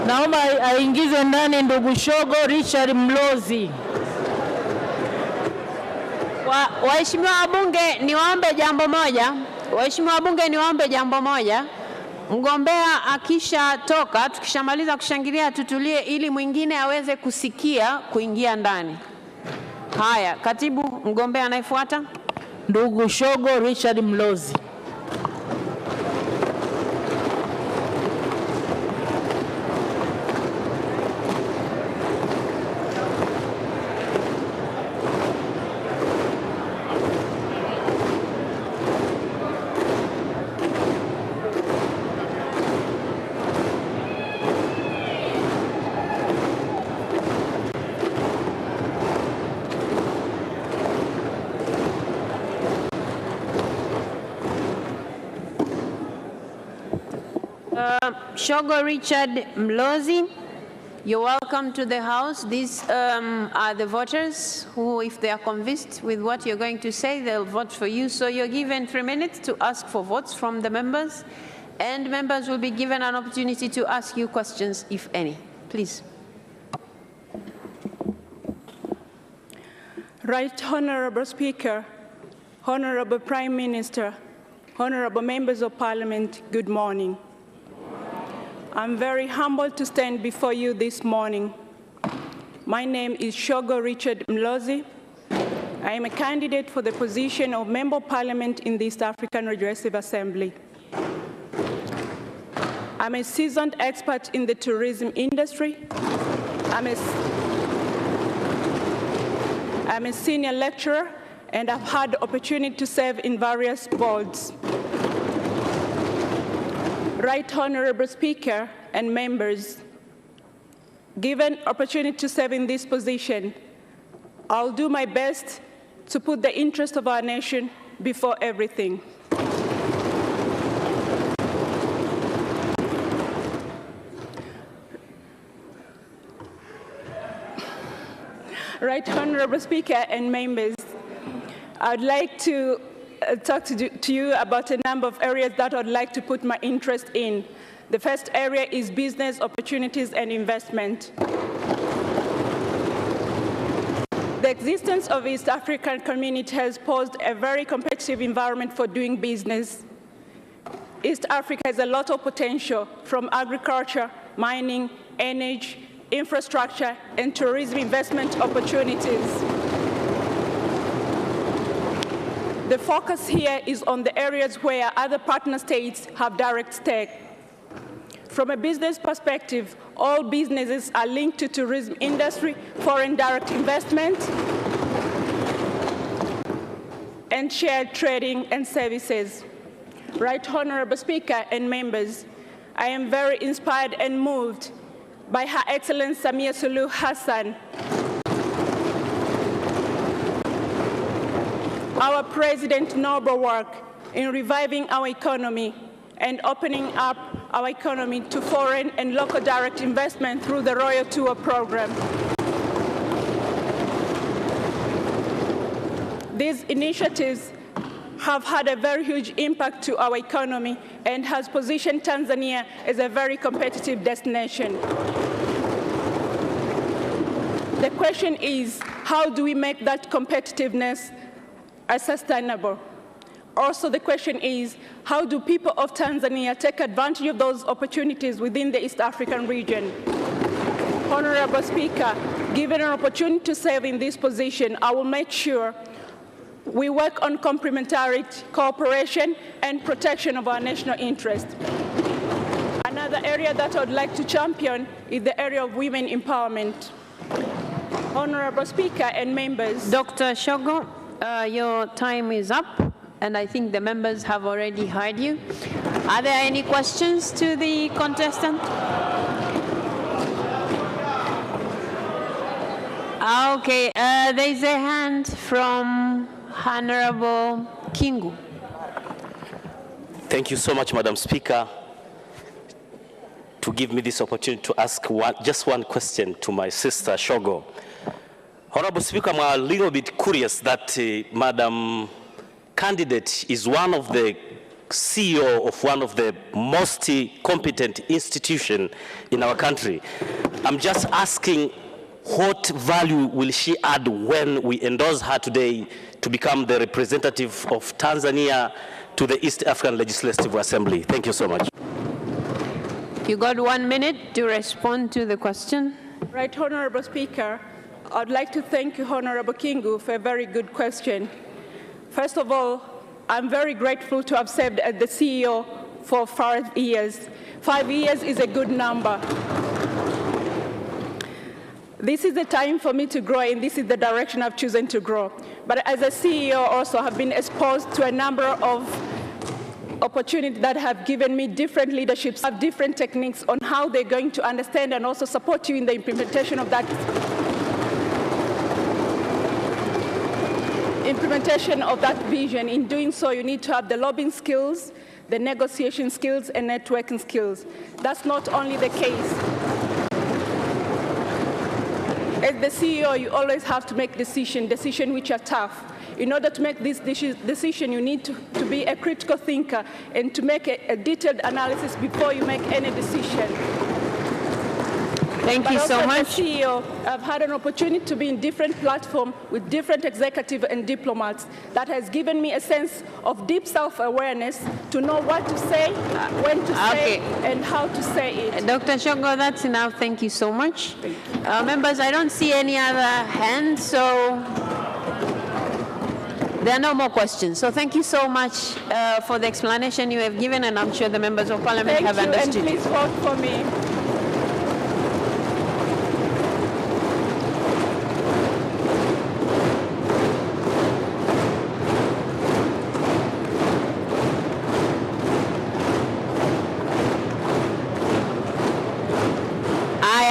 Naomba aingize ndani ndugu Shogo Richard Mlozi. Waheshimiwa wabunge, niwaombe jambo moja. Waheshimiwa wabunge, niwaombe jambo moja. Mgombea akisha toka, tukishamaliza kushangilia tutulie ili mwingine aweze kusikia kuingia ndani. Haya, katibu, mgombea anayefuata. Ndugu Shogo Richard Mlozi. Shogo Richard Mlozi, you're welcome to the House. These are the voters who, if they are convinced with what you're going to say, they'll vote for you. So you're given 3 minutes to ask for votes from the members, and members will be given an opportunity to ask you questions, if any. Please. Right Honorable Speaker, Honorable Prime Minister, Honorable Members of Parliament, good morning. I'm very humbled to stand before you this morning. My name is Shogo Richard Mlozi. I am a candidate for the position of Member of Parliament in the East African Regressive Assembly. I'm a seasoned expert in the tourism industry. I'm a senior lecturer, and I've had the opportunity to serve in various boards. Right Honorable Speaker and members, given opportunity to serve in this position, I'll do my best to put the interest of our nation before everything. Right Honorable Speaker and members, I'd like to talk to you about a number of areas that I'd like to put my interest in. The first area is business opportunities and investment. The existence of East African community has posed a very competitive environment for doing business. East Africa has a lot of potential from agriculture, mining, energy, infrastructure, and tourism investment opportunities. The focus here is on the areas where other partner states have direct stake. From a business perspective, all businesses are linked to tourism industry, foreign direct investment, and shared trading and services. Right Honorable Speaker and members, I am very inspired and moved by Her Excellency Samia Suluhu Hassan, our President's noble work in reviving our economy and opening up our economy to foreign and local direct investment through the Royal Tour program. These initiatives have had a very huge impact to our economy and has positioned Tanzania as a very competitive destination. The question is, how do we make that competitiveness sustainable? Also, the question is, how do people of Tanzania take advantage of those opportunities within the East African region? Honorable Speaker, given an opportunity to serve in this position, I will make sure we work on complementarity, cooperation, and protection of our national interest. Another area that I would like to champion is the area of women empowerment. Honorable Speaker and members. Dr. Shogo, your time is up, and I think the members have already heard you. Are there any questions to the contestant? Okay, there's a hand from Honorable Kingu. Thank you so much, Madam Speaker, to give me this opportunity to ask just one question to my sister, Shogo. Honorable Speaker, I'm a little bit curious that Madam Candidate is one of the CEO of one of the most competent institutions in our country. I'm just asking, what value will she add when we endorse her today to become the representative of Tanzania to the East African Legislative Assembly? Thank you so much. You got 1 minute to respond to the question. Right, Honorable Speaker, I'd like to thank you, Honorable Kingu, for a very good question. First of all, I'm very grateful to have served as the CEO for 5 years. 5 years is a good number. This is the time for me to grow, and this is the direction I've chosen to grow. But as a CEO also, have been exposed to a number of opportunities that have given me different leaderships, have different techniques on how they're going to understand and also support you in the implementation of that vision. In doing so, you need to have the lobbying skills, the negotiation skills, and networking skills. That's not only the case. As the CEO, you always have to make decisions which are tough. In order to make this decision, you need to be a critical thinker and to make a detailed analysis before you make any decision. Thank you so much. As CEO, I've had an opportunity to be in different platforms with different executives and diplomats that has given me a sense of deep self-awareness to know what to say, when to say, and how to say it. Dr. Shogo, that's enough. Thank you so much. Members, I don't see any other hands, so there are no more questions. So thank you so much for the explanation you have given, and I'm sure the members of Parliament have understood. And please vote for me.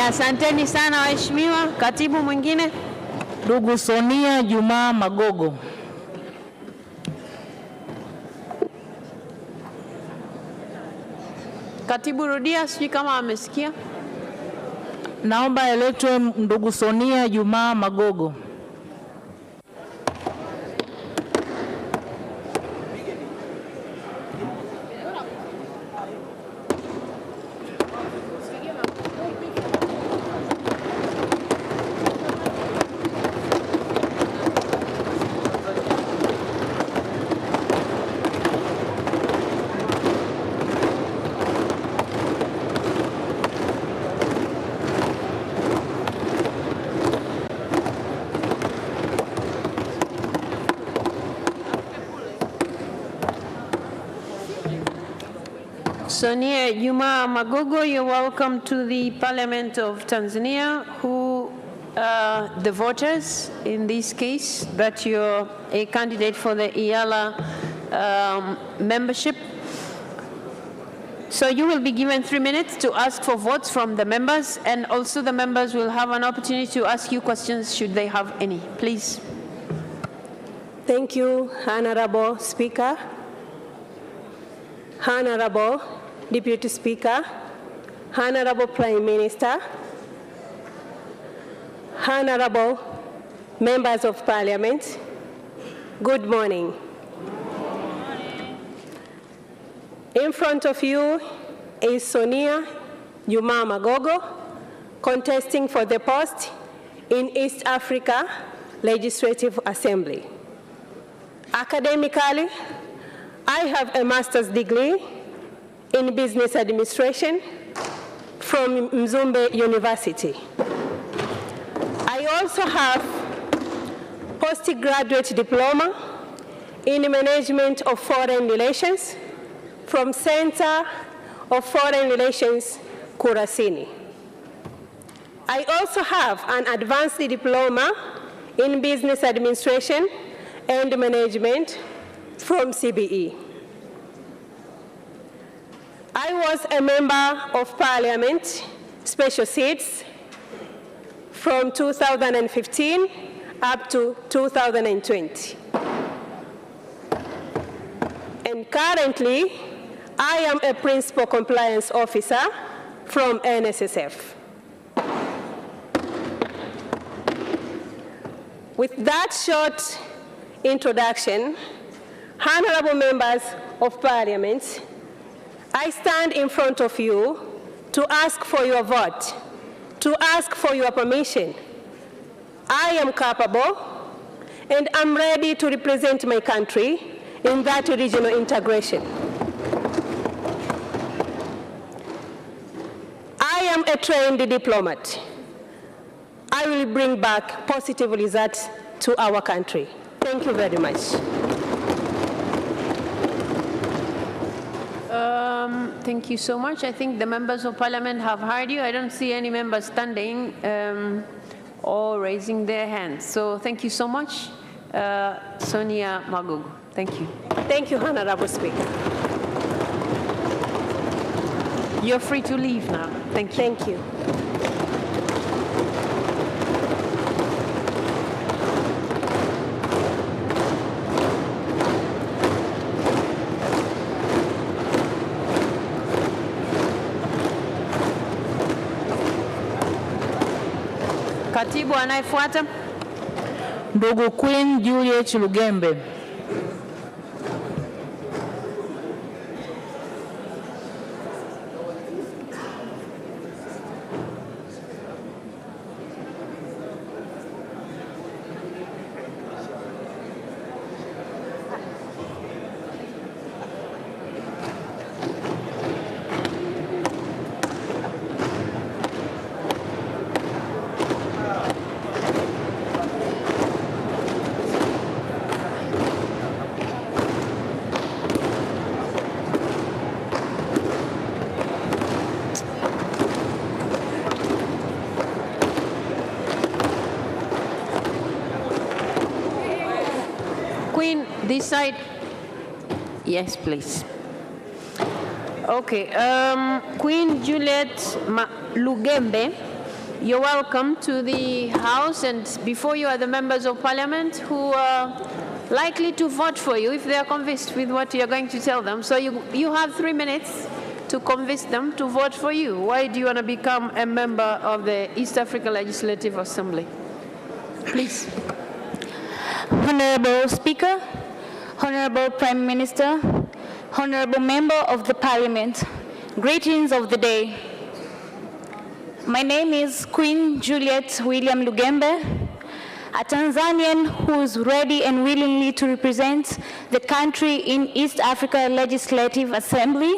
Asanteni sana waheshimiwa. Katibu mwingine. Ndugu Sonia Juma Magogo. Katibu rudia, sijui kama amesikia. Naomba aletwe ndugu Sonia Juma Magogo. Sonia Juma Magogo, you're welcome to the Parliament of Tanzania, who the voters in this case that you're a candidate for the IALA membership. So you will be given 3 minutes to ask for votes from the members, and also the members will have an opportunity to ask you questions should they have any. Please. Thank you, Honorable Speaker. Honorable Deputy Speaker, Honorable Prime Minister, Honorable Members of Parliament, good morning. In front of you is Sonia Juma Magogo, contesting for the post in East Africa Legislative Assembly. Academically, I have a master's degree in business administration from Mzumbe University. I also have postgraduate diploma in management of foreign relations from Center of Foreign Relations, Kurasini. I also have an advanced diploma in business administration and management from CBE. I was a member of Parliament, special seats, from 2015 up to 2020. And currently, I am a principal compliance officer from NSSF. With that short introduction, honorable members of Parliament, I stand in front of you to ask for your vote, to ask for your permission. I am capable and I'm ready to represent my country in that regional integration. I am a trained diplomat. I will bring back positive results to our country. Thank you very much. Thank you so much. I think the members of Parliament have heard you. I don't see any members standing or raising their hands. So thank you so much, Sonia Magogo. Thank you. Thank you, Honorable Speaker. You're free to leave now. Thank you. Thank you. Katibu anayefuata. Ndugu Queen Juliet Lugembe. Queen, this side. Yes, please. Okay, Queen Juliet Lugembe, you're welcome to the House, and before you are the members of Parliament who are likely to vote for you if they are convinced with what you're going to tell them. So you have 3 minutes to convince them to vote for you. Why do you want to become a member of the East Africa Legislative Assembly? Please. Honorable Speaker, Honorable Prime Minister, Honorable Member of the Parliament, greetings of the day. My name is Queen Juliet William Lugembe, a Tanzanian who is ready and willingly to represent the country in East Africa Legislative Assembly.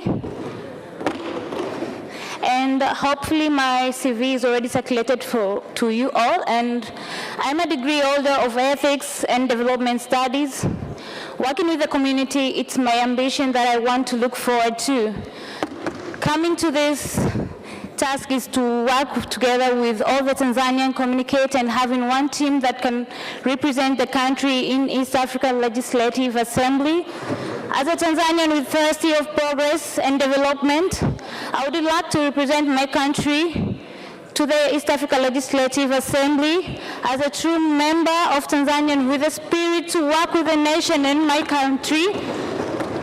And hopefully my CV is already circulated to you all. And I'm a degree holder of ethics and development studies. Working with the community, it's my ambition that I want to look forward to. Coming to this task is to work together with all the Tanzanian communicate and having one team that can represent the country in East Africa Legislative Assembly. As a Tanzanian with thirsty of progress and development, I would like to represent my country to the East Africa Legislative Assembly as a true member of Tanzania with a spirit to work with the nation and my country,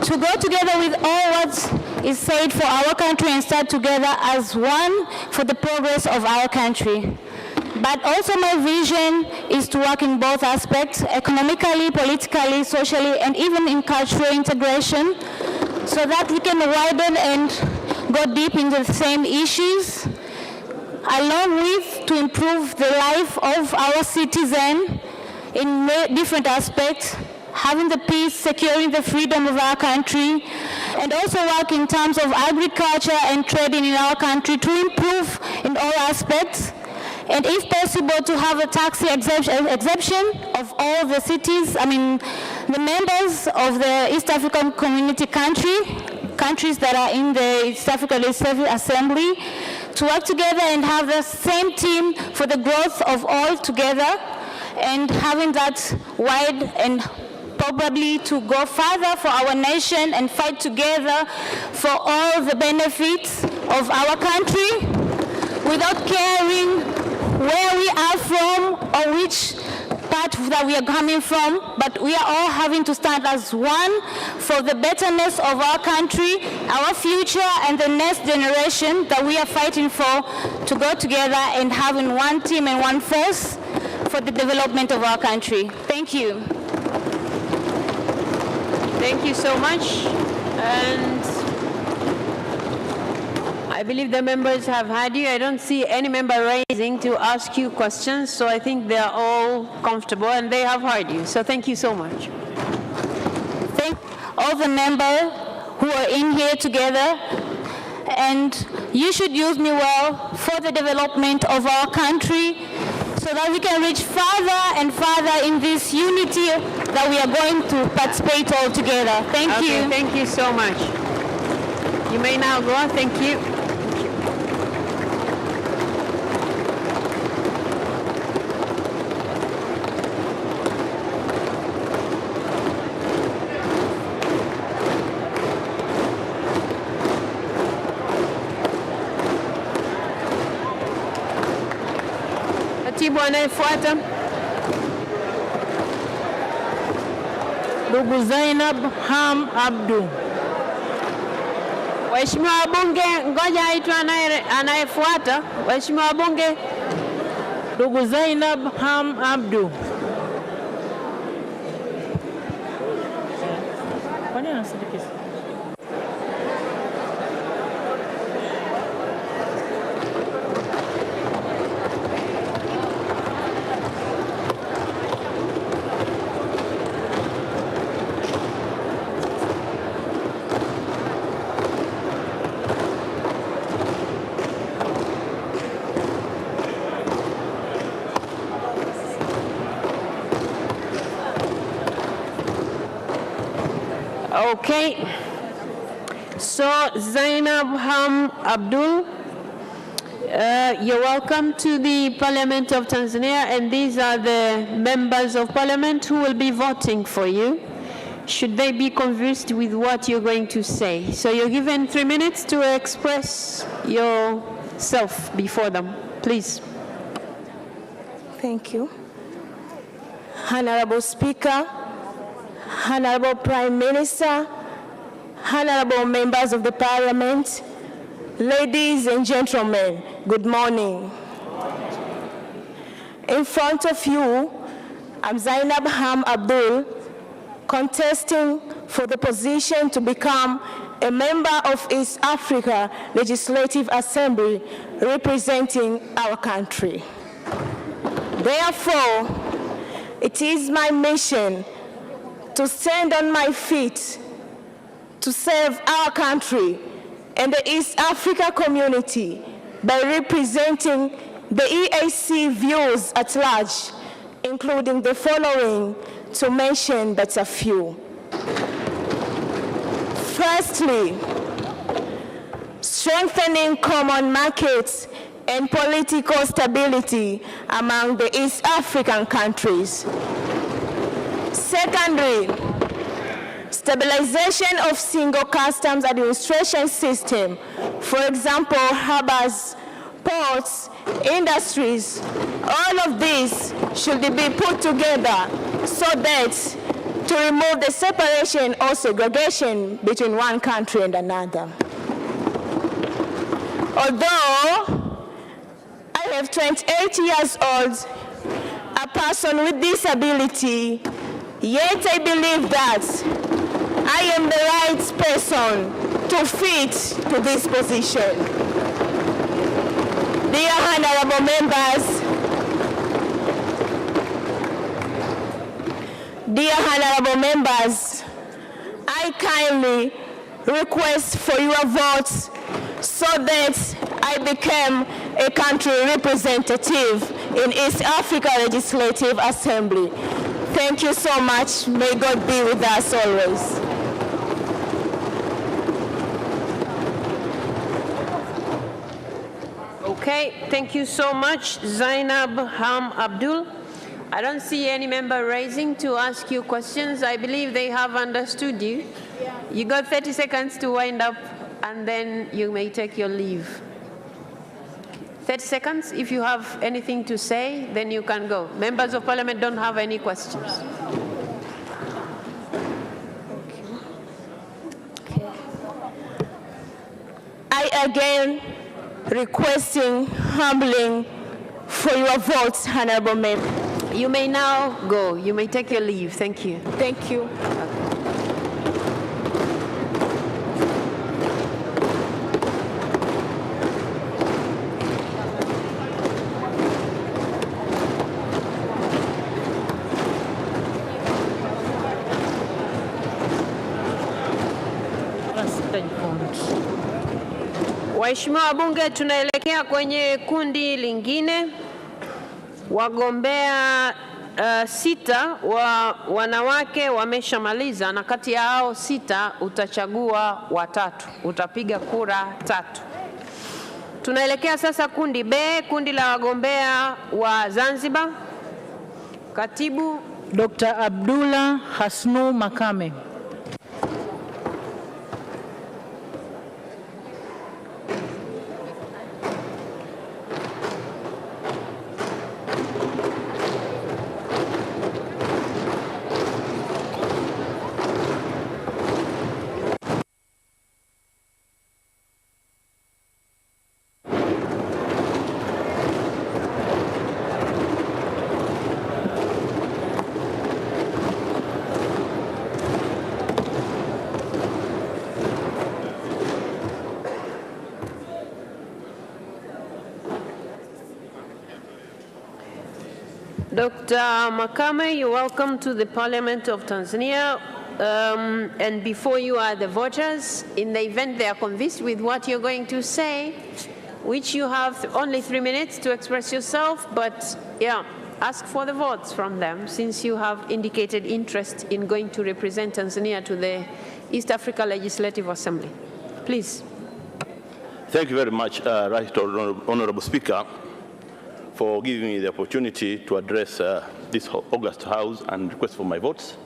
to go together with all what is said for our country and start together as one for the progress of our country. But also my vision is to work in both aspects, economically, politically, socially, and even in cultural integration, so that we can widen and go deep into the same issues, along with to improve the life of our citizen in different aspects, having the peace, securing the freedom of our country, and also work in terms of agriculture and trading in our country to improve in all aspects, and if possible to have a tax exemption of all the cities, the members of the East African Community countries that are in the East African Legislative Assembly, to work together and have the same team for the growth of all together, and having that wide and probably to go further for our nation and fight together for all the benefits of our country without caring where we are from or which part that we are coming from, but we are all having to stand as one for the betterness of our country, our future, and the next generation that we are fighting for, to go together and having one team and one force for the development of our country. Thank you. Thank you so much. And I believe the members have had you. I don't see any member raising to ask you questions, so I think they are all comfortable and they have heard you. So thank you so much. Thank all the members who are in here together, and you should use me well for the development of our country so that we can reach further and further in this unity that we are going to participate all together. Thank you. Thank you so much. You may now go. Thank you. Katibu anayefuata, ndugu Zainab Ham Abdu. Waheshimiwa wabunge, ngoja aitwe anayefuata. Waheshimiwa wabunge, ndugu Zainab Ham Abdu. Kwani anasindikiza? Okay, so Zainab Ham Abdul, You're welcome to the Parliament of Tanzania, and these are the members of Parliament who will be voting for you, should they be convinced with what you're going to say. So you're given 3 minutes to express yourself before them. Please. Thank you. Honorable Speaker, Honorable Prime Minister, Honorable members of the Parliament, ladies and gentlemen, good morning. In front of you, I'm Zainab Ham Abdul, contesting for the position to become a member of East Africa Legislative Assembly representing our country. Therefore, it is my mission to stand on my feet to serve our country and the East Africa community by representing the EAC views at large, including the following, to mention but a few. Firstly, strengthening common markets and political stability among the East African countries. Secondly, stabilization of single customs administration system, for example, harbors, ports, industries. All of these should be put together so that to remove the separation or segregation between one country and another. Although I have 28 years old, a person with disability, yet I believe that I am the right person to fit to this position. Dear honorable members, I kindly request for your votes so that I become a country representative in East Africa Legislative Assembly. Thank you so much. May God be with us always. Okay, thank you so much, Zainab Ham Abdul. I don't see any member raising to ask you questions. I believe they have understood you. You got 30 seconds to wind up, and then you may take your leave. 30 seconds. If you have anything to say, then you can go. Members of Parliament don't have any questions. I again requesting, humbling for your votes, honorable member. You may now go. You may take your leave. Thank you. Thank you. Waheshimiwa wabunge, tunaelekea kwenye kundi lingine. Wagombea 6 wa wanawake wameshamaliza, na kati ya hao 6 utachagua 3. Utapiga kura 3. Tunaelekea sasa kundi B, kundi la wagombea wa Zanzibar. Katibu Dr. Abdullah Hasnu Makame. Dr. Makame, you're welcome to the Parliament of Tanzania. And before you are the voters. In the event they are convinced with what you're going to say, which you have only 3 minutes to express yourself, but yeah, ask for the votes from them since you have indicated interest in going to represent Tanzania to the East Africa Legislative Assembly. Please. Thank you very much, Right Honorable Speaker, for giving me the opportunity to address this August House and request for my votes.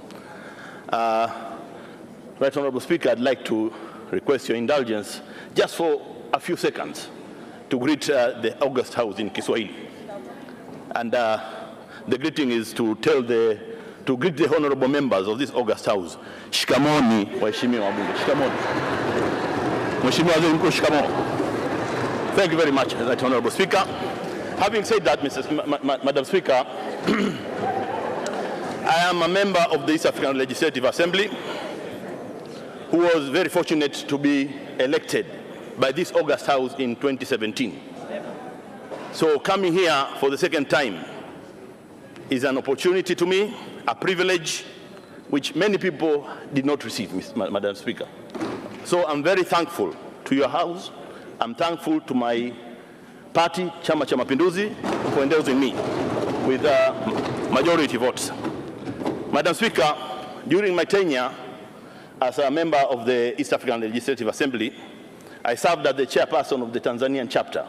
Right Honorable Speaker, I'd like to request your indulgence just for a few seconds to greet the August House in Kiswahili. And the greeting is to greet the honorable members of this August House. Shikamoni, waheshimiwa wabunge. Shikamoni. Mheshimiwa Waziri Mkuu, shikamoo. Thank you very much, Right Honorable Speaker. Having said that, Madam Speaker, I am a member of the East African Legislative Assembly who was very fortunate to be elected by this August House in 2017. So coming here for the second time is an opportunity to me, a privilege which many people did not receive, Madam Speaker. So I'm very thankful to your House. I'm thankful to my party, Chama cha Mapinduzi, for endorsing me with majority votes. Madam Speaker, during my tenure as a member of the East African Legislative Assembly, I served as the chairperson of the Tanzanian chapter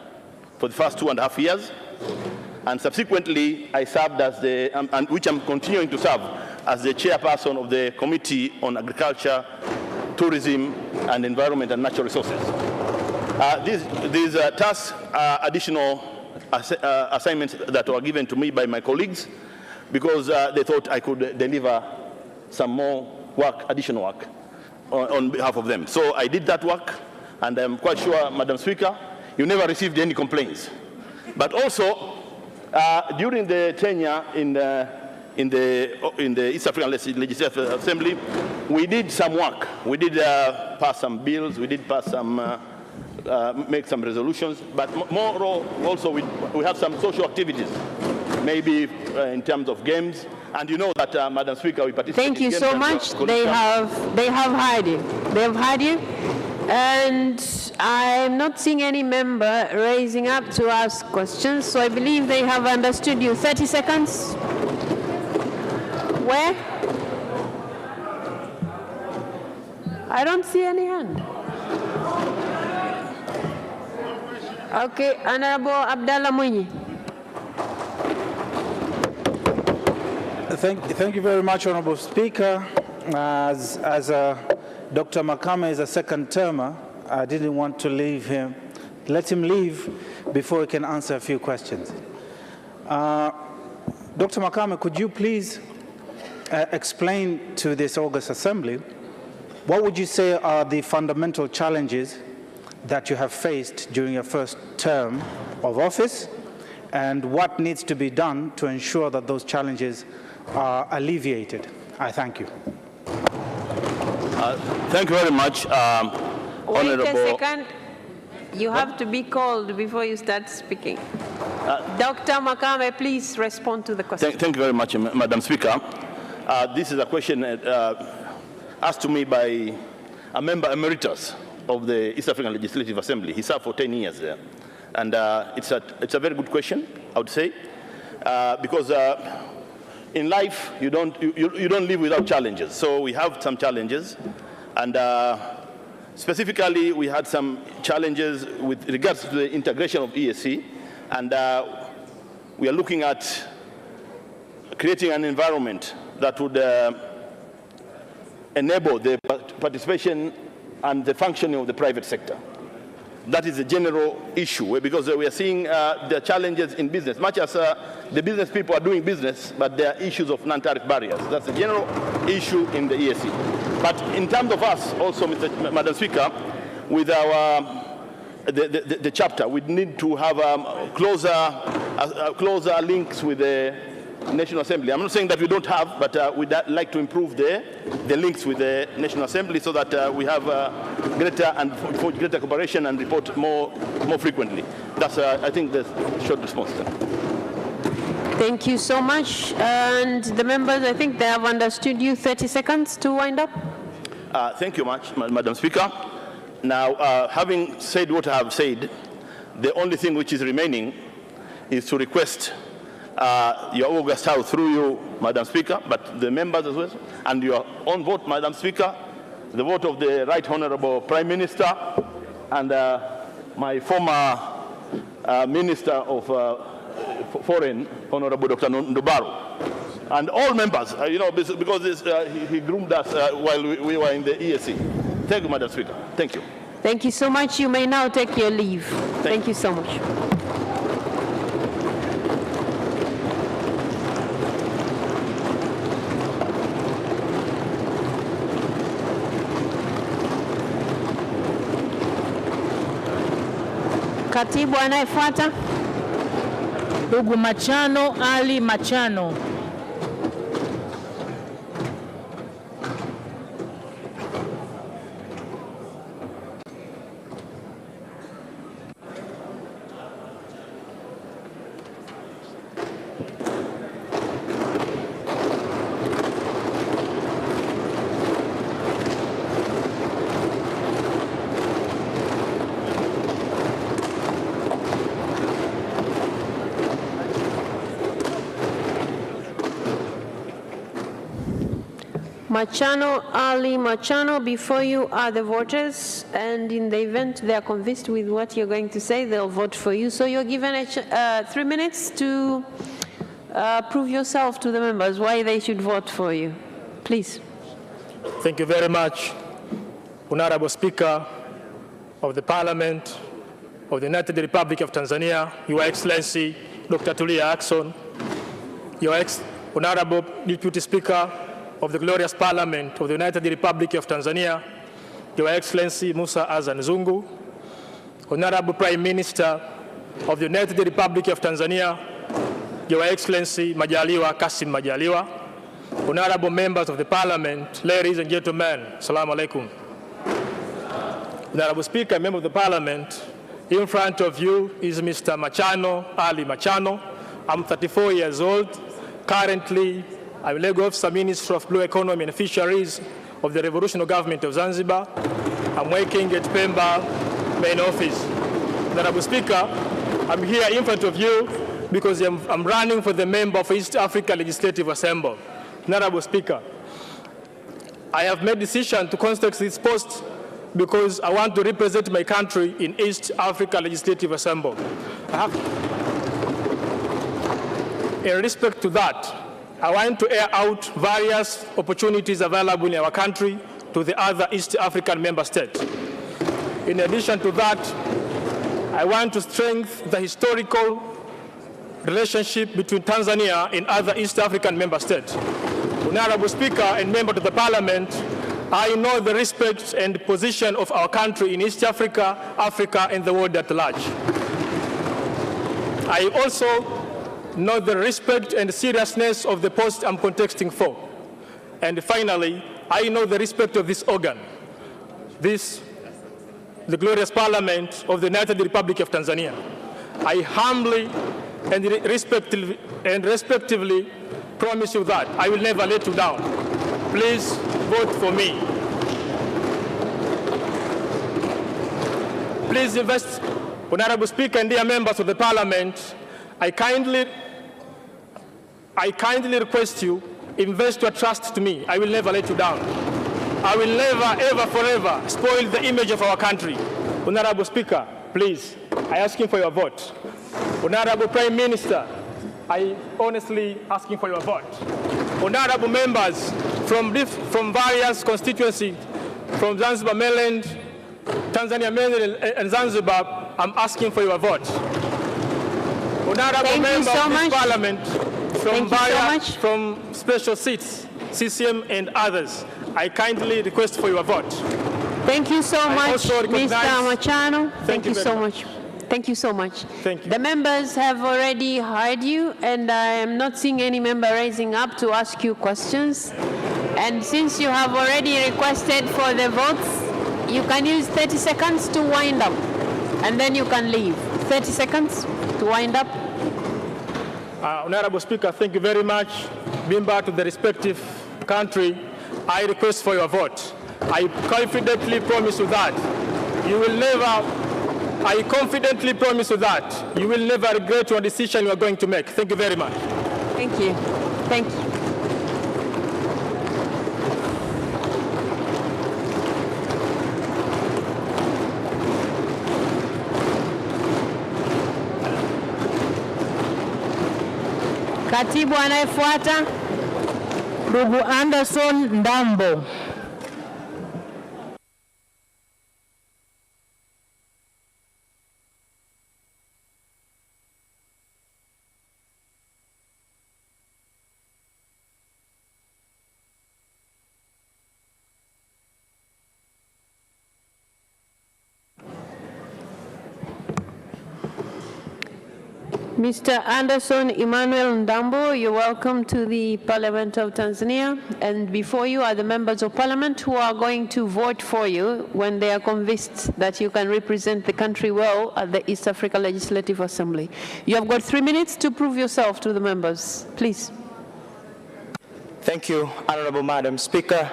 for the first 2.5 years, and subsequently I served as which I'm continuing to serve as the chairperson of the Committee on Agriculture, Tourism, and Environment and Natural Resources. These tasks are additional assignments that were given to me by my colleagues because they thought I could deliver some more work, additional work, on behalf of them. So I did that work, and I'm quite sure, Madam Speaker, you never received any complaints. But also, during the tenure in the East African Legislative Assembly, we did some work. We did pass some bills, we did pass some, make some resolutions, but more also we have some social activities, maybe in terms of games. And you know that, Madam Speaker, we participate in games. Thank you so much. They have heard you. They have heard you. And I'm not seeing any member raising up to ask questions, so I believe they have understood you. 30 seconds. Where? I don't see any hand. Okay, Honorable Abdallah Mwinyi. Thank you very much, Honorable Speaker. As Dr. Makame is a second termer, I didn't want to leave him, let him leave before he can answer a few questions. Dr. Makame, could you please explain to this August Assembly, what would you say are the fundamental challenges that you have faced during your first term of office, and what needs to be done to ensure that those challenges are alleviated? I thank you. Thank you very much, Honorable. Wait a second. You have to be called before you start speaking. Dr. Makame, please respond to the question. Thank you very much, Madam Speaker. This is a question asked to me by a member emeritus of the East African Legislative Assembly. He served for 10 years there. And it's a very good question, I would say, because in life, you don't live without challenges. So we have some challenges, and specifically, we had some challenges with regards to the integration of EAC, and we are looking at creating an environment that would enable the participation and the functioning of the private sector. That is a general issue, because we are seeing the challenges in business, much as the business people are doing business, but there are issues of non-tariff barriers. That's a general issue in the EAC. But in terms of us, also, Madam Speaker, with our the chapter, we need to have closer links with the National Assembly. I'm not saying that we don't have, but we'd like to improve the links with the National Assembly so that we have greater cooperation and report more frequently. That's, I think, the short response. Thank you so much. And the members, I think they have understood you. 30 seconds to wind up. Thank you much, Madam Speaker. Now, having said what I have said, the only thing which is remaining is to request your August House through you, Madam Speaker, but the members as well, and your own vote, Madam Speaker, the vote of the Right Honorable Prime Minister, and my former Minister of Foreign, Honorable Dr. Ndubaru, and all members, because he groomed us while we were in the EAC. Thank you, Madam Speaker. Thank you. Thank you so much. You may now take your leave. Thank you so much. Katibu anayefuata. Ndugu Machano Ali Machano. Machano Ali Machano, before you are the voters, and in the event they are convinced with what you're going to say, they'll vote for you. So you're given 3 minutes to prove yourself to the members why they should vote for you. Please. Thank you very much, Honorable Speaker of the Parliament of the United Republic of Tanzania, Your Excellency Dr. Tulia Ackson, Honorable Deputy Speaker of the glorious Parliament of the United Republic of Tanzania, Your Excellency Musa Azan Zungu, Honorable Prime Minister of the United Republic of Tanzania, Your Excellency Majaliwa Kassim Majaliwa, Honorable members of the Parliament, ladies and gentlemen, Assalamu alaikum. Honorable Speaker, member of the Parliament, in front of you is Mr. Machano Ali Machano. I'm 34 years old. Currently, I'm Legal Officer, Minister of Blue Economy and Fisheries of the Revolutionary Government of Zanzibar. I'm working at Pemba main office. Honorable Speaker, I'm here in front of you because I'm running for the member of East Africa Legislative Assembly. Honorable Speaker, I have made decision to contest this post because I want to represent my country in East Africa Legislative Assembly. In respect to that, I want to air out various opportunities available in our country to the other East African member states. In addition to that, I want to strengthen the historical relationship between Tanzania and other East African member states. Honorable Speaker and members of the Parliament, I know the respect and position of our country in East Africa, Africa, and the world at large. I also know the respect and seriousness of the post I'm contesting for. And finally, I know the respect of this organ, the glorious Parliament of the United Republic of Tanzania. I humbly and respectively promise you that I will never let you down. Please vote for me. Please invest, Honorable Speaker and dear members of the Parliament, I kindly request you, invest your trust to me. I will never let you down. I will never, ever, forever spoil the image of our country. Honorable Speaker, please, I ask for your vote. Honorable Prime Minister, I honestly asking for your vote. Honorable members from various constituencies, from Zanzibar mainland, Tanzania mainland, and Zanzibar, I'm asking for your vote. Honorable members of this Parliament, from special seats, CCM and others, I kindly request for your vote. Thank you so much, Mr. Machano. Thank you so much. Thank you so much. Thank you. The members have already heard you, and I am not seeing any member raising up to ask you questions. And since you have already requested for the votes, you can use 30 seconds to wind up, and then you can leave. 30 seconds to wind up. Honorable Speaker, thank you very much. Being back to the respective country, I request for your vote. I confidently promise you that you will never, I confidently promise you that you will never regret your decision you are going to make. Thank you very much. Thank you. Thank you. Katibu anayefuata, ndugu Anderson Ndambo. Mr. Anderson Emmanuel Ndambo, you're welcome to the Parliament of Tanzania. And before you are the members of Parliament who are going to vote for you when they are convinced that you can represent the country well at the East Africa Legislative Assembly. You have got 3 minutes to prove yourself to the members. Please. Thank you, Honorable Madam Speaker.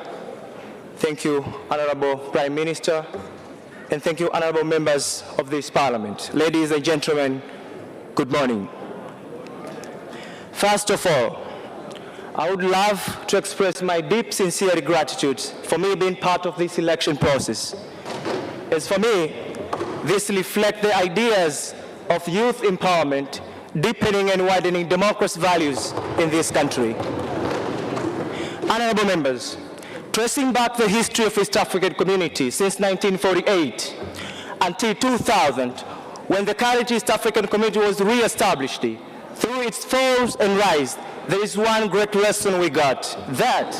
Thank you, Honorable Prime Minister. And thank you, honorable members of this Parliament. Ladies and gentlemen, good morning. First of all, I would love to express my deep, sincere gratitude for me being part of this election process. As for me, this reflects the ideas of youth empowerment, deepening and widening democracy values in this country. Honorable members, tracing back the history of East African community since 1948 until 2000, when the current East African community was re-established, through its falls and rise, there is one great lesson we got, that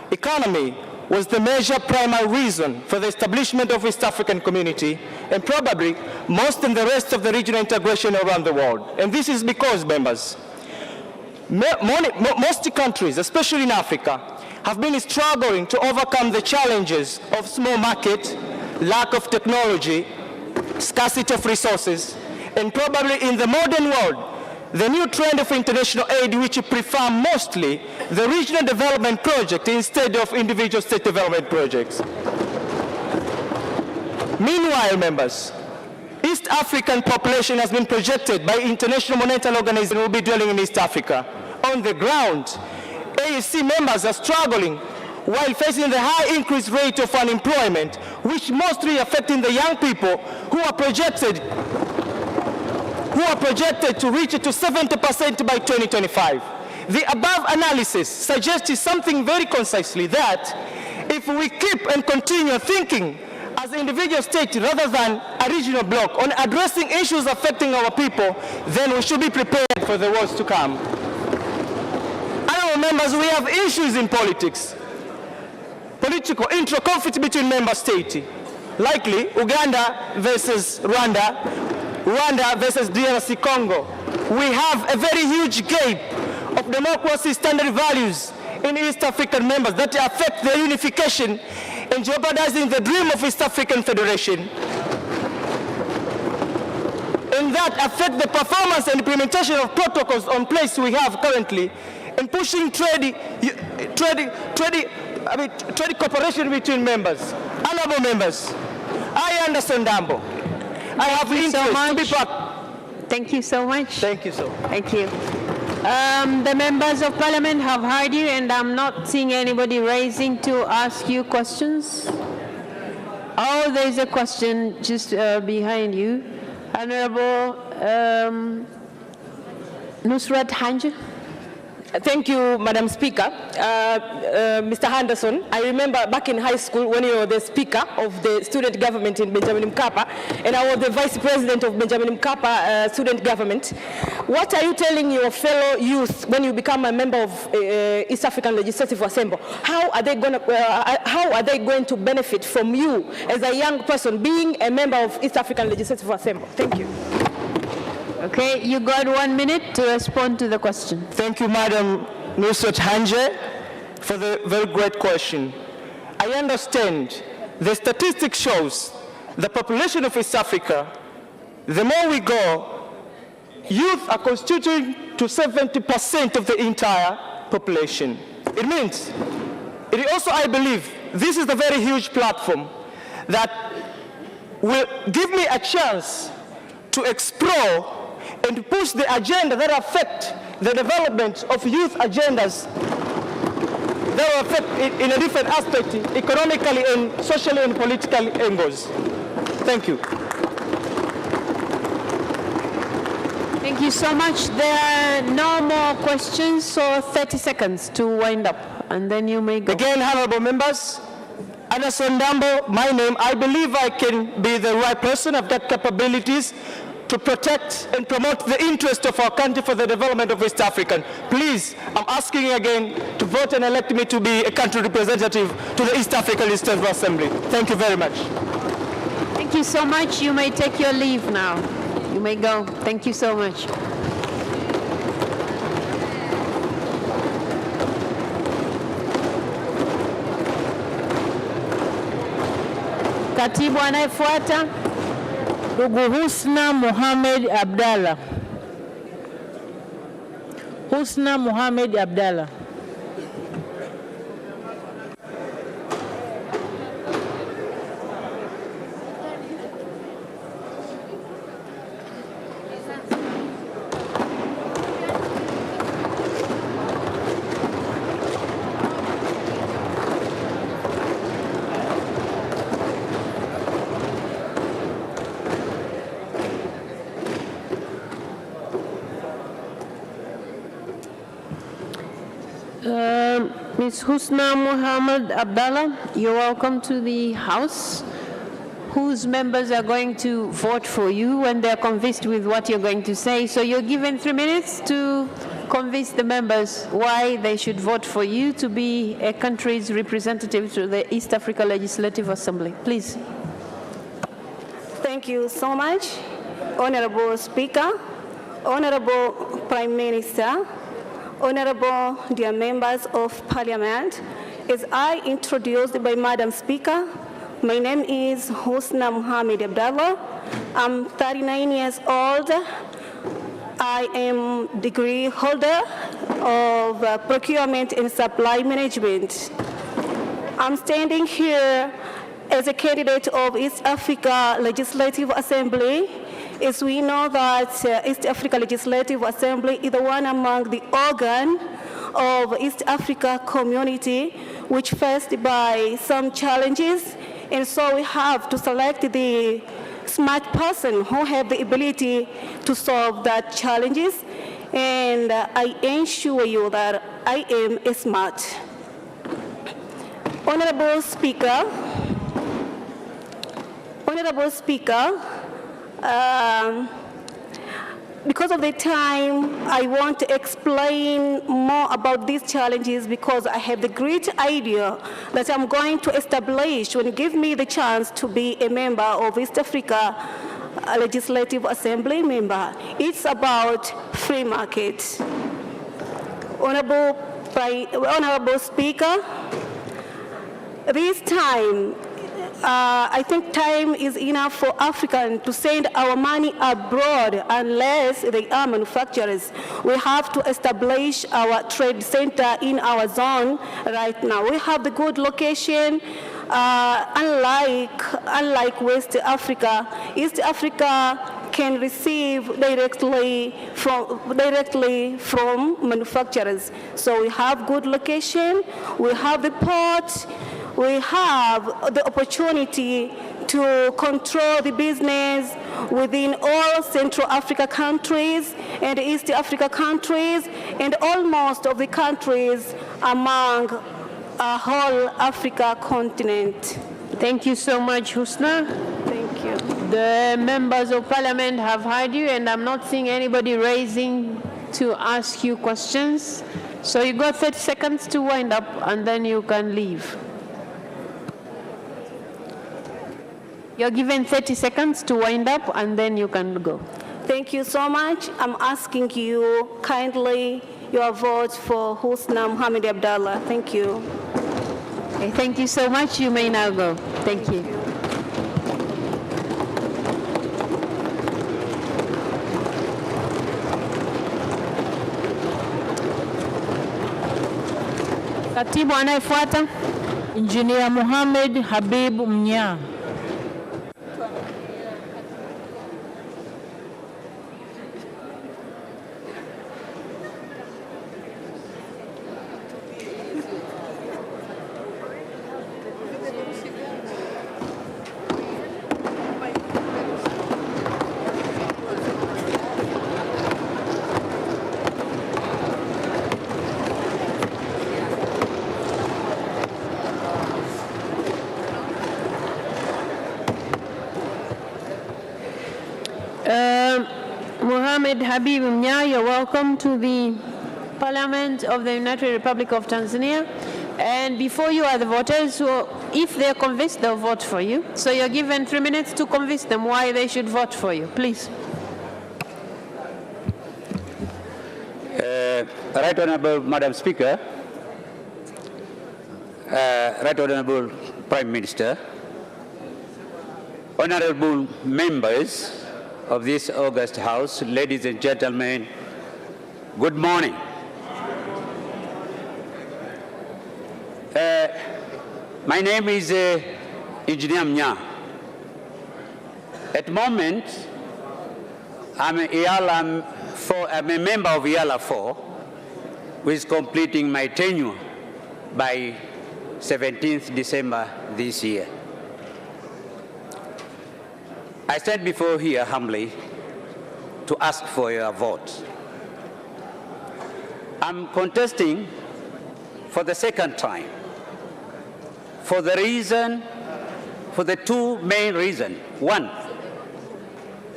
economy was the major primary reason for the establishment of East African community, and probably most in the rest of the regional integration around the world. And this is because, members, most countries, especially in Africa, have been struggling to overcome the challenges of small market, lack of technology, scarcity of resources, and probably in the modern world, the new trend of international aid, which prefer mostly the regional development project instead of individual state development projects. Meanwhile, members, East African population has been projected by International Monetary Organization will be dwelling in East Africa. On the ground, AEC members are struggling while facing the high increased rate of unemployment, which mostly affecting the young people who are projected to reach to 70% by 2025. The above analysis suggests something very concisely, that if we keep and continue thinking as individual states rather than a regional bloc on addressing issues affecting our people, then we should be prepared for the wars to come. Honorable members, we have issues in politics. Political intra-conflict between member states, likely Uganda versus Rwanda, Rwanda versus DRC Congo. We have a very huge gap of democracy standard values in East African members that affect their unification and jeopardizing the dream of East African Federation, and that affect the performance and implementation of protocols on place we have currently, and pushing trade cooperation between members. Honorable members, I understand Dambo. I have interest to be part. Thank you so much. Thank you so much. Thank you. The members of Parliament have heard you, and I'm not seeing anybody raising to ask you questions. Oh, there is a question just behind you. Honorable Nusrat Hanje. Thank you, Madam Speaker. Mr. Henderson, I remember back in high school when you were the Speaker of the student government in Benjamin Mkapa, and I was the Vice President of Benjamin Mkapa student government. What are you telling your fellow youth when you become a member of East African Legislative Assembly? How are they going to benefit from you as a young person being a member of East African Legislative Assembly? Thank you. Okay, you got 1 minute to respond to the question. Thank you, Madam Nusrat Hanje, for the very great question. I understand the statistics shows the population of East Africa, the more we go, youth are constituting to 70% of the entire population. It means, it also, I believe, this is a very huge platform that will give me a chance to explore and push the agenda that affect the development of youth agendas that will affect in a different aspect, economically and socially and politically angles. Thank you. Thank Thank you so much. There are no more questions, so 30 seconds to wind up, and then you may go. Again, honorable members, Anderson Dambo, my name. I believe I can be the right person. I've got capabilities to protect and promote the interest of our country for the development of East Africa. Please, I'm asking you again to vote and elect me to be a country representative to the East African Legislative Assembly. Thank you very much. Thank you so much. You may take your leave now. You may go. Thank you so much. Katibu anayefuata. Ndugu Husna Mohamed Abdalla. Husna Mohamed Abdalla. Ms. Husna Mohamed Abdalla, you're welcome to the House. Whose members are going to vote for you when they're convinced with what you're going to say? So you're given 3 minutes to convince the members why they should vote for you to be a country's representative to the East Africa Legislative Assembly. Please. Thank you so much, Honorable Speaker, Honorable Prime Minister, Honorable dear members of Parliament. As I introduced by Madam Speaker, my name is Husna Mohamed Abdalla. I'm 39 years old. I am degree holder of procurement and supply management. I'm standing here as a candidate of East Africa Legislative Assembly, as we know that East Africa Legislative Assembly is the one among the organ of East Africa community which faced by some challenges, and so we have to select the smart person who have the ability to solve that challenges, and I ensure you that I am a smart. Honorable Speaker, because of the time, I want to explain more about these challenges because I have the great idea that I'm going to establish when you give me the chance to be a member of East Africa Legislative Assembly member. It's about free market. Honorable Speaker, this time, I think time is enough for Africans to send our money abroad unless they are manufacturers. We have to establish our trade center in our zone right now. We have the good location. Unlike West Africa, East Africa can receive directly from manufacturers. So we have good location, we have the port, we have the opportunity to control the business within all Central Africa countries and East Africa countries and almost of the countries among a whole Africa continent. Thank you so much, Husna. Thank you. The members of Parliament have heard you, and I'm not seeing anybody raising to ask you questions. So you got 30 seconds to wind up, and then you can leave. You're given 30 seconds to wind up, and then you can go. Thank you so much. I'm asking you kindly your vote for Husna Mohamed Abdalla. Thank you. Okay, thank you so much. You may now go. Thank you. Katibu anayefuata, Engineer Mohamed Habib Mnya. Mohamed Habib Mnya, you're welcome to the Parliament of the United Republic of Tanzania. And before you are the voters, so if they're convinced, they'll vote for you. So you're given 3 minutes to convince them why they should vote for you. Please. Right Honorable Madam Speaker, Right Honorable Prime Minister, honorable members of this august House, ladies and gentlemen, good morning. My name is Engineer Mnya. At the moment, I'm a member of IALA 4, who is completing my tenure by 17th December this year. I stand before here humbly to ask for your vote. I'm contesting for the second time for the two main reasons. One,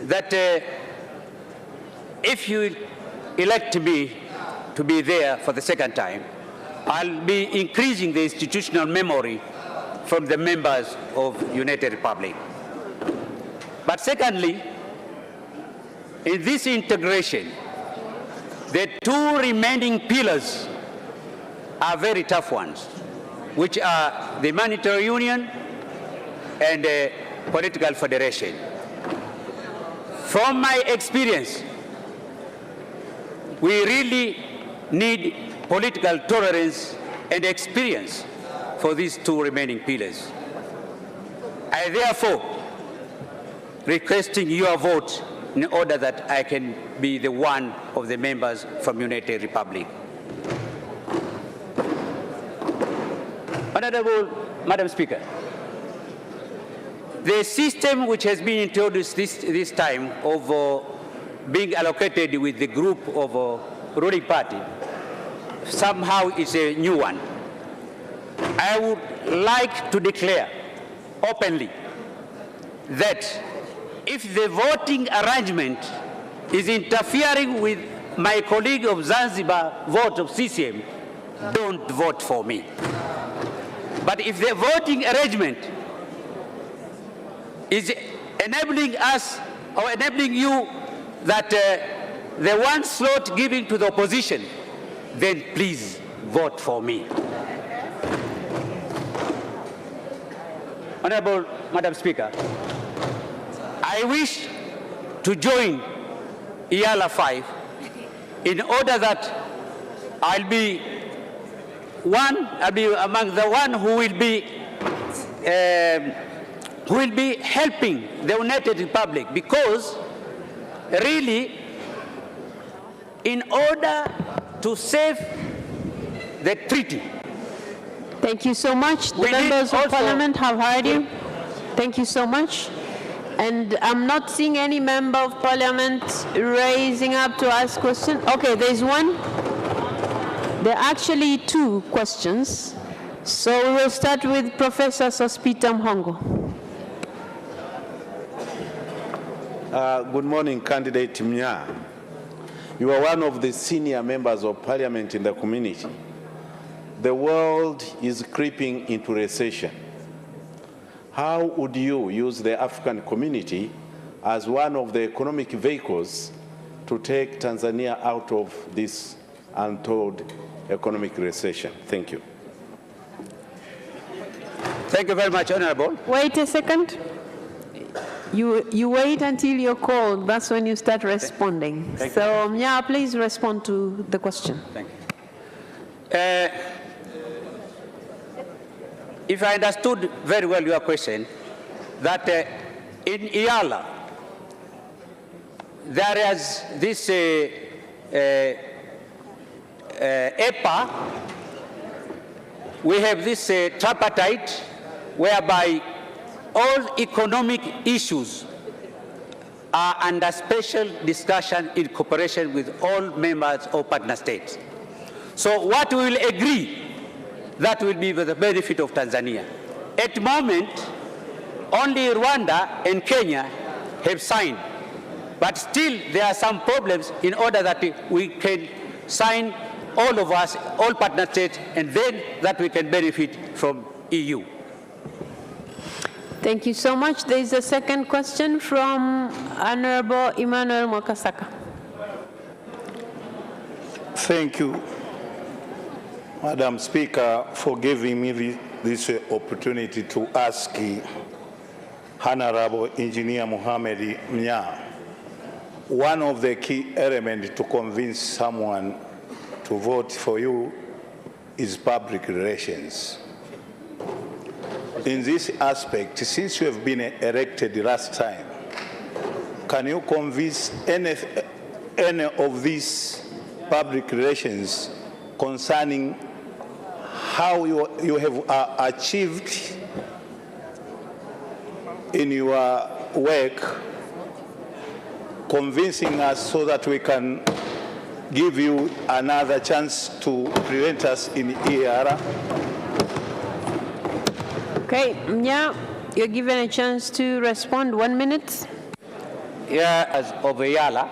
that if you elect me to be there for the second time, I'll be increasing the institutional memory from the members of United Republic. But secondly, in this integration, the two remaining pillars are very tough ones, which are the monetary union and the political federation. From my experience, we really need political tolerance and experience for these two remaining pillars. I therefore requesting your vote in order that I can be the one of the members from United Republic. Honorable Madam Speaker, the system which has been introduced this time of being allocated with the group of ruling party somehow is a new one. I would like to declare openly that if the voting arrangement is interfering with my colleague of Zanzibar vote of CCM, don't vote for me. But if the voting arrangement is enabling us or enabling you that the one slot given to the opposition, then please vote for me. Honorable Madam Speaker, I wish to join IALA 5 in order that I'll be among the one who will be helping the United Republic, because really, in order to save the treaty. Thank you so much. The members of Parliament have heard you. Thank you so much. And I'm not seeing any member of Parliament raising up to ask questions. Okay, there's one. There are actually two questions. So we will start with Professor Sospita Mhongo. Good morning, candidate Mnya. You are one of the senior members of Parliament in the community. The world is creeping into recession. How would you use the African community as one of the economic vehicles to take Tanzania out of this untold economic recession? Thank you. Thank you very much, Honorable. Wait a second. You wait until you're called. That's when you start responding. Thank so, Mnya, please respond to the question. Thank you. If I understood very well your question, that in IALA, there is this EPA, we have this tripartite whereby all economic issues are under special discussion in cooperation with all members of partner states. So what we will agree, that will be for the benefit of Tanzania. At the moment, only Rwanda and Kenya have signed But still, there are some problems in order that we can sign, all of us, all partner states, and then that we can benefit from EU. Thank you so much. There is a second question from Honorable Emmanuel Mwakasaka. Thank you, Madam Speaker, for giving me this opportunity to ask Honorable Engineer Mohamed Mnya. One of the key elements to convince someone to vote for you is public relations. In this aspect, since you have been elected last time, can you convince any of these public relations concerning how you have achieved in your work, convincing us so that we can give you another chance to present us in EAR? Okay, Mnya, you're given a chance to respond. 1 minute. Yeah, as of EALA,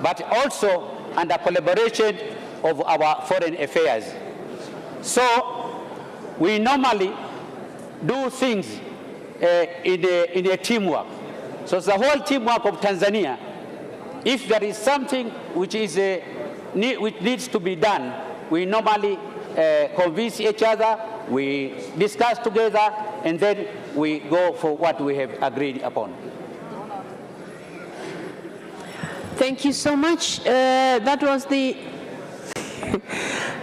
but also under collaboration of our foreign affairs. So we normally do things in a teamwork. So the whole teamwork of Tanzania, if there is something which needs to be done, we normally convince each other, we discuss together, and then we go for what we have agreed upon. Thank you so much. That was the...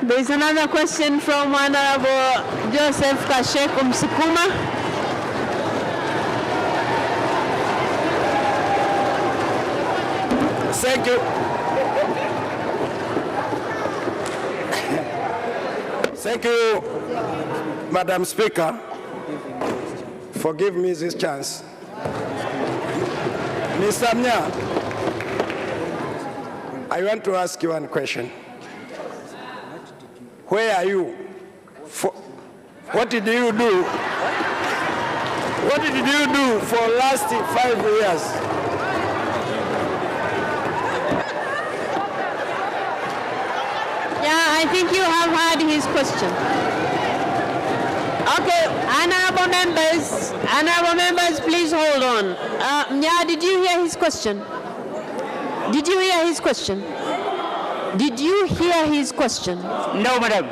There's another question from Honorable Joseph Kasheko Msukuma. Thank you. Thank you, Madam Speaker, for giving me this chance. Mr. Mnya, I want to ask you one question. Where are you? What did you do? What did you do for the last 5 years? Yeah, I think you have heard his question. Okay, honorable members, please hold on. Mnya, did you hear his question? Did you hear his question? Did you hear his question? No, madam.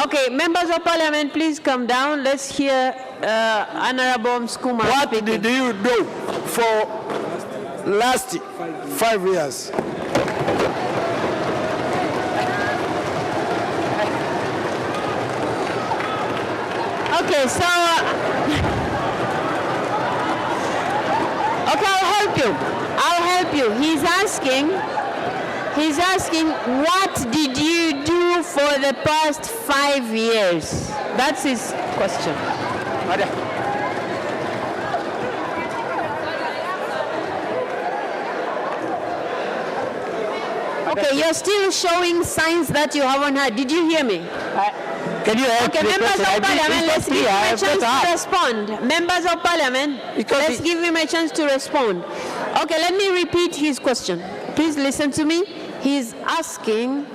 Okay, members of parliament, please come down. Let's hear Honorable Msukuma. What speaking. did you do for last 5 years? Okay, so okay, I'll help you. He's asking, what did you do for the past 5 years? That's his question. Okay, you're still showing signs that you haven't heard. Did you hear me? Can you help? Okay, members of parliament, let's give him a chance to respond. Members of parliament, let's give him a chance to respond. Okay, let me repeat his question. Please listen to me. He's asking,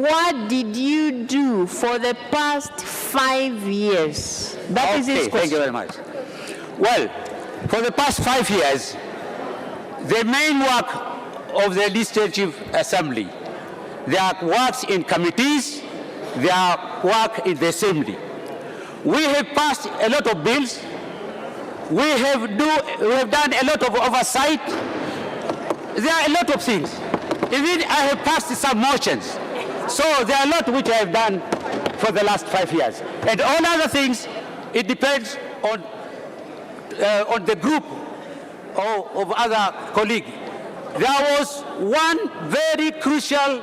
what did you do for the past 5 years? That is his question. Thank you very much. Well, for the past 5 years, the main work of the Legislative Assembly, their works in committees, their work in the Assembly. We have passed a lot of bills. We have done a lot of oversight. There are a lot of things. Even I have passed some motions. So there are a lot which I have done for the last 5 years. And all other things, it depends on the group of other colleagues. There was one very crucial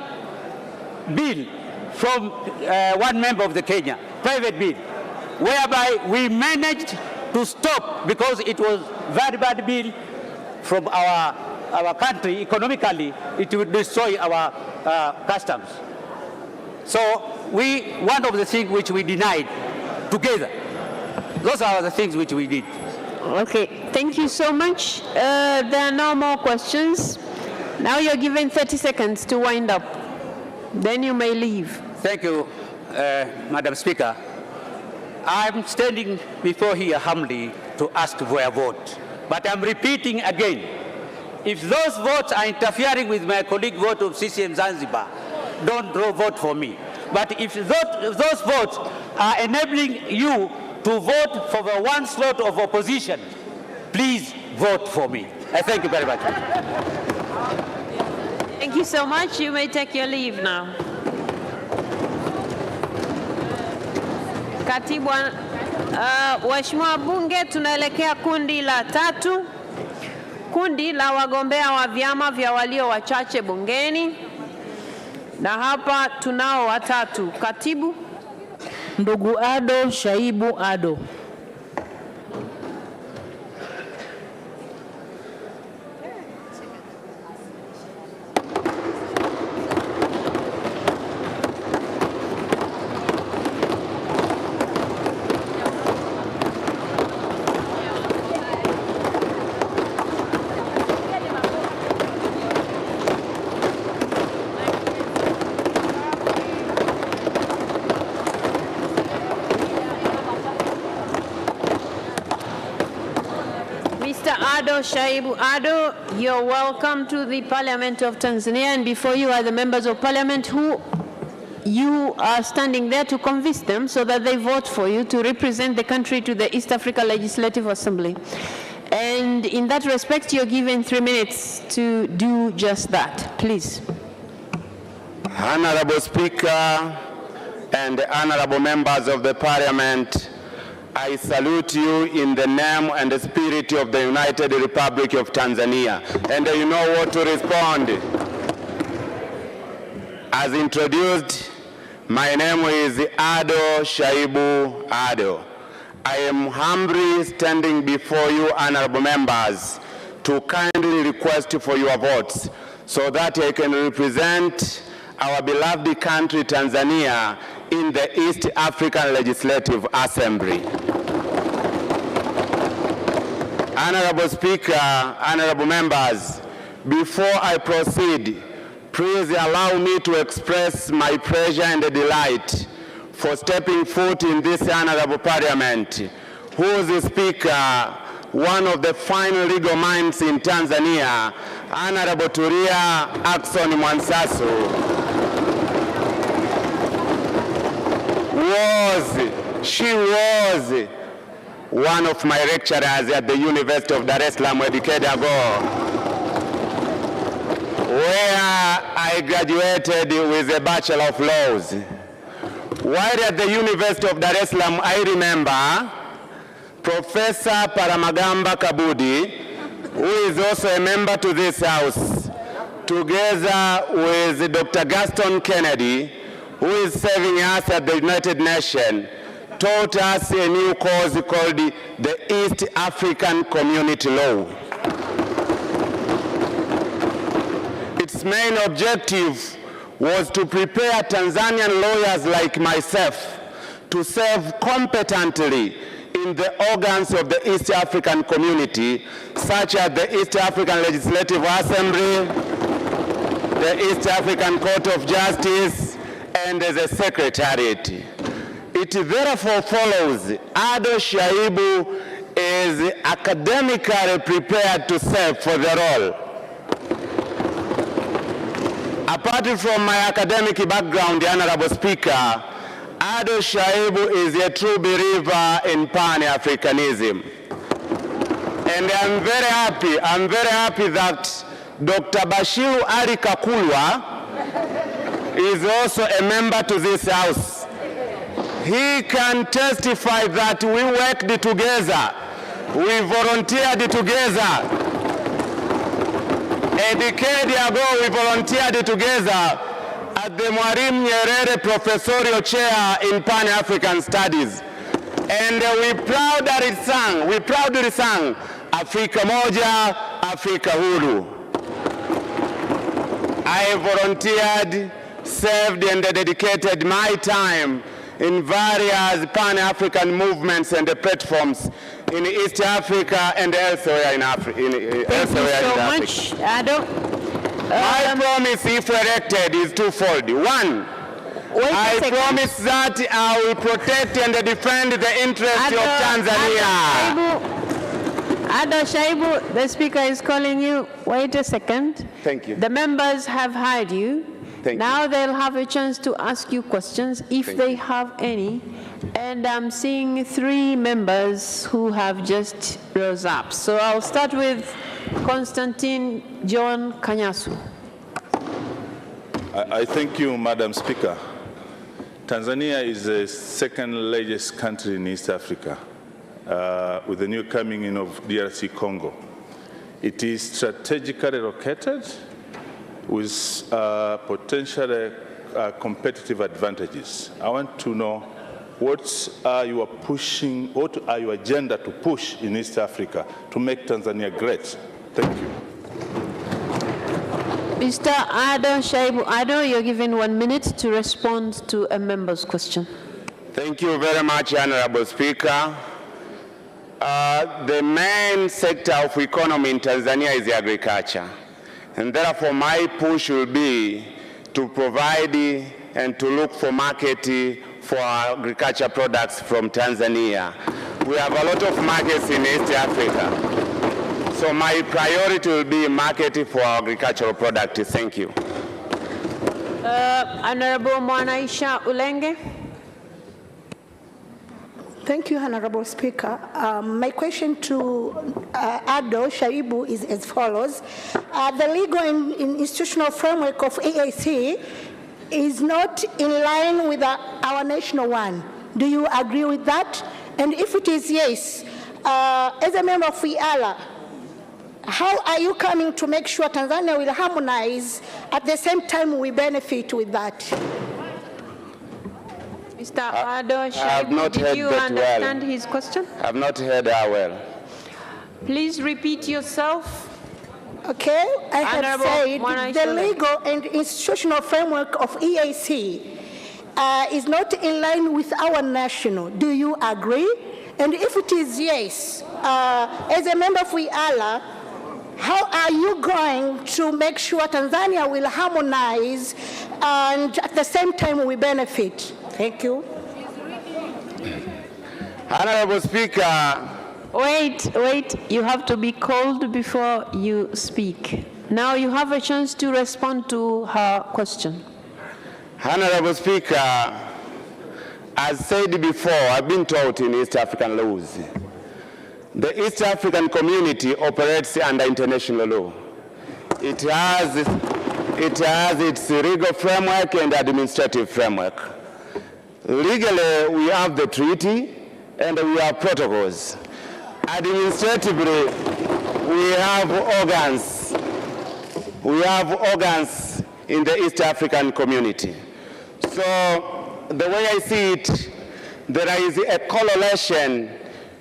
bill from one member of the Kenya, private bill, whereby we managed to stop, because it was very bad bill from our country. Economically, it would destroy our customs. So one of the things which we denied together, those are the things which we did. Okay, thank you so much. There are no more questions. Now you're given 30 seconds to wind up. Then you may leave. Thank you, Madam Speaker. I'm standing before here humbly to ask for a vote. But I'm repeating again, if those votes are interfering with my colleague vote of CCM Zanzibar, don't vote for me. But if those votes are enabling you to vote for the one slot of opposition, please vote for me. I thank you very much. Thank you so much. You may take your leave now. Katibu, Waheshimiwa Bunge, tunaelekea kundi la tatu. Kundi la wagombea wa vyama vya walio wachache bungeni. Na hapa tunao watatu. Katibu. Ndugu Ado Shaibu Ado. Shaibu Ado, you're welcome to the Parliament of Tanzania, and before you are the members of Parliament who you are standing there to convince them so that they vote for you to represent the country to the East Africa Legislative Assembly. And in that respect, you're given 3 minutes to do just that. Please. Honorable Speaker and honorable members of the Parliament, I salute you in the name and the spirit of the United Republic of Tanzania. And you know what to respond. As introduced, my name is Ado Shaibu Ado. I am humbly standing before you, honorable members, to kindly request for your votes so that I can represent our beloved country, Tanzania, in the East African Legislative Assembly. Honorable Speaker, honorable members, before I proceed, please allow me to express my pleasure and delight for stepping foot in this honorable Parliament, whose Speaker, one of the fine legal minds in Tanzania, Honorable Turia Ackson Mwansasu, she was one of my lecturers at the University of Dar es Salaam a decade ago, where I graduated with a Bachelor of Laws. While at the University of Dar es Salaam, I remember Professor Paramagamba Kabudi, who is also a member to this House, together with Dr. Gaston Kennedy, who is serving us at the United Nations, taught us a new course called the East African Community Law. Its main objective was to prepare Tanzanian lawyers like myself to serve competently in the organs of the East African community, such as the East African Legislative Assembly, the East African Court of Justice, and the Secretariat. It therefore follows Ado Shaibu is academically prepared to serve for the role. Apart from my academic background, the Honorable Speaker, Ado Shaibu is a true believer in Pan-Africanism. And I'm very happy that Dr. Bashiru Ali Kakulwa is also a member to this House. He can testify that we worked together, we volunteered together. A decade ago, we volunteered together at the Mwalimu Nyerere Professorial Chair in Pan-African Studies. And we proudly sang, Afrika Moja, Afrika Huru. I volunteered, served, and dedicated my time in various Pan-African movements and platforms in East Africa and elsewhere in Africa. Thank you so much, Ado. My promise, if elected, is twofold. One, I promise that I will protect and defend the interests of Tanzania. Ado Shaibu, the speaker is calling you. Wait a second. Thank you. The members have heard you. Now they'll have a chance to ask you questions if they have any. And I'm seeing 3 members who have just rose up. So I'll start with Constantine John Kanyasu. I thank you, Madam Speaker. Tanzania is the second largest country in East Africa, with the new coming in of DRC Congo. It is strategically located with potential competitive advantages. I want to know what are your agenda to push in East Africa to make Tanzania great? Thank you. Mr. Ado Shaibu Ado, you're given 1 minute to respond to a member's question. Thank you very much, Honorable Speaker. The main sector of economy in Tanzania is agriculture. And therefore, my push will be to provide and to look for market for agriculture products from Tanzania. We have a lot of markets in East Africa. So my priority will be market for agricultural products. Thank you. Honorable Mwanaisha Ulenge. Thank you, Honorable Speaker. My question to Ado Shaibu is as follows. The legal and institutional framework of EAC is not in line with our national one. Do you agree with that? And if it is yes, as a member of IALA, how are you coming to make sure Tanzania will harmonize at the same time we benefit with that? Mr. Ado Shaibu, did you understand his question? I have not heard that well. Please repeat yourself. Okay, I have said the legal and institutional framework of EAC is not in line with our national. Do you agree? And if it is yes, as a member of IALA, how are you going to make sure Tanzania will harmonize and at the same time we benefit? Thank you. Honorable Speaker. Wait, you have to be called before you speak. Now you have a chance to respond to her question. Honorable Speaker, as said before, I've been taught in East African laws. The East African community operates under international law. It has its legal framework and administrative framework. Legally, we have the treaty and we have protocols. Administratively, we have organs. We have organs in the East African community. So the way I see it, there is a correlation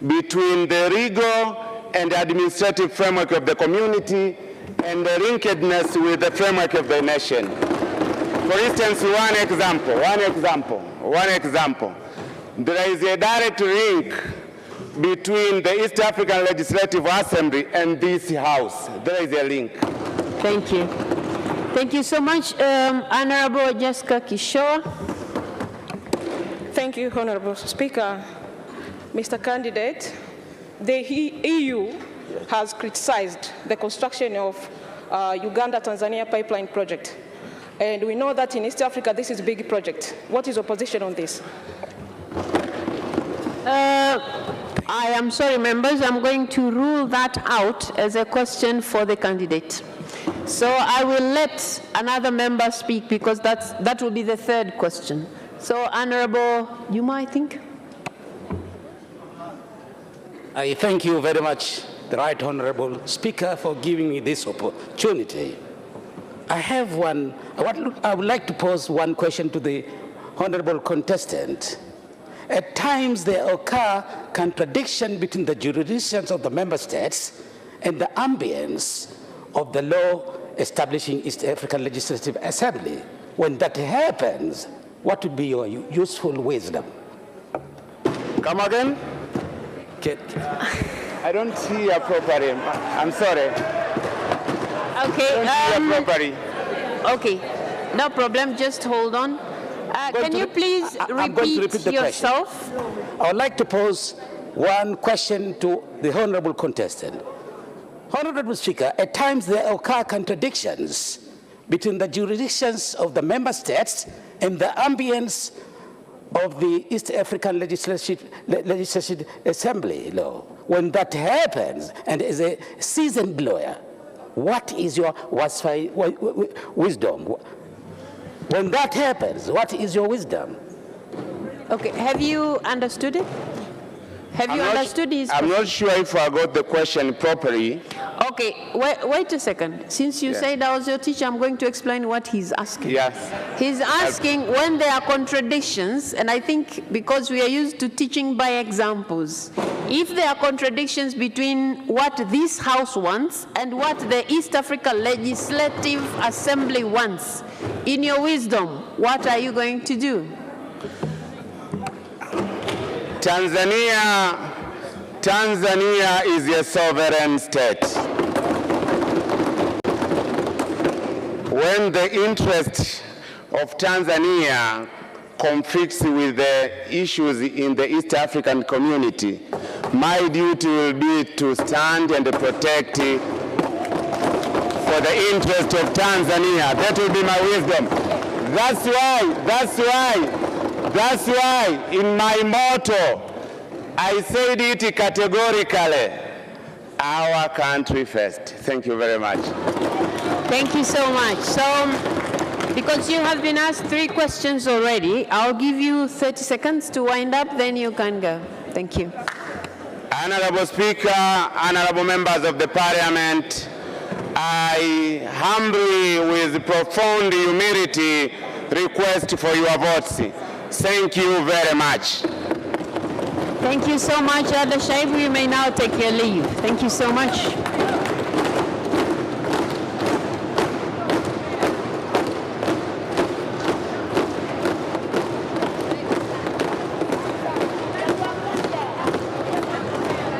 between the legal and administrative framework of the community and the linkedness with the framework of the nation. For instance, one example. There is a direct link between the East African Legislative Assembly and this House. There is a link. Thank you. Thank you so much. Honorable Jessica Kishoa. Thank you, Honorable Speaker. Mr. Candidate, the EU has criticized the construction of Uganda-Tanzania pipeline project. And we know that in East Africa, this is a big project. What is your position on this? I am sorry, members. I'm going to rule that out as a question for the candidate. So I will let another member speak because that will be the third question. So, Honorable Juma, I think. I thank you very much, the Right Honorable Speaker, for giving me this opportunity. I would like to pose one question to the Honorable contestant. At times there occur contradiction between the jurisdictions of the member states and the ambience of the law establishing East African Legislative Assembly. When that happens, what would be your useful wisdom? Come again? I don't see appropriate. I'm sorry. Okay. Okay. No problem. Just hold on. Can you please repeat yourself? I would like to pose one question to the honorable contestant. Honorable Speaker, at times there occur contradictions between the jurisdictions of the member states and the ambience of the East African Legislative Assembly law. When that happens, and as a seasoned lawyer, what is your wisdom? When that happens, what is your wisdom? Okay, have you understood it? Have you understood his question? I'm not sure if I got the question properly. Okay, wait a second. Since you said I was your teacher, I'm going to explain what he's asking. Yes. He's asking when there are contradictions, and I think because we are used to teaching by examples, if there are contradictions between what this House wants and what the East Africa Legislative Assembly wants, in your wisdom, what are you going to do? Tanzania is a sovereign state. When the interest of Tanzania conflicts with the issues in the East African community, my duty will be to stand and protect for the interest of Tanzania. That will be my wisdom. That's why in my motto, I said it categorically, our country first. Thank you very much. Thank you so much. So, because you have been asked 3 questions already, I'll give you 30 seconds to wind up, then you can go. Thank you. Honorable Speaker, honorable members of the Parliament, I humbly, with profound humility, request for your votes. Thank you very much. Thank you so much, Ada Shaibu. You may now take your leave. Thank you so much.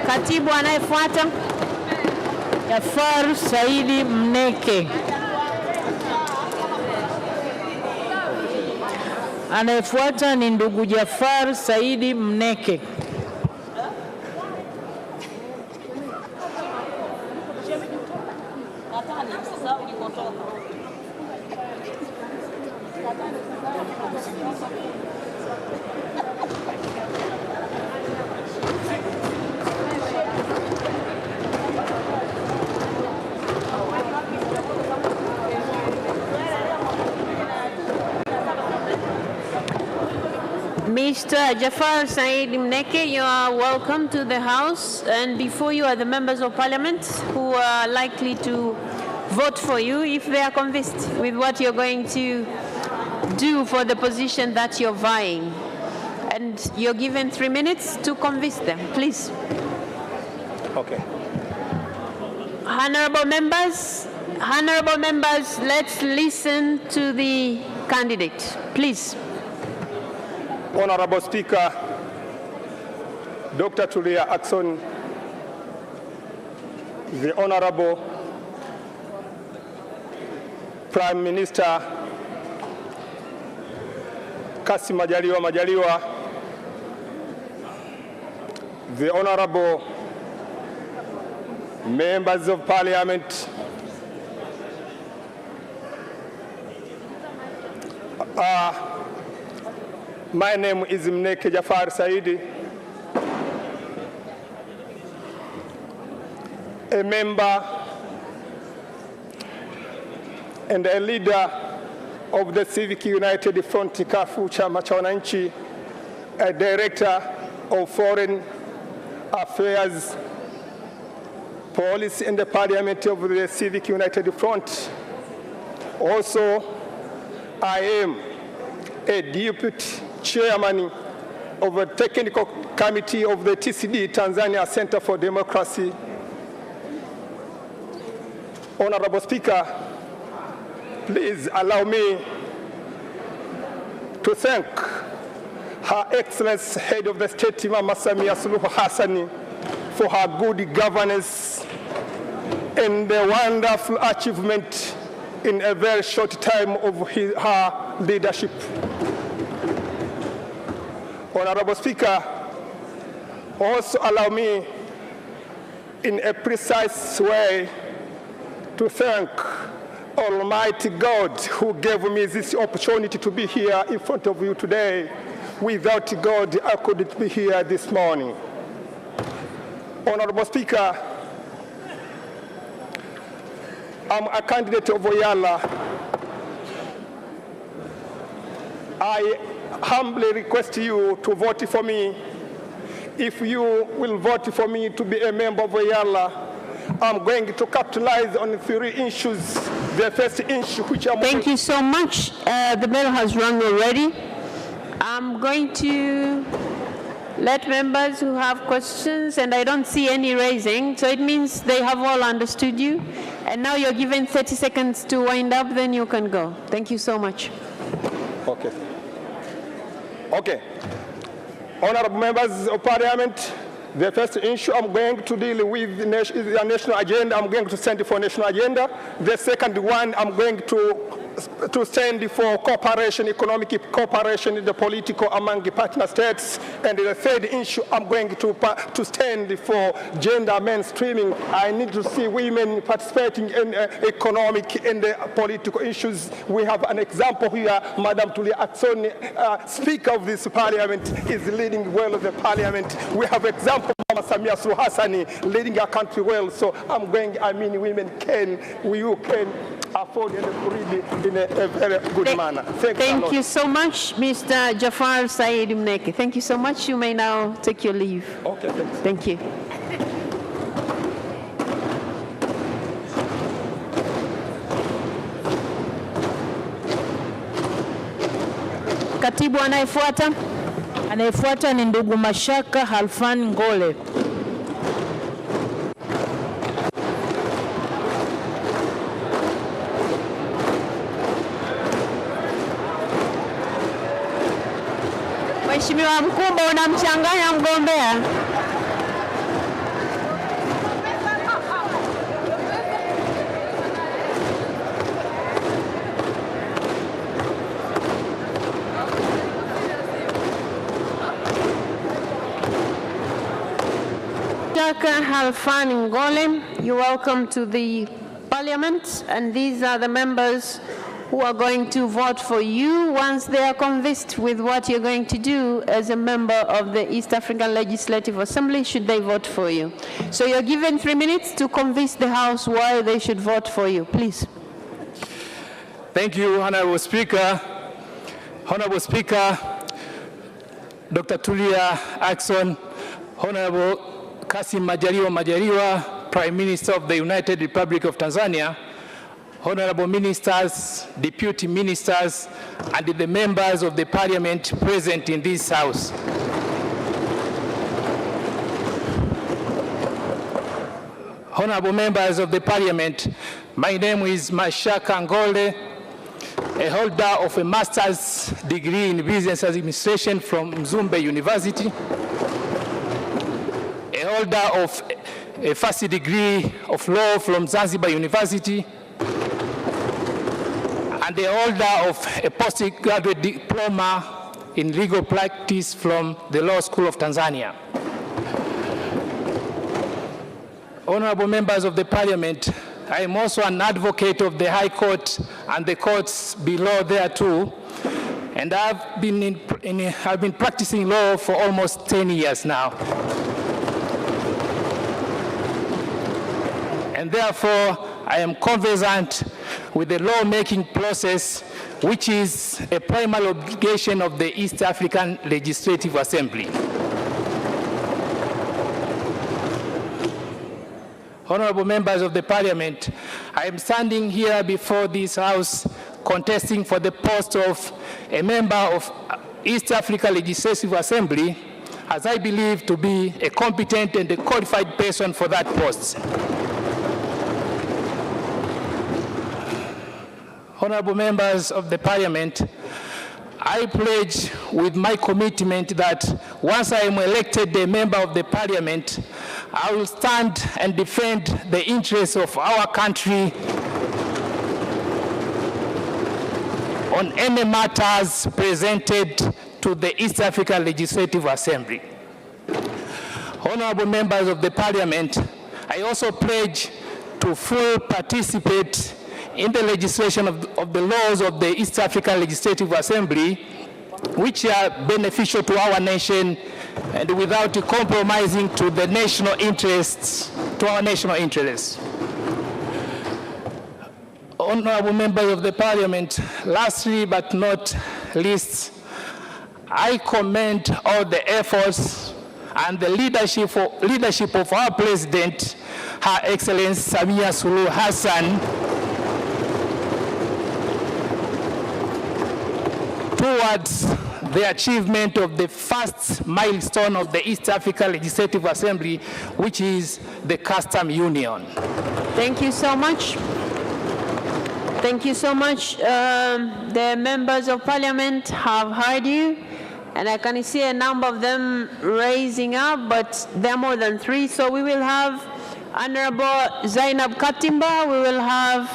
Katibu anayefuata. Jafar Saidi Mneke. Anayefuata ni ndugu Jafar Saidi Mneke. Mr. Jafar Said Mneke, you are welcome to the House, and before you are the members of Parliament who are likely to vote for you if they are convinced with what you're going to do for the position that you're vying. And you're given 3 minutes to convince them, please. Okay. Honorable members, let's listen to the candidate, please. Honorable Speaker, Dr. Tulia Ackson, the Honorable Prime Minister Kassim Majaliwa, the Honorable Members of Parliament, my name is Mneke Jafar Saidi, a member and a leader of the Civic United Front Kafu Chama cha Wananchi, a director of Foreign Affairs Policy in the Parliament of the Civic United Front. Also, I am a deputy chairman of a technical committee of the TCD, Tanzania Center for Democracy. Honorable Speaker, please allow me to thank Her Excellency Head of the State, Mama Samia Suluhu Hassan, for her good governance and the wonderful achievement in a very short time of her leadership. Honorable Speaker, also allow me in a precise way to thank Almighty God who gave me this opportunity to be here in front of you today. Without God, I couldn't be here this morning. Honorable Speaker, I'm a candidate of Oyala. I humbly request you to vote for me. If you will vote for me to be a member of Oyala, I'm going to capitalize on 3 issues. The first issue which I'm... Thank you so much. The bell has rung already. I'm going to let members who have questions, and I don't see any raising, so it means they have all understood you. And now you're given 30 seconds to wind up, then you can go. Thank you so much. Okay. Okay. Honorable members of Parliament, the first issue I'm going to deal with the national agenda. I'm going to stand for national agenda. The second one, I'm going to stand for cooperation, economic cooperation in the political among the partner states. And the third issue, I'm going to stand for gender mainstreaming. I need to see women participating in economic and political issues. We have an example here. Madam Tulia Aksoni, Speaker of this Parliament, is leading well the Parliament. We have example of Samia Suluhu Hassan leading our country well. So women can, you can afford and really in a very good manner. Thank you so much, Mr. Jafar Said Mneke. Thank you so much. You may now take your leave. Okay, thanks. Thank you. Katibu anayefuata. Anayefuata ni ndugu Mashaka Halfan Ngole. Mheshimiwa Mkumbo, unamchanganya mgombea. Dr. Halfan Ngole, you're welcome to the Parliament, and these are the members who are going to vote for you once they are convinced with what you're going to do as a member of the East African Legislative Assembly, should they vote for you. So you're given 3 minutes to convince the House why they should vote for you. Please. Thank you, Honorable Speaker. Honorable Speaker, Dr. Tulia Ackson, Honorable Kassim Majaliwa, Prime Minister of the United Republic of Tanzania, Honorable Ministers, Deputy Ministers, and the members of the Parliament present in this House. Honorable members of the Parliament, my name is Mashaka Ngole, a holder of a master's degree in business administration from Mzumbe University, a holder of a first degree of law from Zanzibar University, and the holder of a postgraduate diploma in legal practice from the Law School of Tanzania. Honorable members of the Parliament, I am also an advocate of the High Court and the courts below there too, and I've been practicing law for almost 10 years now. And therefore, I am conversant with the lawmaking process, which is a primary obligation of the East African Legislative Assembly. Honorable members of the Parliament, I am standing here before this House contesting for the post of a member of East Africa Legislative Assembly, as I believe to be a competent and a qualified person for that post. Honorable members of the Parliament, I pledge with my commitment that once I am elected a member of the Parliament, I will stand and defend the interests of our country on any matters presented to the East African Legislative Assembly. Honorable members of the Parliament, I also pledge to fully participate in the legislation of the laws of the East African Legislative Assembly, which are beneficial to our nation and without compromising to the national interests, to our national interests. Honorable members of the Parliament, lastly but not least, I commend all the efforts and the leadership of our President, Her Excellency Samia Suluhu Hassan, towards the achievement of the first milestone of the East Africa Legislative Assembly, which is the Custom Union. Thank you so much. Thank you so much. The members of Parliament have heard you, and I can see a number of them raising up, but there are more than 3. So we will have Honorable Zainab Katimba, we will have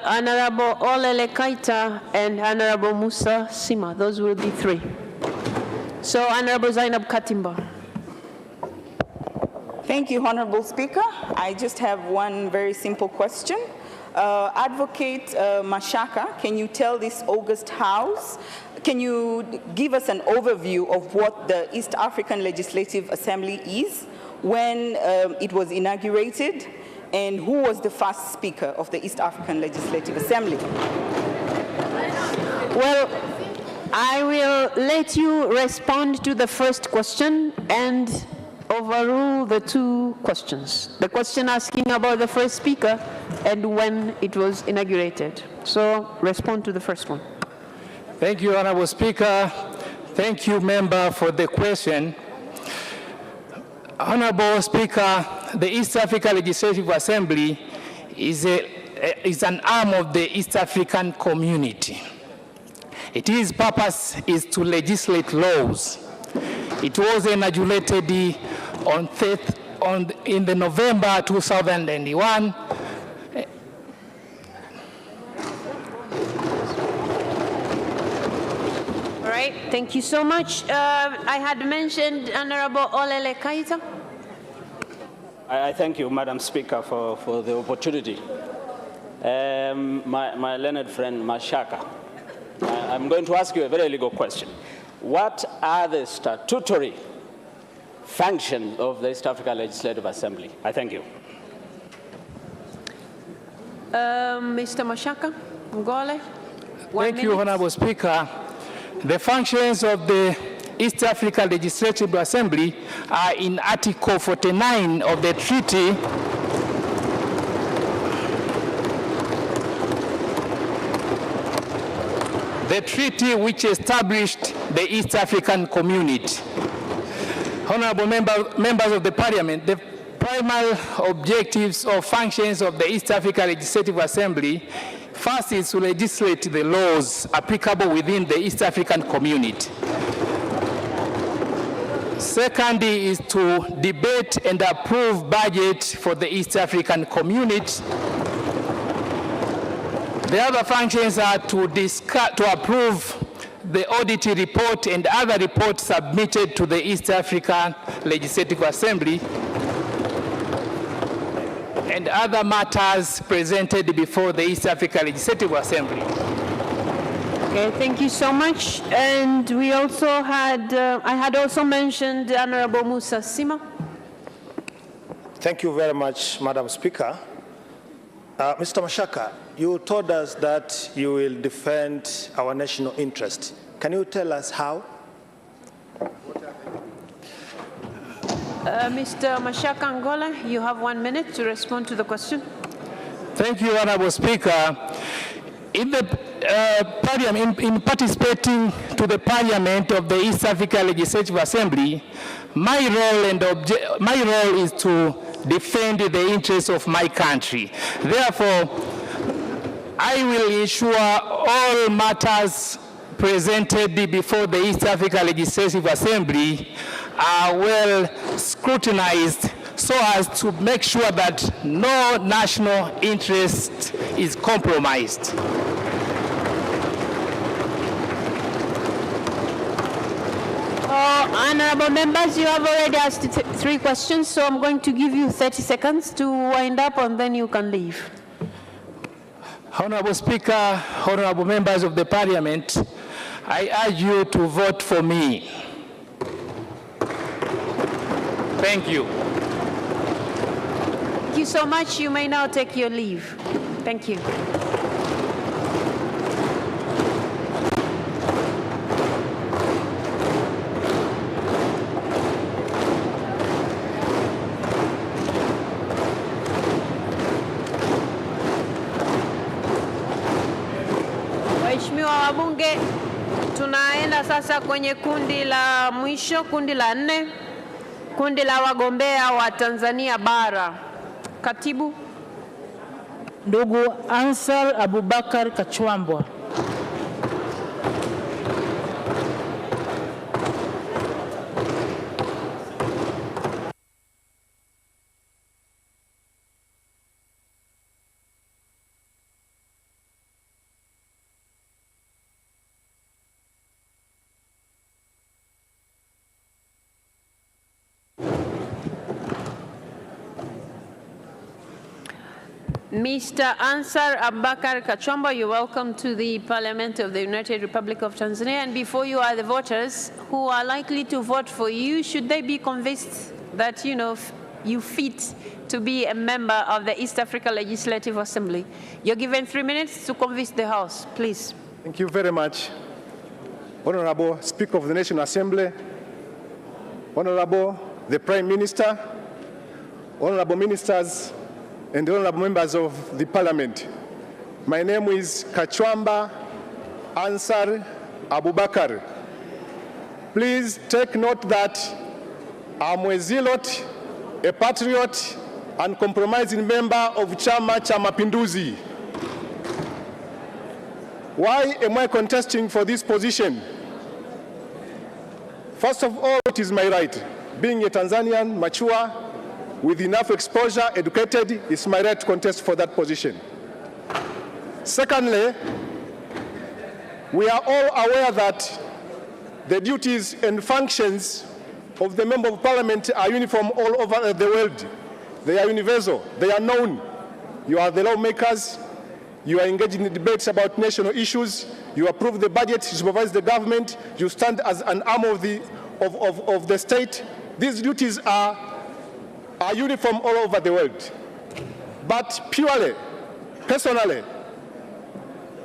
Honorable Olele Kaita, and Honorable Musa Sima. Those will be 3. So Honorable Zainab Katimba. Thank you, Honorable Speaker. I just have one very simple question. Advocate Mashaka, can you tell this August House, can you give us an overview of what the East African Legislative Assembly is, when it was inaugurated, and who was the first speaker of the East African Legislative Assembly? Well, I will let you respond to the first question and overrule the 2 questions. The question asking about the first speaker and when it was inaugurated. So respond to the first one. Thank you, Honorable Speaker. Thank you, member, for the question. Honorable Speaker, the East Africa Legislative Assembly is an arm of the East African community. Its purpose is to legislate laws. It was inaugurated in the November 2001. All right, thank you so much. I had mentioned Honorable Olele Kaita. I thank you, Madam Speaker, for the opportunity. My learned friend Mashaka, I'm going to ask you a very legal question. What are the statutory functions of the East Africa Legislative Assembly? I thank you. Mr. Mashaka, Ngole. Thank you, Honorable Speaker. The functions of the East Africa Legislative Assembly are in Article 49 of the treaty which established the East African Community. Honorable members of the Parliament, the primary objectives or functions of the East Africa Legislative Assembly, first is to legislate the laws applicable within the East African Community. Second is to debate and approve budget for the East African Community. The other functions are to approve the audit report and other reports submitted to the East African Legislative Assembly and other matters presented before the East Africa Legislative Assembly. Okay, thank you so much. And we also had, I had also mentioned Honorable Musa Sima. Thank you very much, Madam Speaker. Mr. Mashaka, you told us that you will defend our national interest. Can you tell us how? Mr. Mashaka Angola, you have 1 minute to respond to the question. Thank you, Honorable Speaker. In the Parliament, in participating to the Parliament of the East Africa Legislative Assembly, my role is to defend the interests of my country. Therefore, I will ensure all matters presented before the East Africa Legislative Assembly are well scrutinized so as to make sure that no national interest is compromised. Honorable members, you have already asked 3 questions, so I'm going to give you 30 seconds to wind up and then you can leave. Honorable Speaker, honorable members of the Parliament, I urge you to vote for me. Thank you. Thank you so much. You may now take your leave. Thank you. Waheshimiwa wabunge, tunaenda sasa kwenye kundi la mwisho, kundi la 4, kundi la wagombea wa Tanzania bara. Katibu. Ndugu Ansar Abubakar Kachwambwa. Mr. Ansar Abubakar Kachwambwa, you're welcome to the Parliament of the United Republic of Tanzania. And before you are the voters who are likely to vote for you, should they be convinced that, you fit to be a member of the East Africa Legislative Assembly. You're given 3 minutes to convince the House, please. Thank you very much. Honorable Speaker of the National Assembly, Honorable the Prime Minister, Honorable Ministers, and honorable members of the Parliament. My name is Kachwambwa Ansar Abubakar. Please take note that I'm a zealot, a patriot, and compromising member of Chama cha Mapinduzi. Why am I contesting for this position? First of all, it is my right. Being a Tanzanian, mature, with enough exposure, educated, it's my right to contest for that position. Secondly, we are all aware that the duties and functions of the Member of Parliament are uniform all over the world. They are universal, they are known. You are the lawmakers, you are engaged in the debates about national issues, you approve the budget, you supervise the government, you stand as an arm of the state. These duties are uniform all over the world. But purely, personally,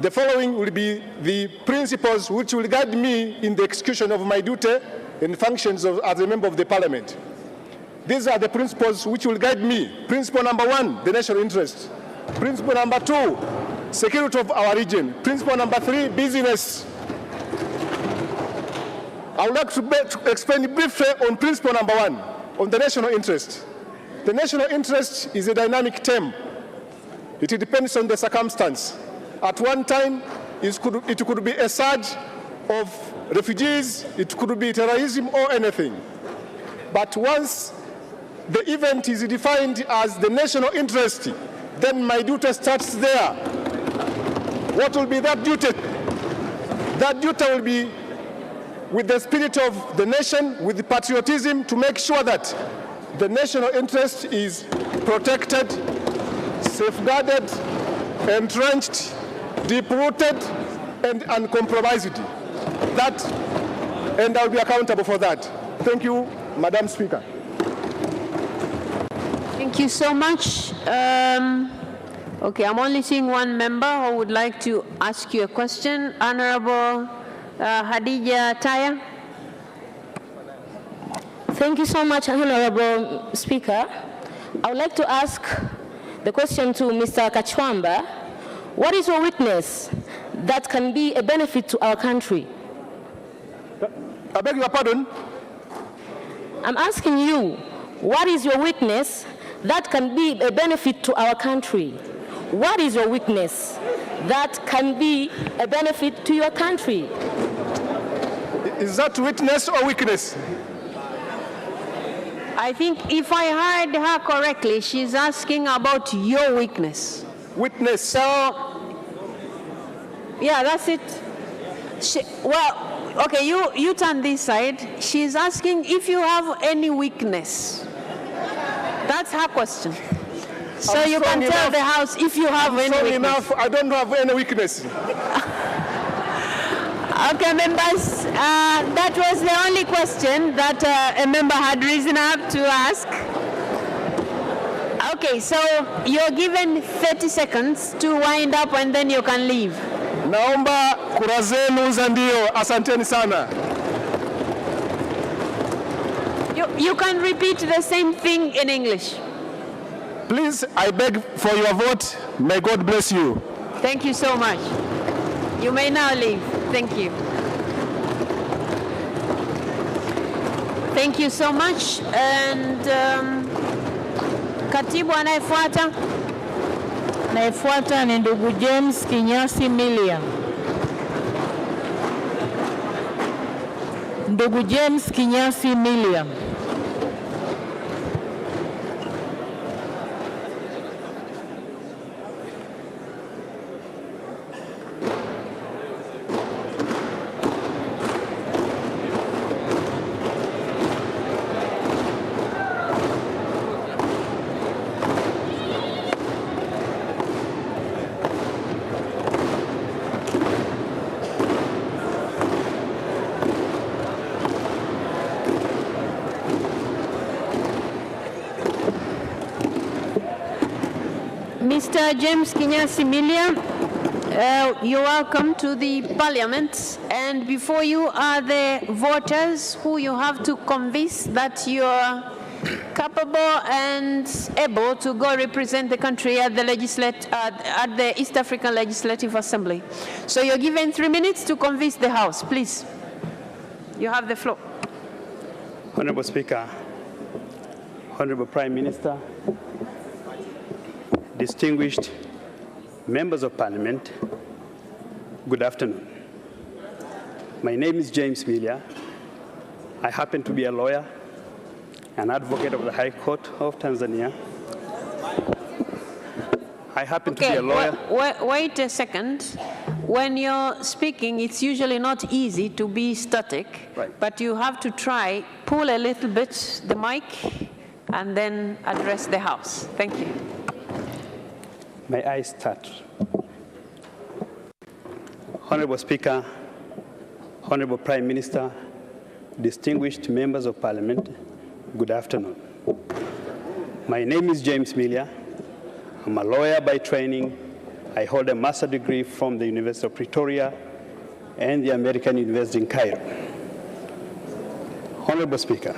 the following will be the principles which will guide me in the execution of my duty and functions as a member of the Parliament. These are the principles which will guide me. Principle number 1, the national interest. Principle number 2, security of our region. Principle number 3, business. I would like to explain briefly on principle number 1, on the national interest. The national interest is a dynamic term. It depends on the circumstance. At one time, it could be a surge of refugees, it could be terrorism or anything. But once the event is defined as the national interest, then my duty starts there. What will be that duty? That duty will be with the spirit of the nation, with the patriotism, to make sure that the national interest is protected, safeguarded, entrenched, deep-rooted, and uncompromised. And I'll be accountable for that. Thank you, Madam Speaker. Thank you so much. Okay, I'm only seeing one member who would like to ask you a question. Honorable Hadija Taya. Thank you so much, Honorable Speaker. I would like to ask the question to Mr. Kachwambwa. What is your witness that can be a benefit to our country? I beg your pardon? I'm asking you, what is your witness that can be a benefit to our country? What is your witness that can be a benefit to your country? Is that witness or weakness? I think if I heard her correctly, she's asking about your weakness. Witness. So, yeah, that's it. Well, okay, you turn this side. She's asking if you have any weakness. That's her question. So you can tell the House if you have any weakness. Enough, I don't have any weakness. Okay, members, that was the only question that a member had risen up to ask. Okay, so you're given 30 seconds to wind up and then you can leave. Naomba kura zenu za ndio. Asanteni sana. You can repeat the same thing in English. Please, I beg for your vote. May God bless you. Thank you so much. You may now leave. Thank you. Thank you so much. And katibu anayefuata. Anayefuata ni ndugu James Kinyasi Milia. Ndugu James Kinyasi Milia. Mr. James Kinyasi Milia, you're welcome to the Parliament. And before you are the voters who you have to convince that you're capable and able to go represent the country at the East African Legislative Assembly. So you're given 3 minutes to convince the House. Please, you have the floor. Honorable Speaker, Honorable Prime Minister, distinguished members of Parliament, good afternoon. My name is James Milia. I happen to be a lawyer, an advocate of the High Court of Tanzania. I happen to be a lawyer. Wait a second. When you're speaking, it's usually not easy to be static, but you have to try, pull a little bit the mic, and then address the House. Thank you. May I start? Honorable Speaker, Honorable Prime Minister, distinguished members of Parliament, good afternoon. My name is James Milia. I'm a lawyer by training. I hold a master's degree from the University of Pretoria and the American University in Cairo. Honorable Speaker,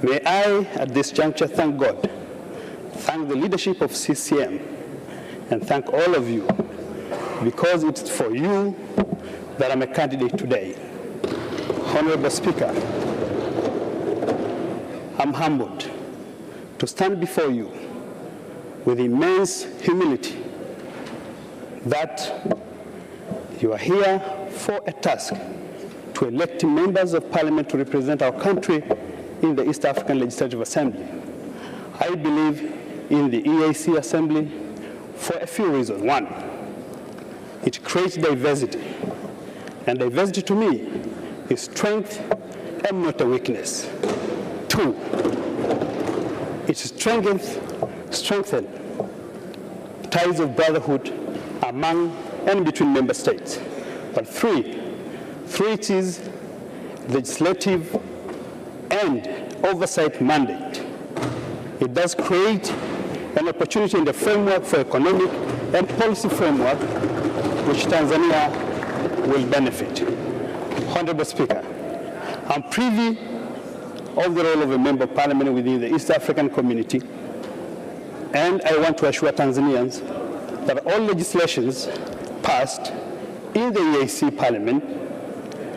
may I, at this juncture, thank God, thank the leadership of CCM, and thank all of you, because it's for you that I'm a candidate today. Honorable Speaker, I'm humbled to stand before you with immense humility that you are here for a task to elect members of Parliament to represent our country in the East African Legislative Assembly. I believe in the EAC Assembly for a few reasons. One, it creates diversity, and diversity to me is strength and not a weakness. Two, it strengthens ties of brotherhood among and between member states. But three, it is legislative and oversight mandate. It does create an opportunity in the framework for economic and policy framework which Tanzania will benefit. Honorable Speaker, I'm privy of the role of a member of Parliament within the East African community, and I want to assure Tanzanians that all legislations passed in the EAC Parliament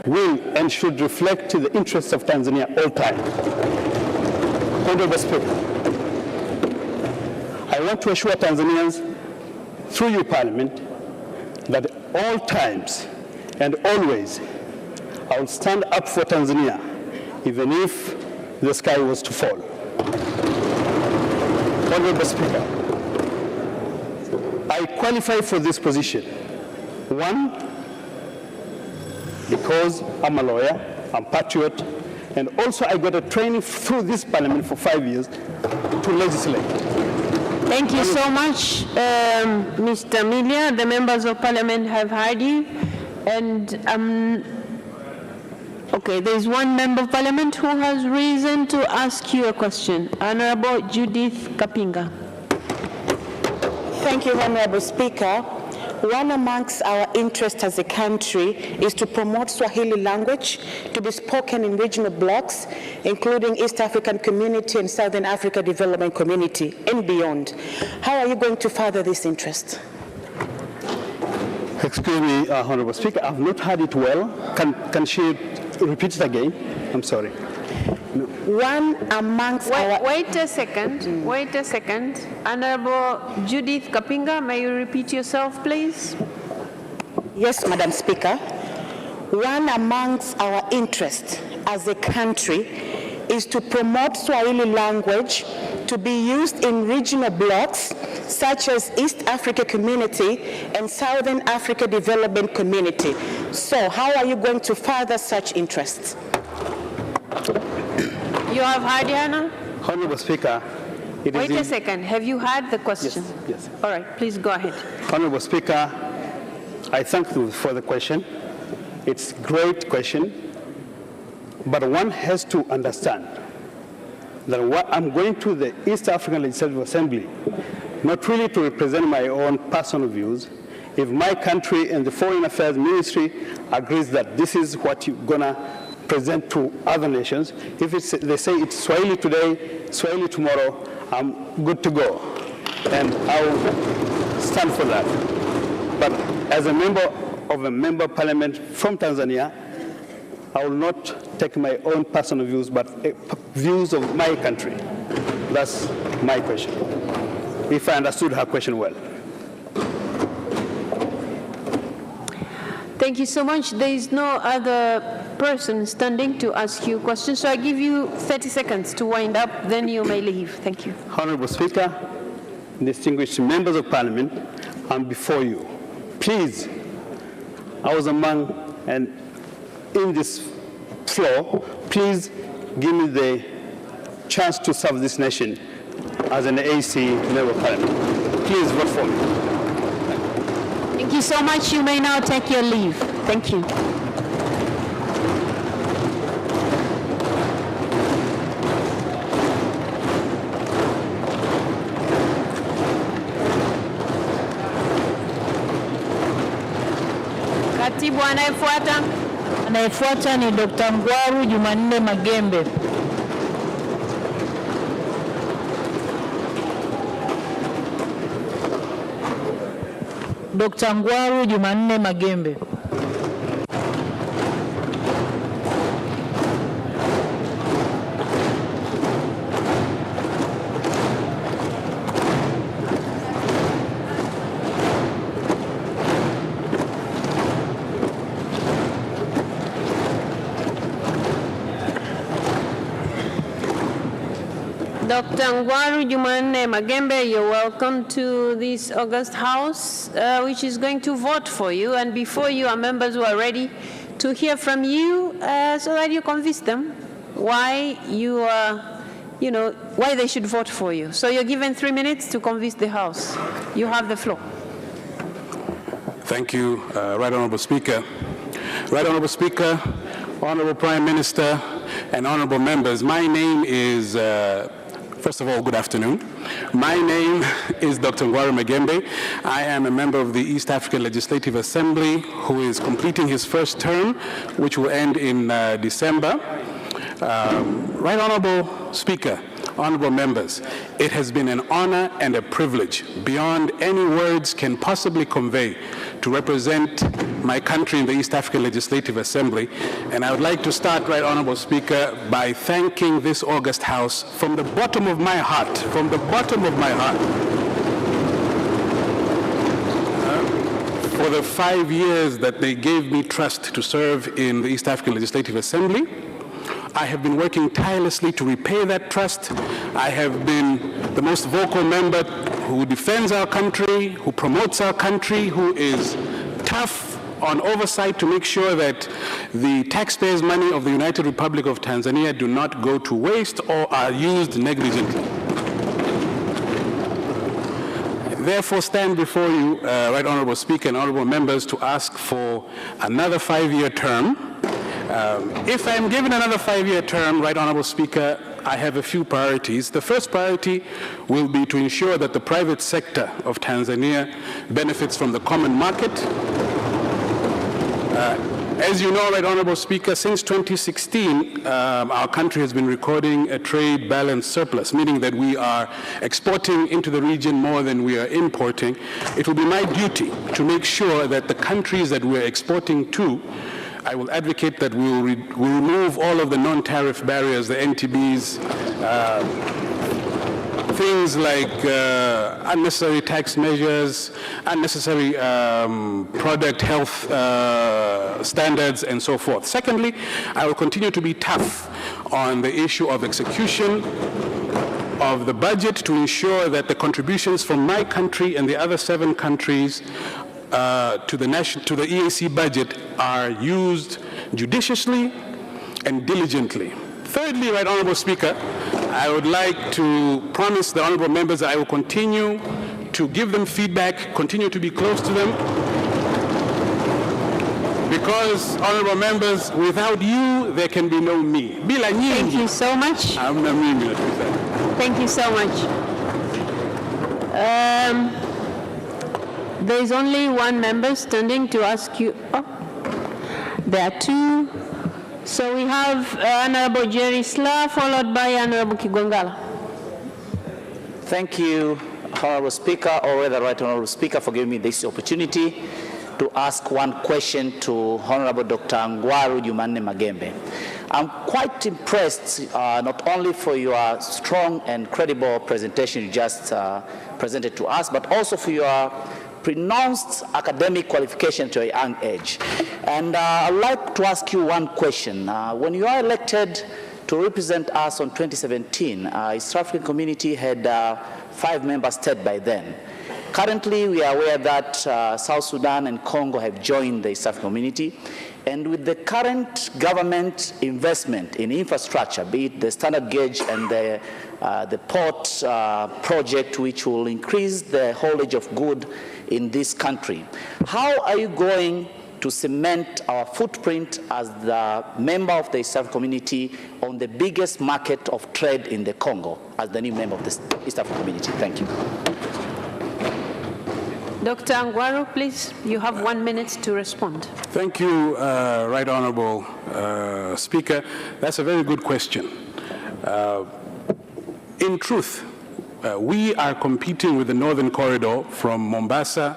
will and should reflect the interests of Tanzania all time. Honorable Speaker, I want to assure Tanzanians, through your Parliament, that at all times and always I will stand up for Tanzania, even if the sky was to fall. Honorable Speaker, I qualify for this position. One, because I'm a lawyer, I'm patriot, and also I got a training through this parliament for 5 years to legislate. Thank you so much, Mr. Milia. The members of parliament have heard you. And okay, there's one member of parliament who has reason to ask you a question. Honorable Judith Kapinga. Thank you, Honorable Speaker. One amongst our interests as a country is to promote Swahili language to be spoken in regional blocks, including East African Community and Southern Africa Development Community and beyond. How are you going to further this interest? Excuse me, Honorable Speaker, I've not heard it well. Can she repeat it again? I'm sorry. No. One amongst our... Wait a second. Wait a second. Honorable Judith Kapinga, may you repeat yourself, please? Yes, Madam Speaker. One amongst our interests as a country is to promote Swahili language to be used in regional blocks such as East Africa Community and Southern Africa Development Community. So how are you going to further such interests? You have heard, Yana? Honorable Speaker, Wait a second. Have you heard the question? Yes. All right, please go ahead. Honorable Speaker, I thank you for the question. It's a great question, but one has to understand that I'm going to the East African Legislative Assembly, not really to represent my own personal views. If my country and the Foreign Affairs Ministry agrees that this is what you're gonna present to other nations, if they say it's Swahili today, Swahili tomorrow, I'm good to go, and I'll stand for that. But as a member of a member of parliament from Tanzania, I will not take my own personal views, but views of my country. That's my question, if I understood her question well. Thank you so much. There is no other person standing to ask you questions, so I give you 30 seconds to wind up, then you may leave. Thank you. Honorable Speaker, distinguished members of parliament, I'm before you. Please, I was among and in this floor, please give me the chance to serve this nation as an AC member of parliament. Please vote for me. Thank you so much. You may now take your leave. Thank you. Katibu anayefuata. Anayefuata ni Dr. Ngwaru Jumanne Magembe. Dr. Ngwaru Jumanne Magembe. Dr. Ngwaru Jumanne Magembe, you're welcome to this August House, which is going to vote for you. And before you are members who are ready to hear from you so that you convince them why you are, why they should vote for you. So you're given 3 minutes to convince the House. You have the floor. Thank you, Right Honorable Speaker. Right Honorable Speaker, Honorable Prime Minister, and honorable members, my name is, first of all, good afternoon. My name is Dr. Ngwaru Magembe. I am a member of the East African Legislative Assembly who is completing his first term, which will end in December. Right Honorable Speaker, honorable members, it has been an honor and a privilege beyond any words can possibly convey to represent my country in the East African Legislative Assembly. And I would like to start, Right Honorable Speaker, by thanking this august House from the bottom of my heart, for the 5 years that they gave me trust to serve in the East African Legislative Assembly. I have been working tirelessly to repay that trust. I have been the most vocal member who defends our country, who promotes our country, who is tough on oversight to make sure that the taxpayers' money of the United Republic of Tanzania do not go to waste or are used negligently. Therefore, stand before you, Right Honorable Speaker and honorable members, to ask for another 5-year term. If I'm given another 5-year term, Right Honorable Speaker, I have a few priorities. The first priority will be to ensure that the private sector of Tanzania benefits from the common market. As you know, Right Honorable Speaker, since 2016, our country has been recording a trade balance surplus, meaning that we are exporting into the region more than we are importing. It will be my duty to make sure that the countries that we're exporting to, I will advocate that we will remove all of the non-tariff barriers, the NTBs, things like unnecessary tax measures, unnecessary product health standards, and so forth. Secondly, I will continue to be tough on the issue of execution of the budget to ensure that the contributions from my country and the other 7 countries to the EAC budget are used judiciously and diligently. Thirdly, Right Honorable Speaker, I would like to promise the honorable members that I will continue to give them feedback, continue to be close to them, because, honorable members, without you, there can be no me. Bila nyinyi. Thank you so much. Hamna mimi. Thank you so much. There is only one member standing to ask you. Oh, there are 2. So we have Honorable Jerry Sla, followed by Honorable Kigwangalla. Thank you, Honorable Speaker, or rather Right Honorable Speaker, for giving me this opportunity to ask one question to Honorable Dr. Ngwaru Jumanne Magembe. I'm quite impressed, not only for your strong and credible presentation you just presented to us, but also for your pronounced academic qualification to a young age. And I'd like to ask you one question. When you are elected to represent us on 2017, East African Community had 5 member states by then. Currently, we are aware that South Sudan and Congo have joined the East African Community. And with the current government investment in infrastructure, be it the standard gauge and the port project, which will increase the haulage of goods in this country, how are you going to cement our footprint as the member of the East African Community on the biggest market of trade in the Congo as the new member of the East African Community? Thank you. Dr. Ngwaru, please, you have 1 minute to respond. Thank you, Right Honorable Speaker. That's a very good question. In truth, we are competing with the Northern Corridor from Mombasa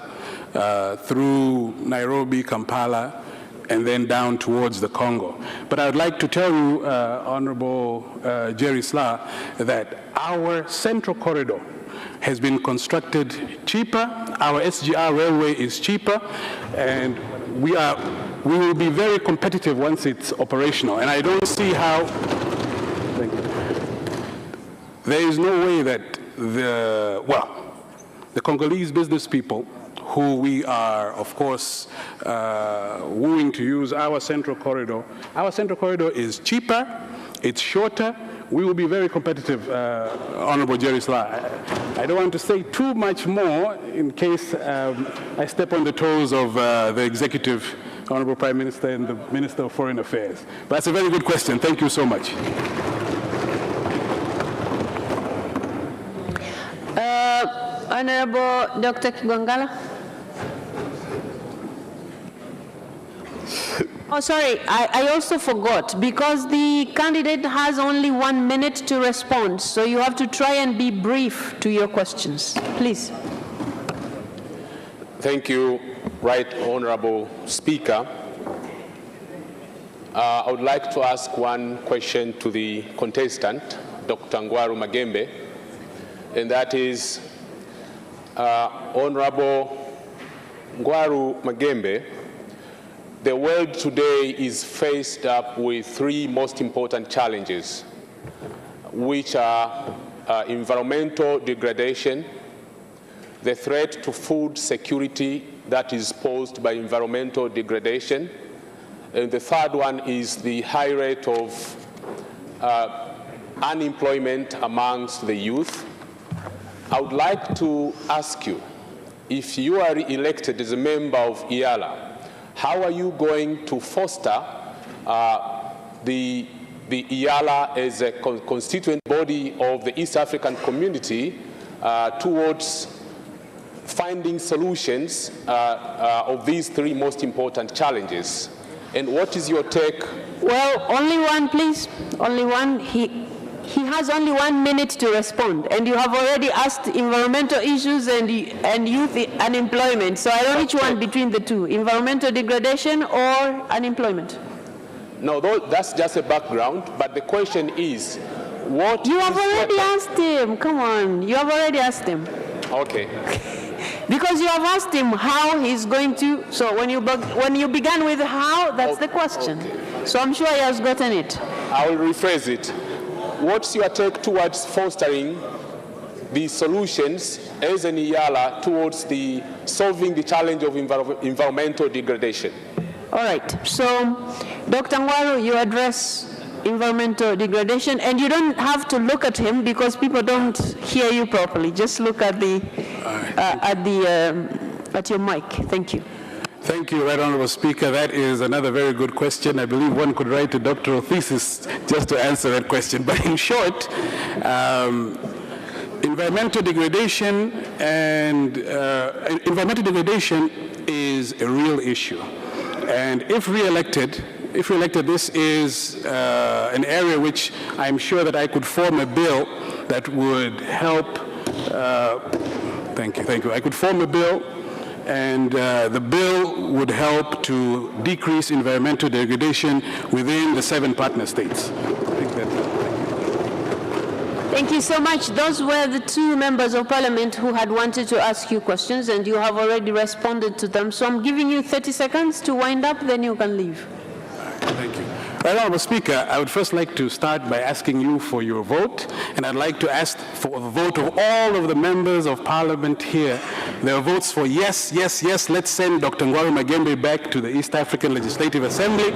through Nairobi, Kampala, and then down towards the Congo. But I would like to tell you, Honorable Jerry Sla, that our Central Corridor has been constructed cheaper. Our SGR railway is cheaper, and we will be very competitive once it's operational. And I don't see how. There is no way that the Congolese business people, who we are, of course, wooing to use our Central Corridor. Our Central Corridor is cheaper, it's shorter. We will be very competitive, Honorable Jerry Sla. I don't want to say too much more in case I step on the toes of the executive, Honorable Prime Minister and the Minister of Foreign Affairs. But that's a very good question. Thank you so much. Honorable Dr. Kigwangalla. Oh, sorry, I also forgot, because the candidate has only 1 minute to respond, so you have to try and be brief to your questions. Please. Thank you, Right Honorable Speaker. I would like to ask one question to the contestant, Dr. Ngwaru Magembe, and that is, Honorable Ngwaru Magembe, the world today is faced up with three most important challenges, which are environmental degradation, the threat to food security that is posed by environmental degradation, and the third one is the high rate of unemployment amongst the youth. I would like to ask you, if you are elected as a member of IALA, how are you going to foster the IALA as a constituent body of the East African community towards finding solutions of these three most important challenges? And what is your take? Well, only one, please. Only one. He has only 1 minute to respond, and you have already asked environmental issues and youth unemployment. So I don't know which one between the two, environmental degradation or unemployment. No, that's just a background, but the question is, what You have already asked him, come on, you have already asked him. Okay. Because you have asked him how he's going to, so when you began with how, that's the question. Okay. So I'm sure he has gotten it. I will rephrase it. What's your take towards fostering the solutions as an IALA towards solving the challenge of environmental degradation? All right, so Dr. Ngwaru, you address environmental degradation, and you don't have to look at him because people don't hear you properly. Just look at at your mic. Thank you. Thank you, Right Honorable Speaker. That is another very good question. I believe one could write a doctoral thesis just to answer that question. But in short, environmental degradation is a real issue. And if re-elected, this is an area which I'm sure that I could form a bill that would help. Thank you. I could form a bill, and the bill would help to decrease environmental degradation within the 7 partner states. Thank you so much. Those were the 2 members of parliament who had wanted to ask you questions, and you have already responded to them. So I'm giving you 30 seconds to wind up, then you can leave. Thank you. Right Honorable Speaker, I would first like to start by asking you for your vote, and I'd like to ask for the vote of all of the members of parliament here. There are votes for yes, yes, yes. Let's send Dr. Ngwaru Magembe back to the East African Legislative Assembly.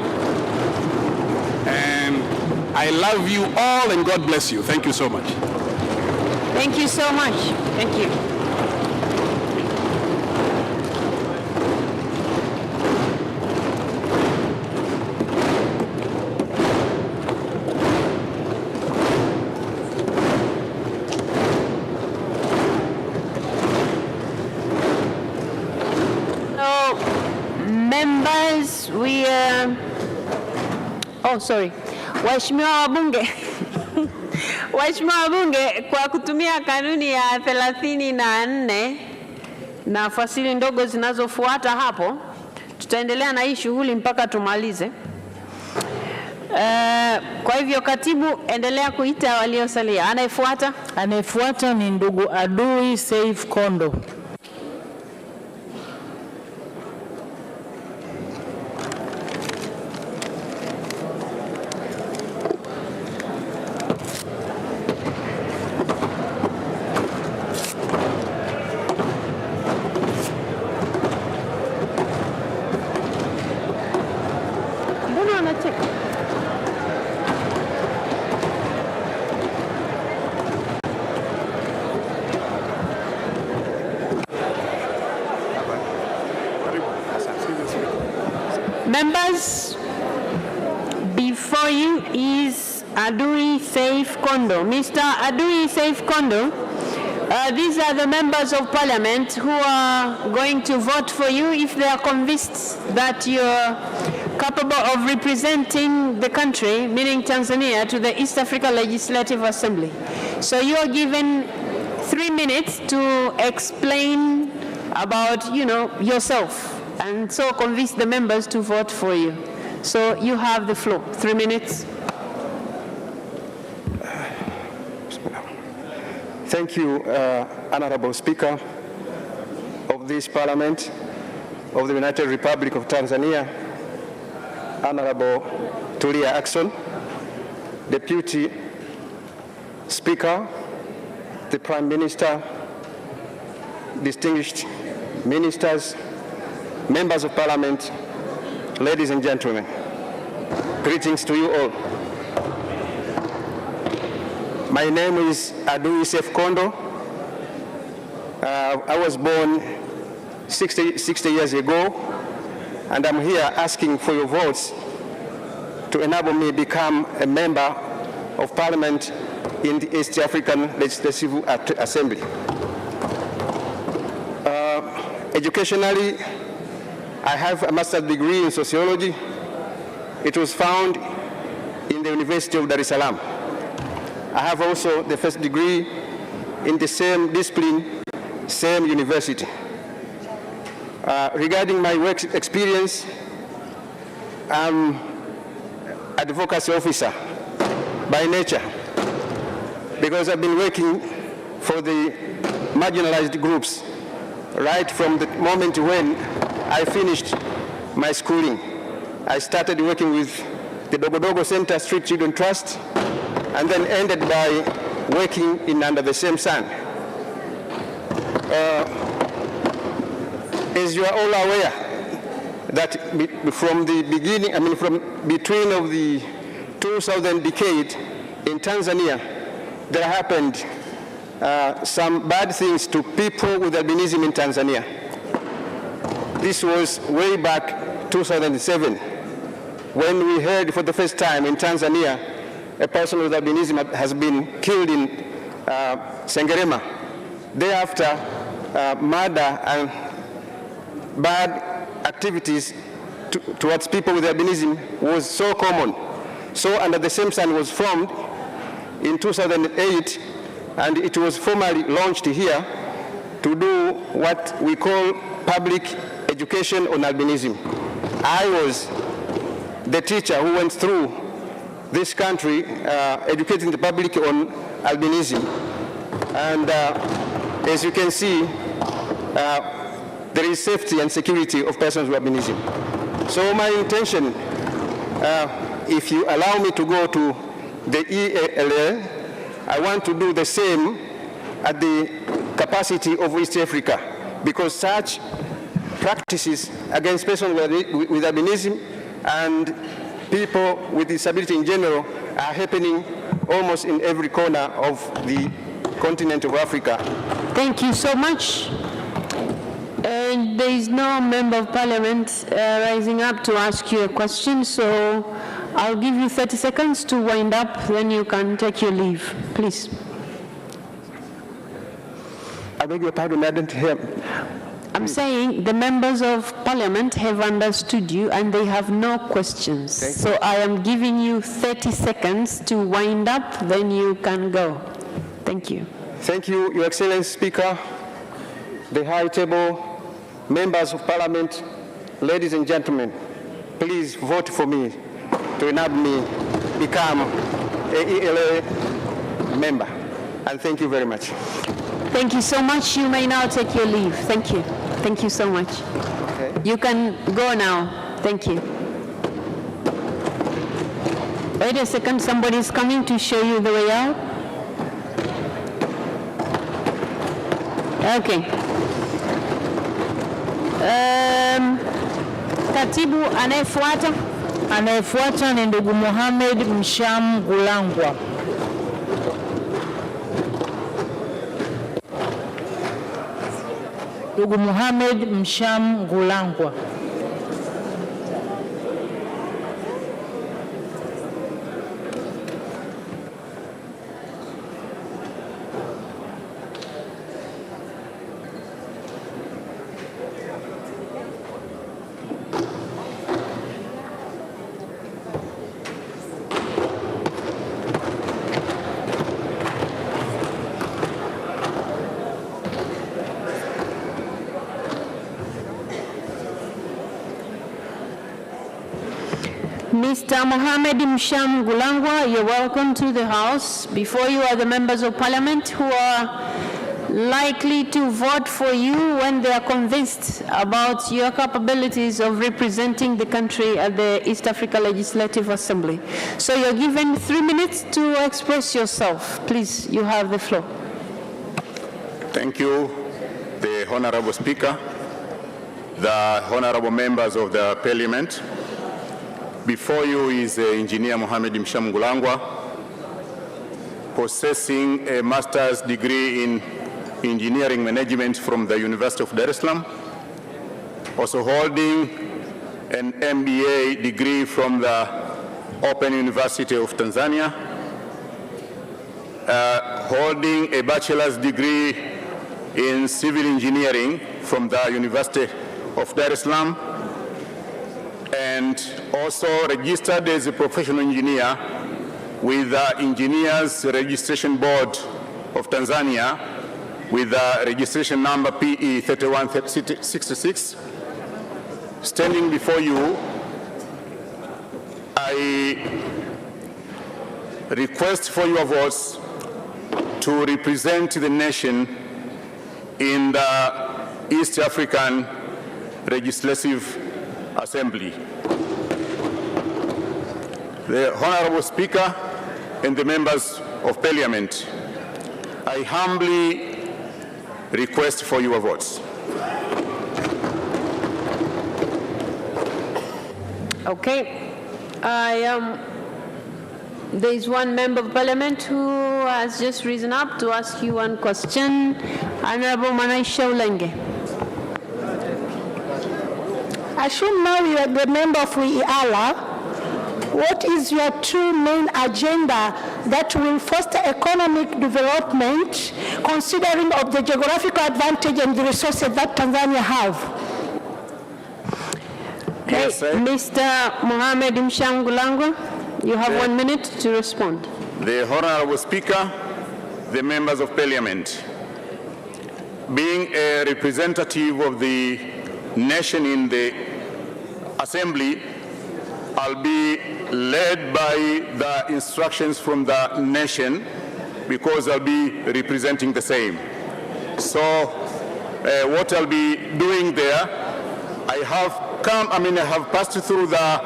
And I love you all, and God bless you. Thank you so much. Thank you so much. Thank you. Members, Waheshimiwa wabunge. Waheshimiwa wabunge, kwa kutumia kanuni ya 34 na fasili ndogo zinazofuata hapo, tutaendelea na hii shughuli mpaka tumalize. Kwa hivyo katibu, endelea kuita waliosalia. Anayefuata? Anayefuata ni ndugu Adui Saif Kondo. Members, before you is Adui Saif Kondo. Mr. Adui Saif Kondo, these are the members of parliament who are going to vote for you if they are convinced that you're capable of representing the country, meaning Tanzania, to the East Africa Legislative Assembly. So you are given 3 minutes to explain about, yourself, and so convince the members to vote for you. So you have the floor. 3 minutes. Thank you, Honorable Speaker of this Parliament of the United Republic of Tanzania. Honorable Tulia Ackson, Deputy Speaker, the Prime Minister, distinguished ministers, members of Parliament, ladies and gentlemen, greetings to you all. My name is Adu Isef Kondo. I was born 60 years ago, and I'm here asking for your votes to enable me become a member of Parliament in the East African Legislative Assembly. Educationally, I have a master's degree in sociology. It was found in the University of Dar es Salaam. I have also the first degree in the same discipline, same university. Regarding my work experience, I'm advocacy officer by nature, because I've been working for the marginalized groups right from the moment when I finished my schooling. I started working with the Dogodogo Center Street Children Trust, and then ended by working in Under the Same Sun. As you are all aware, that from the beginning, from between of the 2000 decade in Tanzania, there happened some bad things to people with albinism in Tanzania. This was way back 2007, when we heard for the first time in Tanzania a person with albinism has been killed in Sengerema. Thereafter, murder and bad activities towards people with albinism was so common. So Under the Same Sun was formed in 2008, and it was formally launched here to do what we call public education on albinism. I was the teacher who went through this country educating the public on albinism. And as you can see, there is safety and security of persons with albinism. So my intention, if you allow me to go to the EALA, I want to do the same at the capacity of East Africa, because such practices against persons with albinism and people with disability in general are happening almost in every corner of the continent of Africa. Thank you so much. And there is no member of Parliament rising up to ask you a question, so I'll give you 30 seconds to wind up, then you can take your leave, please. I beg your pardon, I didn't hear. I'm saying the members of Parliament have understood you and they have no questions. So I am giving you 30 seconds to wind up, then you can go. Thank you. Thank you, Your Excellency Speaker, the High Table, members of Parliament, ladies and gentlemen. Please vote for me to enable me become an ELA member. And thank you very much. Thank you so much. You may now take your leave. Thank you. Thank you so much. Okay. You can go now. Thank you. Wait a second. Somebody is coming to show you the way out. Okay. Katibu anayefuata ni ndugu Mohamed Msham Gulangwa. Ndugu Mohamed Msham Gulangwa. Mr. Mohamed Msham Gulangwa, you're welcome to the House. Before you are the members of Parliament who are likely to vote for you when they are convinced about your capabilities of representing the country at the East Africa Legislative Assembly. So you're given 3 minutes to express yourself. Please, you have the floor. Thank you, the Honorable Speaker, the honorable members of the Parliament. Before you is Engineer Mohamed Mshamgulangwa, possessing a master's degree in engineering management from the University of Dar es Salaam, also holding an MBA degree from the Open University of Tanzania, holding a bachelor's degree in civil engineering from the University of Dar es Salaam, and also registered as a professional engineer with the Engineers Registration Board of Tanzania with the registration number PE 3166. Standing before you, I request for your votes to represent the nation in the East African Legislative Assembly. The Honorable Speaker and the members of Parliament, I humbly request for your votes. Okay. There is one member of Parliament who has just risen up to ask you one question. Honorable Manaisha Ulenge. I should know you are the member of IALA. What is your two main agenda that will foster economic development, considering of the geographical advantage and the resources that Tanzania have? Okay, yes, Mr. Mohamed Mshamgulangwa, you have 1 minute to respond. The Honorable Speaker, the members of Parliament, being a representative of the nation in the Assembly, I'll be led by the instructions from the nation because I'll be representing the same. So what I'll be doing there, I have passed through the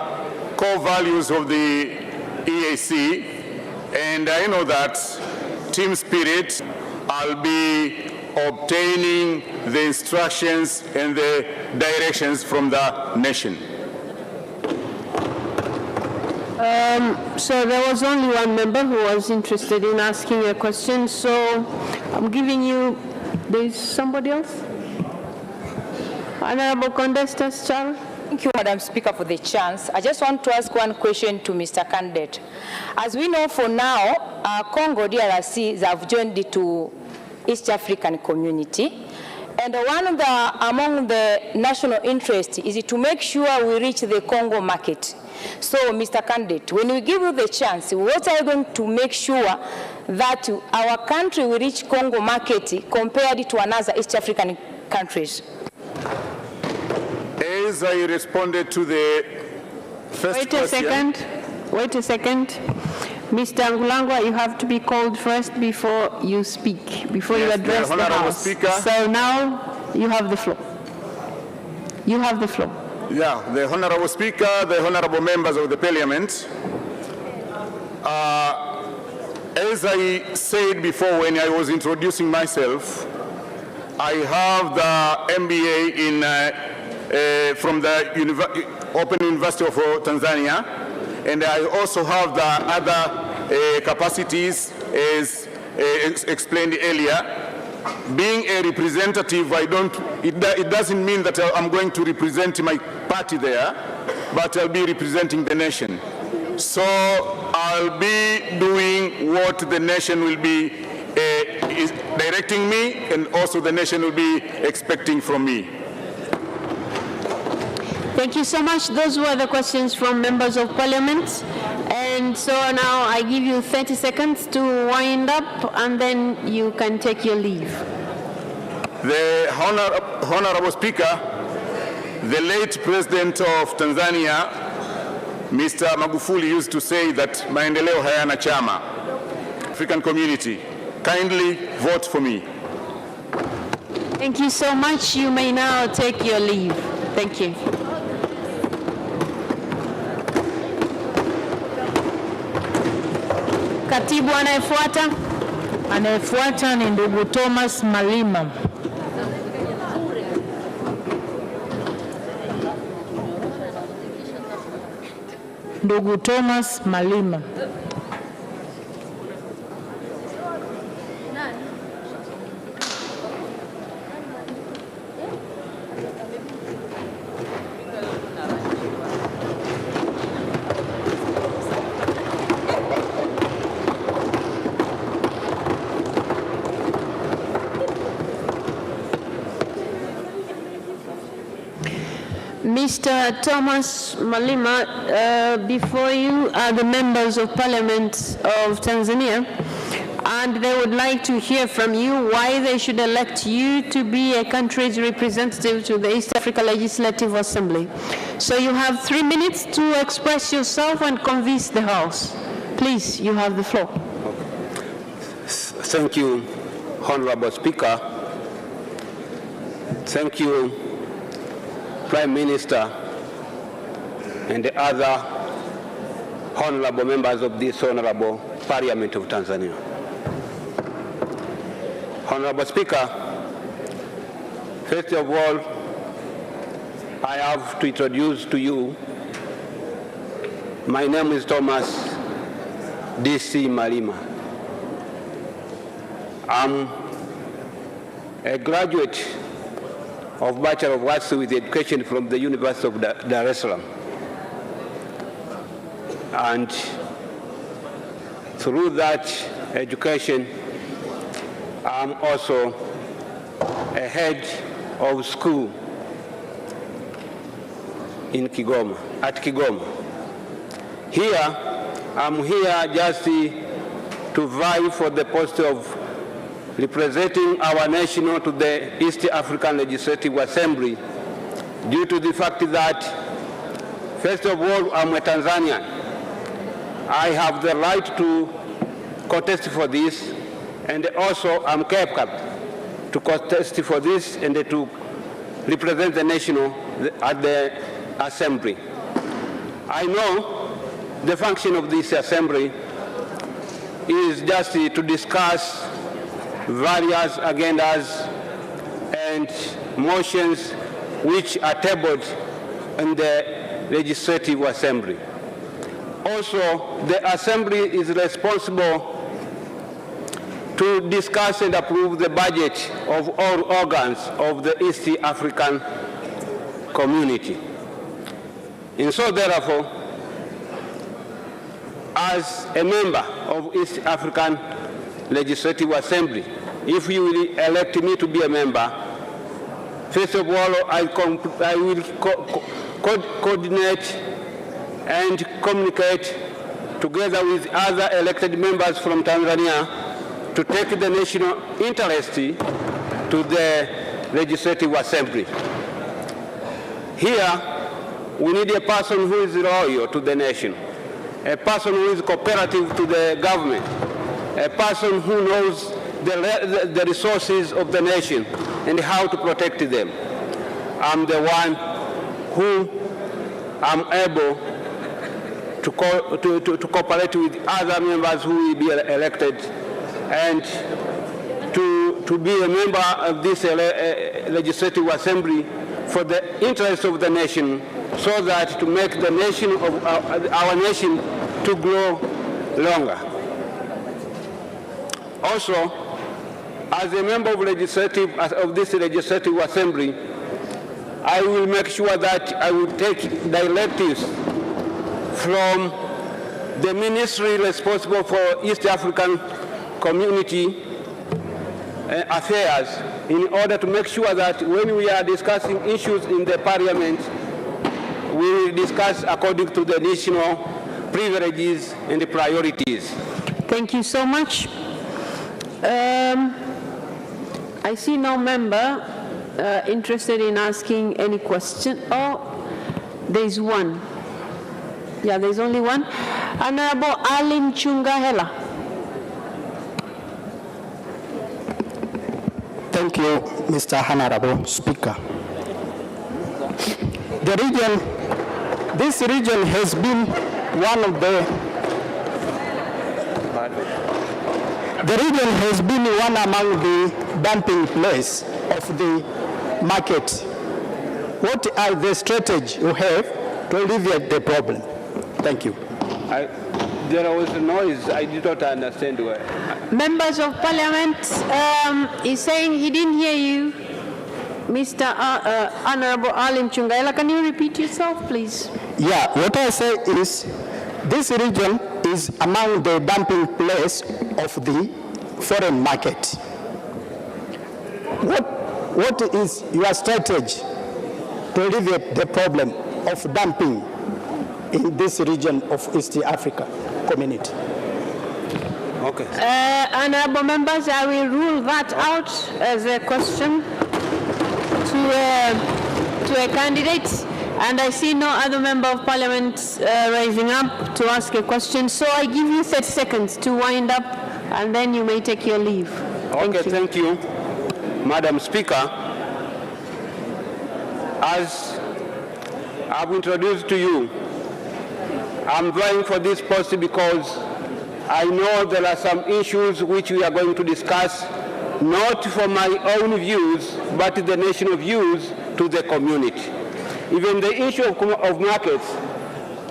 core values of the EAC, and I know that team spirit, I'll be obtaining the instructions and the directions from the nation. So there was only one member who was interested in asking a question, so I'm giving you, there's somebody else? Honorable Condestas Charles. Thank you, Madam Speaker, for the chance. I just want to ask one question to Mr. Candidate. As we know, for now, Congo DRC have joined to East African community, and among the national interest is to make sure we reach the Congo market. So, Mr. Candidate, when we give you the chance, what are you going to make sure that our country will reach Congo market compared to another East African countries? As I responded to the first question. Wait a second. Mr. Ngulangwa, you have to be called first before you speak, before you address the House. Speaker. So now you have the floor. You have the floor. Yeah, the Honorable Speaker, the honorable members of the Parliament, as I said before when I was introducing myself, I have the MBA from the Open University of Tanzania, and I also have the other capacities as explained earlier. Being a representative, it doesn't mean that I'm going to represent my party there, but I'll be representing the nation. So I'll be doing what the nation will be is directing me, and also the nation will be expecting from me. Thank you so much. Those were the questions from members of Parliament. And so now I give you 30 seconds to wind up, and then you can take your leave. The Honorable Speaker, the late President of Tanzania, Mr. Magufuli, used to say that maendeleo hayana chama. African community, kindly vote for me. Thank you so much. You may now take your leave. Thank you. Katibu anayefuata. Anayefuata ni ndugu Thomas Malima. Ndugu Thomas Malima. Mr. Thomas Malima, before you are the members of Parliament of Tanzania, and they would like to hear from you why they should elect you to be a country's representative to the East Africa Legislative Assembly. So you have 3 minutes to express yourself and convince the House. Please, you have the floor. Thank you, Honorable Speaker. Thank you, Prime Minister and the other honorable members of this honorable Parliament of Tanzania. Honorable Speaker, first of all, I have to introduce to you, my name is Thomas D.C. Malima. I'm a graduate of Bachelor of Arts with Education from the University of Dar es Salaam. And through that education, I'm also a head of school in Kigoma, at Kigoma. I'm here just to vie for the post of representing our nation to the East African Legislative Assembly due to the fact that, first of all, I'm a Tanzanian. I have the right to contest for this, and also I'm capable to contest for this and to represent the nation at the Assembly. I know the function of this Assembly is just to discuss various agendas and motions which are tabled in the Legislative Assembly. Also, the Assembly is responsible to discuss and approve the budget of all organs of the East African community. And so, therefore, as a member of East African Legislative Assembly, if you will elect me to be a member, first of all, I will coordinate and communicate together with other elected members from Tanzania to take the national interest to the Legislative Assembly. Here, we need a person who is loyal to the nation, a person who is cooperative to the government, a person who knows the resources of the nation and how to protect them. I'm the one who am able to cooperate with other members who will be elected and to be a member of this Legislative Assembly for the interest of the nation, so that to make the nation of our nation to grow longer. Also, as a member of this Legislative Assembly, I will make sure that I will take directives from the ministry responsible for East African community affairs in order to make sure that when we are discussing issues in the Parliament, we will discuss according to the national privileges and the priorities. Thank you so much. I see no member interested in asking any question. Oh, there's one. Yeah, there's only one. Honorable Alim Thank Thank you, Mr. Honorable Speaker. This region has been one among the dumping place of the market. What are the strategies you have to alleviate the problem? Thank you. There was a noise. I did not understand where. Members of Parliament, he's saying he didn't hear you. Mr. Honorable Ali Mchungaila, can you repeat yourself, please? Yeah, what I say is this region is among the dumping place of the foreign market. What is your strategy to alleviate the problem of dumping in this region of East Africa community? Okay. Honorable members, I will rule that out as a question to a candidate, and I see no other member of Parliament rising up to ask a question, so I give you 30 seconds to wind up, and then you may take your leave. Thank you, Madam Speaker. As I've introduced to you, I'm vying for this post because I know there are some issues which we are going to discuss, not for my own views, but the national views to the community. Even the issue of markets,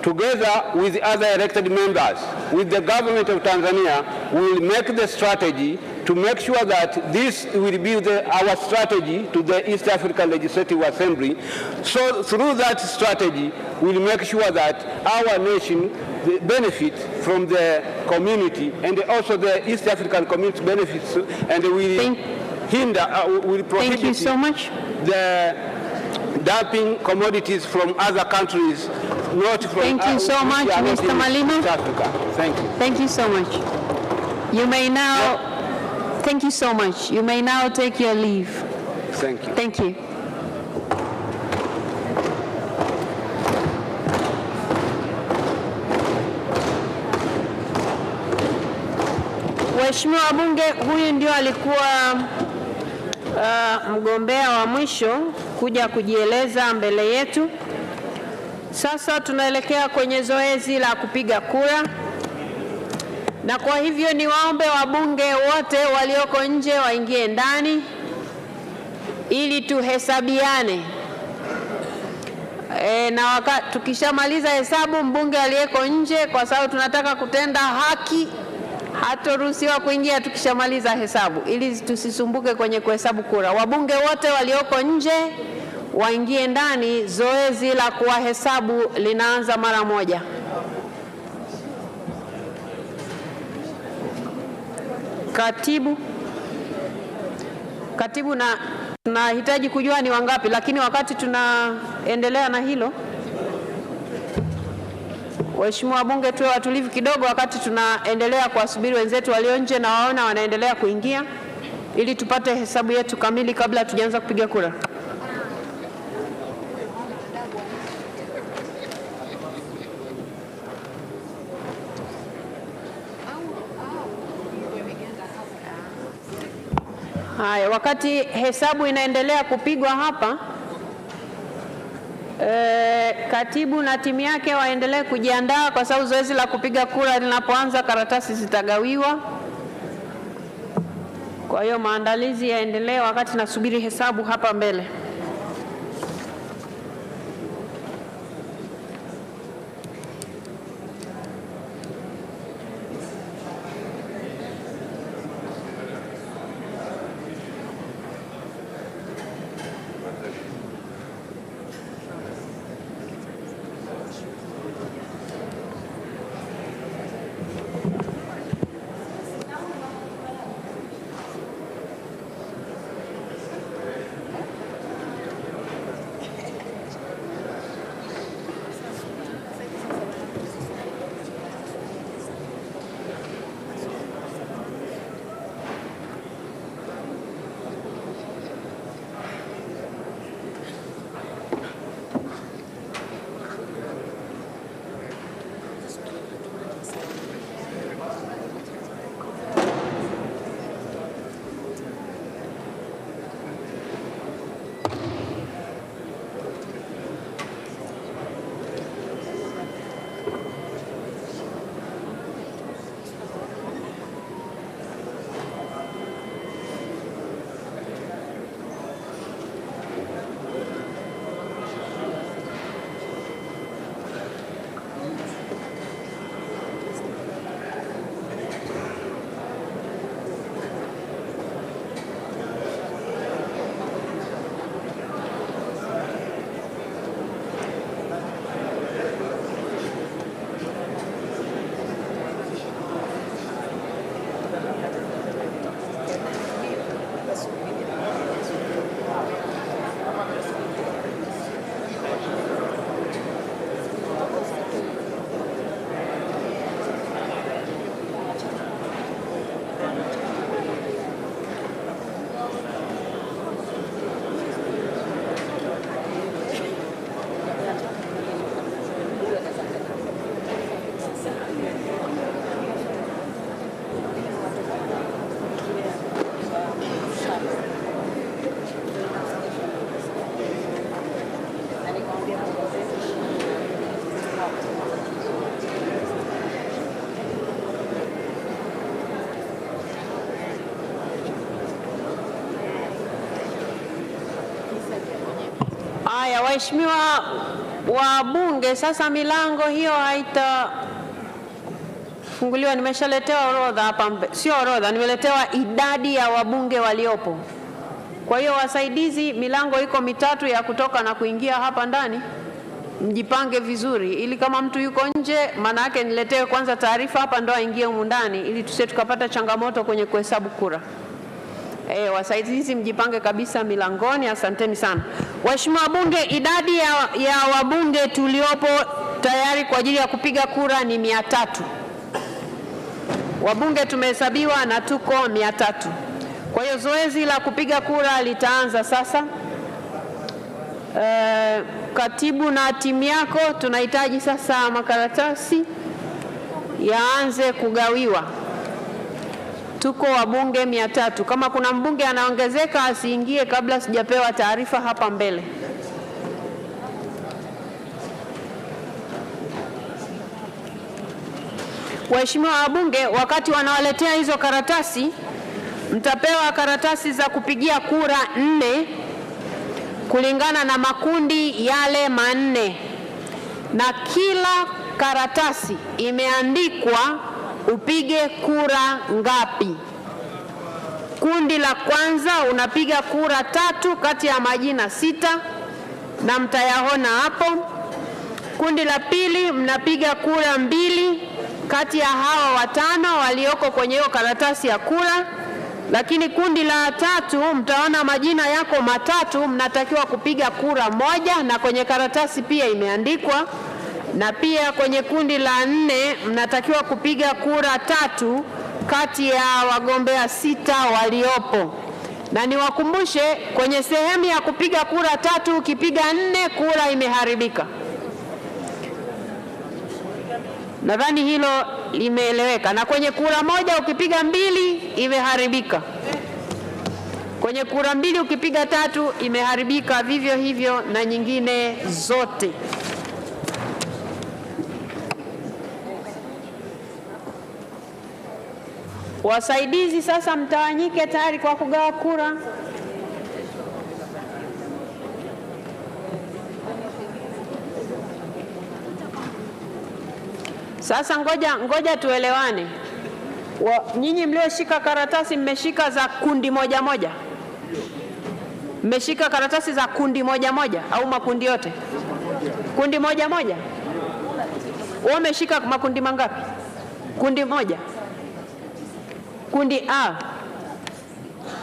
together with other elected members, with the government of Tanzania, will make the strategy to make sure that this will be our strategy to the East African Legislative Assembly. So through that strategy, we'll make sure that our nation benefit from the community, and also the East African community benefits, and will prohibit Thank you so much. the dumping commodities from other countries, not from Thank you so much, Mr. Malima. Thank you. Thank you so much. You may now, thank you so much. You may now take your leave. Thank you. Thank you. Waheshimiwa wabunge, huyu ndio alikuwa mgombea wa mwisho kuja kujieleza mbele yetu. Sasa tunaelekea kwenye zoezi la kupiga kura, na kwa hivyo ni waombe wabunge wote walioko nje waingie ndani ili tuhesabiane. Na tukishamaliza hesabu, mbunge aliyeko nje, kwa sababu tunataka kutenda haki, hatoruhusiwa kuingia tukishamaliza hesabu, ili tusisumbuke kwenye kuhesabu kura. Wabunge wote walioko nje waingie ndani, zoezi la kuwahesabu linaanza mara moja. Katibu, na tunahitaji kujua ni wangapi, lakini wakati tunaendelea na hilo, waheshimiwa wabunge, tuwe watulivu kidogo wakati tunaendelea kuwasubiri wenzetu walio nje na waona wanaendelea kuingia, ili tupate hesabu yetu kamili kabla tujaanza kupiga kura. Haya, wakati hesabu inaendelea kupigwa hapa, katibu na timu yake waendelee kujiandaa, kwa sababu zoezi la kupiga kura linapoanza karatasi zitagawiwa. Kwa hiyo maandalizi yaendelee wakati nasubiri hesabu hapa mbele. Haya, waheshimiwa wabunge, sasa milango hiyo haitafunguliwa. Nimeshaletewa orodha hapa, sio orodha, nimeletewa idadi ya wabunge waliopo. Kwa hiyo wasaidizi, milango iko mitatu ya kutoka na kuingia hapa ndani. Mjipange vizuri ili kama mtu yuko nje, maana yake niletewe kwanza taarifa hapa ndo aingie humu ndani, ili tusije tukapata changamoto kwenye kuhesabu kura. Wasaidizi mjipange kabisa milangoni. Asanteni sana. Waheshimiwa wabunge, idadi ya wabunge tuliopo tayari kwa ajili ya kupiga kura ni 300. Wabunge tumehesabiwa na tuko 300. Kwa hiyo zoezi la kupiga kura litaanza sasa. Katibu na timu yako, tunahitaji sasa makaratasi yaanze kugawiwa. Tuko wabunge 300. Kama kuna mbunge anaongezeka asiingie kabla sijapewa taarifa hapa mbele. Waheshimiwa wabunge, wakati wanawaletea hizo karatasi, mtapewa karatasi za kupigia kura 4 kulingana na makundi yale 4, na kila karatasi imeandikwa upige kura ngapi. Kundi la kwanza unapiga kura 3 kati ya majina 6 na mtayaona hapo. Kundi la pili mnapiga kura 2 kati ya hawa 5 walioko kwenye hiyo karatasi ya kura. Lakini kundi la 3 mtaona majina yako 3, mnatakiwa kupiga kura 1 na kwenye karatasi pia imeandikwa. Na pia kwenye kundi la 4 mnatakiwa kupiga kura 3 kati ya wagombea 6 waliopo. Na niwakumbushe, kwenye sehemu ya kupiga kura 3 ukipiga 4 kura imeharibika. Nadhani hilo limeeleweka. Na kwenye kura 1 ukipiga 2 imeharibika. Kwenye kura 2 ukipiga 3 imeharibika, vivyo hivyo na nyingine zote. Wasaidizi sasa mtawanyike tayari kwa kugawa kura. Sasa ngoja tuelewane. Nyinyi mlioshika karatasi mmeshika za kundi moja moja? Mmeshika karatasi za kundi moja moja au makundi yote? Kundi moja moja. Wewe umeshika makundi mangapi? Kundi moja. Kundi A.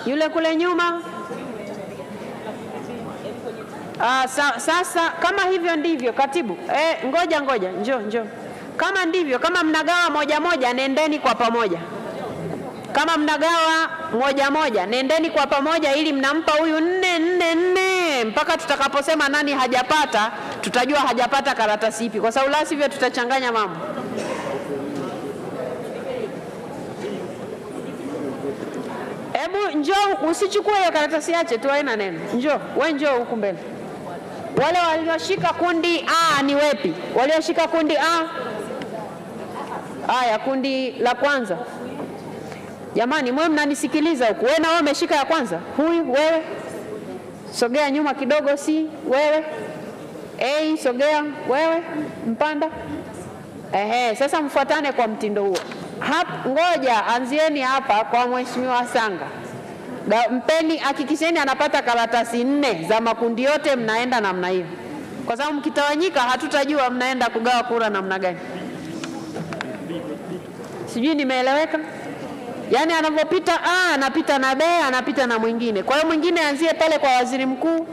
Yule kule nyuma. Sasa kama hivyo ndivyo, katibu. Ngoja, njoo. Kama ndivyo, kama mnagawa moja moja, nendeni kwa pamoja. Kama mnagawa moja moja, nendeni kwa pamoja ili mnampa huyu 4 mpaka tutakaposema nani hajapata, tutajua hajapata karatasi ipi, kwa sababu la sivyo tutachanganya mambo. Hebu njoo, usichukue hiyo karatasi yache tu, haina neno. Njoo huku mbele. Wale walioshika kundi A ni wepi? Walioshika kundi A? Haya, kundi la kwanza. Jamani, mwe mnanisikiliza huku. Wewe na wewe umeshika ya kwanza. Huyu wewe. Sogea nyuma kidogo, si wewe. Sogea wewe, Mpanda. Sasa mfuatane kwa mtindo huo. Ngoja, anzieni hapa kwa Mheshimiwa Sanga. Mpeni, hakikisheni anapata karatasi 4 za makundi yote, mnaenda namna hiyo. Kwa sababu mkitawanyika hatutajua mnaenda kugawa kura namna gani. Sijui nimeeleweka? Yaani anapopita A, anapita na B, anapita na mwingine. Kwa hiyo mwingine anzie pale kwa waziri mkuu.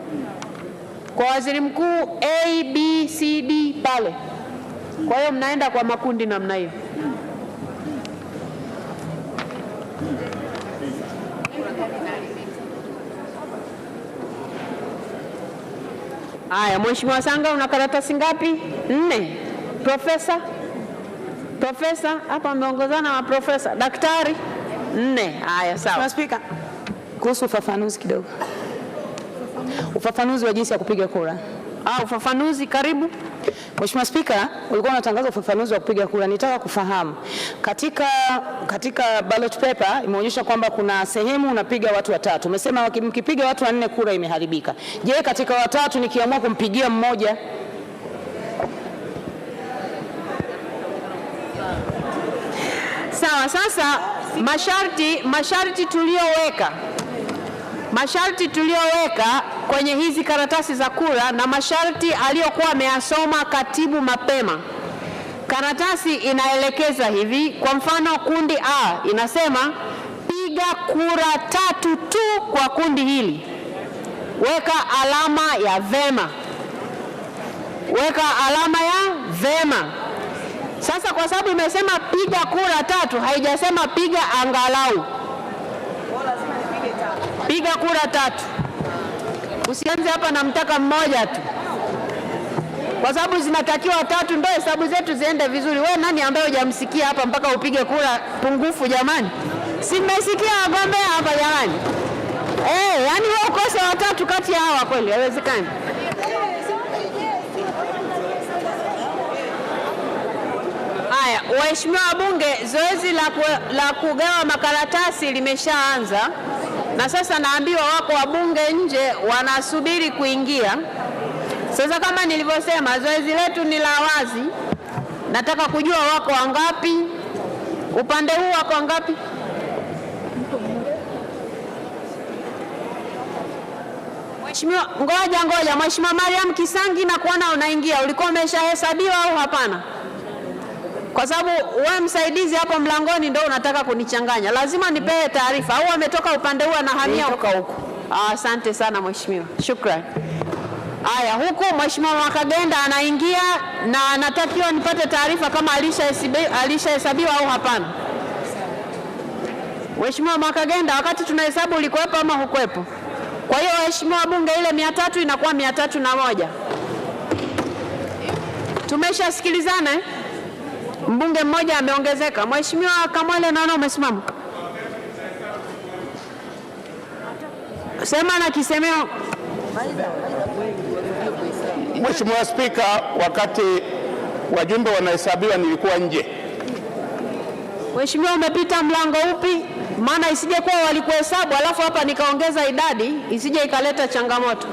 Kwa waziri mkuu A, B, C, D pale. Kwa hiyo mnaenda kwa makundi namna hiyo. Haya, Mheshimiwa Sanga, una karatasi ngapi? 4. Profesa, hapa ameongozana na profesa. Daktari 4. Haya, sawa. Mheshimiwa Spika, kuhusu ufafanuzi kidogo. Ufafanuzi wa jinsi ya kupiga kura. Ufafanuzi, karibu. Mheshimiwa Spika, ulikuwa unatangaza ufafanuzi wa kupiga kura. Nitaka kufahamu katika ballot paper imeonyesha kwamba kuna sehemu unapiga watu watatu. Umesema mkipiga watu 4 kura imeharibika. Je, katika watatu nikiamua kumpigia mmoja? Sawa, sasa masharti tuliyoweka kwenye hizi karatasi za kura na masharti aliyokuwa ameyasoma katibu mapema. Karatasi inaelekeza hivi, kwa mfano kundi A inasema piga kura 3 tu kwa kundi hili. Weka alama ya vema. Weka alama ya vema. Sasa kwa sababu imesema piga kura 3, haijasema piga angalau. Piga kura 3. Usianze hapa na mtaka mmoja tu, kwa sababu zinatakiwa 3 ndio hesabu zetu ziende vizuri. Wewe nani ambaye hujamsikia hapa mpaka upige kura pungufu jamani? Si mmesikia wagombea hapa jamani? Yani wewe ukose 3 kati ya hawa, kweli haiwezekani. Haya, waheshimiwa wabunge, zoezi la kugawa makaratasi limeshaanza. Na sasa naambiwa wako wabunge nje wanasubiri kuingia. Sasa kama nilivyosema, zoezi letu ni la wazi. Nataka kujua wako wangapi? Upande huu wako wangapi? Mheshimiwa, ngoja. Mheshimiwa Mariam Kisangi, na kuona unaingia. Ulikuwa umeshahesabiwa au hapana? Kwa sababu wewe msaidizi hapo mlangoni ndio unataka kunichanganya. Lazima nipewe taarifa. Au ametoka upande huu na hamia huko? Asante sana mheshimiwa. Shukrani. Haya, huku mheshimiwa Mwakagenda anaingia na anatakiwa nipate taarifa kama alishahesabiwa au hapana. Mheshimiwa Mwakagenda, wakati tunahesabu ulikuwepo ama hukuwepo? Kwa hiyo waheshimiwa wabunge, ile 300 inakuwa 301. Tumeshasikilizana eh? Mbunge mmoja ameongezeka. Mheshimiwa Kamwele, naona umesimama. Sema na kisemeo. Mheshimiwa Spika, wakati wajumbe wanahesabiwa nilikuwa nje. Mheshimiwa, umepita mlango upi? Maana isije kuwa walikuhesabu alafu hapa nikaongeza idadi, isije ikaleta changamoto.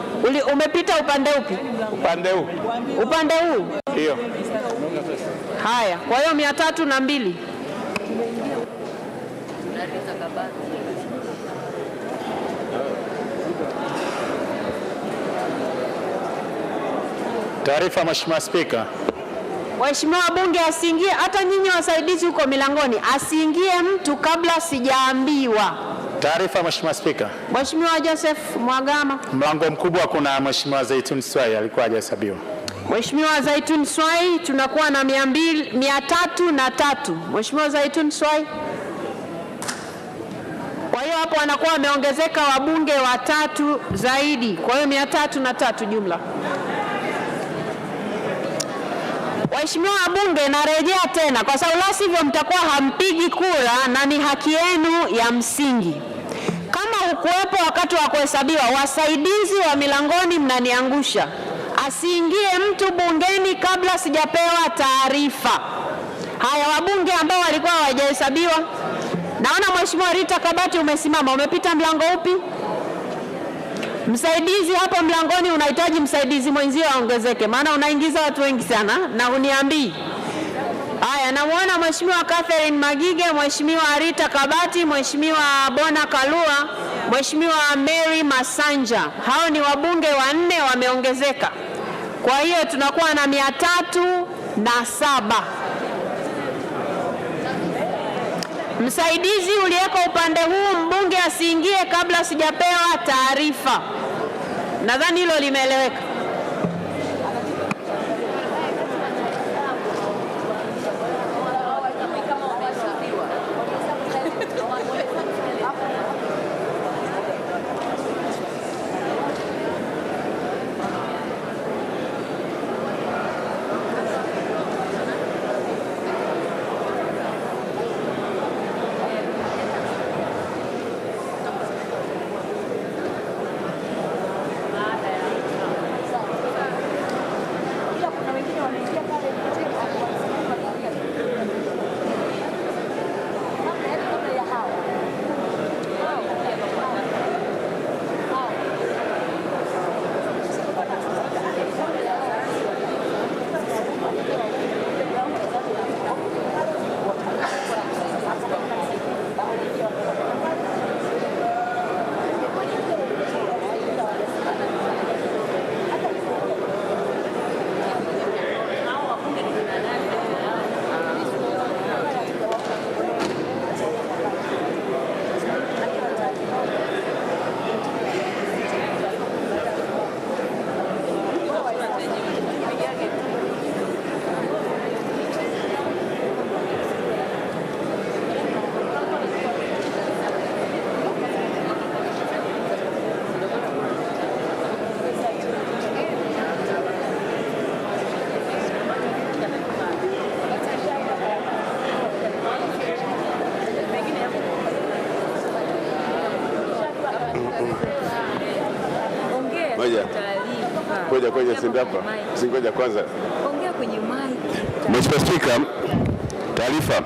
Umepita upande upi? Upande huu. Upande huu? Ndio. Haya, kwa hiyo 302. Taarifa Mheshimiwa Spika. Mheshimiwa wabunge, asiingie, hata nyinyi wasaidizi huko milangoni, asiingie mtu kabla sijaambiwa. Taarifa Mheshimiwa Spika. Mheshimiwa Joseph Mwagama. Mlango mkubwa kuna Mheshimiwa Zaitun Swai alikuwa hajahesabiwa. Mheshimiwa Zaitun Swai, tunakuwa na 303. Mheshimiwa Zaitun Swai. Kwa hiyo hapo wanakuwa wameongezeka wabunge 3 zaidi. Kwa hiyo 303 jumla. Waheshimiwa wabunge, narejea tena kwa sababu la sivyo mtakuwa hampigi kura na ni haki yenu ya msingi. Kama hukuwepo wakati wa kuhesabiwa, wasaidizi wa milangoni mnaniangusha. Asiingie mtu bungeni kabla sijapewa taarifa. Haya, wabunge ambao walikuwa hawajahesabiwa. Naona Mheshimiwa Rita Kabati umesimama. Umepita mlango upi? Msaidizi hapo mlangoni, unahitaji msaidizi mwenzio aongezeke, maana unaingiza watu wengi sana na uniambii. Haya, namuona Mheshimiwa Catherine Magige, Mheshimiwa Rita Kabati, Mheshimiwa Bona Kalua, Mheshimiwa Mary Masanja. Hao ni wabunge 4 wameongezeka. Kwa hiyo tunakuwa na 307. Msaidizi uliyeko upande huu, mbunge asiingie kabla sijapewa taarifa. Nadhani hilo limeeleweka. Ngoja sindapa. Singoja kwanza. Ongea kwenye mic. Mheshimiwa Spika, taarifa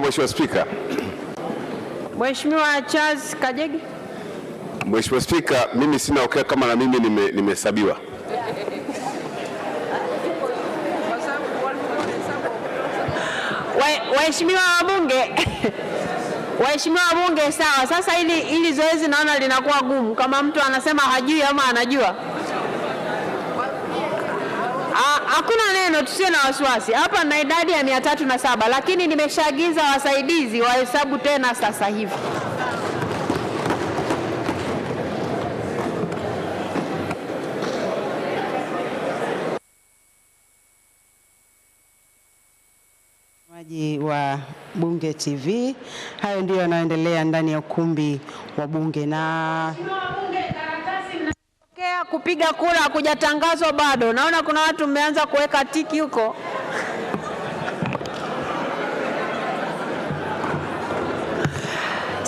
Mheshimiwa Spika. Mheshimiwa Charles Kajegi. Mheshimiwa Spika, mimi sina okay kama na mimi nimehesabiwa. Waheshimiwa wabunge. Waheshimiwa wabunge, sawa. Sasa ili zoezi naona linakuwa gumu kama mtu anasema hajui ama anajua. Hakuna neno, tusiwe na wasiwasi. Hapa na idadi ya 307, lakini nimeshaagiza wasaidizi wahesabu tena sasa hivi. Wa Bunge TV, hayo ndio yanaendelea ndani ya ukumbi wa Bunge. Na kupiga kura kujatangazwa bado. Naona kuna watu mmeanza kuweka tiki huko.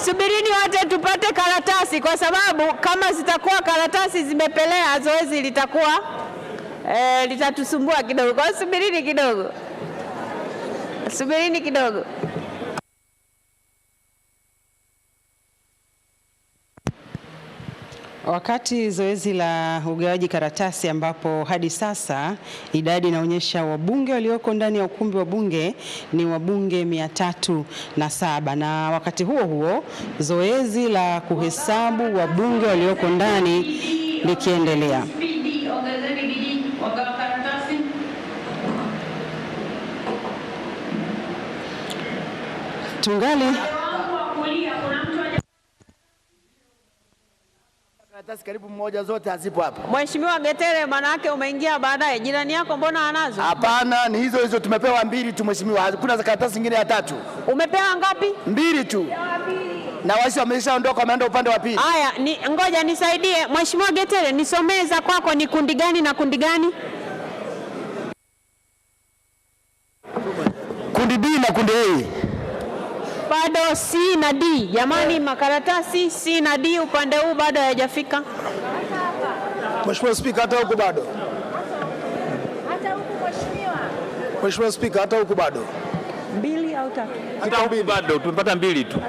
Subirini wote tupate karatasi, kwa sababu kama zitakuwa karatasi zimepelea, zoezi litakuwa litatusumbua kidogo. Kwa subirini kidogo. Subirini kidogo. Wakati zoezi la ugawaji karatasi, ambapo hadi sasa idadi inaonyesha wabunge walioko ndani ya ukumbi wa Bunge ni wabunge 307, na wakati huo huo zoezi la kuhesabu wabunge walioko ndani likiendelea. Tungali karatasi karibu mmoja, zote hazipo hapa. Mheshimiwa Getere, maana yake umeingia baadaye. Jirani yako mbona anazo? Hapana, ni hizo tumepewa 2 tu mheshimiwa. Hakuna karatasi nyingine ya 3. Umepewa ngapi? 2 tu. Na wasi wameshaondoka, wameenda upande wa pili. Haya, ngoja nisaidie. Mheshimiwa Getere, nisomee za kwako, ni kundi gani na kundi gani? Kundi B na kundi A. Bado C na D. Jamani, makaratasi C na D upande huu bado hayajafika. Mheshimiwa Spika, hata huko bado. Hata huko mheshimiwa. Mheshimiwa Spika, hata huko bado. 2 au 3? Hata huko bado, tumepata 2 tu.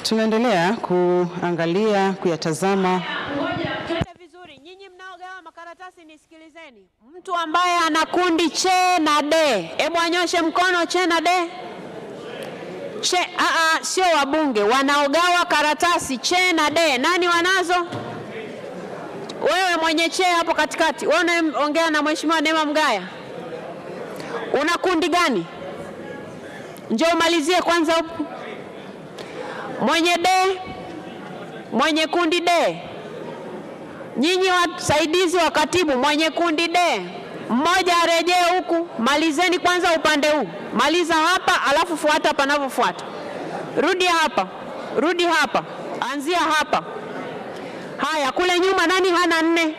Tunaendelea kuangalia, kuyatazama. Twende vizuri. Nyinyi mnaogawa makaratasi nisikilizeni. Mtu ambaye ana kundi che na D, hebu anyoshe mkono. Che na D. Sio wabunge wanaogawa karatasi che na D. Nani wanazo? Wewe mwenye che hapo katikati. Wewe unaongea na Mheshimiwa Neema Mgaya. Una kundi gani? Njoo umalizie kwanza huko. Mwenye D, mwenye kundi D. Nyinyi wasaidizi wa katibu, mwenye kundi D, mmoja arejee huku. Malizeni kwanza upande huu. Maliza hapa, alafu fuata panavyofuata. Rudi hapa, rudi hapa, anzia hapa. Haya, kule nyuma nani hana 4?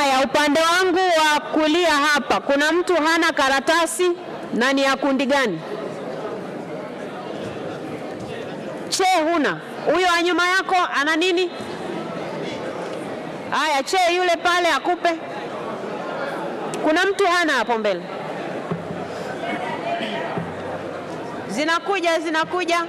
Aya, upande wangu wa kulia hapa kuna mtu hana karatasi na ni ya kundi gani? Che huna. Huyo wa nyuma yako ana nini? Aya, che yule pale akupe. Kuna mtu hana hapo mbele. Zinakuja.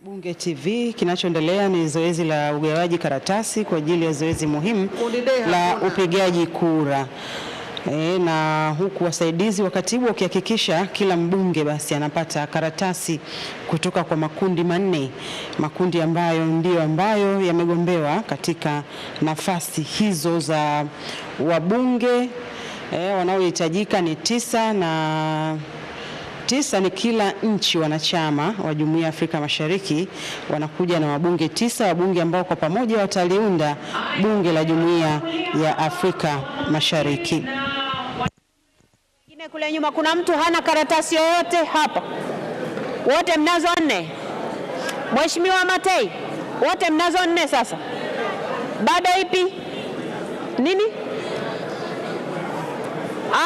Bunge TV, kinachoendelea ni zoezi la ugawaji karatasi kwa ajili ya zoezi muhimu la upigaji kura. na huku wasaidizi wa katibu wakihakikisha kila mbunge basi anapata karatasi kutoka kwa makundi manne, makundi ambayo ndio ambayo yamegombewa katika nafasi hizo za wabunge. Wanaohitajika ni 9 na 9 ni kila nchi wanachama wa Jumuiya ya Afrika Mashariki wanakuja na wabunge 9, wabunge ambao kwa pamoja wataliunda bunge la Jumuiya ya Afrika Mashariki. Kule nyuma kuna mtu hana karatasi yoyote hapa? Wote mnazo 4. Mheshimiwa Matei, wote mnazo 4 sasa. Bado ipi? Nini?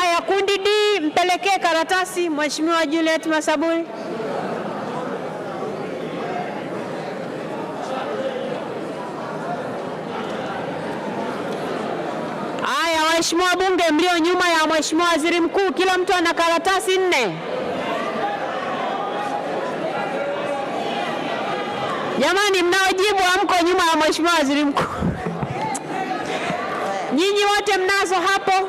Aya, kundi D mpelekee karatasi Mheshimiwa Juliet Masaburi. Aya, waheshimiwa bunge mlio nyuma ya Mheshimiwa Waziri Mkuu, kila mtu ana karatasi 4. Jamani, mnaojibu hamko nyuma ya Mheshimiwa Waziri Mkuu. Nyinyi wote mnazo hapo?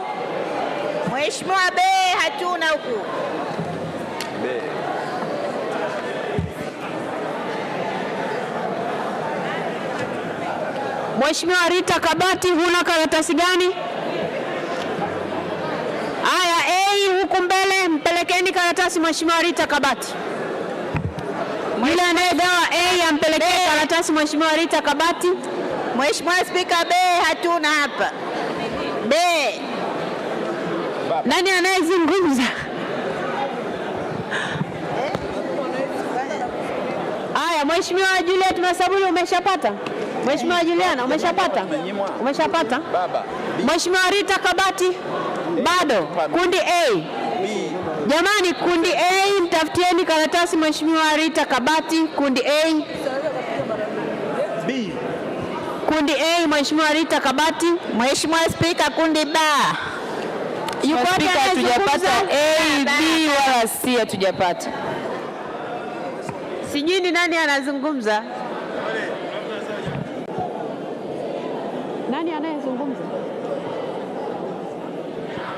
Mheshimiwa B hatuna huku. Mheshimiwa Rita Kabati, huna karatasi gani? Aya, A huku mbele mpelekeni karatasi Mheshimiwa Rita Kabati. Yule anayegawa A ampelekee karatasi Mheshimiwa Rita Kabati. Mheshimiwa Spika, B hatuna hapa. B. Nani anayezungumza? Aya, Mheshimiwa Juliet Masaburi umeshapata? Mheshimiwa Juliana umeshapata? Umeshapata? Mheshimiwa Rita Kabati bado. Kundi A. Jamani, kundi A mtafutieni karatasi Mheshimiwa Rita Kabati. Kundi A. B. Kundi A Mheshimiwa Rita Kabati. Mheshimiwa Spika, kundi B. Hatujapata A, B wala C hatujapata. Sijui ni nani anazungumza. Nani anayezungumza?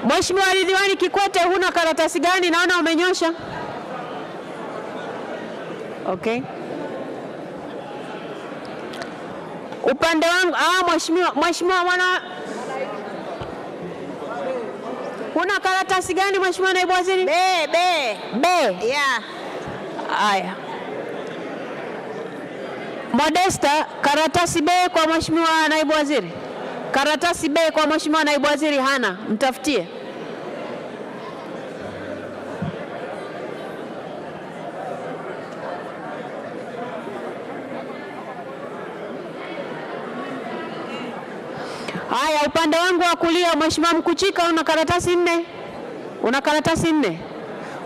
Mheshimiwa Ridhiwani Kikwete, huna karatasi gani? Naona umenyosha. Okay. Upande wangu Mheshimiwa mwana, huna karatasi gani Mheshimiwa Naibu Waziri? B. Yeah. Aya. Modesta, karatasi B kwa Mheshimiwa Naibu Waziri. Karatasi B kwa Mheshimiwa Naibu Waziri hana, mtafutie. Haya, upande wangu wa kulia Mheshimiwa Mkuchika, una karatasi 4? Una karatasi 4?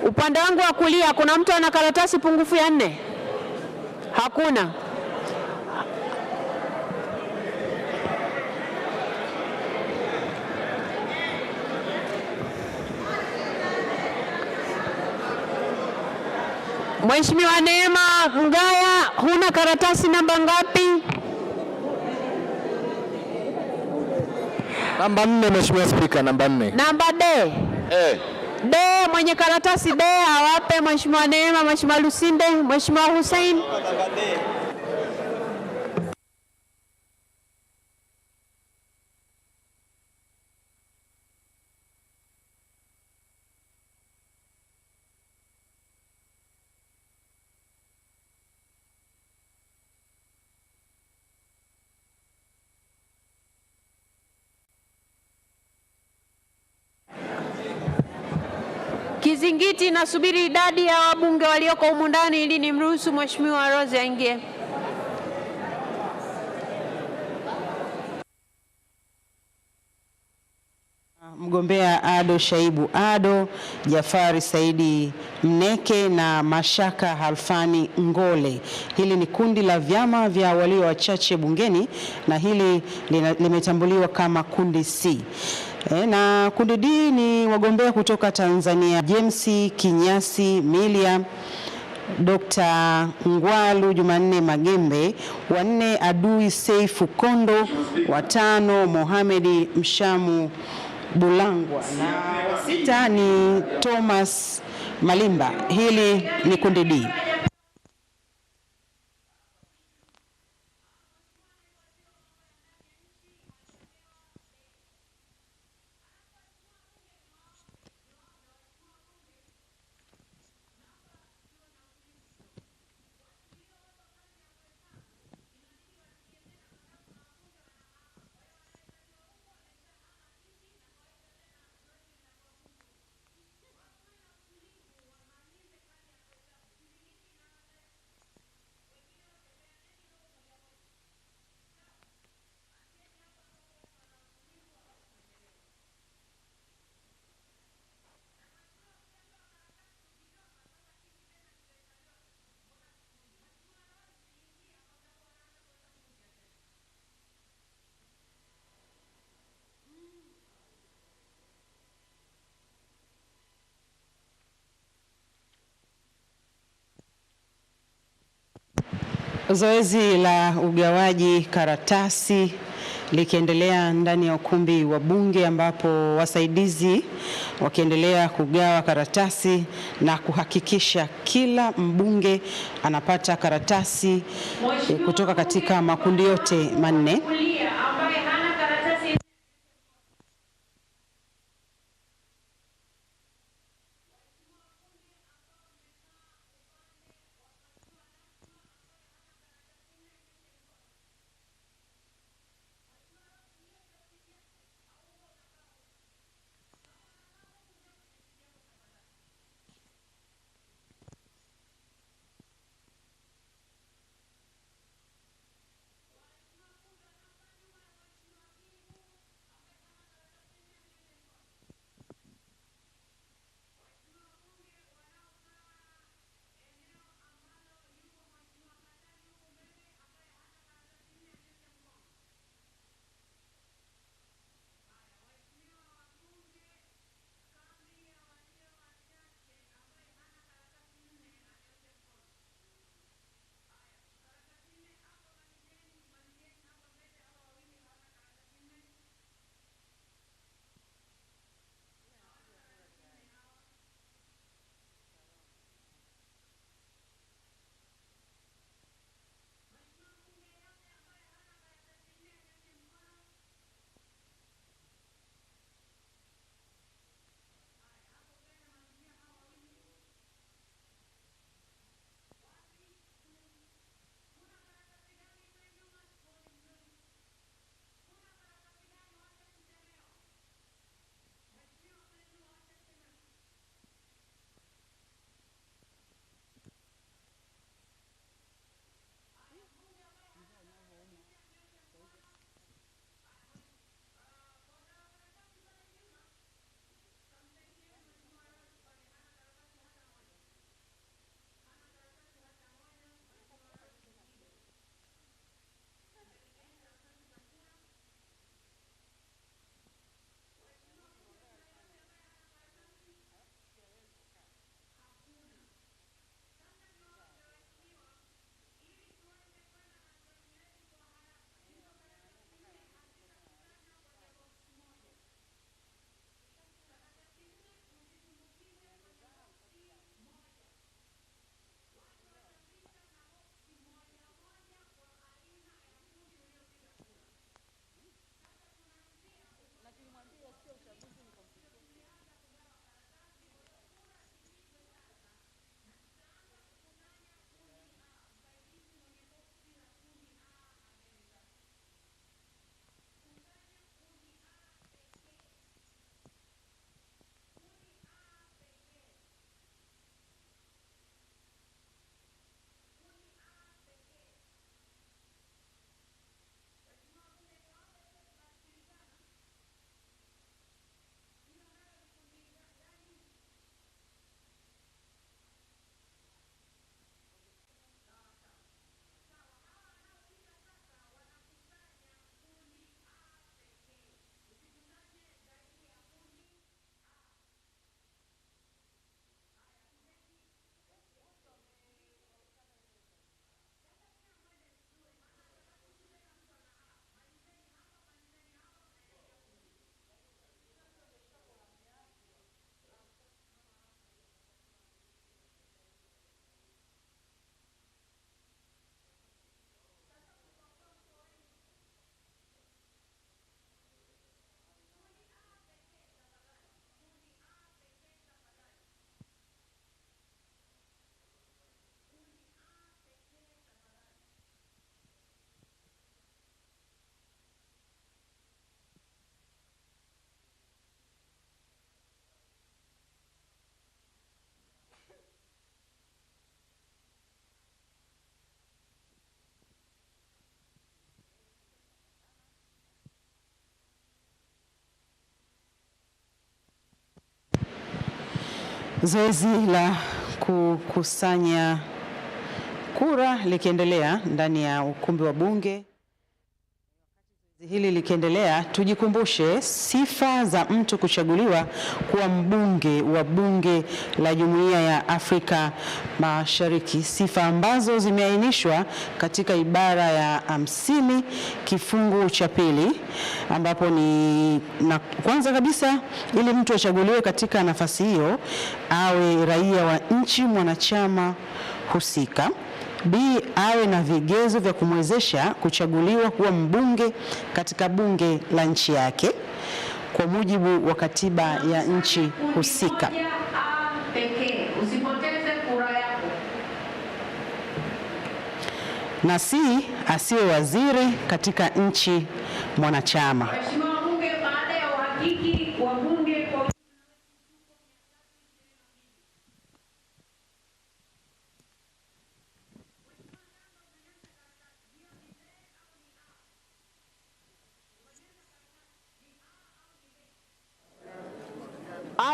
Upande wangu wa kulia kuna mtu ana karatasi pungufu ya 4? Hakuna. Mheshimiwa Neema Mgaya, huna karatasi namba ngapi? Namba 4 Mheshimiwa Spika, namba 4. Namba D. D, mwenye karatasi D awape Mheshimiwa Neema, Mheshimiwa Lusinde, Mheshimiwa Hussein. Kizingiti, nasubiri idadi ya wabunge walioko humu ndani ili nimruhusu Mheshimiwa Rose aingie. Mgombea Ado Shaibu Ado, Jafari Saidi Mneke na Mashaka Halfani Ngole. Hili ni kundi la vyama vya walio wachache bungeni na hili limetambuliwa kama kundi C. Na kundi D ni wagombea kutoka Tanzania: James Kinyasi Milia, Dr. Ngwalu Jumanne Magembe, 4 Adui Seifu Kondo, 5 Mohamedi Mshamu Bulangwa, na wa sita ni Thomas Malimba. Hili ni kundi D. Zoezi la ugawaji karatasi likiendelea ndani ya ukumbi wa Bunge, ambapo wasaidizi wakiendelea kugawa karatasi na kuhakikisha kila mbunge anapata karatasi kutoka katika makundi yote manne. Zoezi la kukusanya kura likiendelea ndani ya ukumbi wa Bunge. Hili likiendelea, tujikumbushe sifa za mtu kuchaguliwa kuwa mbunge wa Bunge la Jumuiya ya Afrika Mashariki, sifa ambazo zimeainishwa katika ibara ya 50 kifungu cha pili, ambapo ni na kwanza kabisa, ili mtu achaguliwe katika nafasi hiyo awe raia wa nchi mwanachama husika. B, awe na vigezo vya kumwezesha kuchaguliwa kuwa mbunge katika bunge la nchi yake kwa mujibu wa katiba ya nchi husika. Na C, asiwe waziri katika nchi mwanachama. Mheshimiwa Bunge, baada ya uhakiki wa bunge kwa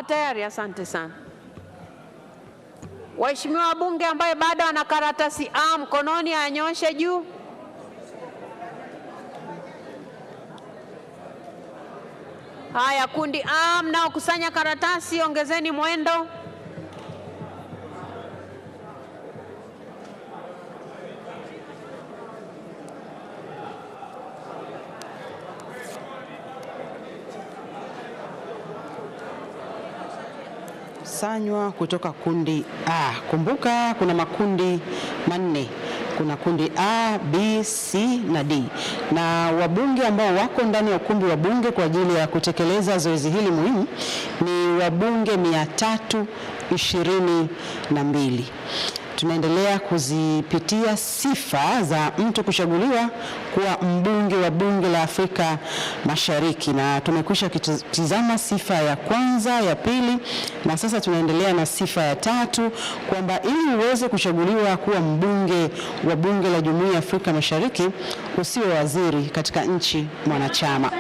tayari, asante sana. Waheshimiwa wabunge ambaye bado ana karatasi A mkononi anyoshe juu. Haya, kundi A mnaokusanya karatasi ongezeni mwendo. Sanywa kutoka kundi A. Kumbuka kuna makundi manne. Kuna kundi A, B, C na D. Na wabunge ambao wako ndani ya ukumbi wa bunge kwa ajili ya kutekeleza zoezi hili muhimu ni wabunge 322. Tunaendelea kuzipitia sifa za mtu kuchaguliwa kuwa mbunge wa Bunge la Afrika Mashariki, na tumekwisha kitizama sifa ya kwanza, ya pili, na sasa tunaendelea na sifa ya tatu, kwamba ili uweze kuchaguliwa kuwa mbunge wa Bunge la Jumuiya ya Afrika Mashariki usiwe waziri katika nchi mwanachama.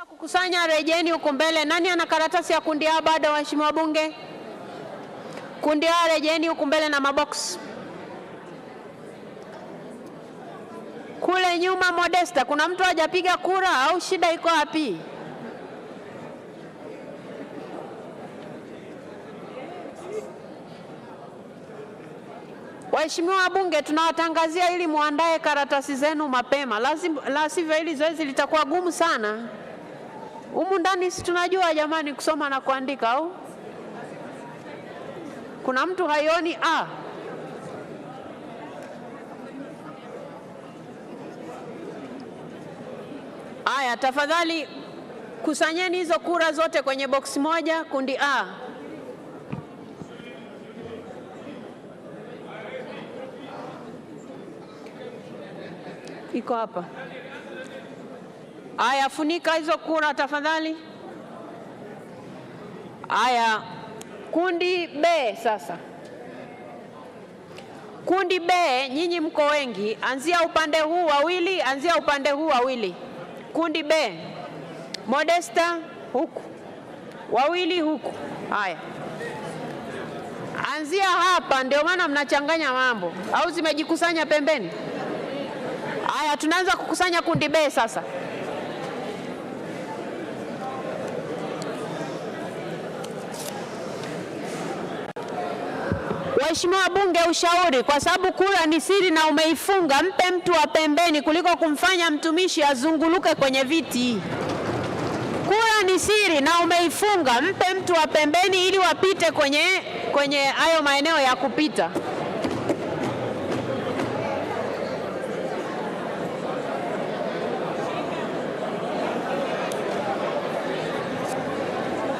Kukusanya, rejeni huko mbele. Nani ana karatasi ya kundi A bado, waheshimiwa bunge? Kundi A, rejeni huko mbele na mabox. Kule nyuma Modesta, kuna mtu hajapiga kura au shida iko wapi? Waheshimiwa wabunge, tunawatangazia ili muandae karatasi zenu mapema. La sivyo hili zoezi litakuwa gumu sana. Humu ndani si tunajua jamani kusoma na kuandika au? Kuna mtu haioni A? Aya, tafadhali kusanyeni hizo kura zote kwenye box moja, kundi A. Iko hapa. Aya, funika hizo kura tafadhali. Aya, kundi B sasa. Kundi B, nyinyi mko wengi, anzia upande huu wawili, anzia upande huu wawili. Kundi B, Modesta huku, wawili huku. Haya, anzia hapa, ndio maana mnachanganya mambo, au zimejikusanya pembeni? Haya, tunaanza kukusanya kundi B sasa. Waheshimiwa bunge, ushauri, kwa sababu kura ni siri na umeifunga, mpe mtu wa pembeni kuliko kumfanya mtumishi azunguluke kwenye viti. Kura ni siri na umeifunga, mpe mtu wa pembeni ili wapite kwenye hayo maeneo ya kupita.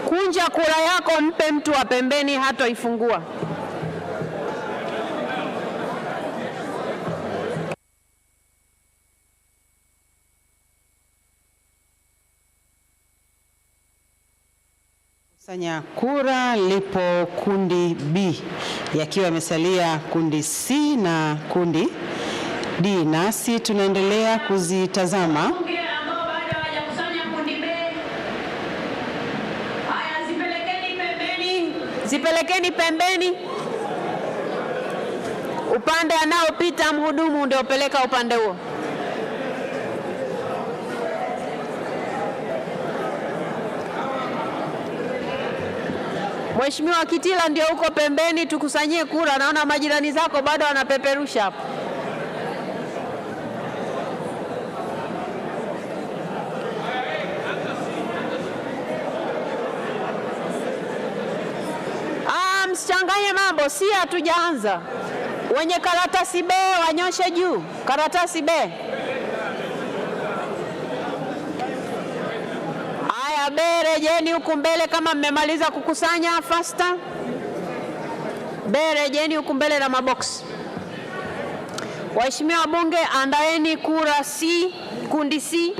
Kunja kura yako, mpe mtu wa pembeni, hatoifungua. Kusanya kura lipo kundi B, yakiwa yamesalia kundi C na kundi D, nasi tunaendelea kuzitazama. Zipelekeni pembeni. Upande anaopita mhudumu ndio peleka upande huo. Mheshimiwa Kitila ndio uko pembeni, tukusanyie kura. Naona majirani zako bado wanapeperusha hapo. Msichanganye mambo, si hatujaanza. Wenye karatasi B wanyoshe juu. Karatasi B. Haya, B rejeni huku mbele kama mmemaliza kukusanya faster. B rejeni huku mbele na mabox. Waheshimiwa wabunge, andaeni kura C, kundi C.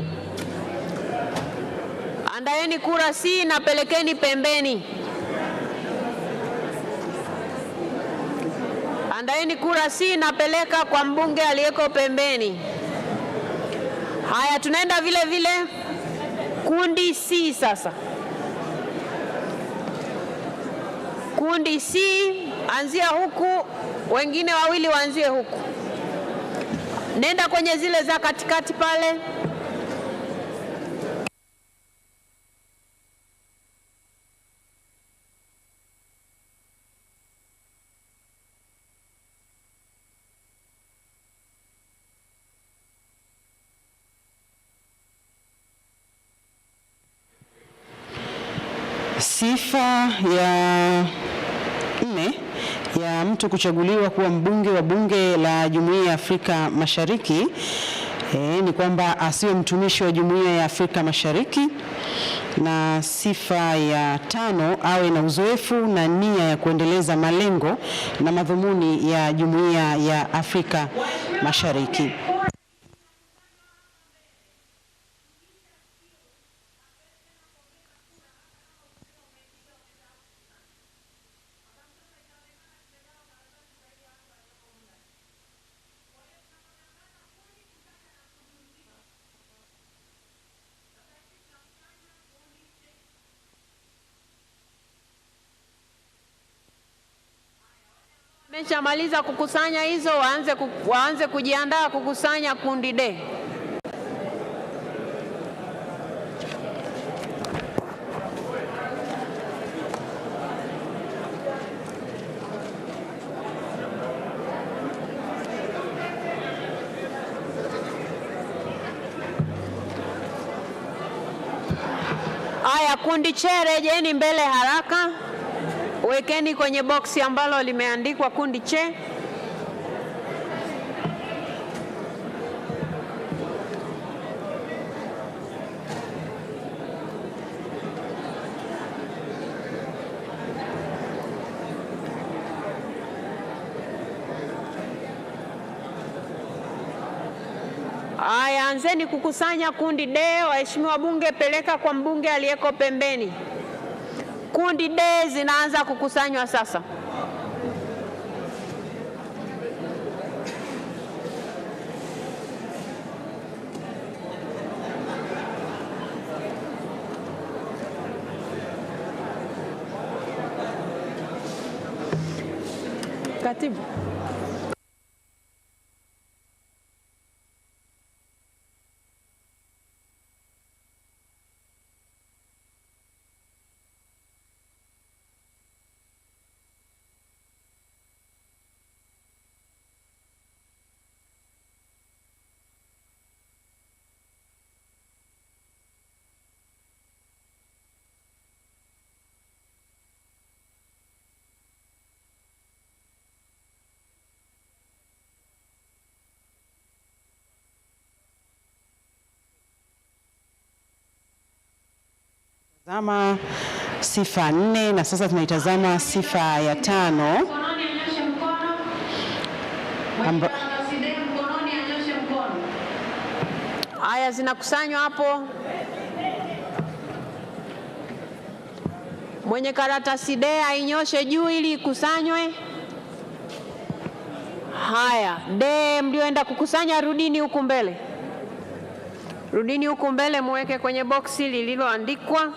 Andaeni kura C na pelekeni pembeni. Andaeni kura C na peleka kwa mbunge aliyeko pembeni. Haya, tunaenda vile vile kundi C sasa. Kundi C, anzia huku, wengine wawili waanzie huku. Nenda kwenye zile za katikati pale. Sifa ya 4 ya mtu kuchaguliwa kuwa mbunge wa Bunge la Jumuiya ya Afrika Mashariki ni kwamba asiwe mtumishi wa Jumuiya ya Afrika Mashariki, na sifa ya 5 awe na uzoefu na nia ya kuendeleza malengo na madhumuni ya Jumuiya ya Afrika Mashariki. Meshamaliza kukusanya hizo, waanze kujiandaa kukusanya kundi D. Aya, kundi C rejeni mbele haraka. Wekeni kwenye boksi ambalo limeandikwa kundi C. Aya, anzeni kukusanya kundi D. Waheshimiwa wabunge, peleka kwa mbunge aliyeko pembeni. Kundi D zinaanza kukusanywa sasa. Katibu. Tazama sifa 4 na sasa tunaitazama sifa ya 5. Aya, zinakusanywa hapo. Mwenye karatasi D ainyoshe juu ili ikusanywe. Haya, D mlioenda kukusanya rudini huku mbele. Rudini huku mbele muweke kwenye boksi lililoandikwa.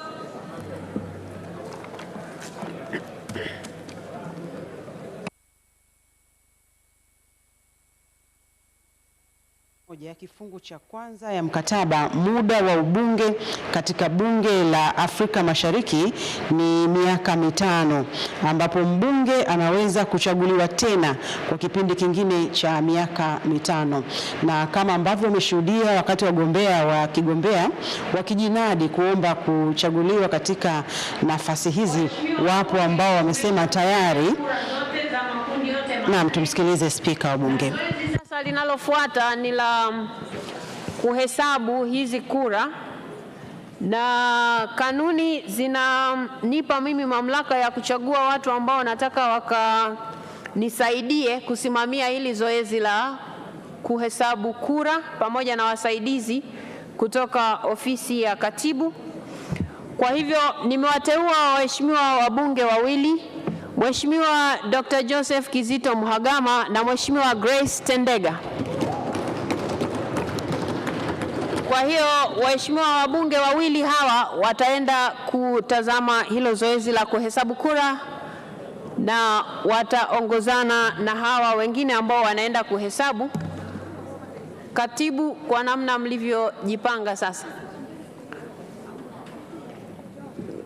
Moja ya kifungu cha kwanza ya mkataba, muda wa ubunge katika bunge la Afrika Mashariki ni miaka 5, ambapo mbunge anaweza kuchaguliwa tena kwa kipindi kingine cha miaka 5. Na kama ambavyo umeshuhudia wakati wagombea wakijinadi kuomba kuchaguliwa katika nafasi hizi, wapo ambao wamesema tayari. Naam, tumsikilize Spika wa Bunge. Sasa linalofuata ni la kuhesabu hizi kura, na kanuni zinanipa mimi mamlaka ya kuchagua watu ambao nataka wakanisaidie kusimamia hili zoezi la kuhesabu kura pamoja na wasaidizi kutoka ofisi ya katibu. Kwa hivyo nimewateua waheshimiwa wabunge wawili, Mheshimiwa Dr. Joseph Kizito Mhagama na Mheshimiwa Grace Tendega. Kwa hiyo waheshimiwa wabunge wawili hawa wataenda kutazama hilo zoezi la kuhesabu kura na wataongozana na hawa wengine ambao wanaenda kuhesabu. Katibu, kwa namna mlivyojipanga sasa,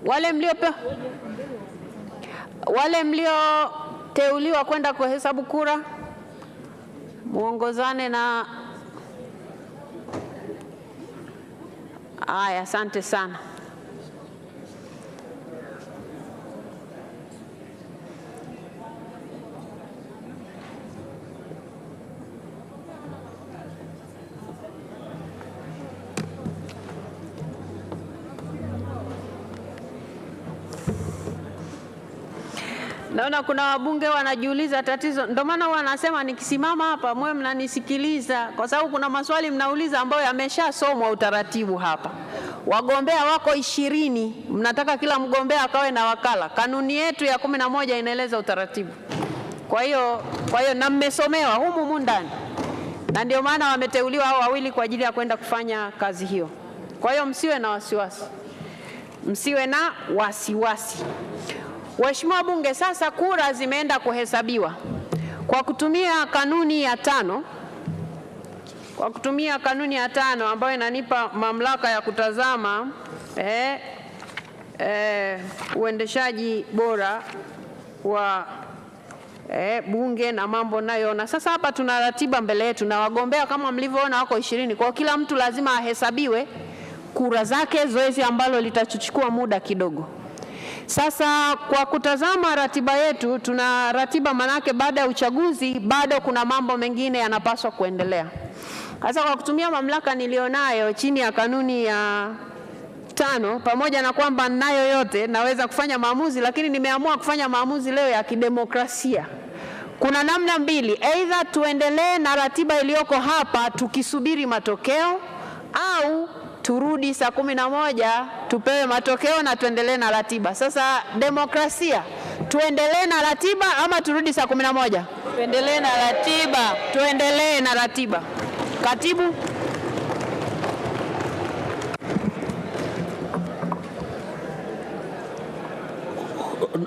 wale mlioteuliwa kwenda kuhesabu kura muongozane na. Aya, asante sana. Naona kuna wabunge wanajiuliza tatizo, ndio maana wanasema nikisimama hapa mwe mnanisikiliza, kwa sababu kuna maswali mnauliza ambayo yameshasomwa utaratibu hapa. Wagombea wako 20, mnataka kila mgombea akawe na wakala. Kanuni yetu ya 11 inaeleza utaratibu. Kwa hiyo na mmesomewa humu ndani, na ndio maana wameteuliwa hao wawili kwa ajili ya kwenda kufanya kazi hiyo. Kwa hiyo msiwe na wasiwasi. Waheshimiwa bunge, sasa kura zimeenda kuhesabiwa kwa kutumia kanuni ya 5. Kwa kutumia kanuni ya 5 ambayo inanipa mamlaka ya kutazama uendeshaji bora wa bunge na mambo nayo. Na sasa hapa tuna ratiba mbele yetu na wagombea kama mlivyoona wako 20. Kwa kila mtu lazima ahesabiwe kura zake, zoezi ambalo litachukua muda kidogo. Sasa kwa kutazama ratiba yetu, tuna ratiba manake baada ya uchaguzi bado kuna mambo mengine yanapaswa kuendelea. Sasa kwa kutumia mamlaka nilionayo chini ya kanuni ya 5, pamoja na kwamba nayo yote naweza kufanya maamuzi, lakini nimeamua kufanya maamuzi leo ya kidemokrasia. Kuna namna mbili, aidha tuendelee na ratiba iliyoko hapa tukisubiri matokeo, au turudi saa 11 tupewe matokeo na tuendelee na ratiba. Sasa demokrasia, tuendelee na ratiba ama turudi saa 11? Tuendelee na ratiba. Tuendelee na ratiba. Katibu.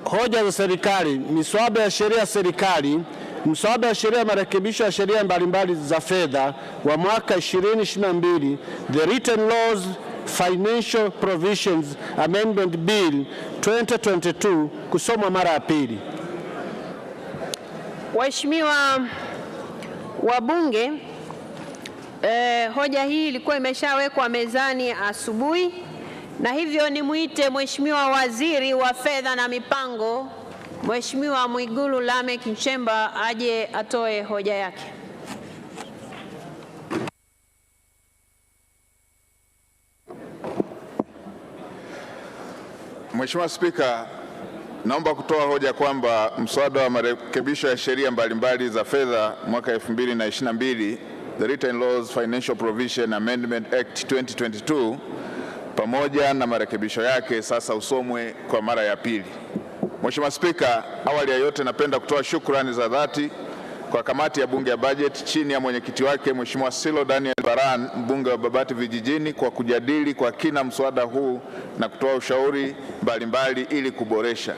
Hoja za serikali, miswada ya sheria ya serikali, mswada wa sheria ya marekebisho ya sheria mbalimbali za fedha wa mwaka 2022, the Written Laws Financial Provisions Amendment Bill 2022, kusomwa mara ya pili. Waheshimiwa wabunge, hoja hii ilikuwa imeshawekwa mezani asubuhi, na hivyo nimuite Mheshimiwa Waziri wa Fedha na Mipango, Mheshimiwa Mwigulu Lameck Nchemba aje atoe hoja yake. Mheshimiwa Spika, naomba kutoa hoja kwamba mswada wa marekebisho ya sheria mbalimbali za fedha mwaka 2022, the Written Laws Financial Provision Amendment Act 2022, pamoja na marekebisho yake sasa usomwe kwa mara ya pili. Mheshimiwa Spika, awali ya yote napenda kutoa shukrani za dhati kwa kamati ya Bunge ya Bajeti chini ya mwenyekiti wake Mheshimiwa Silo Daniel Baran, mbunge wa Babati Vijijini, kwa kujadili kwa kina mswada huu na kutoa ushauri mbalimbali ili kuboresha.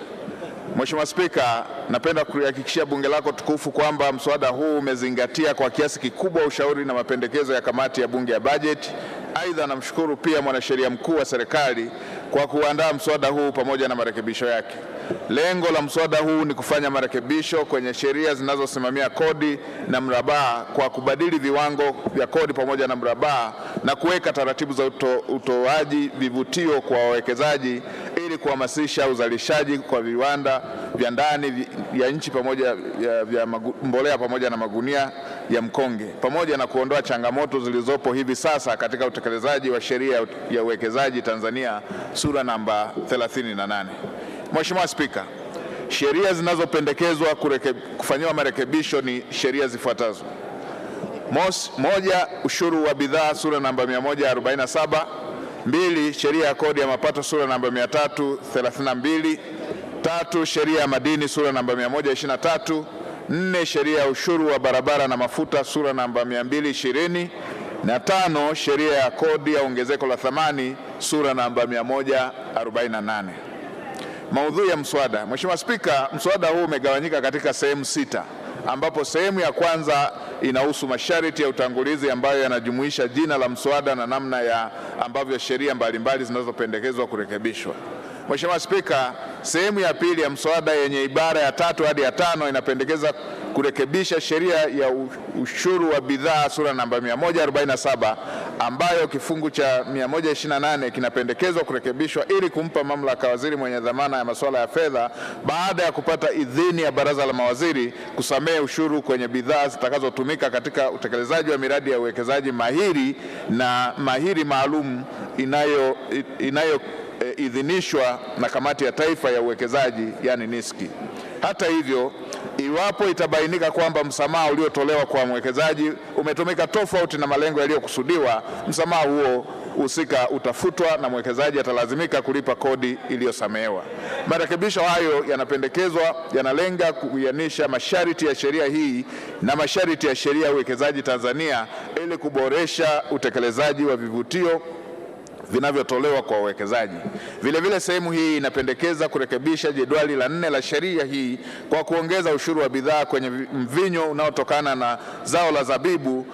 Mheshimiwa Spika, napenda kuhakikishia bunge lako tukufu kwamba mswada huu umezingatia kwa kiasi kikubwa ushauri na mapendekezo ya kamati ya Bunge ya Bajeti. Aidha, namshukuru pia mwanasheria mkuu wa serikali kwa kuandaa mswada huu pamoja na marekebisho yake. Lengo la mswada huu ni kufanya marekebisho kwenye sheria zinazosimamia kodi na mrabaha kwa kubadili viwango vya kodi pamoja na mrabaha na kuweka taratibu za utoaji vivutio kwa wawekezaji ili kuhamasisha uzalishaji kwa viwanda vya ndani ya nchi pamoja vya mbolea pamoja na magunia ya mkonge, pamoja na kuondoa changamoto zilizopo hivi sasa katika utekelezaji wa sheria ya uwekezaji Tanzania sura namba 38. Mheshimiwa Spika, sheria zinazopendekezwa kufanyiwa marekebisho ni sheria zifuatazo. Moja, ushuru wa bidhaa sura namba 147. 2, sheria ya kodi ya mapato sura namba 332. 3, sheria ya madini sura namba 123. 4, sheria ya ushuru wa barabara na mafuta sura namba 220. Na 5, sheria ya kodi ya ongezeko la thamani sura namba 148. Maudhui ya mswada. Mheshimiwa Spika, mswada huu umegawanyika katika sehemu 6, ambapo sehemu ya kwanza inahusu masharti ya utangulizi ambayo yanajumuisha jina la mswada na namna ya ambavyo sheria mbalimbali zinazopendekezwa kurekebishwa. Mheshimiwa Spika, sehemu ya pili ya mswada yenye ibara ya 3 hadi ya 5 inapendekeza kurekebisha sheria ya ushuru wa bidhaa sura namba 147 ambayo kifungu cha 128 kinapendekezwa kurekebishwa ili kumpa mamlaka waziri mwenye dhamana ya masuala ya fedha, baada ya kupata idhini ya baraza la mawaziri, kusamehe ushuru kwenye bidhaa zitakazotumika katika utekelezaji wa miradi ya uwekezaji mahiri na mahiri maalum idhinishwa na Kamati ya Taifa ya Uwekezaji, yani NISKI. Hata hivyo, iwapo itabainika kwamba msamaha uliotolewa kwa mwekezaji umetumika tofauti na malengo yaliyokusudiwa, msamaha huo husika utafutwa na mwekezaji atalazimika kulipa kodi iliyosamehewa. Marekebisho hayo yanapendekezwa yanalenga kuianisha masharti ya sheria hii na masharti ya sheria ya uwekezaji Tanzania ili kuboresha utekelezaji wa vivutio vinavyotolewa kwa wawekezaji. Vile sehemu hii inapendekeza kurekebisha jedwali la 4 la sheria hii kwa kuongeza ushuru wa bidhaa kwenye mvinyo unaotokana na zao la zabibu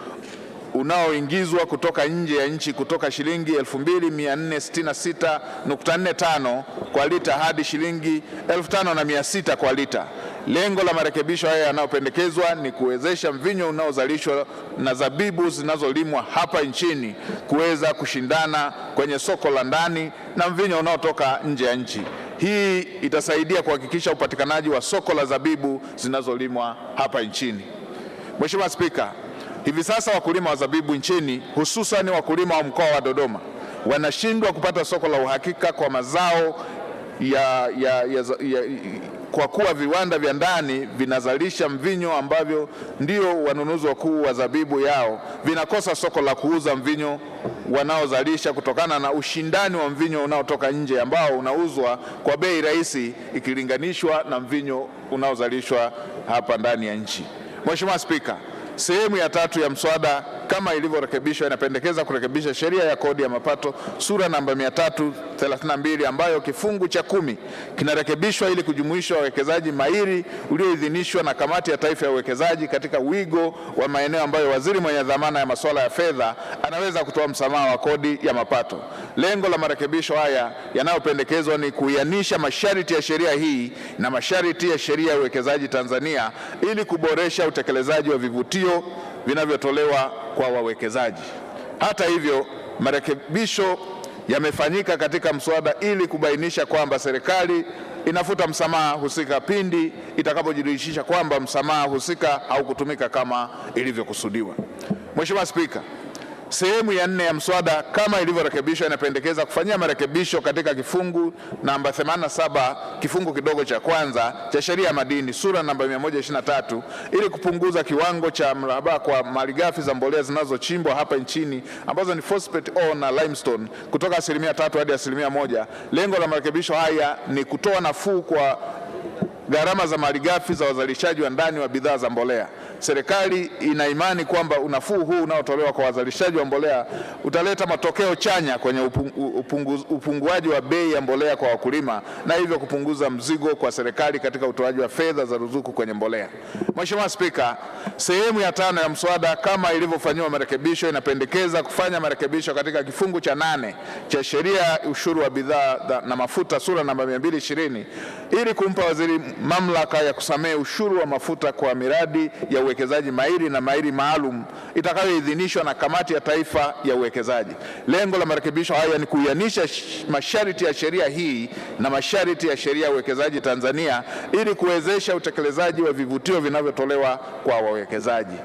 unaoingizwa kutoka nje ya nchi kutoka shilingi 2466.45 kwa lita hadi shilingi 5600 kwa lita. Lengo la marekebisho haya yanayopendekezwa ni kuwezesha mvinyo unaozalishwa na zabibu zinazolimwa hapa nchini kuweza kushindana kwenye soko la ndani na mvinyo unaotoka nje ya nchi. Hii itasaidia kuhakikisha upatikanaji wa soko la zabibu zinazolimwa hapa nchini. Mheshimiwa Spika, hivi sasa wakulima wa zabibu nchini, hususan wakulima wa mkoa wa Dodoma, wanashindwa kupata soko la uhakika kwa mazao kwa kuwa viwanda vya ndani vinazalisha mvinyo ambavyo ndio wanunuzi wakuu wa zabibu yao, vinakosa soko la kuuza mvinyo wanaozalisha kutokana na ushindani wa mvinyo unaotoka nje ambao unauzwa kwa bei rahisi ikilinganishwa na mvinyo unaozalishwa hapa ndani ya nchi. Mheshimiwa Spika, sehemu ya 3 ya mswada kama ilivyorekebishwa inapendekeza kurekebisha sheria ya kodi ya mapato sura namba 332 ambayo kifungu cha 10 kinarekebishwa ili kujumuisha wawekezaji mahiri ulioidhinishwa na Kamati ya Taifa ya Uwekezaji katika wigo wa maeneo ambayo waziri mwenye dhamana ya masuala ya fedha anaweza kutoa msamaha wa kodi ya mapato. Lengo la marekebisho haya yanayopendekezwa ni kuianisha masharti ya sheria hii na masharti ya sheria ya uwekezaji Tanzania ili kuboresha utekelezaji wa vivutio vinavyotolewa kwa wawekezaji. Hata hivyo, marekebisho yamefanyika katika mswada ili kubainisha kwamba serikali inafuta msamaha husika pindi itakapojiridhisha kwamba msamaha husika haukutumika kama ilivyokusudiwa. Mheshimiwa Spika, Sehemu ya 4 ya mswada kama ilivyorekebishwa inapendekeza kufanyia marekebisho katika kifungu namba 87 kifungu kidogo cha kwanza cha sheria ya madini sura namba 123 ili kupunguza kiwango cha mraba kwa malighafi za mbolea zinazochimbwa hapa nchini ambazo ni phosphate ore na limestone kutoka 3% hadi 1%. Lengo la marekebisho haya ni kutoa nafuu kwa gharama za malighafi za wazalishaji wa ndani wa bidhaa za mbolea. Serikali ina imani kwamba unafuu huu unaotolewa kwa wazalishaji wa mbolea utaleta matokeo chanya kwenye upunguaji wa bei ya mbolea kwa wakulima na hivyo kupunguza mzigo kwa serikali katika utoaji wa fedha za ruzuku kwenye mbolea. Mheshimiwa Spika, sehemu ya 5 ya mswada kama ilivyofanyiwa marekebisho inapendekeza kufanya marekebisho katika kifungu cha 8 cha sheria ya ushuru wa bidhaa na mafuta sura namba 220 ili kumpa waziri mamlaka ya kusamehe ushuru wa mafuta kwa miradi ya uwekezaji mahiri na mahiri maalum itakayoidhinishwa na Kamati ya Taifa ya Uwekezaji. Lengo la marekebisho haya ni kuianisha masharti ya sheria hii na masharti ya sheria ya uwekezaji Tanzania ili kuwezesha utekelezaji wa vivutio vinavyotolewa kwa wawekezaji.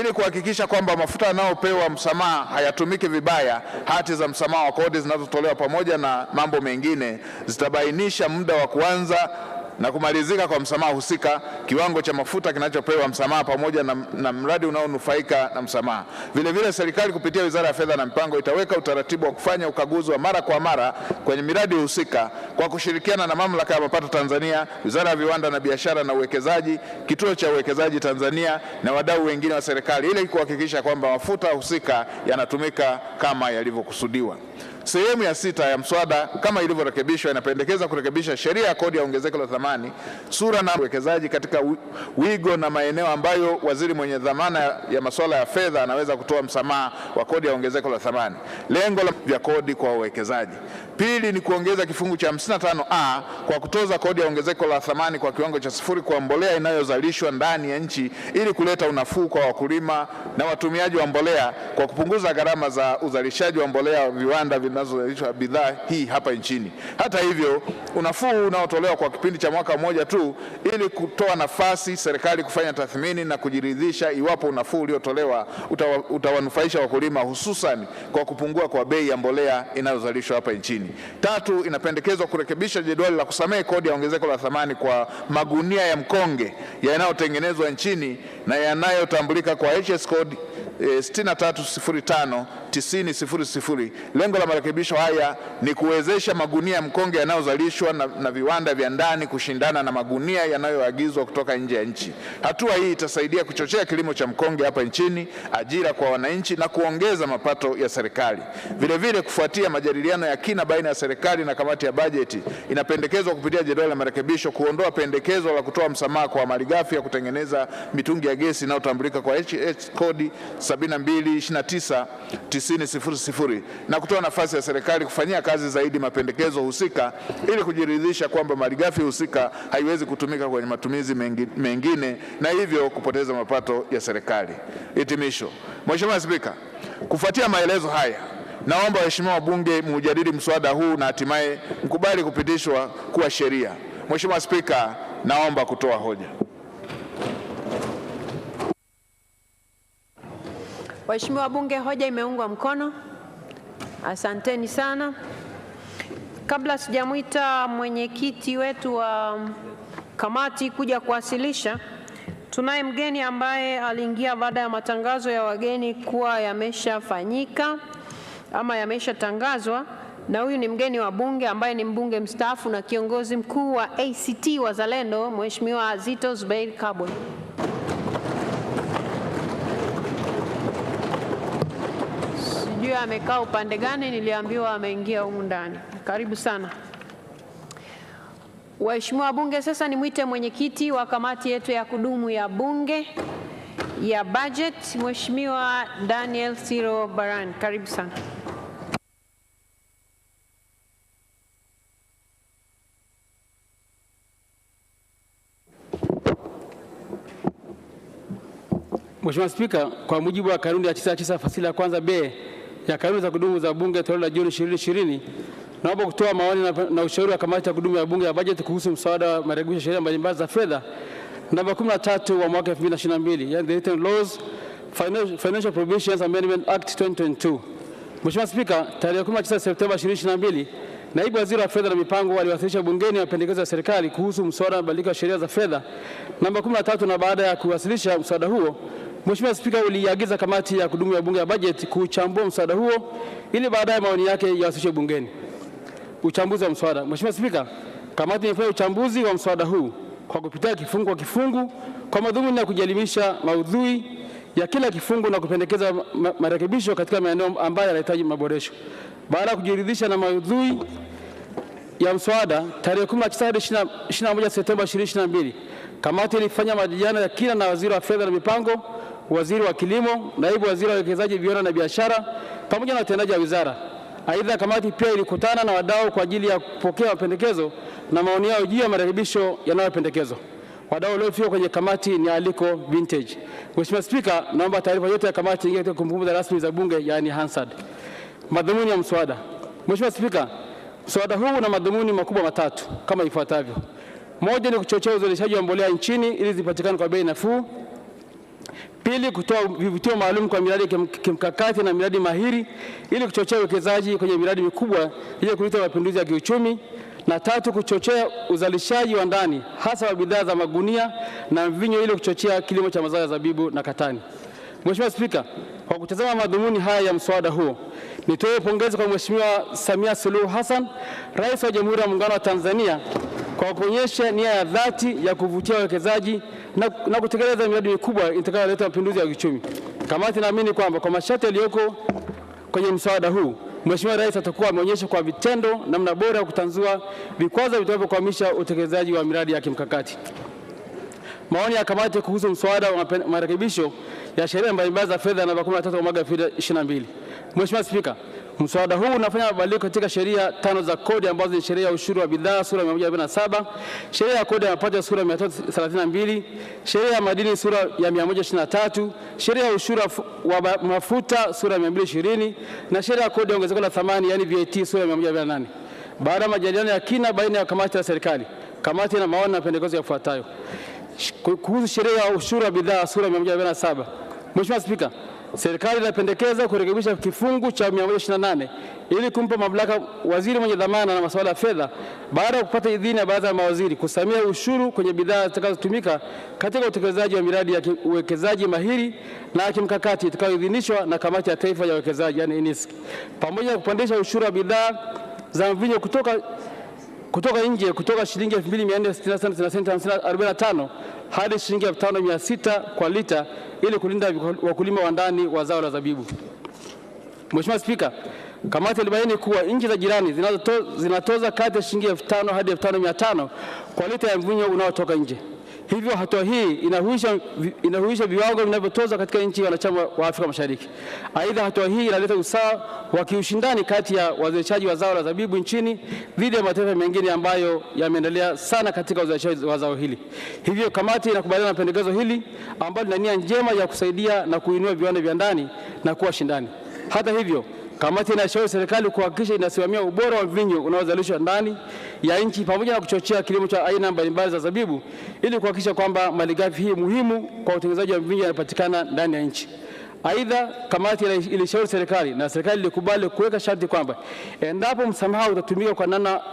Ili kuhakikisha kwamba mafuta yanayopewa msamaha hayatumiki vibaya, hati za msamaha wa kodi zinazotolewa pamoja na mambo mengine zitabainisha muda wa kuanza na kumalizika kwa msamaha husika, kiwango cha mafuta kinachopewa msamaha pamoja na mradi unaonufaika na msamaha. Vile vile serikali kupitia Wizara ya Fedha na Mipango itaweka utaratibu wa kufanya ukaguzi wa mara kwa mara kwenye miradi husika kwa kushirikiana na Mamlaka ya Mapato Tanzania, Wizara ya Viwanda na Biashara na Uwekezaji, Kituo cha Uwekezaji Tanzania na wadau wengine wa serikali ili kuhakikisha kwamba mafuta husika yanatumika kama yalivyokusudiwa. Sehemu ya 6 ya mswada kama ilivyorekebishwa inapendekeza kurekebisha sheria ya kodi ya ongezeko la thamani sura na uwekezaji katika wigo na maeneo ambayo waziri mwenye dhamana ya masuala ya fedha anaweza kutoa msamaha wa kodi ya ongezeko la thamani. Lengo la kodi kwa uwekezaji. Pili ni kuongeza kifungu cha 55A kwa kutoza kodi ya ongezeko la thamani kwa kiwango cha 0 kwa mbolea inayozalishwa ndani ya nchi ili kuleta unafuu kwa wakulima na watumiaji wa mbolea kwa kupunguza gharama za uzalishaji wa mbolea wa viwanda vinazozalisha bidhaa hii hapa nchini. Hata hivyo, unafuu unaotolewa kwa kipindi cha mwaka mmoja tu ili kutoa nafasi serikali kufanya tathmini na kujiridhisha iwapo unafuu uliotolewa utawanufaisha wakulima hususan kwa kupungua kwa bei ya mbolea inayozalishwa hapa nchini. Tatu, inapendekezwa kurekebisha jedwali la kusamehe kodi ya ongezeko la thamani kwa magunia ya mkonge yanayotengenezwa nchini na yanayotambulika kwa HS code 6305 9000. Lengo la marekebisho haya ni kuwezesha magunia ya mkonge yanayozalishwa na viwanda vya ndani kushindana na magunia yanayoagizwa kutoka nje ya nchi. Hatua hii itasaidia kuchochea kilimo cha mkonge hapa nchini, ajira kwa wananchi na kuongeza mapato ya serikali. Vile vile, kufuatia majadiliano ya kina baina ya serikali na kamati ya bajeti, inapendekezwa kupitia jedwali la marekebisho kuondoa pendekezo la kutoa msamaha kwa malighafi ya kutengeneza mitungi ya gesi inayotambulika kwa HS kodi 7229 9000 na kutoa nafasi ya serikali kufanyia kazi zaidi mapendekezo husika ili kujiridhisha kwamba malighafi husika haiwezi kutumika kwenye matumizi mengine na hivyo kupoteza mapato ya serikali. Hitimisho. Mheshimiwa Spika, kufuatia maelezo haya, naomba waheshimiwa wabunge mujadili mswada huu na hatimaye mkubali kupitishwa kuwa sheria. Mheshimiwa Spika, naomba kutoa hoja. Waheshimiwa wabunge, hoja imeungwa mkono. Asanteni sana. Kabla sijamwita mwenyekiti wetu wa kamati kuja kuwasilisha, tunaye mgeni ambaye aliingia baada ya matangazo ya wageni kuwa yameshafanyika ama yameshatangazwa, na huyu ni mgeni wa bunge ambaye ni mbunge mstaafu na kiongozi mkuu wa ACT Wazalendo, Mheshimiwa Zitto Zuberi Kabwe. Sijui amekaa upande gani, niliambiwa ameingia humu ndani. Karibu sana. Waheshimiwa wabunge, sasa nimwite mwenyekiti wa kamati yetu ya kudumu ya bunge ya budget, Mheshimiwa Daniel Siro Baran. Karibu sana. Mheshimiwa Spika, kwa mujibu wa kanuni ya 99 fasili ya kwanza B ya kanuni za kudumu za bunge toleo la Juni 2020, naomba kutoa maoni na ushauri wa kamati ya kudumu ya bunge ya bajeti kuhusu mswada wa marekebisho ya sheria mbalimbali za fedha namba 13 wa mwaka 2022, yani the written laws Financial Provisions Amendment Act 2022. Mheshimiwa Spika, tarehe 19 Septemba 2022, Naibu Waziri wa Fedha na Mipango waliwasilisha bungeni mapendekezo ya serikali kuhusu mswada wa mabadiliko ya sheria za fedha namba 13, na baada ya kuwasilisha mswada huo, Mheshimiwa Spika uliagiza kamati ya kudumu ya Bunge ya bajeti kuchambua mswada huo ili baadaye maoni yake yawasilishwe bungeni. Uchambuzi wa mswada. Mheshimiwa Spika, kamati imefanya uchambuzi wa mswada huu kwa kupitia kifungu kwa kifungu kwa madhumuni ya kujielimisha maudhui ya kila kifungu na kupendekeza marekebisho katika maeneo ambayo yanahitaji maboresho. Baada ya kujiridhisha na maudhui ya mswada, tarehe 19 hadi 21 Septemba 2022, kamati ilifanya majadiliano ya kina na Waziri wa Fedha na Mipango, Waziri wa Kilimo, Naibu Waziri wa Uwekezaji, Viwanda na Biashara pamoja na watendaji wa wizara. Aidha, kamati pia ilikutana na wadau kwa ajili ya kupokea mapendekezo na maoni yao juu ya marekebisho yanayopendekezwa. Wadau waliofika kwenye kamati ni Aliko Vintage. Mheshimiwa Spika, naomba taarifa yote ya kamati ingie katika kumbukumbu za rasmi za Bunge, yani Hansard. Madhumuni ya mswada. Mheshimiwa Spika, mswada huu una madhumuni makubwa matatu kama ifuatavyo. Moja ni kuchochea uzalishaji wa mbolea nchini ili zipatikane kwa bei nafuu. Pili, kutoa vivutio maalum kwa miradi kimkakati na miradi mahiri ili kuchochea uwekezaji kwenye miradi mikubwa ili kuleta mapinduzi ya kiuchumi. Na tatu, kuchochea uzalishaji wa ndani hasa wa bidhaa za magunia na mvinyo ili kuchochea kilimo cha mazao ya zabibu na katani. Mheshimiwa Spika, kwa kutazama madhumuni haya ya mswada huo, nitoe pongezi kwa Mheshimiwa Samia Suluhu Hassan, Rais wa Jamhuri ya Muungano wa Tanzania, kwa kuonyesha nia ya dhati ya kuvutia wawekezaji na kutekeleza miradi mikubwa itakayoleta mapinduzi ya uchumi. Kamati naamini kwamba kwa masharti yaliyoko kwenye mswada huu, Mheshimiwa Rais atakuwa ameonyesha kwa vitendo namna bora ya kutanzua vikwazo vitakavyokwamisha utekelezaji wa miradi ya kimkakati. Maoni ya kamati kuhusu mswada wa marekebisho ya sheria mbalimbali za fedha namba 13 wa mwaka 2022. Mheshimiwa Spika, mswada huu unafanya mabadiliko katika sheria 5 za kodi ambazo ni sheria ya ushuru wa bidhaa sura ya 147, sheria ya kodi ya mapato sura ya 332, sheria ya madini sura ya 123, sheria ya ushuru wa mafuta sura ya 220 na sheria ya kodi ya ongezeko la thamani yani VAT sura ya 148. Baada ya majadiliano ya kina baina ya kamati na serikali, kamati ina maoni na pendekezo yafuatayo. Kuhusu sheria ya ushuru wa bidhaa sura ya 147. Mheshimiwa Spika, serikali inapendekeza kurekebisha kifungu cha 128 ili kumpa mamlaka waziri mwenye dhamana na masuala ya fedha baada ya kupata idhini ya baraza la mawaziri kusamia ushuru kwenye bidhaa zitakazotumika katika utekelezaji wa miradi ya uwekezaji mahiri na ya kimkakati itakayoidhinishwa na Kamati ya Taifa ya Uwekezaji yani NISC, pamoja na kupandisha ushuru wa bidhaa za mvinyo kutoka nje kutoka shilingi 2460 hadi shilingi 5600 kwa lita ili kulinda wakulima wa ndani wa zao la zabibu. Mheshimiwa Spika, kamati ilibaini kuwa nchi za jirani zinatoza kati ya shilingi 5000 hadi 5500 kwa lita ya mvinyo unaotoka nje. Hivyo hatua hii inahuisha viwango vinavyotoza katika nchi wanachama wa Afrika Mashariki. Aidha, hatua hii inaleta usawa wa kiushindani kati ya wazalishaji wa zao la zabibu nchini dhidi ya mataifa mengine ambayo yameendelea sana katika uzalishaji wa zao hili. Hivyo kamati inakubaliana na pendekezo hili ambalo lina nia njema ya kusaidia na kuinua viwanda vya ndani na kuwa shindani. Hata hivyo, kamati inashauri serikali kuhakikisha inasimamia ubora wa mvinyo unaozalishwa ndani ya nchi pamoja na kuchochea kilimo cha aina mbalimbali za zabibu ili kuhakikisha kwamba malighafi hii muhimu kwa utengenezaji wa mvinyo yanapatikana ndani ya nchi. Aidha, kamati ilishauri serikali na serikali ilikubali kuweka sharti kwamba endapo msamaha utatumika kwa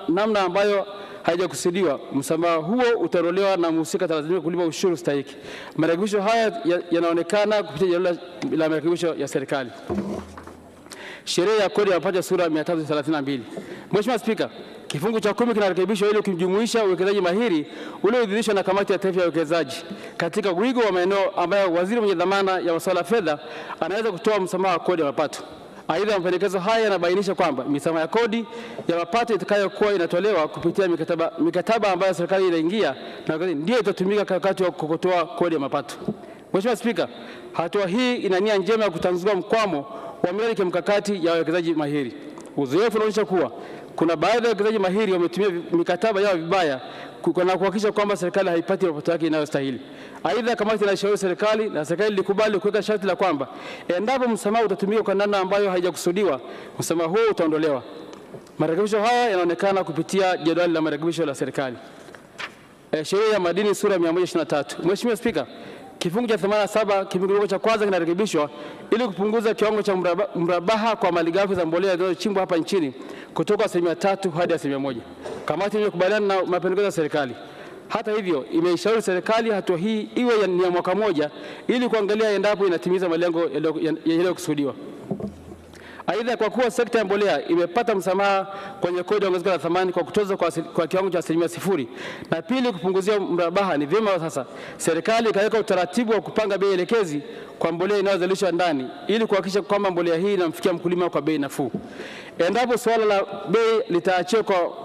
namna ambayo haijakusudiwa, msamaha huo utarolewa na mhusika lazima kulipa ushuru stahiki. Marekebisho haya yanaonekana kupitia jalada la marekebisho ya serikali. Sheria ya kodi ya mapato sura ya 332. Mheshimiwa Spika, kifungu cha 10 kinarekebishwa ili kujumuisha uwekezaji mahiri ulioidhinishwa na Kamati ya Taifa ya Uwekezaji katika wigo wa maeneo ambayo waziri mwenye dhamana ya masuala ya fedha anaweza kutoa msamaha wa kodi ya mapato. Aidha, mapendekezo haya yanabainisha kwamba misamaha ya kodi ya mapato itakayokuwa inatolewa kupitia mikataba ambayo serikali inaingia na ndio itatumika wakati wa kukotoa kodi ya mapato. Mheshimiwa Spika, hatua hii ina nia njema ya kutanzua mkwamo wa miradi ya mkakati ya wawekezaji mahiri. Uzoefu unaonyesha kuwa kuna baadhi ya wawekezaji mahiri wametumia mikataba yao vibaya na kuhakikisha kwamba serikali haipati mapato yake inayostahili. Aidha, kamati inashauri serikali na serikali ilikubali kuweka sharti la kwamba endapo msamaha utatumika kwa namna ambayo haijakusudiwa, msamaha huo utaondolewa. Marekebisho haya yanaonekana kupitia jedwali la marekebisho la serikali. Sheria ya madini sura ya 123. Mheshimiwa Spika, Kifungu cha 87 kifungu cha kwanza kinarekebishwa ili kupunguza kiwango cha mrabaha kwa malighafi za mbolea zinazochimbwa hapa nchini kutoka 3% hadi 1%. Kamati imekubaliana na mapendekezo ya serikali. Hata hivyo, imeishauri serikali hatua hii iwe ni ya mwaka mmoja ili kuangalia endapo inatimiza malengo yaliyokusudiwa. Aidha, kwa kuwa sekta ya mbolea imepata msamaha kwenye kodi ya ongezeko la thamani kwa kutoza kwa kiwango cha 0%, na pili kupunguzia mrabaha, ni vyema sasa serikali ikaweka utaratibu wa kupanga bei elekezi kwa mbolea inayozalishwa ndani ili kuhakikisha kwamba mbolea hii inamfikia mkulima kwa bei nafuu. Endapo suala la bei litaachiwa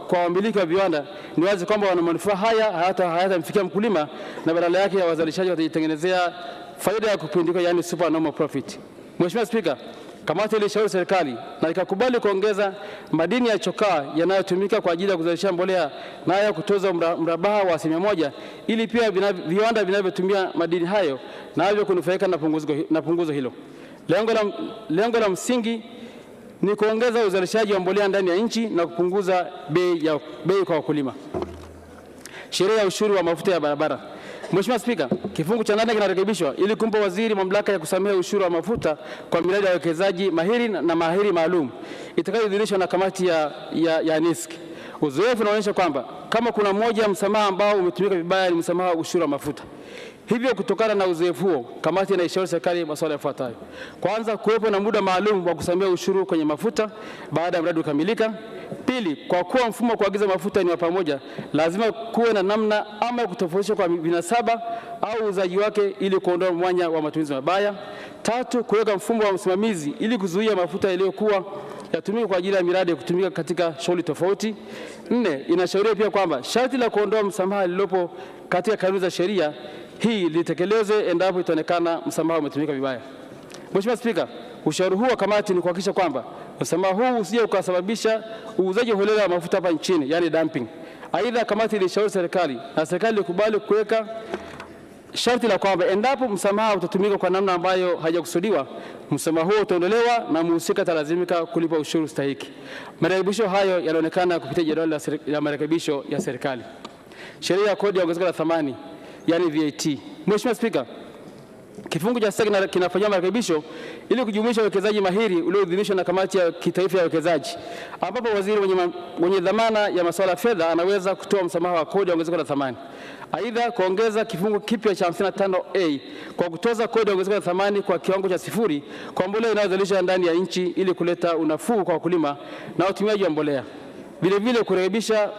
kwa wamiliki wa viwanda, ni wazi kwamba wana manufaa haya hayatamfikia mkulima, na badala yake ya wazalishaji watajitengenezea faida ya kupindika, yani supernormal profit. Mheshimiwa Spika, kamati ilishauri serikali na ikakubali kuongeza madini ya chokaa yanayotumika kwa ajili ya kuzalisha mbolea nayo kutoza mrabaha wa 1% ili pia viwanda vinavyotumia madini hayo navyo kunufaika na punguzo hilo. Lengo la msingi ni kuongeza uzalishaji wa mbolea ndani ya nchi na kupunguza bei kwa wakulima. Sheria ya ushuru wa mafuta ya barabara. Mheshimiwa Spika, kifungu cha 8 kinarekebishwa ili kumpa waziri mamlaka ya kusamehe ushuru wa mafuta kwa miradi ya wekezaji mahiri na mahiri maalum itakayoidhinishwa na kamati ya NISC. Uzoefu unaonyesha kwamba kama kuna moja msamaha ambao umetumika vibaya ni msamaha wa ushuru wa mafuta. Hivyo kutokana na uzoefu huo, kamati inaishauri serikali masuala yafuatayo. Kwanza, kuwepo na muda maalum wa kusamehe ushuru kwenye mafuta baada ya mradi kukamilika. Pili, kwa kuwa mfumo wa kuagiza mafuta ni wa pamoja, lazima kuwe na namna ama kutofautisha kwa vinasaba au uuzaji wake ili kuondoa mwanya wa matumizi mabaya. Tatu, kuweka mfumo wa usimamizi ili kuzuia mafuta yaliyokuwa yatumike kwa ajili ya miradi kutumika katika shughuli tofauti. 4, inashauriwa pia kwamba sharti la kuondoa msamaha lililopo katika kanuni za sheria hii litekelezwe endapo itaonekana msamaha umetumika vibaya. Mheshimiwa Spika, ushauri huu wa kamati ni kuhakikisha kwamba msamaha huu usije ukasababisha uuzaji holela wa mafuta hapa nchini, yani dumping. Aidha, kamati ilishauri serikali na serikali ilikubali kuweka sharti la kwamba endapo msamaha utatumika kwa namna ambayo haijakusudiwa, msamaha huo utaondolewa na mhusika atalazimika kulipa ushuru stahiki. Marekebisho hayo yanaonekana kupitia jedwali la marekebisho ya serikali. Sheria ya kodi ya ongezeko la thamani, yani VAT. Mheshimiwa Spika, kifungu cha 6 kinafanywa marekebisho ili kujumuisha uwekezaji mahiri ulioidhinishwa na kamati ya kitaifa ya uwekezaji, ambapo waziri mwenye dhamana ya masuala ya fedha anaweza kutoa msamaha wa kodi ya ongezeko la thamani. Aidha, kuongeza kifungu kipya cha 55A kwa kutoza kodi ya ongezeko la thamani kwa kiwango cha 0 kwa mbolea inayozalishwa ndani ya nchi ili kuleta unafuu kwa wakulima na watumiaji wa mbolea. Vile vile kurekebisha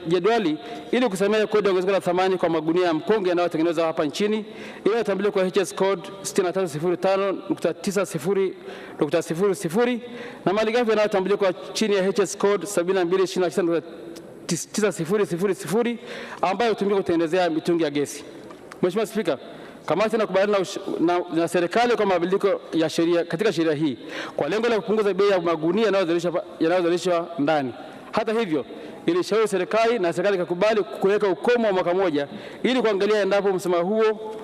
jedwali ili kusamehe kodi ya ongezeko la thamani kwa magunia ya mkonge yanayotengenezwa hapa nchini inayotambuliwa kwa HS code 6305.90.00 na malighafi yanayotambuliwa kwa chini ya HS code 7229.9000 ambayo hutumika kutengenezea mitungi ya gesi. Mheshimiwa Spika, kamati inakubaliana na serikali kwa mabadiliko ya sheria katika sheria hii kwa lengo la kupunguza bei ya magunia yanayozalishwa ndani. Hata hivyo, ilishauri serikali na serikali ikakubali kuweka ukomo wa mwaka mmoja ili kuangalia endapo msamaha huo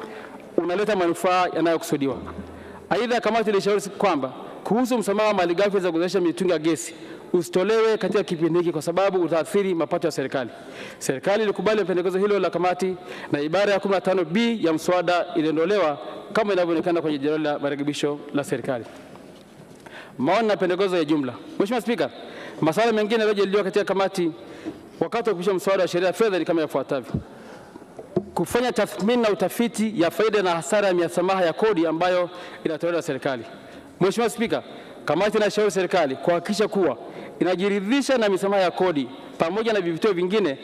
unaleta manufaa yanayokusudiwa. Aidha, kamati ilishauri kwamba kuhusu msamaha wa malighafi za kuzalisha mitungi ya gesi usitolewe katika kipindi hiki kwa sababu utaathiri mapato ya serikali. Serikali ilikubali pendekezo hilo la kamati na ibara ya 15B ya mswada iliondolewa kama inavyoonekana kwenye jedwali la marekebisho la serikali. Maoni na pendekezo ya jumla. Mheshimiwa Spika, masuala mengine yaliyojadiliwa katika kamati wakati wa kupisha mswada wa sheria ya fedha ni kama yafuatavyo: kufanya tathmini na utafiti ya faida na hasara ya misamaha ya kodi ambayo inatolewa na serikali. Mheshimiwa Spika, kamati inashauri serikali kuhakikisha kuwa inajiridhisha na misamaha ya kodi pamoja na vivutio vingine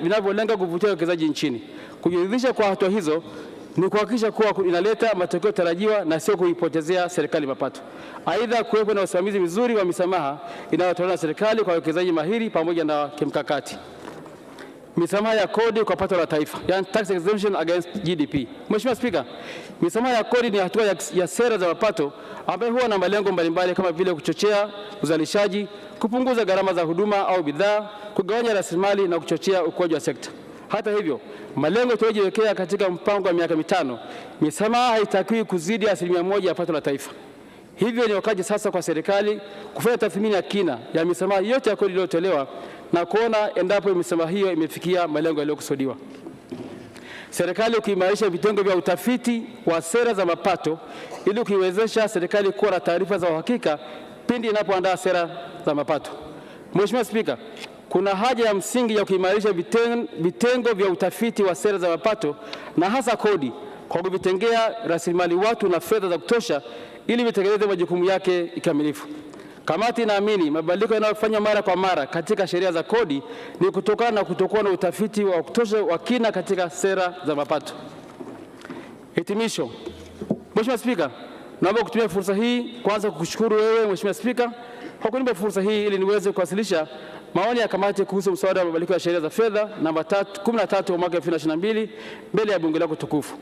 vinavyolenga kuvutia uwekezaji nchini. Kujiridhisha kwa hatua hizo ni kuhakikisha kuwa inaleta matokeo tarajiwa na sio kuipotezea serikali mapato. Aidha, kuwepo na usimamizi mzuri wa misamaha inayotolewa na serikali kwa wawekezaji mahiri pamoja na kimkakati. Misamaha ya kodi kwa pato la taifa, yani tax exemption against GDP. Mheshimiwa Spika, misamaha ya kodi ni hatua ya sera za mapato ambayo huwa na malengo mbalimbali kama vile kuchochea uzalishaji, kupunguza gharama za huduma au bidhaa, kugawanya rasilimali na kuchochea ukuaji wa sekta. Hata hivyo, malengo tuliyojiwekea katika mpango wa miaka 5, misamaha haitakiwi kuzidi 1% ya pato la taifa. Hivyo ni wakati sasa kwa serikali kufanya tathmini ya kina ya misamaha yote ya kodi iliyotolewa na kuona endapo misamaha hiyo imefikia malengo yaliyokusudiwa. serikali kuimarisha vitengo vya utafiti wa sera za mapato ili kuiwezesha serikali kuwa na taarifa za uhakika pindi inapoandaa sera za mapato. Mheshimiwa Spika, kuna haja ya msingi ya kuimarisha vitengo vya utafiti wa sera za mapato na hasa kodi kwa kuvitengea rasilimali watu na fedha za kutosha ili vitekeleze majukumu yake kikamilifu. Kamati inaamini mabadiliko yanayofanywa mara kwa mara katika sheria za kodi ni kutokana na kutokuwa na utafiti wa kutosha wa kina katika sera za mapato. Hitimisho. Mheshimiwa Spika, naomba kutumia fursa hii kwanza kukushukuru wewe Mheshimiwa Spika kwa kunipa fursa hii ili niweze kuwasilisha maoni ya kamati kuhusu mswada wa mabadiliko ya sheria za fedha namba 13 wa mwaka 2022 mbele ya bunge lako tukufu.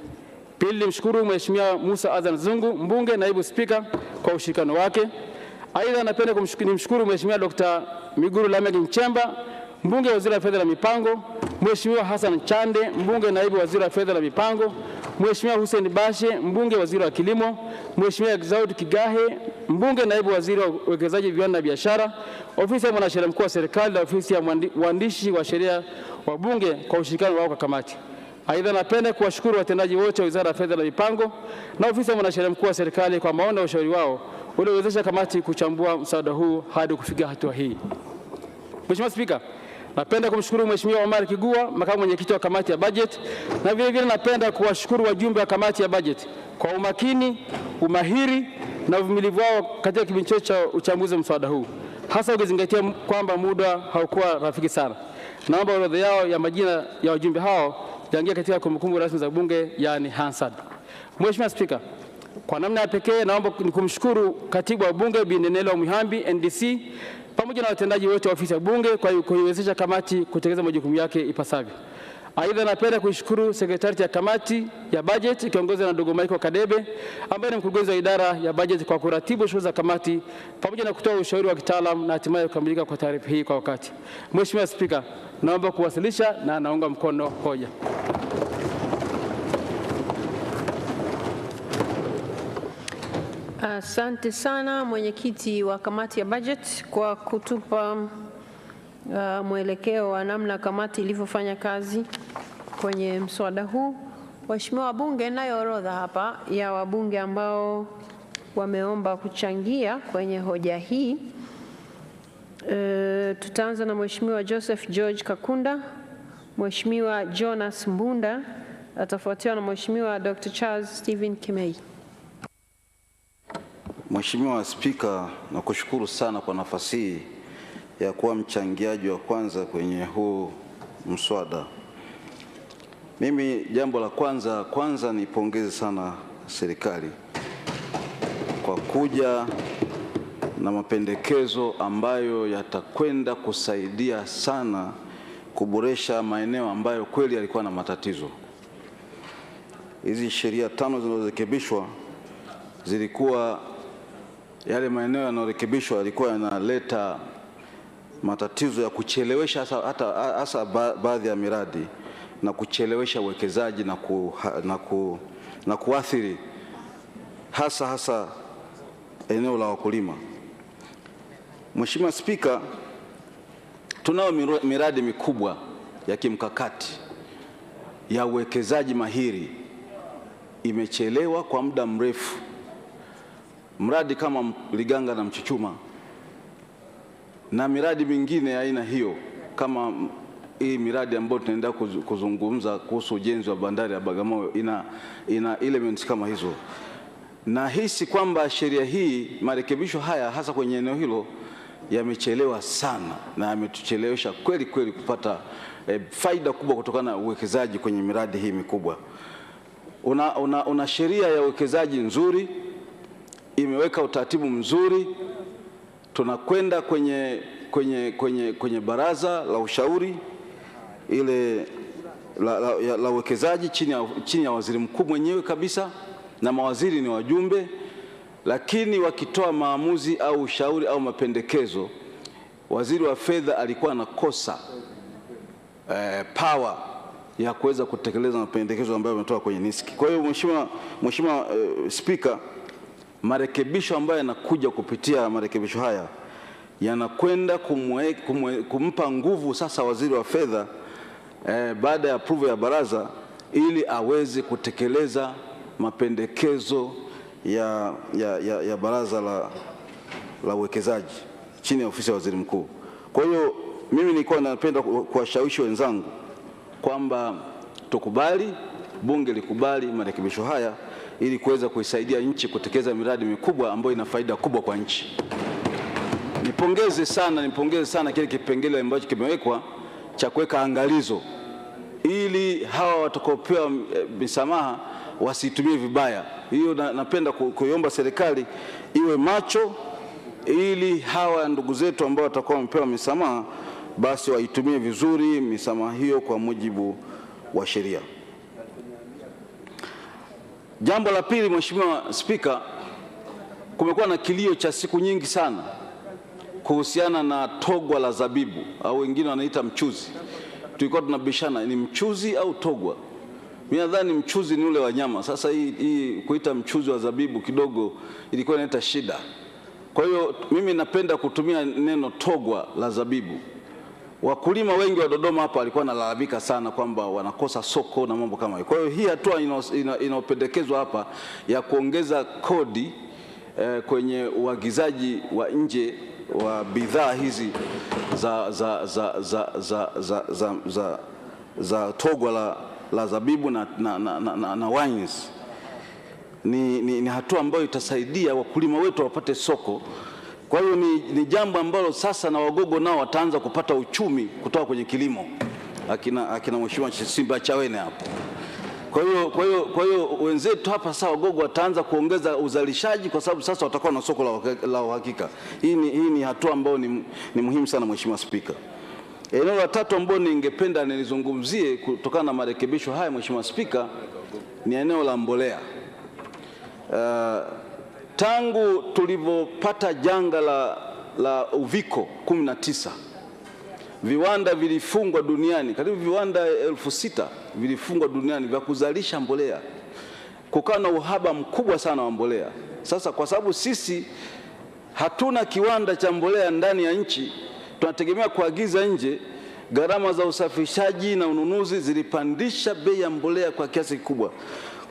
Pili, nimshukuru Mheshimiwa Musa Azan Zungu, mbunge naibu spika, kwa ushirikiano wake. Aidha, napenda kumshukuru Mheshimiwa Dr. Miguru Lameck Nchemba, mbunge waziri wa fedha na mipango, Mheshimiwa Hassan Chande, mbunge naibu waziri wa fedha na mipango, Mheshimiwa Hussein Bashe, mbunge waziri wa kilimo, Mheshimiwa Exaud Kigahe, mbunge naibu waziri wa uwekezaji, viwanda na biashara, ofisi ya mwanasheria mkuu wa serikali na ofisi ya uandishi wa sheria wa bunge kwa ushirikiano wao kwa kamati. Aidha, napenda kuwashukuru watendaji wote wa Wizara ya Fedha na Mipango na ofisi ya mwanasheria mkuu wa serikali kwa maoni na ushauri wao uliowezesha kamati kuchambua mswada huu hadi kufikia hatua hii. Mheshimiwa Spika, napenda kumshukuru Mheshimiwa Omar Kigua, makamu mwenyekiti wa kamati ya budget, na vile vile napenda kuwashukuru wajumbe wa kamati ya budget kwa umakini, umahiri na uvumilivu wao katika kipindi chote cha uchambuzi wa mswada huu, hasa ukizingatia kwamba muda haukuwa rafiki sana. Naomba orodha yao ya majina ya wajumbe hao yaingia katika kumbukumbu rasmi za bunge, yani Hansard. Mheshimiwa Spika, kwa namna ya pekee naomba kumshukuru katibu wa bunge Bi Nenelo Muhambi NDC pamoja na watendaji wote wa ofisi ya bunge kwa kuiwezesha kamati kutekeleza majukumu yake ipasavyo. Aidha, napenda kuishukuru sekretarieti ya kamati ya budget ikiongozwa na ndugu Michael Kadebe ambaye ni mkurugenzi wa idara ya budget kwa kuratibu shughuli za kamati pamoja na kutoa ushauri wa kitaalamu na hatimaye kukamilika kwa taarifa hii kwa wakati. Mheshimiwa Spika, naomba kuwasilisha na naunga mkono hoja. Asante sana mwenyekiti wa kamati ya budget kwa kutupa mwelekeo wa namna kamati ilivyofanya kazi kwenye mswada huu. Waheshimiwa wabunge, nayo orodha hapa ya wabunge ambao wameomba kuchangia kwenye hoja hii. Tutaanza na Mheshimiwa Joseph George Kakunda, Mheshimiwa Jonas Mbunda, atafuatiwa na Mheshimiwa Dr. Charles Stephen Kimei. Mheshimiwa Spika, nakushukuru sana kwa nafasi hii ya kuwa mchangiaji wa kwanza kwenye huu mswada. Mimi jambo la kwanza nipongeze sana serikali kwa kuja na mapendekezo ambayo yatakwenda kusaidia sana kuboresha maeneo ambayo kweli yalikuwa na matatizo. Hizi sheria 5 zilizorekebishwa zilikuwa yale maeneo yanayorekebishwa yalikuwa yanaleta matatizo ya kuchelewesha hasa baadhi ya miradi na kuchelewesha uwekezaji na kuathiri hasa eneo la wakulima. Mheshimiwa Spika, tunao miradi mikubwa ya kimkakati ya uwekezaji mahiri imechelewa kwa muda mrefu. Mradi kama Liganga na Mchuchuma na miradi mingine ya aina hiyo, kama hii miradi ambayo tunaenda kuzungumza kuhusu ujenzi wa bandari ya Bagamoyo ina elements kama hizo. Na hisi kwamba sheria hii, marekebisho haya hasa kwenye eneo hilo yamechelewa sana na yametuchelewesha kweli kupata faida kubwa kutokana na uwekezaji kwenye miradi hii mikubwa. Una sheria ya uwekezaji nzuri, imeweka utaratibu mzuri. Tunakwenda kwenye baraza la ushauri ile la uwekezaji chini ya waziri mkuu mwenyewe kabisa, na mawaziri ni wajumbe, lakini wakitoa maamuzi au ushauri au mapendekezo, waziri wa fedha alikuwa anakosa power ya kuweza kutekeleza mapendekezo ambayo yametoka kwenye NISC. Kwa hiyo Mheshimiwa Spika, marekebisho ambayo yanakuja kupitia marekebisho haya yanakwenda kumpa nguvu sasa waziri wa fedha baada ya approval ya baraza ili aweze kutekeleza mapendekezo ya baraza la uwekezaji chini ya ofisi ya waziri mkuu. Kwa hiyo mimi nilikuwa napenda kuwashawishi wenzangu kwamba tukubali, bunge likubali marekebisho haya ili kuweza kuisaidia nchi kutekeleza miradi mikubwa ambayo ina faida kubwa kwa nchi. Nipongeze sana kile kipengele ambacho kimewekwa cha kuweka angalizo ili hawa watakaopewa misamaha wasitumie vibaya. Hiyo napenda kuiomba serikali iwe macho ili hawa ndugu zetu ambao watakuwa wamepewa misamaha basi waitumie vizuri misamaha hiyo kwa mujibu wa sheria. Jambo la pili, Mheshimiwa Spika, kumekuwa na kilio cha siku nyingi sana kuhusiana na togwa la zabibu au wengine wanaita mchuzi. Tulikuwa tunabishana ni mchuzi au togwa. Mimi nadhani mchuzi ni ule wa nyama. Sasa hii kuita mchuzi wa zabibu kidogo ilikuwa inaleta shida. Kwa hiyo mimi napenda kutumia neno togwa la zabibu. Wakulima wengi wa Dodoma hapa walikuwa wanalalamika sana kwamba wanakosa soko na mambo kama hayo. Kwa hiyo hii hatua inayopendekezwa hapa ya kuongeza kodi kwenye uagizaji wa nje wa bidhaa hizi za togwa la zabibu na wines ni hatua ambayo itasaidia wakulima wetu wapate soko. Kwa hiyo ni jambo ambalo sasa na Wagogo nao wataanza kupata uchumi kutoka kwenye kilimo, akina Mheshimiwa Simba Chawene hapo. Kwa hiyo wenzetu hapa sasa Wagogo wataanza kuongeza uzalishaji kwa sababu sasa watakuwa na soko la uhakika. Hii ni hatua ambayo ni muhimu sana, Mheshimiwa Spika. Eneo la tatu ambalo ningependa nilizungumzie kutokana na marekebisho haya, Mheshimiwa Spika, ni eneo la mbolea. Tangu tulipopata janga la uviko 19, viwanda vilifungwa duniani, karibu viwanda 6,000 vilifungwa duniani vya kuzalisha mbolea. Kukawa na uhaba mkubwa sana wa mbolea. Sasa kwa sababu sisi hatuna kiwanda cha mbolea ndani ya nchi, tunategemea kuagiza nje, gharama za usafirishaji na ununuzi zilipandisha bei ya mbolea kwa kiasi kikubwa.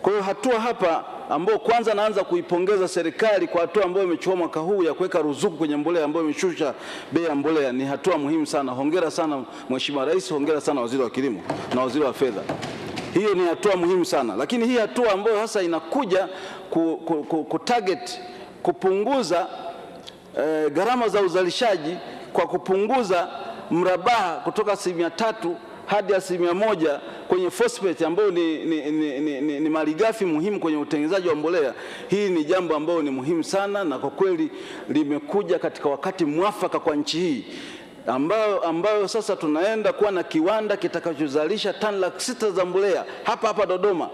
Kwa hiyo hatua hapa ambao kwanza naanza kuipongeza serikali kwa hatua ambayo imechukua mwaka huu ya kuweka ruzuku kwenye mbolea ambayo imeshusha bei ya mbolea, ni hatua muhimu sana. Hongera sana Mheshimiwa Rais, hongera sana Waziri wa Kilimo na Waziri wa Fedha. Hiyo ni hatua muhimu sana, lakini hii hatua ambayo hasa inakuja kutarget kupunguza gharama za uzalishaji kwa kupunguza mrabaha kutoka 3% hadi 1% kwenye phosphate ambayo ni malighafi muhimu kwenye utengenezaji wa mbolea. Hii ni jambo ambalo ni muhimu sana na kwa kweli limekuja katika wakati mwafaka kwa nchi hii ambayo sasa tunaenda kuwa na kiwanda kitakachozalisha tani 600,000 za mbolea hapa Dodoma,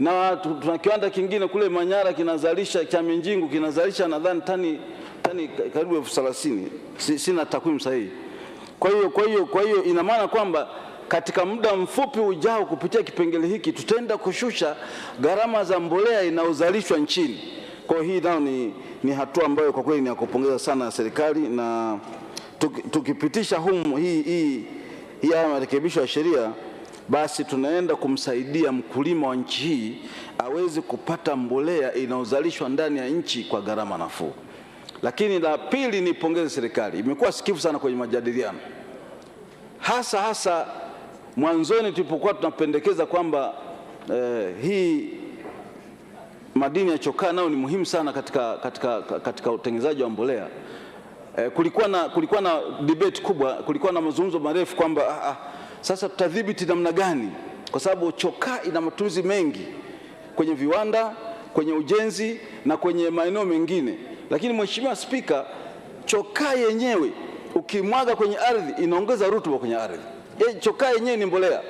na tuna kiwanda kingine kule Manyara kinazalisha cha Minjingu kinazalisha nadhani tani karibu 30,000. Sina takwimu sahihi. Kwa hiyo ina maana kwamba katika muda mfupi ujao kupitia kipengele hiki tutaenda kushusha gharama za mbolea inayozalishwa nchini. Kwa hiyo hii nao ni hatua ambayo kwa kweli ni ya kupongeza sana serikali, na tukipitisha hii marekebisho ya sheria basi tunaenda kumsaidia mkulima wa nchi hii aweze kupata mbolea inayozalishwa ndani ya nchi kwa gharama nafuu. Lakini la pili, nipongeze serikali, imekuwa sikivu sana kwenye majadiliano, hasa mwanzoni tulipokuwa tunapendekeza kwamba hii madini ya chokaa nao ni muhimu sana katika utengenezaji wa mbolea. Kulikuwa na debate kubwa, kulikuwa na mazungumzo marefu kwamba sasa tutadhibiti namna gani, kwa sababu chokaa ina matumizi mengi kwenye viwanda, kwenye ujenzi na kwenye maeneo mengine. Lakini Mheshimiwa Spika, chokaa yenyewe ukimwaga kwenye ardhi inaongeza rutuba kwenye ardhi. Chokaa yenyewe ni mbolea.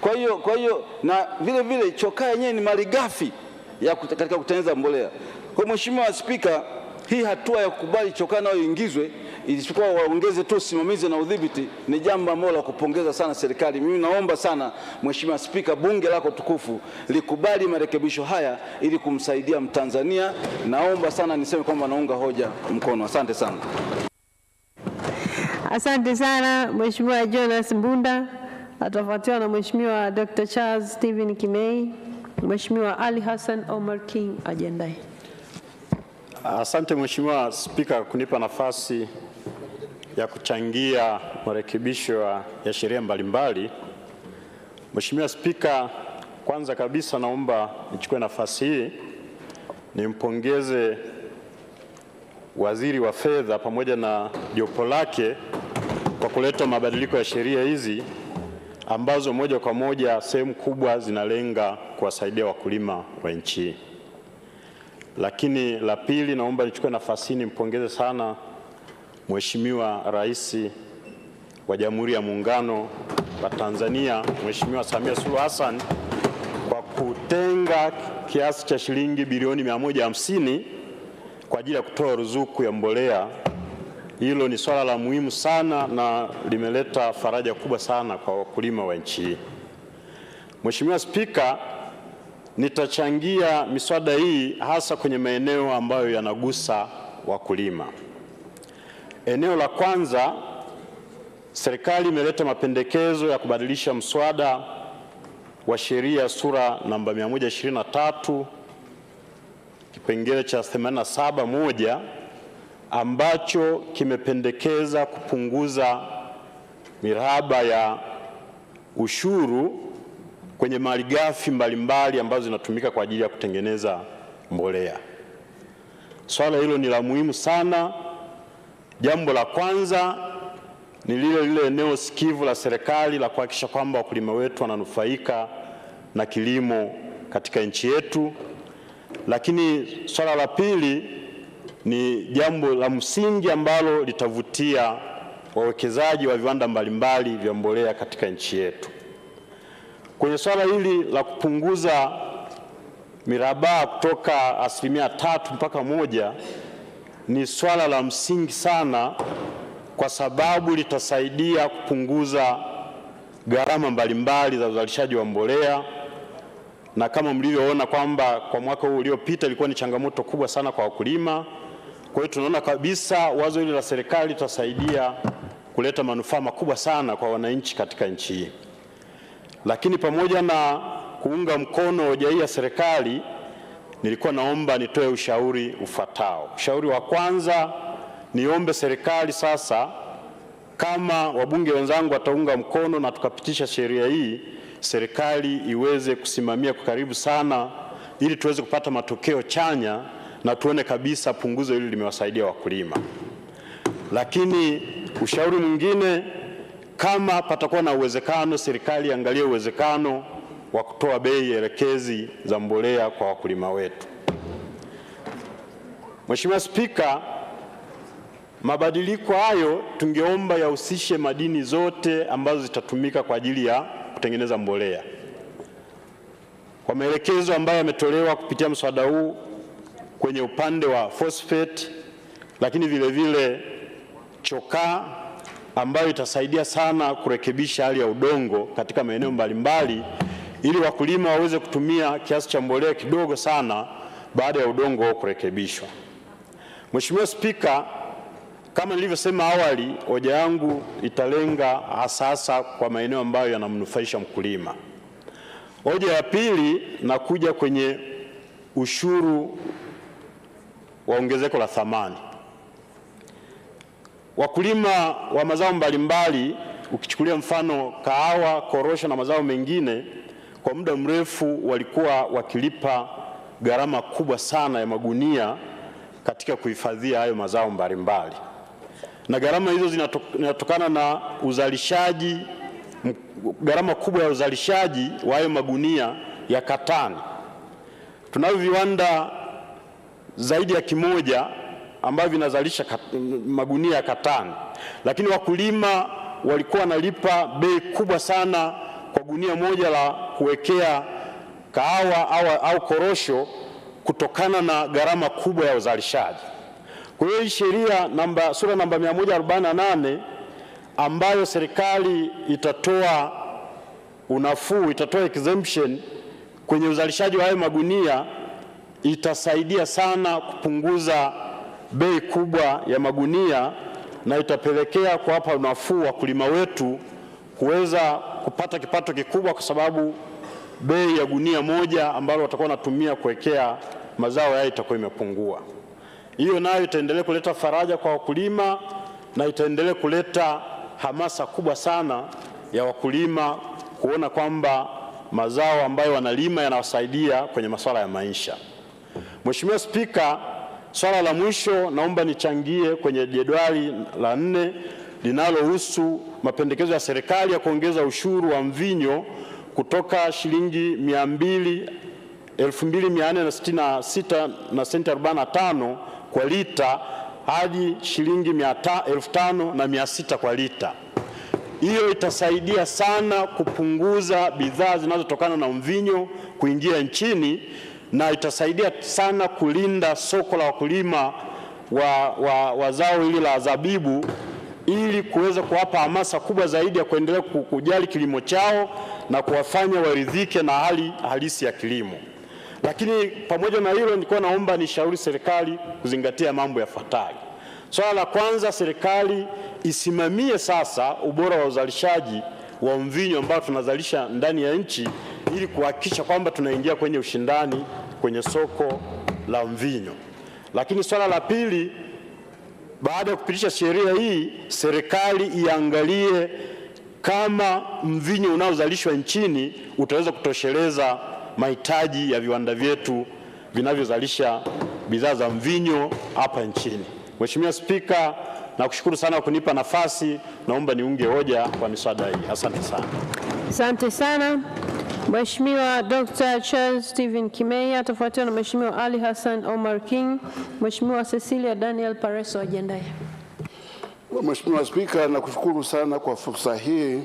Kwa hiyo na vile chokaa yenyewe ni malighafi katika kutengeneza mbolea. Kwa Mheshimiwa Spika, hii hatua ya kukubali chokaa nayo iingizwe, isipokuwa waongeze tu usimamizi na udhibiti, ni jambo ambalo la kupongeza sana serikali. Mimi naomba sana Mheshimiwa Spika, bunge lako tukufu likubali marekebisho haya ili kumsaidia Mtanzania. Naomba sana niseme kwamba naunga hoja mkono. Asante sana. Asante sana Mheshimiwa Jonas Mbunda. atafuatiwa na Mheshimiwa Dr. Charles Stephen Kimei. Mheshimiwa Ali Hassan Omar King ajiandae. Asante Mheshimiwa Spika kunipa nafasi ya kuchangia marekebisho ya sheria mbalimbali. Mheshimiwa Spika, kwanza kabisa naomba nichukue nafasi hii nimpongeze Waziri wa Fedha pamoja na jopo lake kwa kuleta mabadiliko ya sheria hizi ambazo moja kwa moja sehemu kubwa zinalenga kuwasaidia wakulima wa nchi. Lakini la pili, naomba nichukue nafasi hii nimpongeze sana Mheshimiwa Rais wa Jamhuri ya Muungano wa Tanzania, Mheshimiwa Samia Suluhu Hassan kwa kutenga kiasi cha shilingi bilioni 150 kwa ajili ya kutoa ruzuku ya mbolea. Hilo ni swala la muhimu sana na limeleta faraja kubwa sana kwa wakulima wa nchi hii. Mheshimiwa Spika, nitachangia miswada hii hasa kwenye maeneo ambayo yanagusa wakulima. Eneo la kwanza, serikali imeleta mapendekezo ya kubadilisha mswada wa sheria sura namba 123 kipengele cha 87(1) ambacho kimependekeza kupunguza miraba ya ushuru kwenye malighafi mbalimbali ambazo zinatumika kwa ajili ya kutengeneza mbolea. Swala hilo ni la muhimu sana. Jambo la kwanza ni lile eneo sikivu la serikali la kuhakikisha kwamba wakulima wetu wananufaika na kilimo katika nchi yetu. Lakini swala la pili ni jambo la msingi ambalo litavutia wawekezaji wa viwanda mbalimbali vya mbolea katika nchi yetu. Kwenye swala hili la kupunguza miraba kutoka 3% mpaka 1%, ni swala la msingi sana kwa sababu litasaidia kupunguza gharama mbalimbali za uzalishaji wa mbolea. Na kama mlivyoona kwamba kwa mwaka huu uliopita ilikuwa ni changamoto kubwa sana kwa wakulima. Kwa hiyo tunaona kabisa wazo hili la serikali litasaidia kuleta manufaa makubwa sana kwa wananchi katika nchi hii. Lakini pamoja na kuunga mkono hoja hii ya serikali, nilikuwa naomba nitoe ushauri ufuatao. Ushauri wa kwanza, niombe serikali sasa, kama wabunge wenzangu wataunga mkono na tukapitisha sheria hii, serikali iweze kusimamia kwa karibu sana ili tuweze kupata matokeo chanya na tuone kabisa punguzo hili limewasaidia wakulima. Lakini ushauri mwingine, kama patakuwa na uwezekano, serikali angalie uwezekano wa kutoa bei elekezi za mbolea kwa wakulima wetu. Mheshimiwa Spika, mabadiliko hayo tungeomba yahusishe madini zote ambazo zitatumika kwa ajili ya kutengeneza mbolea. Kwa maelekezo ambayo yametolewa kupitia mswada huu kwenye upande wa phosphate, lakini vile vile chokaa ambayo itasaidia sana kurekebisha hali ya udongo katika maeneo mbalimbali ili wakulima waweze kutumia kiasi cha mbolea kidogo sana baada ya udongo kurekebishwa. Mheshimiwa Spika, kama nilivyosema awali, hoja yangu italenga hasa kwa maeneo ambayo yanamnufaisha mkulima. Hoja ya pili, nakuja kwenye ushuru wa ongezeko la thamani. Wakulima wa mazao mbalimbali, ukichukulia mfano kahawa, korosho na mazao mengine, kwa muda mrefu walikuwa wakilipa gharama kubwa sana ya magunia katika kuhifadhia hayo mazao mbalimbali. Na gharama hizo zinatokana na uzalishaji, gharama kubwa ya uzalishaji wa hayo magunia ya katani. Tunavyo viwanda zaidi ya 100 ambavyo vinazalisha magunia ya katani, lakini wakulima walikuwa wanalipa bei kubwa sana kwa gunia moja la kuwekea kahawa au korosho kutokana na gharama kubwa ya uzalishaji. Kwa hiyo sheria sura namba 148 ambayo serikali itatoa unafuu, itatoa exemption kwenye uzalishaji wa hayo magunia, itasaidia sana kupunguza bei kubwa ya magunia na itapelekea kuwapa unafuu wakulima wetu kuweza kupata kipato kikubwa, kwa sababu bei ya gunia moja ambalo watakuwa wanatumia kuwekea mazao yao itakuwa imepungua. Hiyo nayo itaendelea kuleta faraja kwa wakulima na itaendelea kuleta hamasa kubwa sana ya wakulima kuona kwamba mazao ambayo wanalima yanawasaidia kwenye masuala ya maisha. Mheshimiwa Spika, swala la mwisho naomba nichangie kwenye jedwali la 4 linalohusu mapendekezo ya serikali ya kuongeza ushuru wa mvinyo kutoka shilingi 2,466 na senti 45 kwa lita hadi shilingi 5,600 kwa lita. Hiyo itasaidia sana kupunguza bidhaa zinazotokana na mvinyo kuingia nchini na itasaidia sana kulinda soko la wakulima wa zao hili la zabibu, ili kuweza kuwapa hamasa kubwa zaidi ya kuendelea kujali kilimo chao na kuwafanya waridhike na hali halisi ya kilimo. Lakini pamoja na hilo, nilikuwa naomba nishauri serikali kuzingatia mambo yafuatayo. Swala la kwanza, serikali isimamie sasa ubora wa uzalishaji wa mvinyo ambao tunazalisha ndani ya nchi, ili kuhakikisha kwamba tunaingia kwenye ushindani kwenye soko la mvinyo. Lakini swala la pili, baada ya kupitisha sheria hii, serikali iangalie kama mvinyo unaozalishwa nchini utaweza kutosheleza mahitaji ya viwanda vyetu vinavyozalisha bidhaa za mvinyo hapa nchini. Mheshimiwa Spika, nakushukuru sana kwa kunipa nafasi. Naomba niunge hoja kwa miswada hii. Asante sana. Asante sana. Mheshimiwa Dr. Charles Stephen Kimei atafuatiwa na Mheshimiwa Ali Hassan Omar King. Mheshimiwa Cecilia Daniel Pareso ajiandae. Mheshimiwa Spika, nakushukuru sana kwa fursa hii,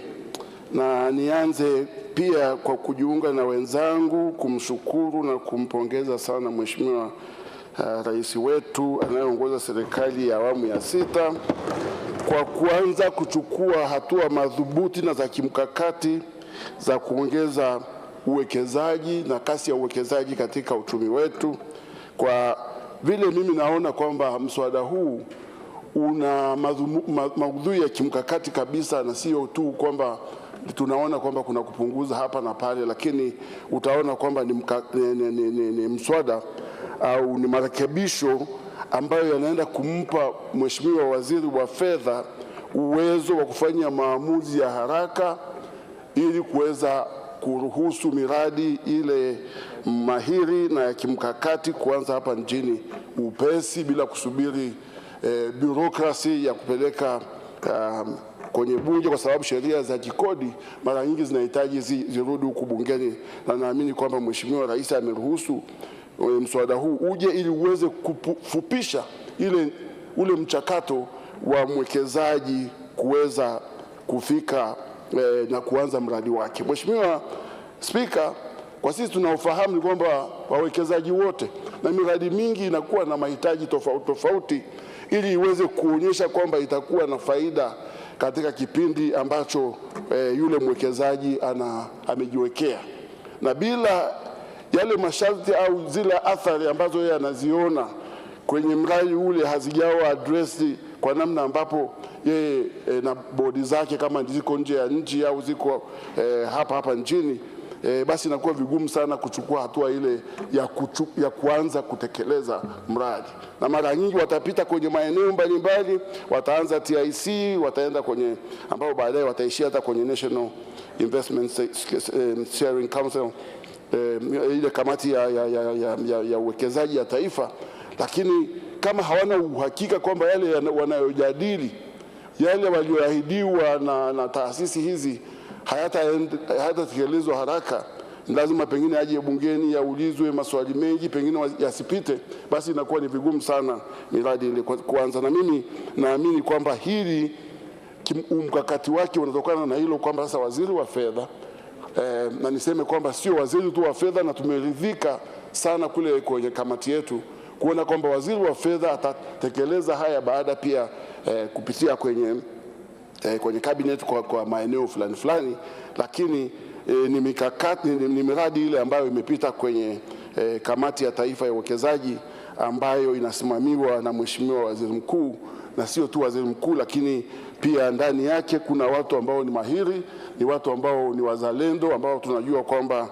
na nianze pia kwa kujiunga na wenzangu kumshukuru na kumpongeza sana Mheshimiwa Rais wetu anayeongoza serikali ya awamu ya 6 kwa kuanza kuchukua hatua madhubuti na za kimkakati za kuongeza uwekezaji na kasi ya uwekezaji katika uchumi wetu. Kwa vile mimi naona kwamba mswada huu una maudhui ya kimkakati kabisa, na sio tu kwamba tunaona kwamba kuna kupunguza hapa na pale, lakini utaona kwamba ni mswada au ni marekebisho ambayo yanaenda kumpa Mheshimiwa Waziri wa Fedha uwezo wa kufanya maamuzi ya haraka ili kuweza kuruhusu miradi ile mahiri na ya kimkakati kuanza hapa nchini upesi bila kusubiri bureaucracy ya kupeleka kwenye bunge, kwa sababu sheria za kikodi mara nyingi zinahitaji zirudi huku bungeni, na naamini kwamba Mheshimiwa Rais ameruhusu mswada huu uje ili uweze kufupisha ule mchakato wa mwekezaji kuweza kufika na kuanza mradi wake. Mheshimiwa Spika, kwa sisi tunaofahamu ni kwamba wawekezaji wote na miradi mingi inakuwa na mahitaji tofauti tofauti ili iweze kuonyesha kwamba itakuwa na faida katika kipindi ambacho yule mwekezaji amejiwekea, na bila yale masharti au zile athari ambazo yeye anaziona kwenye mradi ule hazijawa addressed kwa namna ambapo yeye na bodi zake kama ziko nje ya nchi au ziko hapa nchini, basi inakuwa vigumu sana kuchukua hatua ile ya kuanza kutekeleza mradi. Na mara nyingi watapita kwenye maeneo mbalimbali, wataanza TIC, wataenda kwenye ambao baadaye wataishia hata kwenye National Investment Sharing Council, ile kamati ya uwekezaji ya taifa, lakini kama hawana uhakika kwamba yale wanayojadili, yale walioahidiwa na taasisi hizi hayatatekelezwa haraka, lazima pengine aje bungeni yaulizwe maswali mengi, pengine yasipite, basi inakuwa ni vigumu sana miradi ile kuanza. Na mimi naamini kwamba hili mkakati wake unatokana na hilo kwamba sasa waziri wa fedha na niseme kwamba sio waziri tu wa fedha, na tumeridhika sana kule kwenye kamati yetu kuona kwamba waziri wa fedha atatekeleza haya baada pia kupitia kwenye cabinet kwa maeneo fulani, lakini ni mikakati, ni miradi ile ambayo imepita kwenye kamati ya taifa ya uwekezaji ambayo inasimamiwa na Mheshimiwa Waziri Mkuu, na sio tu waziri mkuu, lakini Pia ndani yake kuna watu ambao ni mahiri, ni watu ambao ni wazalendo, ambao tunajua kwamba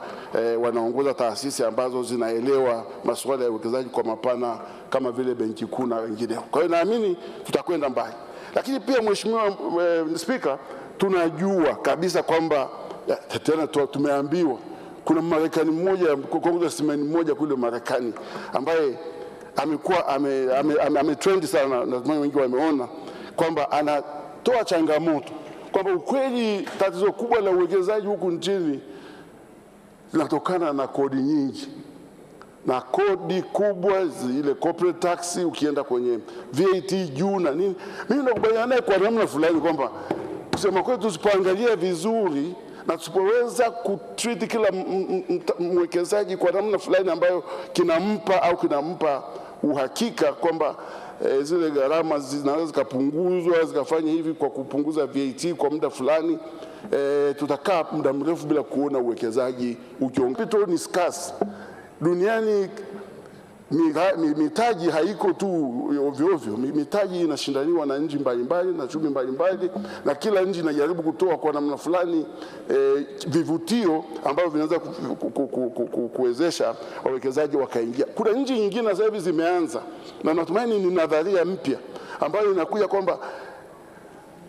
wanaongoza taasisi ambazo zinaelewa masuala ya uwekezaji kwa mapana kama vile Benki Kuu na wengineo. Kwa hiyo naamini tutakwenda mbali. Lakini pia Mheshimiwa Spika, tunajua kabisa kwamba tena tumeambiwa kuna Marekani mmoja, congressman mmoja kule Marekani ambaye amekuwa ametrend sana, na wengi wameona kwamba anatoa changamoto kwamba ukweli tatizo kubwa la uwekezaji huku nchini linatokana na kodi nyingi, na kodi kubwa zile corporate tax, ukienda kwenye VAT juu na nini. Mimi nakubaliana naye kwa namna fulani kwamba kusema kweli tusipoangalia vizuri na tusipoweza kutreat kila mwekezaji kwa namna fulani ambayo kinampa uhakika kwamba zile gharama zinaweza zikapunguzwa, zikafanya hivi kwa kupunguza VAT kwa muda fulani, tutakaa muda mrefu bila kuona uwekezaji ukiongezeka. Ni scarce duniani. Mitaji haiko tu ovyo ovyo. Mitaji inashindaniwa na nchi mbalimbali na chumi mbalimbali, na kila nchi inajaribu kutoa kwa namna fulani vivutio ambavyo vinaweza kuwezesha wawekezaji wakaingia. Kuna nchi nyingine sasa hivi zimeanza, na natumaini ni nadharia mpya ambayo inakuja kwamba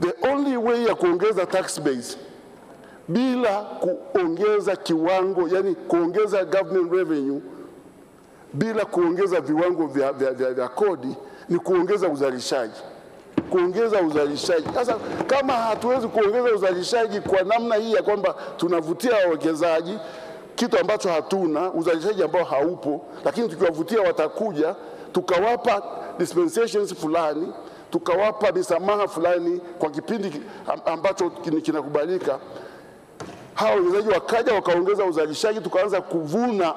the only way ya kuongeza tax base bila kuongeza kiwango, yani kuongeza government revenue bila kuongeza viwango vya kodi, ni kuongeza uzalishaji. Kuongeza uzalishaji. Sasa kama hatuwezi kuongeza uzalishaji kwa namna hii ya kwamba tunavutia wawekezaji, kitu ambacho hatuna, uzalishaji ambao haupo, lakini tukiwavutia watakuja, tukawapa dispensations fulani, tukawapa misamaha fulani kwa kipindi ambacho kinakubalika, hao wawekezaji wakaja wakaongeza uzalishaji, tukaanza kuvuna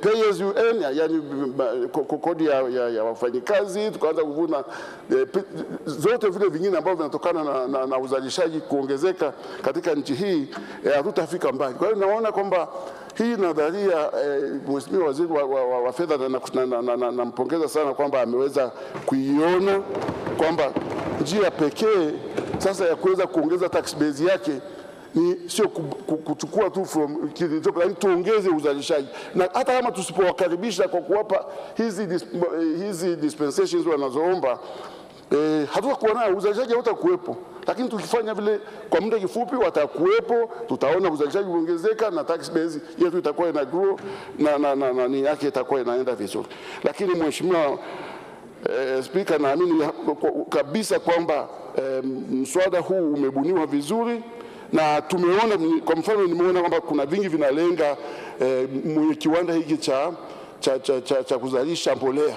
pay as you earn, yani kodi ya wafanyikazi, tukaanza kuvuna zote vile vingine ambavyo vinatokana na uzalishaji kuongezeka katika nchi hii, hatutafika mbali. Kwa hiyo naona kwamba hii nadharia, Mheshimiwa Waziri wa Fedha, nampongeza sana kwamba ameweza kuiona kwamba njia pekee sasa ya kuweza kuongeza tax base yake ni sio kuchukua tu from kilichopo, lakini tuongeze uzalishaji. Na hata kama tusipowakaribisha kwa kuwapa hizi dispensations wanazoomba, hatutakuwa nao, uzalishaji hautakuwepo. Lakini tukifanya vile kwa muda kifupi, watakuwepo, tutaona uzalishaji uongezeka na tax base yetu itakuwa ina grow na ni yake itakuwa inaenda vizuri. Lakini Mheshimiwa Spika, naamini kabisa kwamba mswada huu umebuniwa vizuri, na tumeona, kwa mfano nimeona kwamba kuna vingi vinalenga mwenye kiwanda hiki cha kuzalisha mbolea.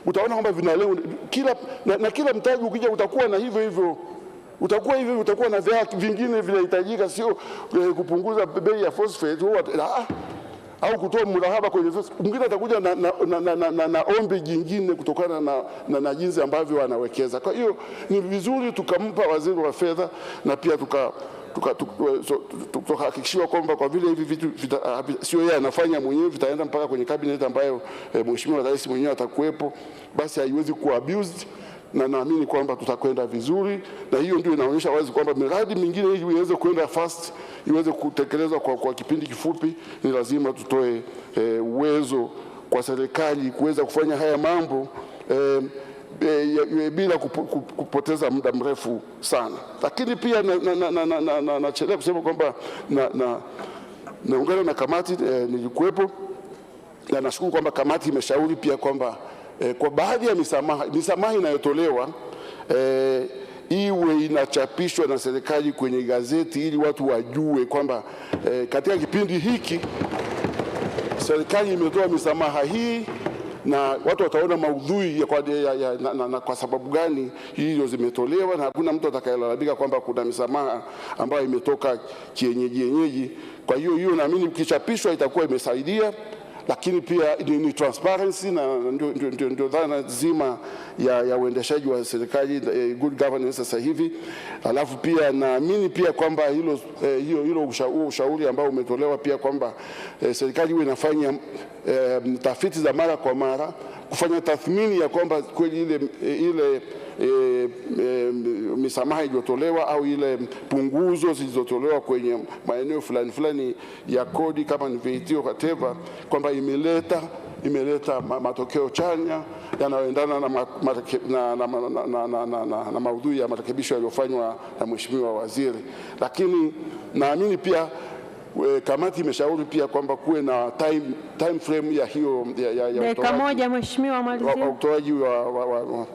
Utaona kwamba vinalenga kila mtaji ukija utakuwa na hivyo utakuwa na vingine vinahitajika, sio kupunguza bei ya phosphate au kutoa mrahaba kwenye phosphate. Mwingine atakuja na ombi jingine kutokana na jinsi ambavyo wanawekeza. Kwa hiyo ni vizuri tukampa Waziri wa Fedha, na pia tukahakikishiwa kwamba kwa vile hivi vitu sio yeye anafanya mwenyewe, vitaenda mpaka kwenye cabinet ambayo Mheshimiwa Rais mwenyewe atakuwepo, basi haiwezi kuwa abused, na naamini kwamba tutakwenda vizuri. Na hiyo ndio inaonyesha wazi kwamba miradi mingine ili iweze kwenda fast, iweze kutekelezwa kwa kipindi kifupi, ni lazima tutoe uwezo kwa serikali kuweza kufanya haya mambo bila kupoteza muda mrefu sana. Lakini pia nachelea kusema kwamba naungana na kamati, nilikuwepo, na nashukuru kwamba kamati imeshauri pia kwamba kwa baadhi ya misamaha inayotolewa iwe inachapishwa na serikali kwenye gazeti, ili watu wajue kwamba katika kipindi hiki serikali imetoa misamaha hii, na watu wataona maudhui na kwa sababu gani hizo zimetolewa, na hakuna mtu atakayelalamika kwamba kuna misamaha ambayo imetoka kienyeji. Kwa hiyo naamini ukichapishwa itakuwa imesaidia, lakini pia ni transparency, na ndio dhana zima ya uendeshaji wa serikali, good governance sasa hivi. Alafu pia naamini pia kwamba hilo ushauri ambao umetolewa pia kwamba serikali iwe inafanya tafiti za mara kwa mara kufanya tathmini ya kwamba kweli ile misamaha iliyotolewa au ile punguzo zilizotolewa kwenye maeneo fulani fulani ya kodi kama ni VAT whatever, kwamba imeleta matokeo chanya yanayoendana na maudhui ya marekebisho yaliyofanywa na Mheshimiwa Waziri. Lakini naamini pia kamati imeshauri pia kwamba kuwe na time frame ya hiyo dakika moja Mheshimiwa, malizia. Utoaji wa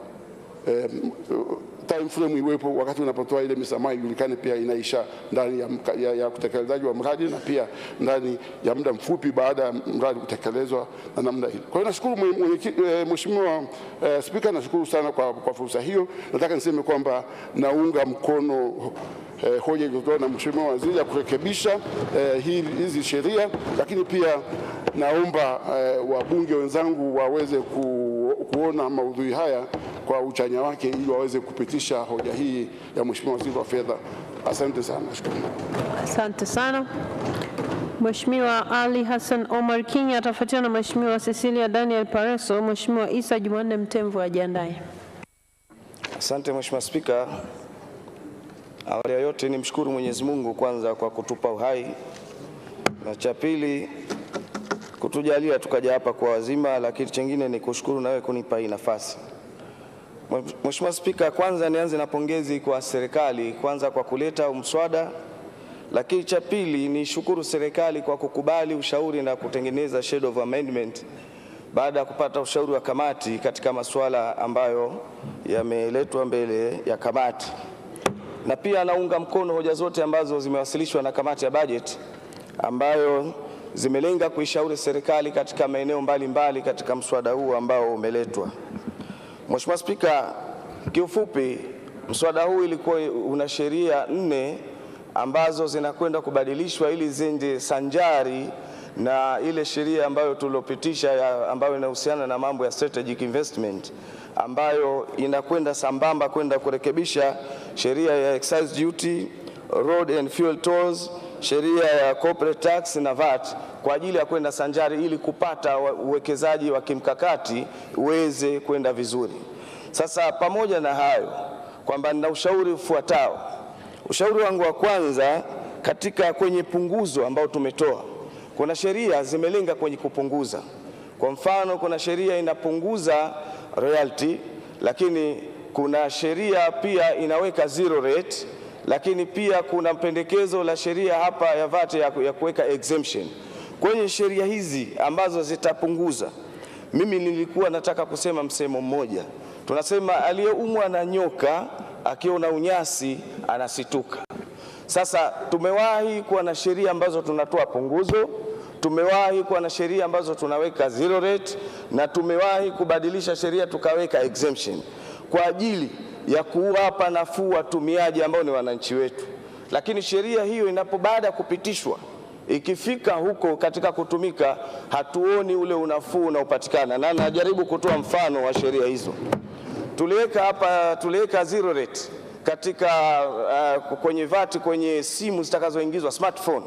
time frame iwepo wakati unapotoa ile misamaha, ijulikane pia inaisha ndani ya utekelezaji wa mradi na pia ndani ya muda mfupi baada ya mradi kutekelezwa na namna hii. Kwa hiyo nashukuru Mheshimiwa Spika, nashukuru sana kwa fursa hiyo. Nataka niseme kwamba naunga mkono hoja iliyotolewa na Mheshimiwa Waziri ya kurekebisha hizi sheria, lakini pia naomba wabunge wenzangu waweze kuona maudhui haya kwa uchanya wake ili waweze kupitisha hoja hii ya Mheshimiwa Waziri wa Fedha. Asante sana. Asante sana. Mheshimiwa Ali Hassan Omar King atafuatiwa na Mheshimiwa Cecilia Daniel Pareso. Mheshimiwa Isa Jumanne Mtemvu ajiandae. Asante Mheshimiwa Spika. Awali ya yote nimshukuru Mwenyezi Mungu kwanza kwa kutupa uhai, na cha pili kutujalia tukaja hapa kwa wazima, lakini chengine ni kushukuru nawe kunipa hii nafasi. Mheshimiwa Spika, kwanza nianze na pongezi kwa serikali kwanza kwa kuleta mswada, lakini cha pili ni shukuru serikali kwa kukubali ushauri na kutengeneza shade of amendment baada ya kupata ushauri wa kamati katika masuala ambayo yameletwa mbele ya kamati. Na pia naunga mkono hoja zote ambazo zimewasilishwa na kamati ya budget ambayo zimelenga kuishauri serikali katika maeneo mbalimbali katika mswada huu ambao umeletwa. Mheshimiwa Spika, kiufupi mswada huu ilikuwa una sheria 4 ambazo zinakwenda kubadilishwa ili zende sanjari na ile sheria ambayo tulopitisha ambayo inahusiana na mambo ya strategic investment, ambayo inakwenda sambamba kwenda kurekebisha sheria ya excise duty, road and fuel tolls, sheria ya corporate tax na VAT kwa ajili ya kwenda sanjari ili kupata uwekezaji wa kimkakati uweze kwenda vizuri. Sasa pamoja na hayo kwamba nina ushauri ufuatao. Ushauri wangu wa kwanza kwenye punguzo ambao tumetoa, kuna sheria zimelenga kwenye kupunguza. Kwa mfano kuna sheria inapunguza royalty, lakini kuna sheria pia inaweka zero rate, lakini pia kuna pendekezo la sheria hapa ya VAT ya kuweka exemption. Kwenye sheria hizi ambazo zitapunguza, mimi nilikuwa nataka kusema msemo mmoja. Tunasema aliyeumwa na nyoka akiona unyasi anasituka. Sasa tumewahi kuwa na sheria ambazo tunatoa punguzo, tumewahi kuwa na sheria ambazo tunaweka zero rate, na tumewahi kubadilisha sheria tukaweka exemption kwa ajili ya kuwapa nafuu watumiaji ambao ni wananchi wetu. Lakini sheria hiyo baada ya kupitishwa, ikifika huko katika kutumika, hatuoni ule unafuu unaopatikana. Na najaribu kutoa mfano wa sheria hizo. Tuliweka zero rate katika kwenye VAT kwenye simu zitakazoingizwa smartphone,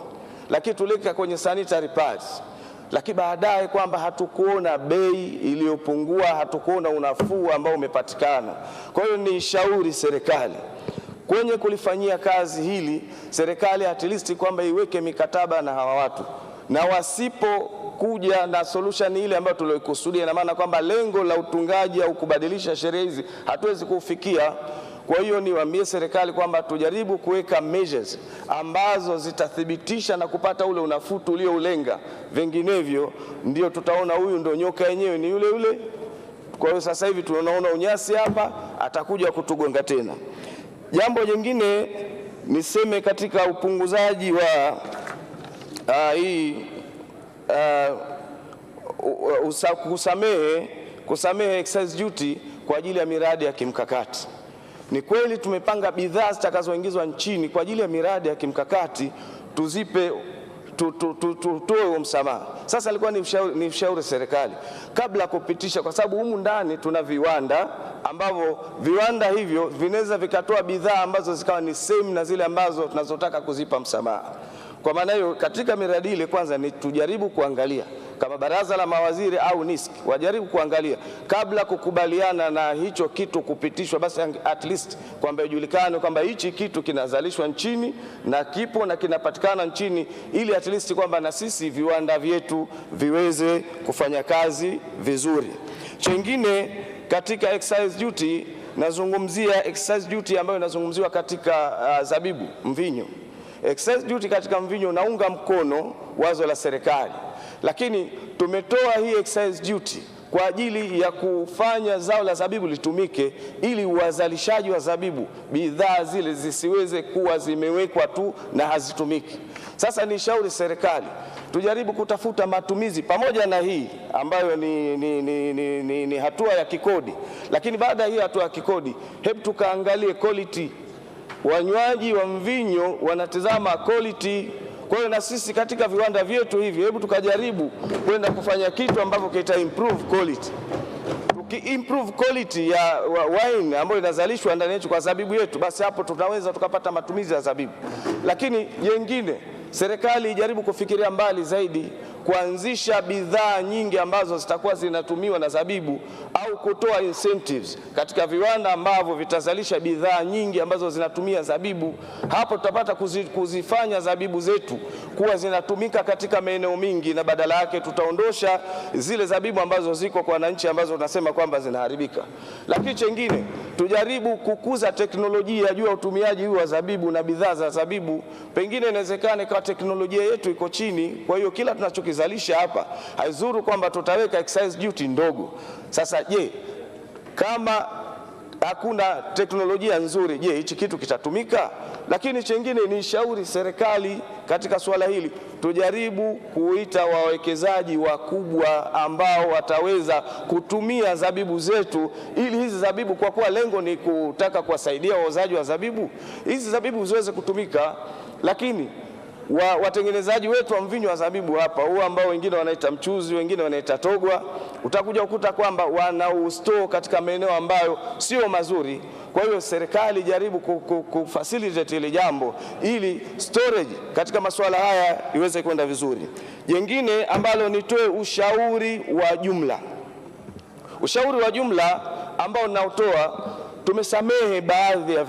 lakini tuliweka kwenye sanitary pads, lakini baadaye kwamba hatukuona bei iliyopungua, hatukuona unafuu ambao umepatikana. Kwa hiyo ni shauri serikali kwenye kulifanyia kazi hili, serikali at least kwamba iweke mikataba na hawa watu, na wasipokuja na solution ile ambayo tuliokusudia, na maana kwamba lengo la utungaji au kubadilisha sheria hizi hatuwezi kufikia. Kwa hiyo niwaambie serikali kwamba tujaribu kuweka measures ambazo zitathibitisha na kupata ule unafuu ulioulenga, vinginevyo ndio tutaona huyu ndio nyoka yenyewe ni yule yule. Kwa hiyo sasa hivi tunaona unyasi hapa, atakuja kutugonga tena. Jambo jingine niseme katika upunguzaji wa kusamehe excise duty kwa ajili ya miradi ya kimkakati. Ni kweli tumepanga bidhaa zitakazoingizwa nchini kwa ajili ya miradi ya kimkakati tutoe msamaha. Sasa alikuwa ni ushauri serikali kabla kupitisha, kwa sababu humu ndani tuna viwanda ambavyo viwanda hivyo vinaweza vikatoa bidhaa ambazo zikawa ni same na zile ambazo tunazotaka kuzipa msamaha. Kwa maana hiyo katika miradi ile kwanza ni tujaribu kuangalia kama baraza la mawaziri au NISC wajaribu kuangalia kabla kukubaliana na hicho kitu kupitishwa, basi at least kwamba ijulikane kwamba hichi kitu kinazalishwa nchini na kipo na kinapatikana nchini, ili at least kwamba na sisi viwanda vyetu viweze kufanya kazi vizuri. Chengine katika excise duty, nazungumzia excise duty ambayo inazungumziwa katika zabibu, mvinyo. Excise duty katika mvinyo naunga mkono wazo la serikali, lakini tumetoa hii excise duty kwa ajili ya kufanya zao la zabibu litumike, ili wazalishaji wa zabibu bidhaa zile zisiweze kuwa zimewekwa tu na hazitumiki. Sasa ni shauri serikali tujaribu kutafuta matumizi pamoja na hii ambayo ni hatua ya kikodi, lakini baada ya hii hatua ya kikodi, hebu tukaangalie quality. Wanywaji wa mvinyo wanatazama quality. Kwa hiyo na sisi katika viwanda vyetu hivi, hebu tukajaribu kwenda kufanya kitu ambavyo kita improve quality. Tuki-improve quality ya wine ambayo inazalishwa ndani yetu kwa zabibu yetu, basi hapo tunaweza tukapata matumizi ya zabibu. Lakini jengine, serikali ijaribu kufikiria mbali zaidi, kuanzisha bidhaa nyingi ambazo zitakuwa zinatumiwa na zabibu, au kutoa incentives katika viwanda ambavyo vitazalisha bidhaa nyingi ambazo zinatumia zabibu. Hapo tutapata kuzifanya zabibu zetu kuwa zinatumika katika maeneo mingi, na badala yake tutaondosha zile zabibu ambazo ziko kwa wananchi ambazo tunasema kwamba zinaharibika. Lakini chengine, tujaribu kukuza teknolojia juu ya utumiaji huu wa zabibu na bidhaa za zabibu. Pengine inawezekana kwa teknolojia yetu iko chini, kwa hiyo kila tunachokizalisha hapa haizuru kwamba tutaweka excise duty ndogo. Sasa je, kama hakuna teknolojia nzuri, je, hichi kitu kitatumika? Lakini chengine ni shauri serikali katika swala hili, tujaribu kuita wawekezaji wakubwa ambao wataweza kutumia zabibu zetu, ili hizi zabibu, kwa kuwa lengo ni kutaka kuwasaidia wauzaji wa zabibu, hizi zabibu ziweze kutumika. Lakini watengenezaji wetu wa mvinyo wa zabibu hapa, huo ambao wengine wanaita mchuzi, wengine wanaita togwa, utakuja kukuta kwamba wanaustore katika maeneo ambayo sio mazuri. Kwa hiyo serikali jaribu kufacilitate ile jambo, ili storage katika masuala haya iweze kwenda vizuri. Jengine ambalo nitoe ushauri wa jumla. Ushauri wa jumla ambao ninaotoa, tumesamehe baadhi ya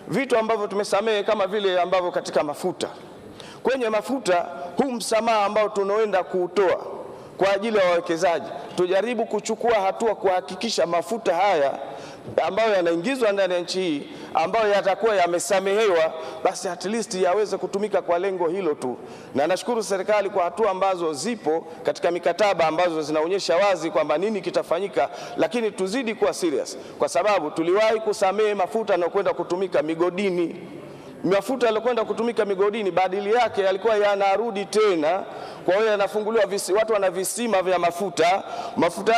vitu ambavyo tumesamehe, kama vile ambavyo katika mafuta. Kwenye mafuta, huu msamaha ambao tunaoenda kuutoa kwa ajili ya wawekezaji, tujaribu kuchukua hatua kuhakikisha mafuta haya ambayo yanaingizwa ndani ya nchi hii, ambayo yatakuwa yamesamehewa, basi at least yaweze kutumika kwa lengo hilo tu. Na nashukuru serikali kwa hatua ambazo zipo katika mikataba ambazo zinaonyesha wazi kwamba nini kitafanyika, lakini tuzidi kuwa serious, kwa sababu tuliwahi kusamehe mafuta na kwenda kutumika migodini. Mafuta yaliyokwenda kutumika migodini, badili yake yalikuwa yanarudi tena. Kwa hiyo yanafunguliwa watu wana visima vya mafuta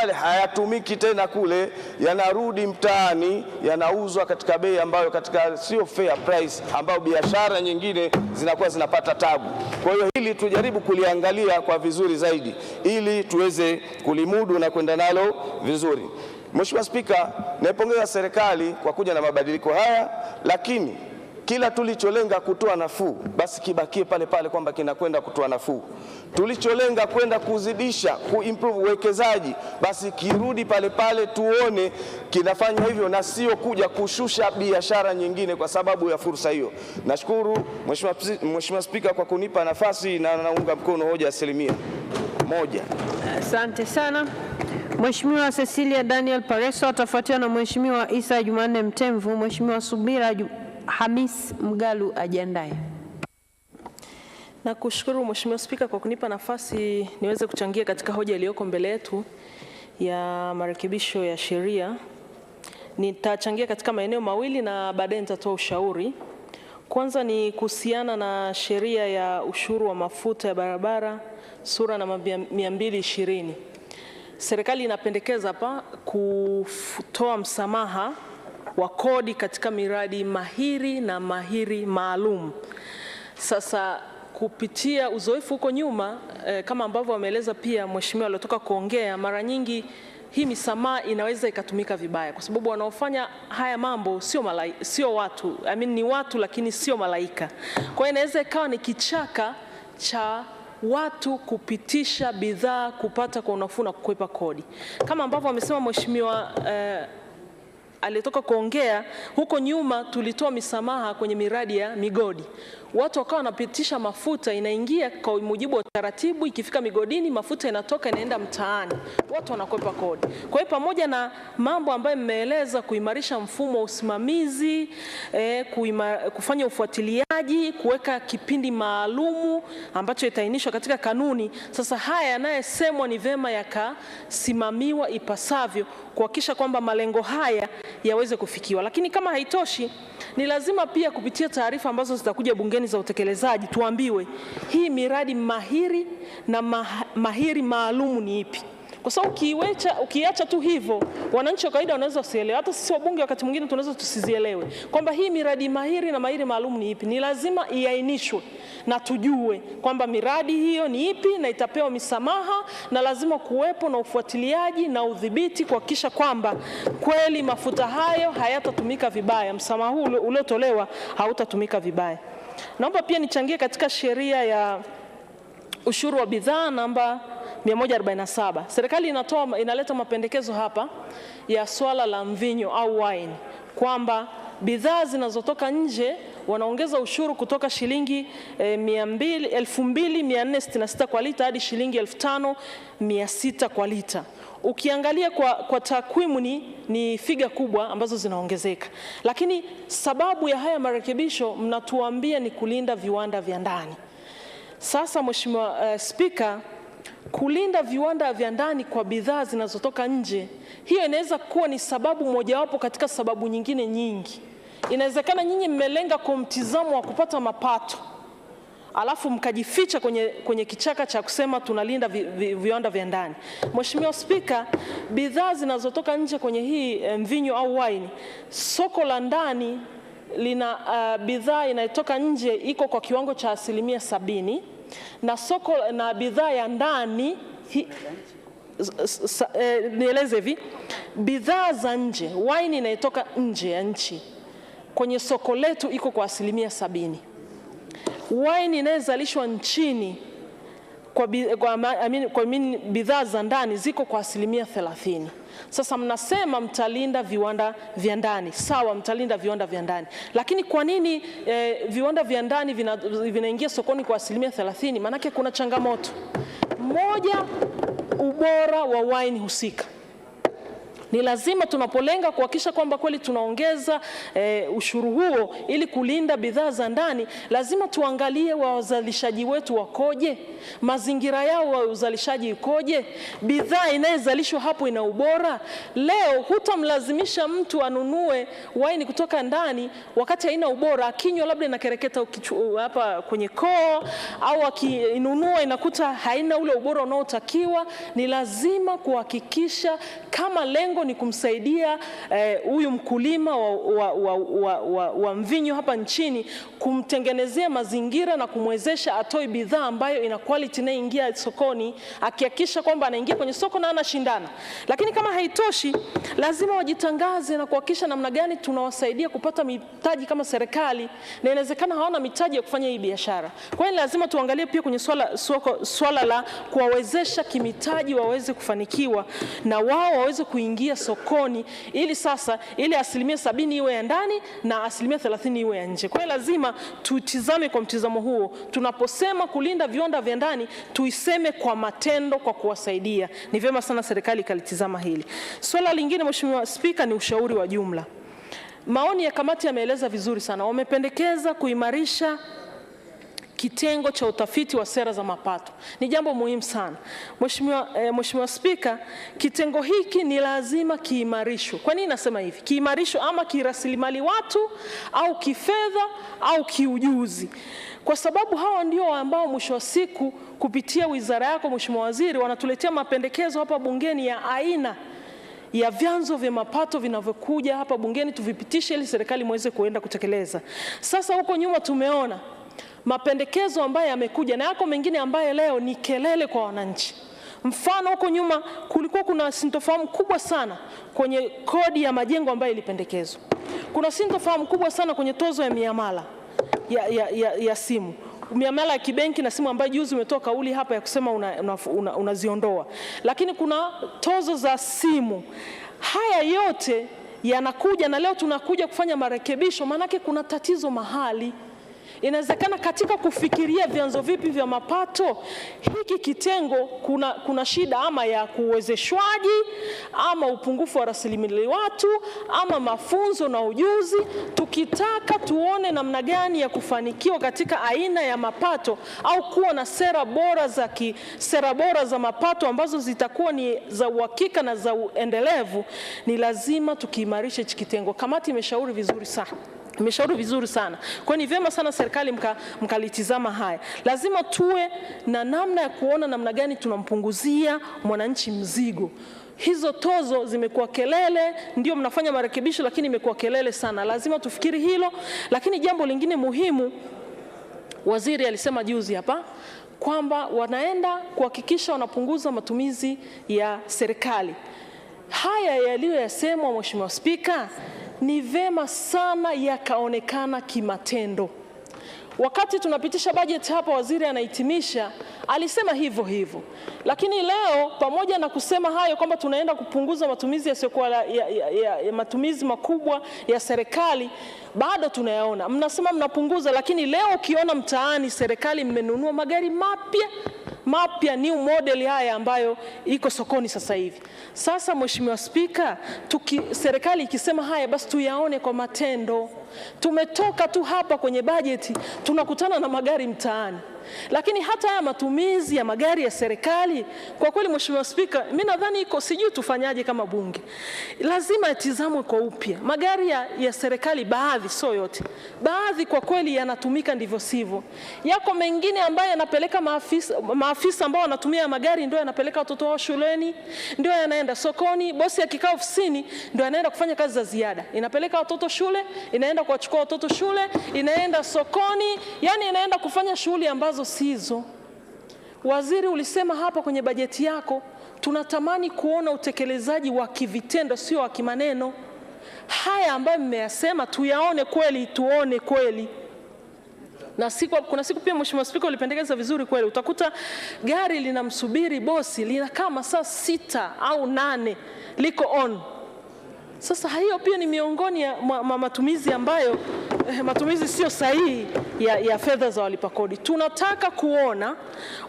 yale hayatumiki tena kule, yanarudi mtaani, yanauzwa katika bei ambayo katika sio fair price, ambayo biashara nyingine zinakuwa zinapata tabu. Kwa hiyo hili tujaribu kuliangalia kwa vizuri zaidi, ili tuweze kulimudu na kwenda nalo vizuri. Mheshimiwa Spika, naipongeza serikali kwa kuja na mabadiliko haya, lakini kila tulicholenga kutoa nafuu, basi kibakie pale pale kwamba kinakwenda kutoa nafuu. Tulicholenga kwenda kuzidisha, kuimprove uwekezaji, basi kirudi pale pale tuone kinafanya hivyo, na sio kuja kushusha biashara nyingine kwa sababu ya fursa hiyo. Nashukuru Mheshimiwa Spika kwa kunipa nafasi, na naunga mkono hoja 100%. Asante sana. Mheshimiwa Cecilia Daniel Pareso atafuatiwa na Mheshimiwa Isa Jumanne Mtemvu. Mheshimiwa Subira Hamis Mgalu ajiandae. Na kushukuru Mheshimiwa Spika kwa kunipa nafasi niweze kuchangia katika hoja iliyoko mbele yetu ya marekebisho ya sheria. Nitachangia katika maeneo mawili na baadaye nitatoa ushauri. Kwanza ni kuhusiana na sheria ya ushuru wa mafuta ya barabara sura namba 220. Serikali inapendekeza hapa kutoa msamaha wa kodi katika miradi mahiri na mahiri maalum. Sasa kupitia uzoefu huko nyuma, kama ambavyo wameeleza pia mheshimiwa aliyotoka kuongea, mara nyingi hii misamaha inaweza ikatumika vibaya, kwa sababu wanaofanya haya mambo sio watu, ni watu lakini sio malaika. Kwa hiyo inaweza ikawa ni kichaka cha watu kupitisha bidhaa kupata kwa unafuu na kukwepa kodi. Kama ambavyo amesema mheshimiwa aliyetoka kuongea, huko nyuma tulitoa misamaha kwenye miradi ya migodi. Watu wakawa wanapitisha mafuta, inaingia kwa mujibu wa taratibu, ikifika migodini mafuta inatoka inaenda mtaani, watu wanakwepa kodi. Kwa hiyo pamoja na mambo ambayo mmeeleza, kuimarisha mfumo wa usimamizi, kufanya ufuatiliaji, kuweka kipindi maalumu ambacho itainishwa katika kanuni, sasa haya yanayesemwa ni vema yakasimamiwa ipasavyo kuhakikisha kwamba malengo haya yaweze kufikiwa. Lakini kama haitoshi, ni lazima pia kupitia taarifa ambazo zitakuja bungeni za utekelezaji tuambiwe hii miradi mahiri na mahiri maalumu ni ipi. Kwa sababu ukiacha tu hivyo, wananchi wa kawaida wanaweza wasielewe. Hata sisi wabunge wakati mwingine tunaweza tusizielewe kwamba hii miradi mahiri na mahiri maalum ni ipi. Ni lazima iainishwe na tujue kwamba miradi hiyo ni ipi na itapewa misamaha, na lazima kuwepo na ufuatiliaji na udhibiti kuhakikisha kwamba kweli mafuta hayo hayatatumika vibaya, msamaha huu uliotolewa hautatumika vibaya. Naomba pia nichangie katika sheria ya ushuru wa bidhaa namba 147. Serikali inaleta mapendekezo hapa ya swala la mvinyo au wine, kwamba bidhaa zinazotoka nje wanaongeza ushuru kutoka shilingi 2,466 kwa lita hadi shilingi 5,600 kwa lita. Ukiangalia kwa takwimu ni figa kubwa ambazo zinaongezeka. Lakini sababu ya haya marekebisho mnatuambia ni kulinda viwanda vya ndani. Sasa Mheshimiwa Spika, kulinda viwanda vya ndani kwa bidhaa zinazotoka nje, hiyo inaweza kuwa ni sababu mojawapo katika sababu nyingine nyingi. Inawezekana nyinyi mmelenga kwa mtizamo wa kupata mapato, alafu mkajificha kwenye kichaka cha kusema tunalinda viwanda vya ndani. Mheshimiwa Spika, bidhaa zinazotoka nje kwenye hii mvinyo au wine, soko la ndani lina bidhaa inayotoka nje iko kwa kiwango cha 70%, na soko na bidhaa ya ndani nieleze hivi, bidhaa za nje, wine inayotoka nje ya nchi kwenye soko letu iko kwa 70%. Wine inayozalishwa nchini kwa bidhaa za ndani ziko kwa 30%. Sasa mnasema mtalinda viwanda vya ndani. Sawa, mtalinda viwanda vya ndani. Lakini kwa nini viwanda vya ndani vinaingia sokoni kwa 30%? Maanake kuna changamoto. Moja, ubora wa wine husika. Ni lazima tunapolenga kuhakikisha kwamba kweli tunaongeza ushuru huo ili kulinda bidhaa za ndani, lazima tuangalie wazalishaji wetu wakoje, mazingira yao wa uzalishaji ikoje, bidhaa inayozalishwa hapo ina ubora. Leo hutamlazimisha mtu anunue wine kutoka ndani wakati haina ubora, akinywa labda inakereketa hapa kwenye koo, au akinunua inakuta haina ule ubora unaotakiwa. Ni lazima kuhakikisha kama lengo ni kumsaidia huyu mkulima wa mvinyo hapa nchini, kumtengenezea mazingira na kumwezesha atoe bidhaa ambayo ina quality na ingia sokoni, akihakikisha kwamba anaingia kwenye soko na anashindana. Lakini kama haitoshi, lazima wajitangaze na kuhakikisha namna gani tunawasaidia kupata mitaji kama serikali, na inawezekana hawana mitaji ya kufanya hii biashara. Kwa hiyo lazima tuangalie pia kwenye swala la kuwawezesha kimitaji waweze kufanikiwa na wao waweze kuingia sokoni, ili sasa ile 70% iwe ya ndani na 30% iwe ya nje. Kwa hiyo lazima tutizame kwa mtizamo huo. Tunaposema kulinda viwanda vya ndani, tuiseme kwa matendo, kwa kuwasaidia. Ni vyema sana serikali ikalitizama hili. Swala lingine Mheshimiwa Spika ni ushauri wa jumla. Maoni ya kamati yameeleza vizuri sana. Wamependekeza kuimarisha kitengo cha utafiti wa sera za mapato. Ni jambo muhimu sana. Mheshimiwa Spika, kitengo hiki ni lazima kiimarishwe. Kwa nini nasema hivi? Kiimarishwe ama kirasilimali watu au kifedha au kiujuzi. Kwa sababu hawa ndio ambao mwisho wa siku kupitia wizara yako Mheshimiwa Waziri wanatuletea mapendekezo hapa bungeni ya aina ya vyanzo vya mapato vinavyokuja hapa bungeni tuvipitishe ili serikali muweze kuenda kutekeleza. Sasa huko nyuma tumeona mapendekezo ambayo yamekuja na yako mengine ambayo leo ni kelele kwa wananchi. Mfano, huko nyuma kulikuwa kuna sintofahamu kubwa sana kwenye kodi ya majengo ambayo ilipendekezwa. Kuna sintofahamu kubwa sana kwenye tozo ya miamala ya simu. miamala ya kibenki na simu ambayo juzi umetoa kauli hapa ya kusema unaziondoa. Lakini kuna tozo za simu. Haya yote yanakuja na leo tunakuja kufanya marekebisho, manake kuna tatizo mahali. Inawezekana katika kufikiria vyanzo vipi vya mapato, hiki kitengo kuna shida ama ya kuwezeshwaji, ama upungufu wa rasilimali watu, ama mafunzo na ujuzi. Tukitaka tuone namna gani ya kufanikiwa katika aina ya mapato au kuwa na sera bora za mapato ambazo zitakuwa ni za uhakika na za endelevu, ni lazima tukiimarishe hiki kitengo. Kamati imeshauri vizuri sana. Kwa ni vyema sana serikali mkalitizama haya. Lazima tuwe na namna ya kuona namna gani tunampunguzia mwananchi mzigo. Hizo tozo zimekuwa kelele, ndio mnafanya marekebisho, lakini imekuwa kelele sana. Lazima tufikiri hilo. Lakini jambo lingine muhimu, waziri alisema juzi hapa kwamba wanaenda kuhakikisha wanapunguza matumizi ya serikali. Haya yaliyoyasemwa, Mheshimiwa Spika, ni vema sana yakaonekana kimatendo. Wakati tunapitisha bajeti hapa, waziri anahitimisha, alisema hivyo. Lakini leo pamoja na kusema hayo kwamba tunaenda kupunguza matumizi yasiyokuwa ya matumizi makubwa ya serikali, bado tunayaona. Mnasema mnapunguza, lakini leo ukiona mtaani serikali mmenunua magari mapya new model haya ambayo iko sokoni sasa hivi. Sasa Mheshimiwa Spika, serikali ikisema haya basi tuyaone kwa matendo. Tumetoka tu hapa kwenye bajeti tunakutana na magari mtaani. Lakini hata haya matumizi ya magari ya serikali, kwa kweli Mheshimiwa Spika, mimi nadhani sijui tufanyaje kama bunge. Lazima yatizamwe kwa upya. Magari ya serikali baadhi, sio yote, baadhi kwa kweli yanatumika ndivyo sivyo. Yako mengine ambayo yanapeleka maafisa ambao wanatumia magari ndio yanapeleka watoto wao shuleni, ndio yanaenda sokoni, bosi akikaa ofisini ndio anaenda kufanya kazi za ziada. Inapeleka watoto shule, inaenda kuwachukua watoto shule, inaenda sokoni, yani inaenda kufanya shughuli ambazo sizo. Waziri, ulisema hapa kwenye bajeti yako tunatamani kuona utekelezaji wa kivitendo, sio wa kimaneno. Haya ambayo mmeyasema tuyaone kweli, tuone kweli. Na kuna siku pia Mheshimiwa Spika ulipendekeza vizuri kweli, utakuta gari linamsubiri bosi linakaa masaa 6 au 8 liko on. Sasa hiyo pia ni miongoni mwa matumizi ambayo matumizi sio sahihi ya fedha za walipa kodi. Tunataka kuona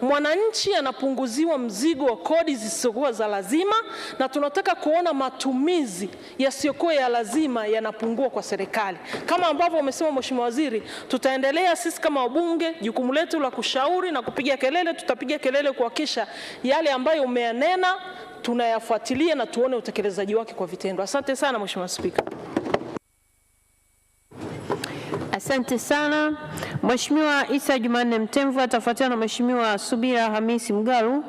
mwananchi anapunguziwa mzigo wa kodi zisizokuwa za lazima, na tunataka kuona matumizi yasiyokuwa ya lazima yanapungua kwa serikali. Kama ambavyo umesema Mheshimiwa Waziri, tutaendelea sisi kama wabunge, jukumu letu la kushauri na kupiga kelele, tutapiga kelele kuhakikisha yale ambayo umeyanena tunayafuatilia na tuone utekelezaji wake kwa vitendo. Asante sana Mheshimiwa Spika. Asante sana. Mheshimiwa Isa Jumanne Mtemvu atafuatiwa na Mheshimiwa Subira Hamisi Mgaru.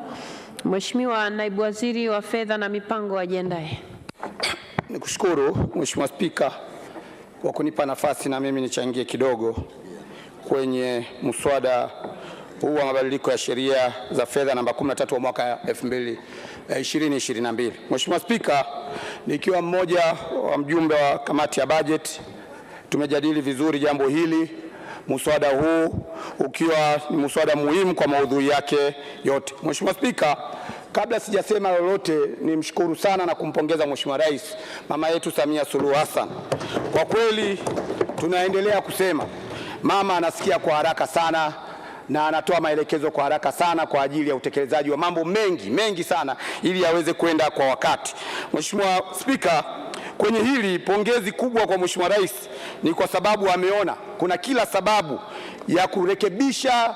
Mheshimiwa Naibu Waziri wa Fedha na Mipango ajiandae. Nikushukuru Mheshimiwa Spika kwa kunipa nafasi na mimi nichangie kidogo kwenye mswada huu wa mabadiliko ya sheria za fedha namba 13 wa mwaka 2022. Mheshimiwa Spika, nikiwa mmoja wa mjumbe wa kamati ya bajeti, tumejadili vizuri jambo hili, mswada huu ukiwa ni mswada muhimu kwa maudhui yake yote. Mheshimiwa Spika, kabla sijasema lolote, nimshukuru sana na kumpongeza Mheshimiwa Rais mama yetu Samia Suluhu Hassan. Kwa kweli tunaendelea kusema mama anasikia kwa haraka sana na anatoa maelekezo kwa haraka sana kwa ajili ya utekelezaji wa mambo mengi sana ili aweze kwenda kwa wakati. Mheshimiwa Spika, kwenye hili pongezi kubwa kwa Mheshimiwa Rais ni kwa sababu ameona kuna kila sababu ya kurekebisha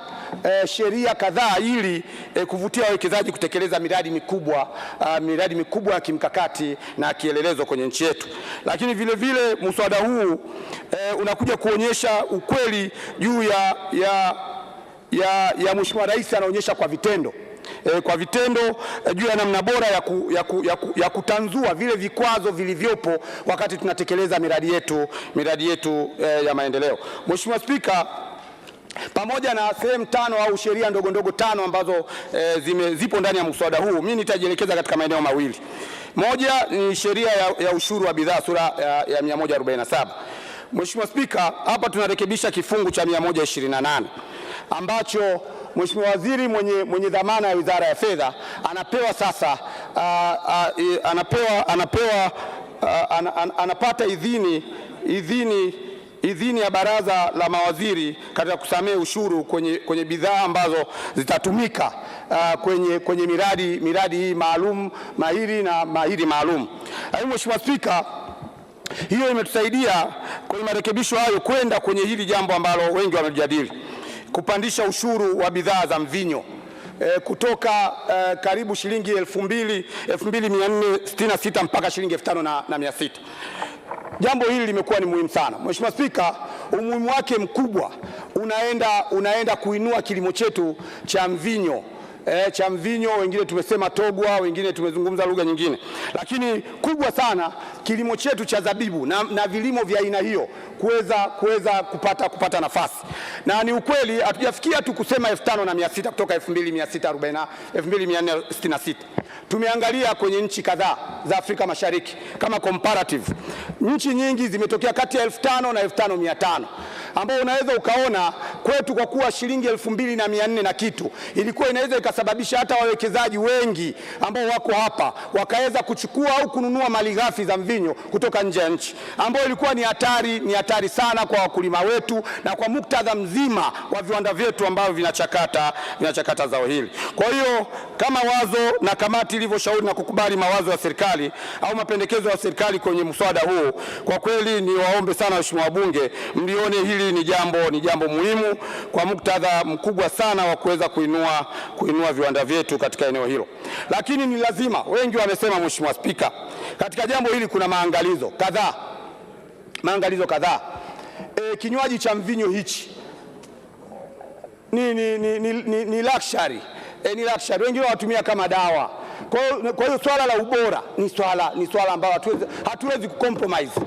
sheria kadhaa ili kuvutia wawekezaji kutekeleza miradi mikubwa ya kimkakati na kielelezo kwenye nchi yetu. Lakini vile vile mswada huu unakuja kuonyesha ukweli juu ya Mheshimiwa Rais anaonyesha kwa vitendo juu ya namna bora ya kutanzua vile vikwazo vilivyopo wakati tunatekeleza miradi yetu ya maendeleo. Mheshimiwa Spika, pamoja na sehemu 5 au sheria ndogo 5 ambazo zipo ndani ya mswada huu, mimi nitajielekeza katika maeneo mawili. Moja ni sheria ya ushuru wa bidhaa sura ya 147. Mheshimiwa Spika, hapa tunarekebisha kifungu cha 128 ambacho Mheshimiwa Waziri mwenye dhamana ya Wizara ya Fedha anapewa sasa, anapata idhini ya Baraza la Mawaziri katika kusamehe ushuru kwenye bidhaa ambazo zitatumika kwenye miradi hii maalum, mahiri maalum. Mheshimiwa Spika, hiyo imetusaidia kwenye marekebisho hayo kwenda kwenye hili jambo ambalo wengi wamejadili, kupandisha ushuru wa bidhaa za mvinyo kutoka karibu shilingi 2,466 mpaka shilingi 5,600. Jambo hili limekuwa ni muhimu sana. Mheshimiwa Spika, umuhimu wake mkubwa unaenda kuinua kilimo chetu cha mvinyo. Wengine tumesema togwa, wengine tumezungumza lugha nyingine, lakini kubwa sana kilimo chetu cha zabibu na vilimo vya aina hiyo kuweza kupata nafasi. Na ni ukweli hatujafikia tu kusema 5,600 kutoka 2,466. Tumeangalia kwenye nchi kadhaa za Afrika Mashariki kama comparative. Nchi nyingi zimetokea kati ya 5,000 na 5,500, ambao unaweza ukaona kwetu kwa kuwa shilingi 2,400 na kitu ilikuwa inaweza ikasababisha hata wawekezaji wengi ambao wako hapa wakaweza kuchukua au kununua malighafi za mvinyo kutoka nje ya nchi, ambao ilikuwa ni hatari sana kwa wakulima wetu na kwa muktadha mzima wa viwanda vyetu ambavyo vinachakata zao hili. Kwa hiyo kama wazo na kamati ilivyoshauri na kukubali mawazo ya serikali au mapendekezo ya serikali kwenye mswada huu, kwa kweli ni waombe sana waheshimiwa wabunge mlione hili ni jambo muhimu kwa muktadha mkubwa sana wa kuweza kuinua viwanda vyetu katika eneo hilo. Lakini ni lazima, wengi wamesema Mheshimiwa Spika, katika jambo hili kuna maangalizo kadhaa. Kinywaji cha mvinyo hichi ni luxury. Wengine watumia kama dawa. Kwa hiyo swala la ubora ni swala ambalo hatuwezi kucompromise.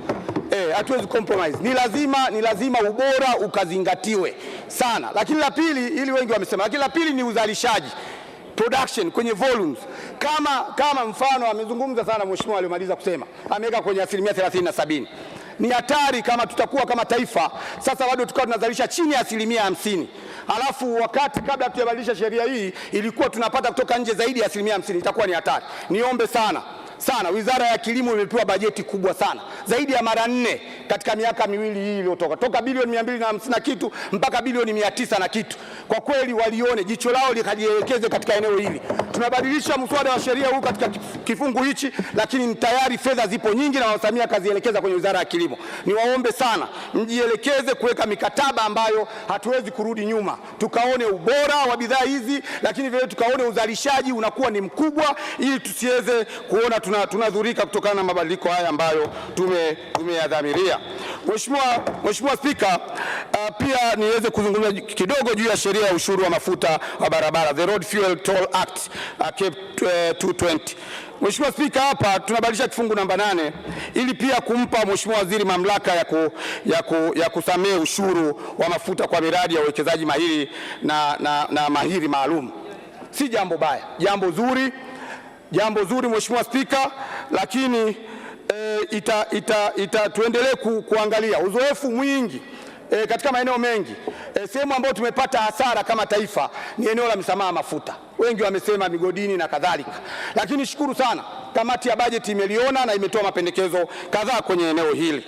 Ni lazima ubora ukazingatiwe sana. Lakini la pili, ili wengi wamesema, lakini la pili ni uzalishaji, production kwenye volumes. Kama mfano amezungumza sana mheshimiwa aliyomaliza kusema, ameweka kwenye 30% na 70%. Ni hatari kama tutakuwa kama taifa sasa bado tukawa tunazalisha chini ya 50%. Alafu wakati kabla tujabadilisha sheria hii ilikuwa tunapata kutoka nje zaidi ya 50%, itakuwa ni hatari. Niombe sana Wizara ya Kilimo imepewa bajeti kubwa sana, zaidi ya mara 4 katika miaka miwili hii iliyotoka, toka bilioni 250 na kitu mpaka bilioni 900 na kitu. Kwa kweli walione, jicho lao likajielekeze katika eneo hili. Tunabadilisha mswada wa sheria huu katika kifungu hichi, lakini tayari fedha zipo nyingi na Samia kazielekeza kwenye Wizara ya Kilimo. Niwaombe sana mjielekeze kuweka mikataba ambayo hatuwezi kurudi nyuma, tukaone ubora wa bidhaa hizi, lakini vile tukaone uzalishaji unakuwa ni mkubwa, ili tusiweze kuona tunadhurika kutokana na mabadiliko haya ambayo tumeyadhamiria. Mheshimiwa Spika, pia niweze kuzungumza kidogo juu ya sheria ya ushuru wa mafuta wa barabara, the Road Fuel Toll Act 220. Mheshimiwa Spika, hapa tunabadilisha kifungu namba 8 ili pia kumpa Mheshimiwa Waziri mamlaka ya kusamehe ushuru wa mafuta kwa miradi ya uwekezaji mahiri na mahiri maalum. Si jambo baya, jambo zuri Mheshimiwa Spika, lakini tuendelee kuangalia uzoefu mwingi katika maeneo mengi. Sehemu ambayo tumepata hasara kama taifa ni eneo la msamaha mafuta. Wengi wamesema migodini na kadhalika, lakini shukuru sana kamati ya bajeti imeliona na imetoa mapendekezo kadhaa kwenye eneo hili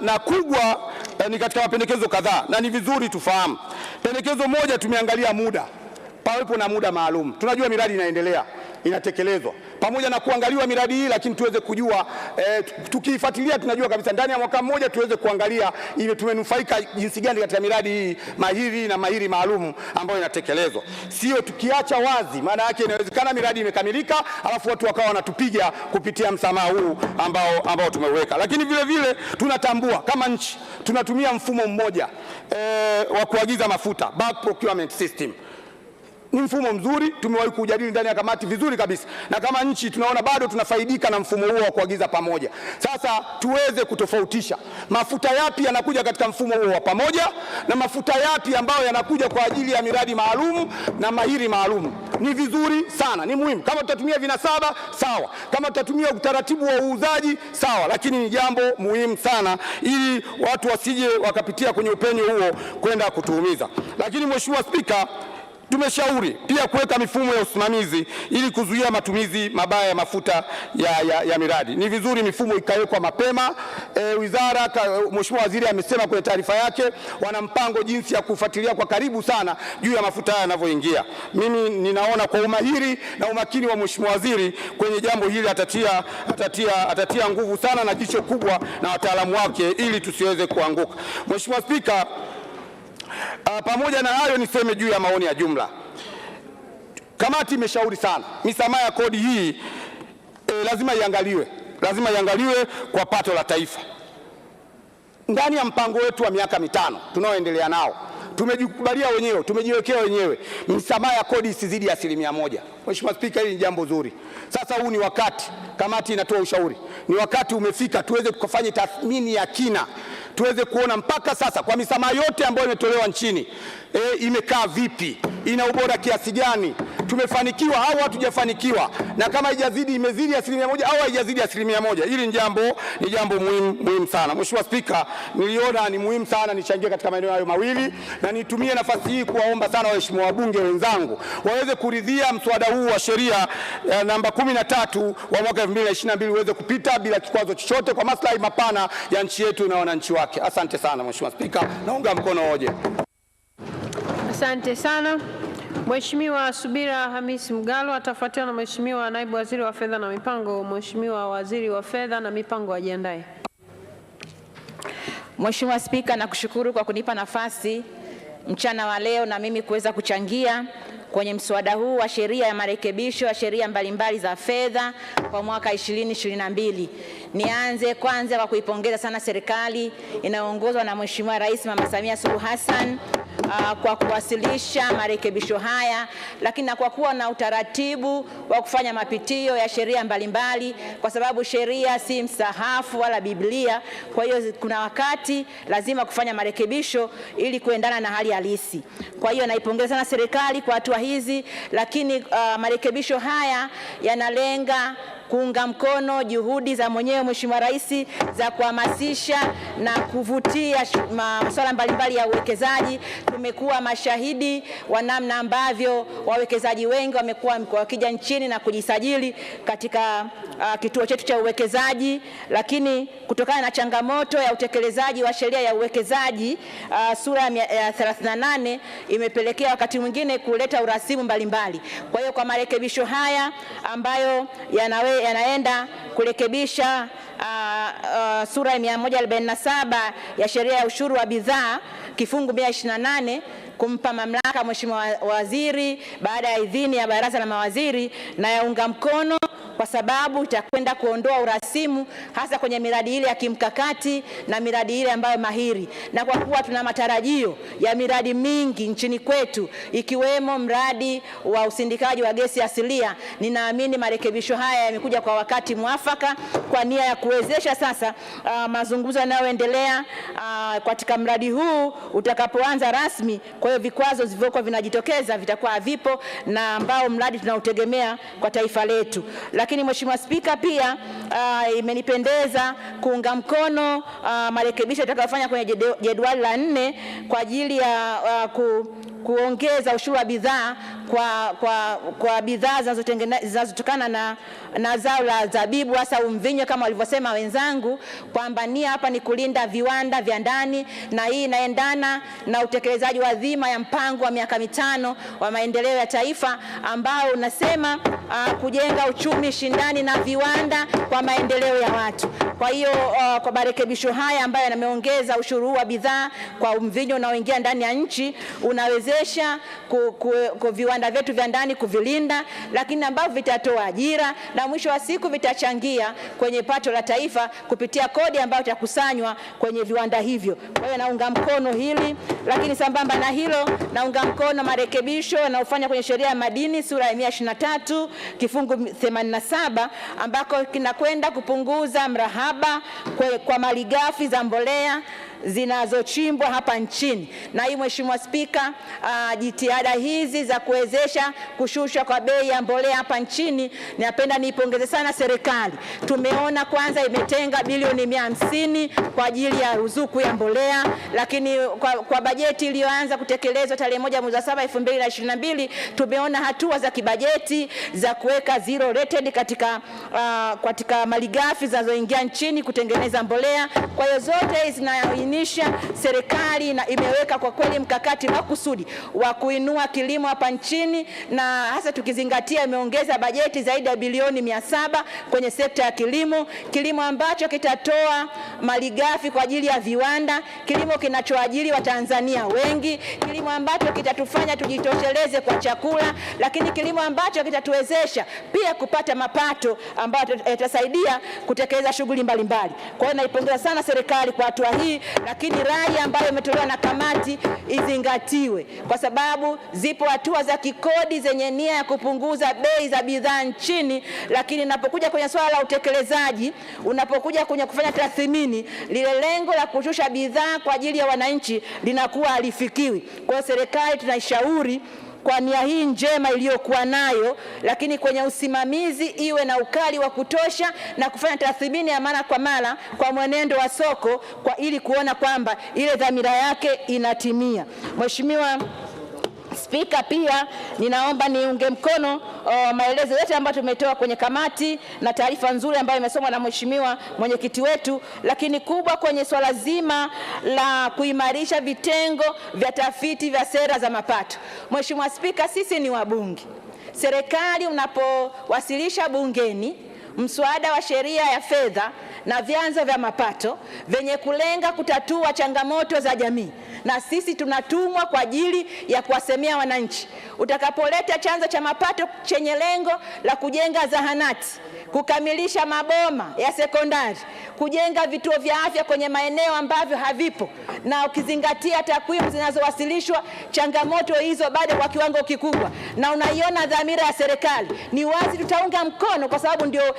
na kubwa ni katika mapendekezo kadhaa, na ni vizuri tufahamu. Pendekezo moja, tumeangalia muda, pawepo na muda maalum. Tunajua miradi inaendelea, inatekelezwa, pamoja na kuangaliwa miradi hii, lakini tuweze kujua tukiifuatilia tunajua kabisa ndani ya mwaka mmoja tuweze kuangalia ile tumenufaika jinsi gani katika miradi hii mahiri na mahiri maalum ambayo inatekelezwa. Sio tukiacha wazi, maana yake inawezekana miradi imekamilika alafu watu wakawa wanatupiga kupitia msamaha huu ambao tumeweka. Lakini vile vile tunatambua kama nchi tunatumia mfumo mmoja wa kuagiza mafuta, bulk procurement system. Ni mfumo mzuri, tumewahi kujadili ndani ya kamati vizuri kabisa, na kama nchi tunaona bado tunafaidika na mfumo huo wa kuagiza pamoja. Sasa tuweze kutofautisha mafuta yapi yanakuja katika mfumo huo wa pamoja na mafuta yapi ambayo yanakuja kwa ajili ya miradi maalum na mahiri maalum. Ni vizuri sana, ni muhimu. Kama tutatumia vinasaba sawa, kama tutatumia utaratibu wa uuzaji sawa, lakini ni jambo muhimu sana ili watu wasije wakapitia kwenye upenyo huo kwenda kutuumiza. Lakini Mheshimiwa Spika, tumeshauri pia kuweka mifumo ya usimamizi ili kuzuia matumizi mabaya ya mafuta ya miradi. Ni vizuri mifumo ikawekwa mapema. Wizara, Mheshimiwa Waziri amesema kwenye taarifa yake wana mpango jinsi ya kufuatilia kwa karibu sana juu ya mafuta haya yanavyoingia. Mimi ninaona kwa umahiri na umakini wa Mheshimiwa Waziri kwenye jambo hili atatia nguvu sana na jicho kubwa na wataalamu wake ili tusiweze kuanguka. Mheshimiwa Spika, pamoja na hayo niseme juu ya maoni ya jumla. Kamati imeshauri sana misamaha ya kodi hii lazima iangaliwe kwa pato la taifa. Ndani ya mpango wetu wa miaka 5 tunaoendelea nao tumejikubalia wenyewe, tumejiwekea wenyewe misamaha ya kodi isizidi 1%. Mheshimiwa Spika, hili ni jambo zuri. Sasa huu ni wakati, kamati inatoa ushauri, ni wakati umefika tuweze kufanya tathmini ya kina, tuweze kuona mpaka sasa kwa misamaha yote ambayo imetolewa nchini imekaa vipi, ina ubora kiasi gani, tumefanikiwa au hatujafanikiwa, na kama haijazidi imezidi 1% au haijazidi 1%. Hili ni jambo muhimu sana. Mheshimiwa Spika, niliona ni muhimu sana nichangie katika maeneo hayo mawili, na nitumie nafasi hii kuwaomba sana waheshimiwa wabunge wenzangu waweze kuridhia mswada huu wa sheria namba 13 wa mwaka 2022 uweze kupita bila kikwazo chochote kwa maslahi mapana ya nchi yetu na wananchi wake. Asante sana Mheshimiwa Spika, naunga mkono hoja. Asante sana. Mheshimiwa Subira Hamisi Mgalo atafuatiwa na Mheshimiwa Naibu Waziri wa Fedha na Mipango. Mheshimiwa Waziri wa Fedha na Mipango ajiandae. Mheshimiwa Spika, nakushukuru kwa kunipa nafasi mchana wa leo na mimi kuweza kuchangia kwenye mswada huu wa sheria ya marekebisho ya sheria mbalimbali za fedha kwa mwaka 2022. Nianze kwanza kwa kuipongeza sana serikali inayoongozwa na Mheshimiwa Rais Mama Samia Suluhu Hassan kwa kuwasilisha marekebisho haya, lakini na kwa kuwa na utaratibu wa kufanya mapitio ya sheria mbalimbali, kwa sababu sheria si msahafu wala Biblia. Kwa hiyo kuna wakati lazima kufanya marekebisho ili kuendana na hali halisi. Kwa hiyo naipongeza sana serikali kwa hatua hizi, lakini marekebisho haya yanalenga kuunga mkono juhudi za mwenyewe Mheshimiwa Rais za kuhamasisha na kuvutia masuala mbalimbali ya uwekezaji. Tumekuwa mashahidi wa namna ambavyo wawekezaji wengi wamekuwa wakija nchini na kujisajili katika kituo chetu cha uwekezaji, lakini kutokana na changamoto ya utekelezaji wa sheria ya uwekezaji sura ya 38 imepelekea wakati mwingine kuleta urasimu mbalimbali. Kwa hiyo kwa marekebisho haya ambayo yanaenda kurekebisha sura ya 147 ya sheria ya ushuru wa bidhaa kifungu 128 kumpa mamlaka Mheshimiwa Waziri baada ya idhini ya Baraza la Mawaziri, na yaunga mkono kwa sababu itakwenda kuondoa urasimu hasa kwenye miradi ile ya kimkakati na miradi ile ambayo mahiri. Na kwa kuwa tuna matarajio ya miradi mingi nchini kwetu ikiwemo mradi wa usindikaji wa gesi asilia, ninaamini marekebisho haya yamekuja kwa wakati mwafaka kwa nia ya kuwezesha sasa mazungumzo yanayoendelea katika mradi huu utakapoanza rasmi. Kwa hiyo vikwazo vilivyokuwa vinajitokeza vitakuwa havipo na ambao mradi tunautegemea kwa taifa letu. Lakini Mheshimiwa Spika, pia imenipendeza kuunga mkono marekebisho yatakayofanya kwenye jedwali la 4 kwa ajili ya kuongeza ushuru wa bidhaa kwa bidhaa zinazotokana na zao la zabibu hasa mvinyo, kama walivyosema wenzangu kwamba nia hapa ni kulinda viwanda vya ndani, na hii inaendana na utekelezaji wa dhima ya mpango wa miaka 5 wa maendeleo ya taifa ambao unasema kujenga uchumi shindani na viwanda kwa maendeleo ya watu. Kwa hiyo kwa marekebisho haya ambayo yameongeza ushuru wa bidhaa kwa mvinyo unaoingia ndani ya nchi unaweza kuwezesha viwanda vyetu vya ndani kuvilinda, lakini ambavyo vitatoa ajira na mwisho wa siku vitachangia kwenye pato la taifa kupitia kodi ambayo itakusanywa kwenye viwanda hivyo. Kwa hiyo naunga mkono hili, lakini sambamba na hilo naunga mkono marekebisho yanayofanywa kwenye sheria ya madini sura ya 123 kifungu 87 ambako kinakwenda kupunguza mrahaba kwa malighafi za mbolea zinazochimbwa hapa nchini. Na hii Mheshimiwa Spika, jitihada hizi za kuwezesha kushushwa kwa bei ya mbolea hapa nchini, napenda niipongeze sana serikali. Tumeona kwanza imetenga bilioni 150 kwa ajili ya ruzuku ya mbolea, lakini kwa bajeti iliyoanza kutekelezwa tarehe 1 mwezi wa 7 2022 tumeona hatua za kibajeti za kuweka zero rated katika malighafi zinazoingia nchini kutengeneza mbolea. Kwa hiyo zote zinaainisha serikali na imeweka kwa kweli mkakati makusudi wa kuinua kilimo hapa nchini, na hasa tukizingatia imeongeza bajeti zaidi ya bilioni 700 kwenye sekta ya kilimo ambacho kitatoa malighafi kwa ajili ya viwanda, kilimo kinachoajiri Watanzania wengi, kilimo ambacho kitatufanya tujitosheleze kwa chakula, lakini kilimo ambacho kitatuwezesha pia kupata mapato ambayo yatasaidia kutekeleza shughuli mbalimbali. Kwa hiyo naipongeza sana serikali kwa hatua hii, lakini rai ambayo imetolewa na kamati izingatiwe, kwa sababu zipo hatua za kikodi zenye nia ya kupunguza bei za bidhaa nchini, lakini unapokuja kwenye swala la utekelezaji, unapokuja kwenye kufanya tathmini, lile lengo la kushusha bidhaa kwa ajili ya wananchi linakuwa halifikiwi. Kwa hiyo serikali tunaishauri kwa nia hii njema iliyokuwa nayo, lakini kwenye usimamizi iwe na ukali wa kutosha na kufanya tathmini ya mara kwa mara kwa mwenendo wa soko ili kuona kwamba ile dhamira yake inatimia. Mheshimiwa Spika, pia ninaomba niunge mkono maelezo yote ambayo tumetoa kwenye kamati na taarifa nzuri ambayo imesomwa na Mheshimiwa mwenyekiti wetu, lakini kubwa kwenye swala zima la kuimarisha vitengo vya tafiti vya sera za mapato. Mheshimiwa Spika, sisi ni wabunge. Serikali unapowasilisha bungeni mswada wa sheria ya fedha na vyanzo vya mapato venye kulenga kutatua changamoto za jamii, na sisi tunatumwa kwa ajili ya kuwasemea wananchi. Utakapoleta chanzo cha mapato chenye lengo la kujenga zahanati, kukamilisha maboma ya sekondari, kujenga vituo vya afya kwenye maeneo ambavyo havipo, na ukizingatia takwimu zinazowasilishwa, changamoto hizo bado kwa kiwango kikubwa, na unaiona dhamira ya serikali, ni wazi tutaunga mkono, kwa sababu ndio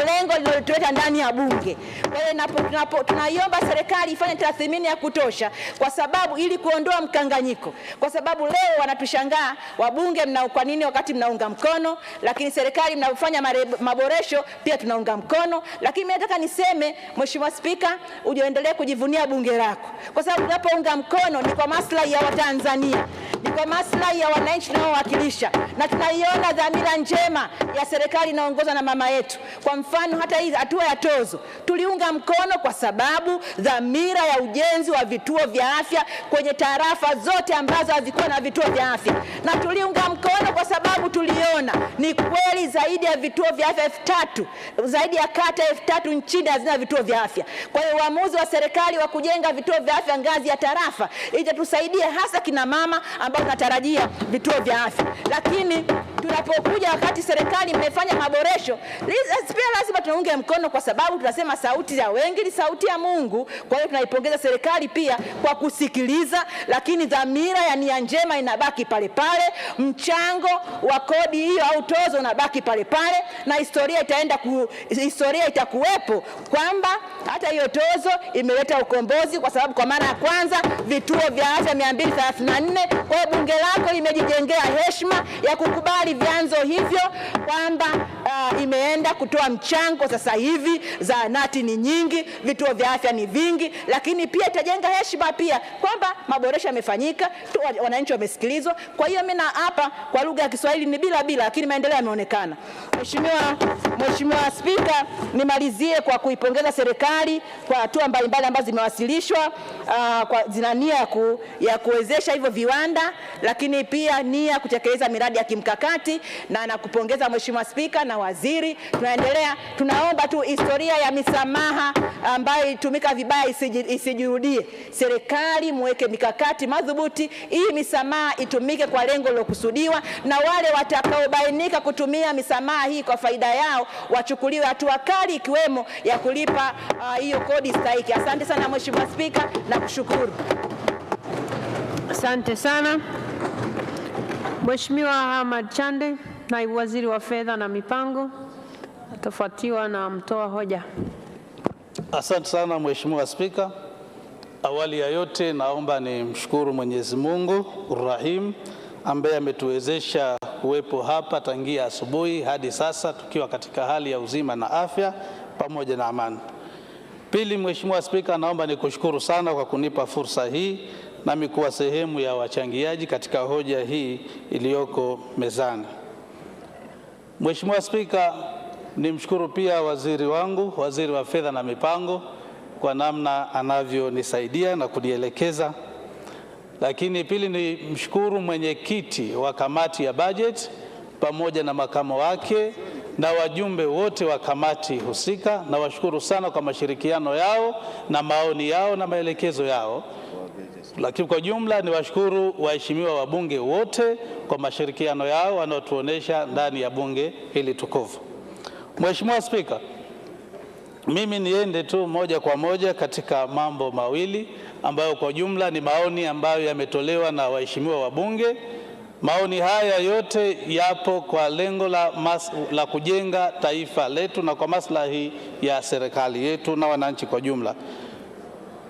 lengo lililotuleta ndani ya Bunge. Kwa hiyo tunaiomba serikali ifanye tathmini ya kutosha, kwa sababu ili kuondoa mkanganyiko, kwa sababu leo wanatushangaa wabunge, kwa nini wakati mnaunga mkono, lakini serikali mnafanya maboresho pia tunaunga mkono. Lakini mimi nataka niseme Mheshimiwa Spika, uendelee kujivunia bunge lako, kwa sababu unapounga mkono ni kwa maslahi ya Watanzania, ni kwa maslahi ya wananchi tunaowakilisha, na tunaiona dhamira njema ya serikali inaongozwa na mama yetu. Kwa mfano hata hii hatua ya tozo tuliunga mkono kwa sababu dhamira ya ujenzi wa vituo vya afya kwenye tarafa zote ambazo hazikuwa na vituo vya afya, na tuliunga mkono kwa sababu tuliona ni kweli zaidi ya vituo vya afya 3000, zaidi ya kata 3000 nchini hazina vituo vya afya. Kwa hiyo uamuzi wa serikali wa kujenga vituo vya afya ngazi ya tarafa itatusaidia hasa kina mama ambao tunatarajia vituo vya afya. Lakini tunapokuja wakati serikali imefanya maboresho, pia lazima tunaunge mkono, kwa sababu tunasema sauti ya wengi ni sauti ya Mungu. Kwa hiyo tunaipongeza serikali pia kwa kusikiliza, lakini dhamira ya nia njema inabaki pale pale, mchango wa kodi hiyo au tozo unabaki pale pale, na historia itakuwepo kwamba hata hiyo tozo imeleta ukombozi, kwa sababu kwa mara ya kwanza vituo vya afya 234. Kwa hiyo bunge lako limejijengea heshima ya kukubali vyanzo hivyo, kwamba imeenda kutoa mchango. Sasa hivi zahanati ni nyingi, vituo vya afya ni vingi, lakini pia itajenga heshima pia kwamba maboresho yamefanyika, wananchi wamesikilizwa. Kwa hiyo mimi na hapa kwa lugha ya Kiswahili ni bila, lakini maendeleo yameonekana. Mheshimiwa Spika, nimalizie kwa kuipongeza serikali kwa hatua mbalimbali ambazo zimewasilishwa, kwa zina nia ya kuwezesha hivyo viwanda, lakini pia nia kutekeleza miradi ya kimkakati, na nakupongeza Mheshimiwa Spika na waziri, tunaomba tu historia ya misamaha ambayo itumika vibaya isijirudie. Serikali muweke mikakati madhubuti, hii misamaha itumike kwa lengo lilokusudiwa, na wale watakaobainika kutumia misamaha hii kwa faida yao wachukuliwe hatua kali, ikiwemo ya kulipa hiyo kodi stahiki. Asante sana Mheshimiwa Spika na kushukuru. Asante sana. Mheshimiwa Ahmad Chande, Naibu Waziri wa Fedha na Mipango, atafuatiwa na mtoa hoja. Asante sana Mheshimiwa Spika. Awali ya yote naomba nimshukuru Mwenyezi Mungu Rahim ambaye ametuwezesha kuwepo hapa tangia asubuhi hadi sasa tukiwa katika hali ya uzima na afya pamoja na amani. Pili, Mheshimiwa Spika, naomba nikushukuru sana kwa kunipa fursa hii nami kuwa sehemu ya wachangiaji katika hoja hii iliyoko mezani. Mheshimiwa Spika, nimshukuru pia waziri wangu, Waziri wa Fedha na Mipango, kwa namna anavyonisaidia na kunielekeza. Lakini pili, nimshukuru mwenyekiti wa kamati ya budget pamoja na makamo wake na wajumbe wote wa kamati husika, na washukuru sana kwa mashirikiano yao na maoni yao na maelekezo yao. Lakini kwa jumla ni washukuru waheshimiwa wabunge wote kwa mashirikiano yao wanaotuonesha ndani ya bunge hili tukufu. Mheshimiwa Spika, mimi niende tu moja kwa moja katika mambo mawili ambayo kwa jumla ni maoni ambayo yametolewa na waheshimiwa wabunge. Maoni haya yote yapo kwa lengo la kujenga taifa letu na kwa maslahi ya serikali yetu na wananchi kwa jumla.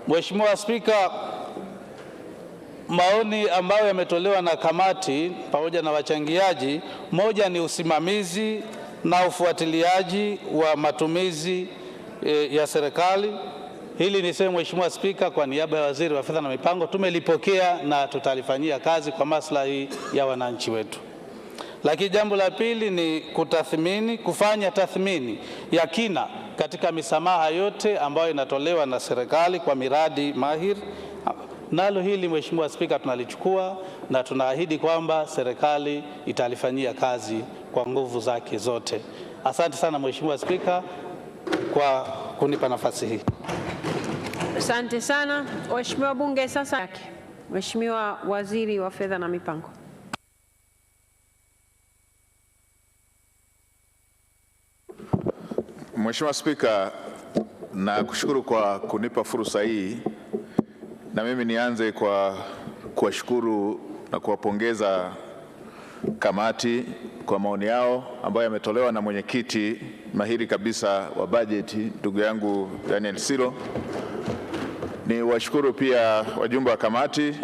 Mheshimiwa Spika, maoni ambayo yametolewa na kamati pamoja na wachangiaji, moja ni usimamizi na ufuatiliaji wa matumizi ya serikali. Hili niseme Mheshimiwa Spika, kwa niaba ya Waziri wa Fedha na Mipango, tumelipokea na tutalifanyia kazi kwa maslahi ya wananchi wetu. Lakini jambo la pili ni kufanya tathmini ya kina katika misamaha yote ambayo inatolewa na serikali kwa miradi mahiri. Nalo hili Mheshimiwa Spika tunalichukua na tunaahidi kwamba serikali italifanyia kazi kwa nguvu zake zote. Asante sana Mheshimiwa Spika kwa kunipa nafasi hii. Asante sana. Waheshimiwa bunge sasa yake. Mheshimiwa Waziri wa Fedha na Mipango. Mheshimiwa Spika, na kushukuru kwa kunipa fursa hii, na mimi nianze kwa kuwashukuru na kuwapongeza kamati kwa maoni yao ambayo yametolewa na mwenyekiti mahiri kabisa wa bajeti ndugu yangu Daniel Silo. Ni washukuru pia wajumbe wa kamati,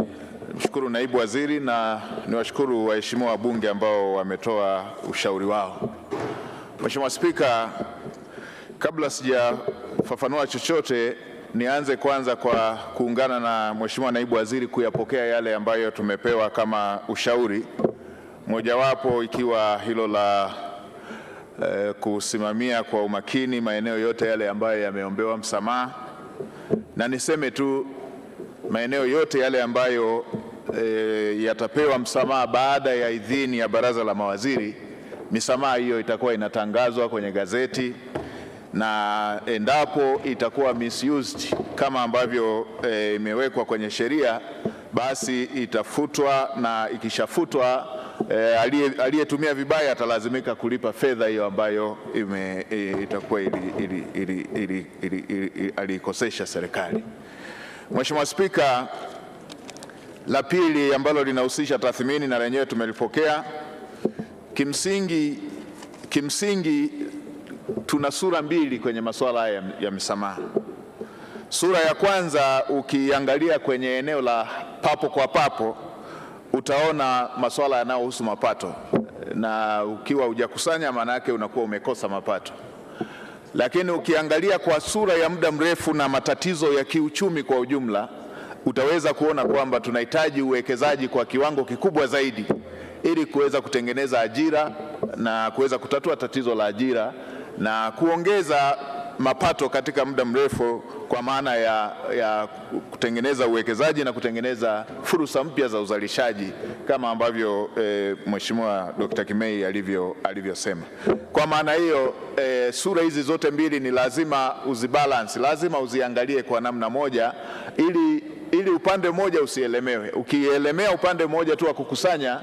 mshukuru naibu waziri na niwashukuru waheshimiwa wabunge ambao wametoa ushauri wao. Mheshimiwa Spika, kabla sijafafanua chochote, nianze kwanza kwa kuungana na Mheshimiwa naibu waziri kuyapokea yale ambayo tumepewa kama ushauri, mojawapo ikiwa hilo la kusimamia kwa umakini maeneo yote yale ambayo yameombewa msamaha. Na niseme tu maeneo yote yale ambayo yatapewa msamaha baada ya idhini ya baraza la mawaziri, misamaha hiyo itakuwa inatangazwa kwenye gazeti, na endapo itakuwa misused kama ambavyo imewekwa kwenye sheria, basi itafutwa, na ikishafutwa aliyetumia vibaya atalazimika kulipa fedha hiyo ambayo itakuwa alikosesha serikali. Mheshimiwa Spika, la pili ambalo linahusisha tathmini na lenyewe tumelipokea. Kimsingi tuna sura mbili kwenye masuala ya misamaha. Sura ya kwanza, ukiangalia kwenye eneo la papo kwa papo, utaona masuala yanayohusu mapato, na ukiwa hujakusanya maana yake unakuwa umekosa mapato. Lakini ukiangalia kwa sura ya muda mrefu na matatizo ya kiuchumi kwa ujumla, utaweza kuona kwamba tunahitaji uwekezaji kwa kiwango kikubwa zaidi ili kuweza kutengeneza ajira na kuweza kutatua tatizo la ajira na kuongeza mapato katika muda mrefu, kwa maana ya kutengeneza uwekezaji na kutengeneza fursa mpya za uzalishaji kama ambavyo Mheshimiwa Dr. Kimei alivyosema. Kwa maana hiyo sura hizi zote mbili ni lazima uzibalance, lazima uziangalie kwa namna moja ili upande mmoja usielemewe. Ukielemea upande mmoja tu wa kukusanya,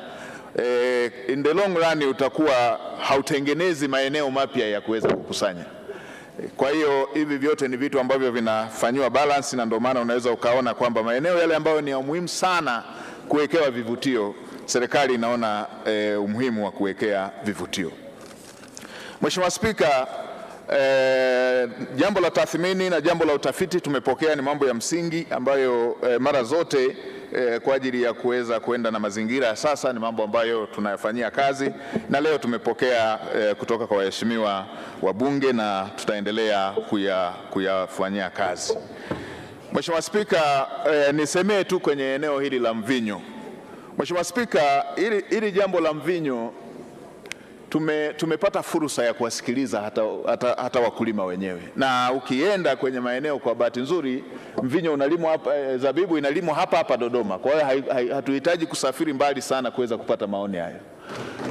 in the long run utakuwa hautengenezi maeneo mapya ya kuweza kukusanya. Kwa hiyo hivi vyote ni vitu ambavyo vinafanywa balance, na ndio maana unaweza ukaona kwamba maeneo yale ambayo ni ya muhimu sana kuwekewa vivutio, serikali inaona umuhimu wa kuwekea vivutio. Mheshimiwa Spika, jambo la tathmini na jambo la utafiti tumepokea, ni mambo ya msingi ambayo mara zote kwa ajili ya kuweza kuenda na mazingira ya sasa ni mambo ambayo tunayafanyia kazi, na leo tumepokea kutoka kwa waheshimiwa wa Bunge na tutaendelea kuyafanyia kazi. Mheshimiwa Spika, nisemee tu kwenye eneo hili la mvinyo. Mheshimiwa Spika, hili jambo la mvinyo tumepata fursa ya kuwasikiliza hata wakulima wenyewe, na ukienda kwenye maeneo, kwa bahati nzuri mvinyo unalimwa hapa, zabibu inalimwa hapa Dodoma. Kwa hiyo hatuhitaji kusafiri mbali sana kuweza kupata maoni hayo.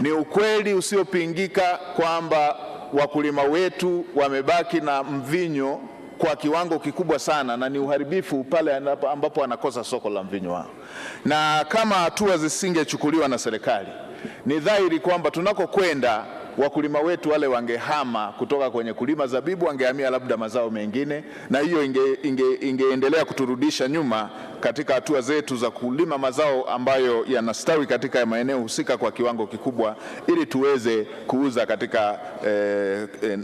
Ni ukweli usiopingika kwamba wakulima wetu wamebaki na mvinyo kwa kiwango kikubwa sana, na ni uharibifu pale ambapo anakosa soko la mvinyo wao. Na kama hatua zisingechukuliwa na serikali, ni dhahiri kwamba tunakokwenda wakulima wetu wale wangehama kutoka kwenye kulima zabibu, wangehamia labda mazao mengine, na hiyo ingeendelea kuturudisha nyuma katika hatua zetu za kulima mazao ambayo yanastawi katika maeneo husika kwa kiwango kikubwa, ili tuweze kuuza katika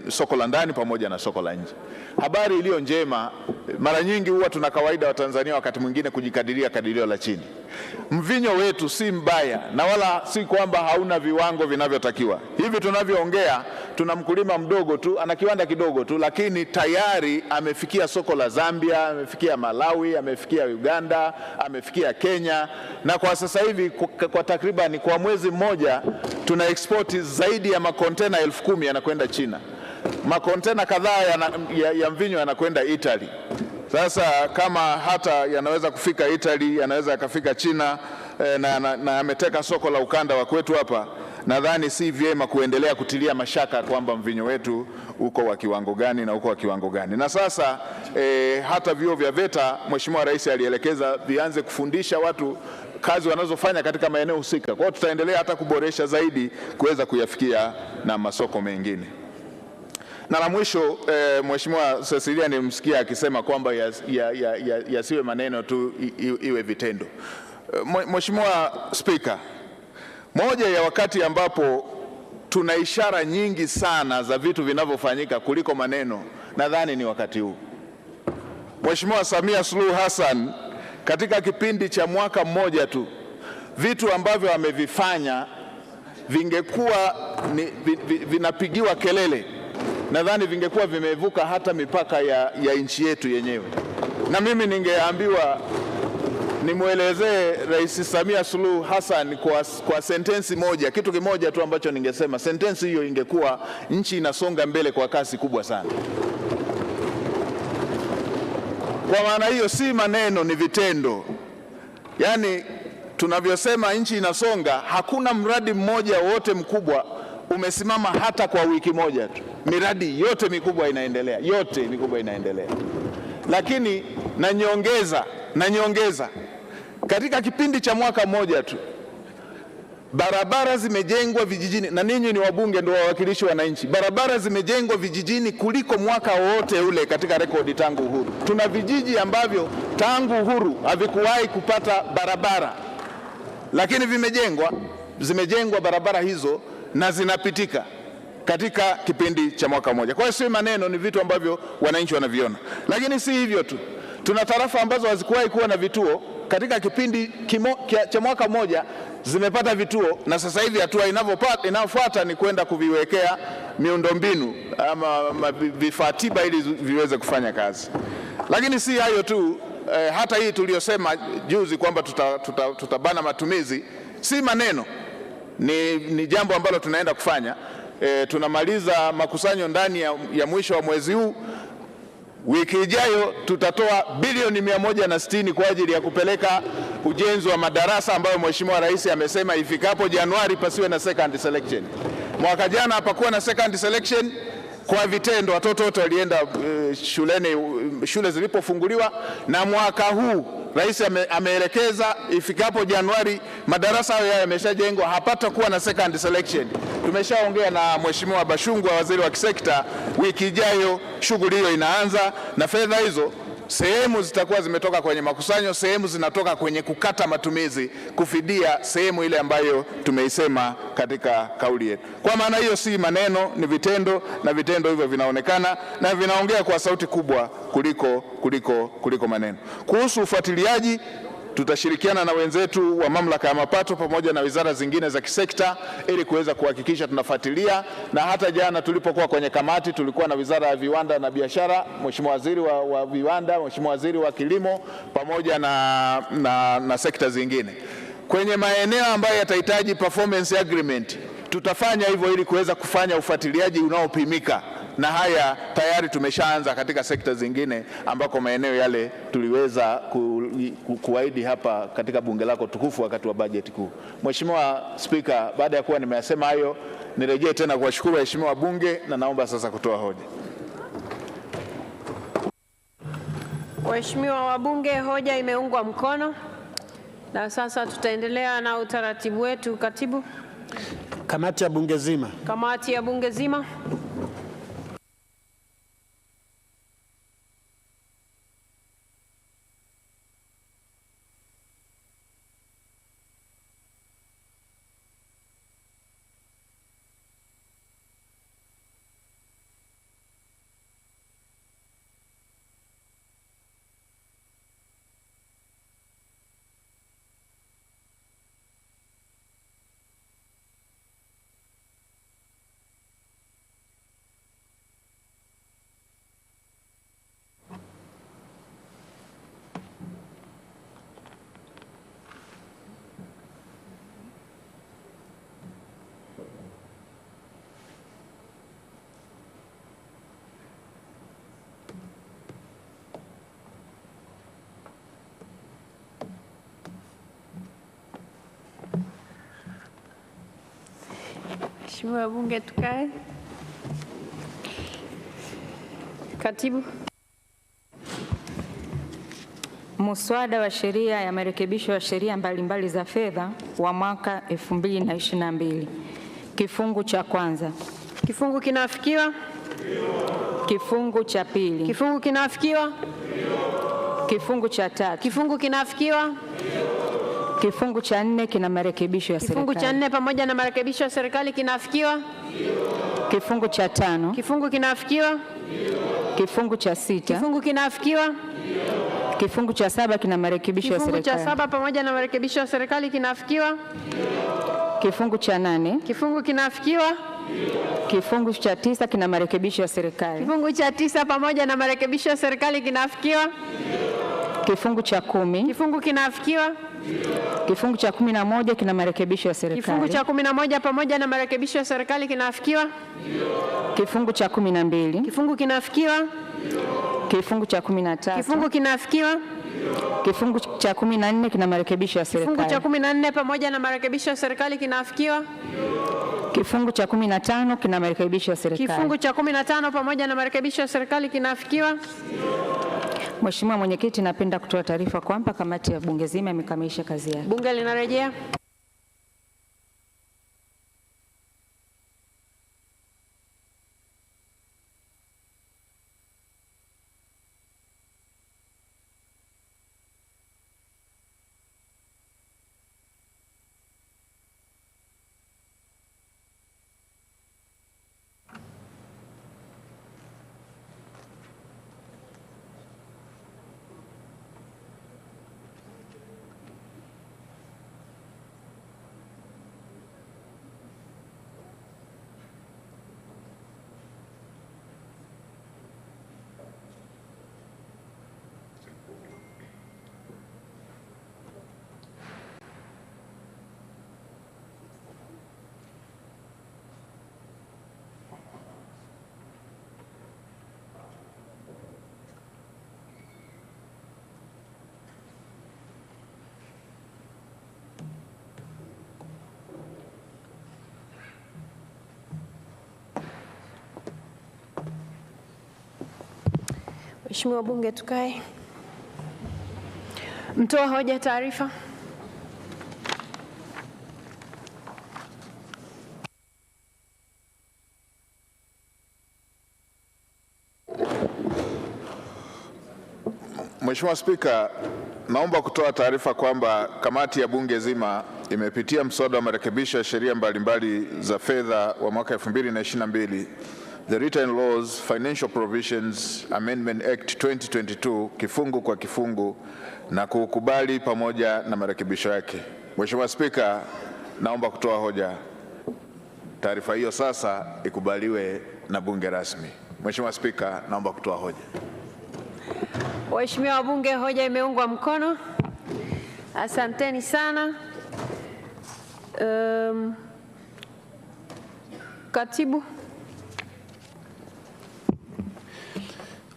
soko la ndani pamoja na soko la nje. Habari iliyo njema, mara nyingi huwa tuna kawaida wa Tanzania wakati mwingine kujikadiria kadirio la chini. Mvinyo wetu si mbaya na wala si kwamba hauna viwango vinavyotakiwa. Hivi tunavyoongea tuna mkulima mdogo tu, ana kiwanda kidogo tu, lakini tayari amefikia soko la Zambia, amefikia Malawi, amefikia Uganda, amefikia Kenya, na kwa sasa hivi kwa takriban kwa mwezi mmoja tuna export zaidi ya makontena 10,000 yanakwenda China. Makontena kadhaa ya mvinyo yanakwenda Italy. Sasa kama hata yanaweza kufika Italy, yanaweza yakafika China na yameteka soko la ukanda wa kwetu hapa, nadhani si vyema kuendelea kutilia mashaka kwamba mvinyo wetu uko wa kiwango gani na uko wa kiwango gani. Na sasa hata vyuo vya VETA Mheshimiwa Rais alielekeza vianze kufundisha watu kazi wanazofanya katika maeneo husika. Kwa hiyo tutaendelea hata kuboresha zaidi kuweza kuyafikia na masoko mengine. Na la mwisho, Mheshimiwa Cecilia nimsikia akisema kwamba yasiwe maneno tu, iwe vitendo. Mheshimiwa Spika, moja ya wakati ambapo tuna ishara nyingi sana za vitu vinavyofanyika kuliko maneno, nadhani ni wakati huu. Mheshimiwa Samia Suluhu Hassan katika kipindi cha mwaka mmoja tu, vitu ambavyo amevifanya vingekuwa vinapigiwa kelele, nadhani vingekuwa vimevuka hata mipaka ya nchi yetu yenyewe. Na mimi ningeambiwa nimwelezee Rais Samia Suluhu Hassan kwa sentensi moja, kitu kimoja tu ambacho ningesema, sentensi hiyo ingekuwa nchi inasonga mbele kwa kasi kubwa sana. Kwa maana hiyo si maneno, ni vitendo. Yaani tunavyosema nchi inasonga, hakuna mradi mmoja wote mkubwa umesimama hata kwa wiki moja tu. Miradi yote mikubwa inaendelea, yote mikubwa inaendelea. Lakini na nyongeza katika kipindi cha mwaka mmoja tu barabara zimejengwa vijijini, na ninyi ni wabunge ndio wawakilishi wananchi. Barabara zimejengwa vijijini kuliko mwaka wote ule katika rekodi tangu uhuru. Tuna vijiji ambavyo tangu uhuru havikuwahi kupata barabara, lakini zimejengwa barabara hizo na zinapitika katika kipindi cha mwaka mmoja. Kwa hiyo si maneno, ni vitu ambavyo wananchi wanaviona. Lakini si hivyo tu, tuna tarafa ambazo hazikuwahi kuwa na vituo, katika kipindi cha mwaka mmoja zimepata vituo, na sasa hivi hatua inayofuata ni kwenda kuviwekea miundombinu ama vifaa tiba ili viweze kufanya kazi. Lakini si hayo tu, hata hii tuliyosema juzi kwamba tutabana matumizi, si maneno, ni jambo ambalo tunaenda kufanya. Tunamaliza makusanyo ndani ya mwisho wa mwezi huu. Wiki ijayo tutatoa bilioni 160 kwa ajili ya kupeleka ujenzi wa madarasa ambayo Mheshimiwa Rais amesema ifikapo Januari pasiwe na second selection. Mwaka jana hapakuwa na second selection kwa vitendo, watoto wote walienda shuleni shule zilipofunguliwa, na mwaka huu Rais ameelekeza ifikapo Januari madarasa hayo yameshajengwa, hapata kuwa na second selection. Tumeshaongea na Mheshimiwa Bashungwa, waziri wa kisekta, wiki ijayo shughuli hiyo inaanza, na fedha hizo sehemu zitakuwa zimetoka kwenye makusanyo, sehemu zinatoka kwenye kukata matumizi kufidia sehemu ile ambayo tumeisema katika kauli yetu. Kwa maana hiyo si maneno, ni vitendo, na vitendo hivyo vinaonekana na vinaongea kwa sauti kubwa kuliko maneno. Kuhusu ufuatiliaji, tutashirikiana na wenzetu wa mamlaka ya mapato pamoja na wizara zingine za kisekta ili kuweza kuhakikisha tunafuatilia, na hata jana tulipokuwa kwenye kamati tulikuwa na wizara ya viwanda na biashara, Mheshimiwa waziri wa viwanda, Mheshimiwa waziri wa kilimo pamoja na sekta zingine. Kwenye maeneo ambayo yatahitaji performance agreement tutafanya hivyo ili kuweza kufanya ufuatiliaji unaopimika, na haya tayari tumeshaanza katika sekta zingine ambako maeneo yale tuliweza kuahidi hapa katika bunge lako tukufu wakati wa bajeti kuu. Mheshimiwa Spika, baada ya kuwa nimeyasema hayo, nirejee tena kuwashukuru waheshimiwa wabunge na naomba sasa kutoa hoja. Waheshimiwa wabunge, hoja imeungwa mkono. Na sasa tutaendelea na utaratibu wetu. Katibu. Kamati ya bunge zima. Kamati ya bunge zima. Mheshimiwa bunge, tukae. Katibu. Muswada wa sheria ya marekebisho ya sheria mbalimbali za fedha wa mwaka 2022. Kifungu cha kwanza. Kifungu kinafikiwa? Kifungu cha pili. Kifungu kinafikiwa? Kifungu cha tatu. Kifungu kinafikiwa? Kifungu cha 4 kina marekebisho ya serikali. Kifungu cha 4 pamoja na marekebisho ya serikali kinafikiwa? Kifungu cha 5. Kifungu kinafikiwa? Kifungu cha 6. Kifungu kinafikiwa? Kifungu cha 7 kina marekebisho ya serikali. Kifungu cha 7 pamoja na marekebisho ya serikali kinafikiwa? Kifungu cha 8. Kifungu kinafikiwa? Kifungu cha 9 kina marekebisho ya serikali. Kifungu cha 9 pamoja na marekebisho ya serikali kinafikiwa? Kifungu cha 10. Kifungu kinafikiwa? Kifungu cha 11 kina marekebisho ya serikali. Kifungu cha 11 pamoja na marekebisho ya serikali kinafikiwa? Kifungu cha 12. Kifungu kinafikiwa? Kifungu cha 13. Kifungu kinafikiwa? Kifungu cha 14 kina marekebisho ya serikali. Kifungu cha 14 pamoja na marekebisho ya serikali kinafikiwa? Kifungu cha 15 kina marekebisho ya serikali. Kifungu cha 15 pamoja na marekebisho ya serikali kinafikiwa? Mheshimiwa Mwenyekiti, napenda kutoa taarifa kwamba kamati ya bunge zima imekamilisha kazi yake. Bunge linarejea. Mheshimiwa Bunge, tukae. Mtoa hoja taarifa. Mheshimiwa Spika, naomba kutoa taarifa kwamba kamati ya Bunge zima imepitia mswada wa marekebisho ya sheria mbalimbali za fedha wa mwaka 2022, The Written Laws Financial Provisions Amendment Act 2022 kifungu kwa kifungu na kukubali pamoja na marekebisho yake. Mheshimiwa Spika, naomba kutoa hoja. Taarifa hiyo sasa ikubaliwe na Bunge rasmi. Mheshimiwa Spika, naomba kutoa hoja. Waheshimiwa wabunge, hoja imeungwa mkono. Asanteni sana. Katibu.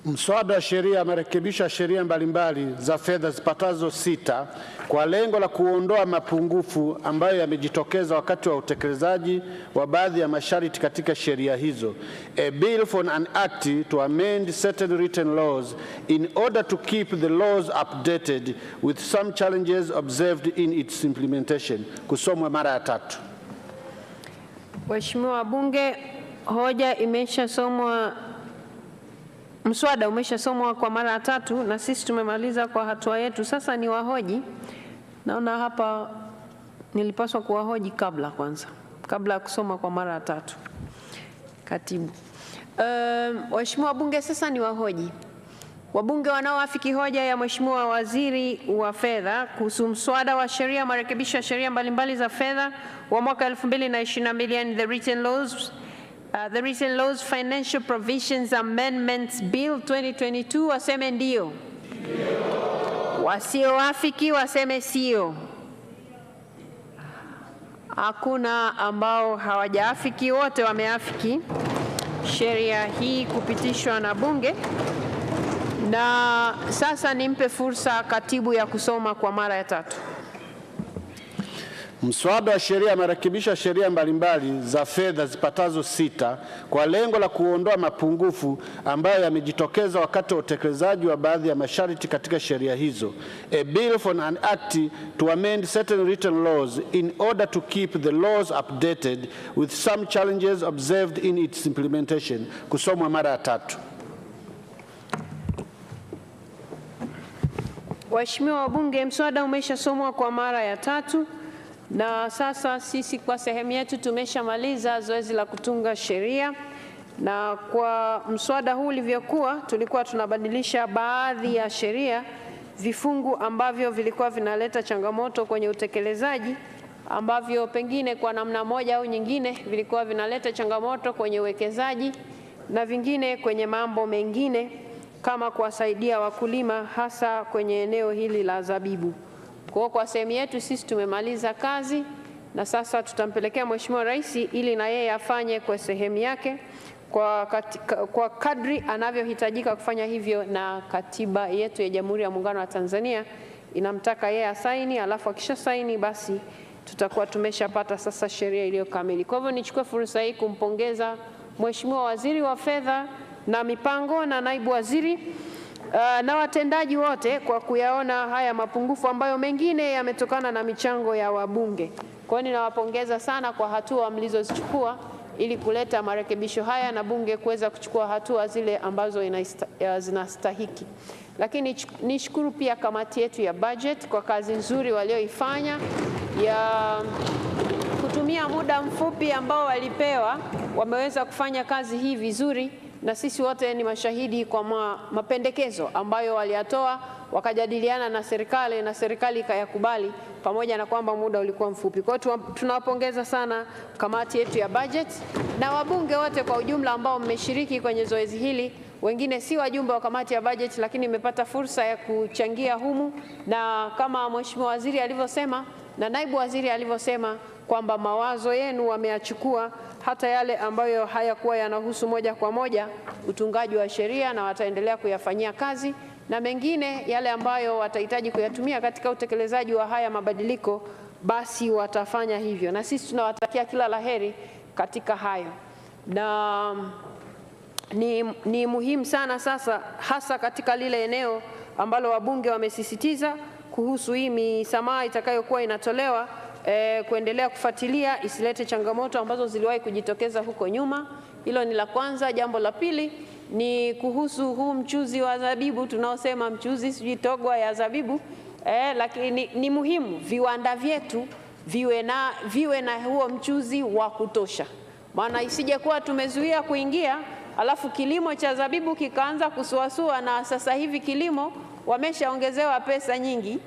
Mswada wa sheria marekebisho ya sheria mbalimbali za fedha zipatazo 6 kwa lengo la kuondoa mapungufu ambayo yamejitokeza wakati wa utekelezaji wa baadhi ya masharti katika sheria hizo. A bill for an act to amend certain written laws in order to keep the laws updated with some challenges observed in its implementation. Kusomwa mara ya 3. Waheshimiwa wabunge, hoja imeshasomwa. Mswada umeshasomwa kwa mara ya 3 na sisi tumemaliza kwa hatua yetu. Sasa ni wahoji. Naona hapa nilipaswa kuwahoji kabla ya kusoma kwa mara ya 3. Katibu. Waheshimiwa wabunge, sasa ni wahoji. Wabunge wanaoafiki hoja ya Mheshimiwa Waziri wa Fedha kuhusu mswada wa sheria marekebisho ya sheria mbalimbali za fedha wa mwaka 2022 and the Written Laws Financial Provisions Amendments Bill 2022 waseme ndio. Wasioafiki waseme sio. Hakuna ambao hawajaafiki, wote wameafiki sheria hii kupitishwa na Bunge. Na sasa nimpe fursa katibu ya kusoma kwa mara ya 3. Mswada wa sheria marekebisho ya sheria mbalimbali za fedha zipatazo 6 kwa lengo la kuondoa mapungufu ambayo yamejitokeza wakati wa utekelezaji wa baadhi ya masharti katika sheria hizo. A bill for an act to amend certain written laws in order to keep the laws updated with some challenges observed in its implementation. Kusomwa mara ya 3. Waheshimiwa wabunge, mswada umeshasomwa kwa mara ya 3. Na sasa sisi kwa sehemu yetu tumeshamaliza zoezi la kutunga sheria, na kwa mswada huu ulivyokuwa tulikuwa tunabadilisha baadhi ya sheria, vifungu ambavyo vilikuwa vinaleta changamoto kwenye utekelezaji, ambavyo pengine kwa namna moja au nyingine vilikuwa vinaleta changamoto kwenye uwekezaji na vingine kwenye mambo mengine kama kuwasaidia wakulima hasa kwenye eneo hili la zabibu. Kwa sehemu yetu sisi tumemaliza kazi na sasa tutampelekea Mheshimiwa Rais ili na yeye afanye kwa sehemu yake kwa kadri anavyohitajika kufanya hivyo, na katiba yetu ya Jamhuri ya Muungano wa Tanzania inamtaka yeye asaini, alafu akisha saini basi tutakuwa tumeshapata sasa sheria iliyo kamili. Kwa hivyo nichukue fursa hii kumpongeza Mheshimiwa Waziri wa Fedha na Mipango na Naibu Waziri na watendaji wote kwa kuyaona haya mapungufu ambayo mengine yametokana na michango ya wabunge. Kwa hiyo ninawapongeza sana kwa hatua mlizozichukua ili kuleta marekebisho haya na Bunge kuweza kuchukua hatua zile ambazo zinastahiki. Lakini nishukuru pia kamati yetu ya budget kwa kazi nzuri walioifanya ya kutumia muda mfupi ambao walipewa, wameweza kufanya kazi hii vizuri. Na sisi wote ni mashahidi kwa mapendekezo ambayo waliyatoa, wakajadiliana na serikali ikayakubali, pamoja na kwamba muda ulikuwa mfupi. Kwa hiyo tunawapongeza sana kamati yetu ya budget na wabunge wote kwa ujumla ambao mmeshiriki kwenye zoezi hili. Wengine si wajumbe wa kamati ya budget, lakini mmepata fursa ya kuchangia humu, na kama Mheshimiwa Waziri alivyosema na Naibu Waziri alivyosema kwamba mawazo yenu wameyachukua, hata yale ambayo hayakuwa yanahusu moja kwa moja utungaji wa sheria, na wataendelea kuyafanyia kazi, na mengine yale ambayo watahitaji kuyatumia katika utekelezaji wa haya mabadiliko basi watafanya hivyo, na sisi tunawatakia kila laheri katika hayo. Na ni muhimu sana sasa, hasa katika lile eneo ambalo wabunge wamesisitiza kuhusu hii misamaha itakayokuwa inatolewa, kuendelea kufuatilia isilete changamoto ambazo ziliwahi kujitokeza huko nyuma. Hilo ni la kwanza. Jambo la pili ni kuhusu huu mchuzi wa zabibu, tunaosema mchuzi sijui togwa ya zabibu, lakini ni muhimu viwanda vyetu viwe na huo mchuzi wa kutosha, maana isije kuwa tumezuia kuingia alafu kilimo cha zabibu kikaanza kusuasua, na sasa hivi kilimo wameshaongezewa pesa nyingi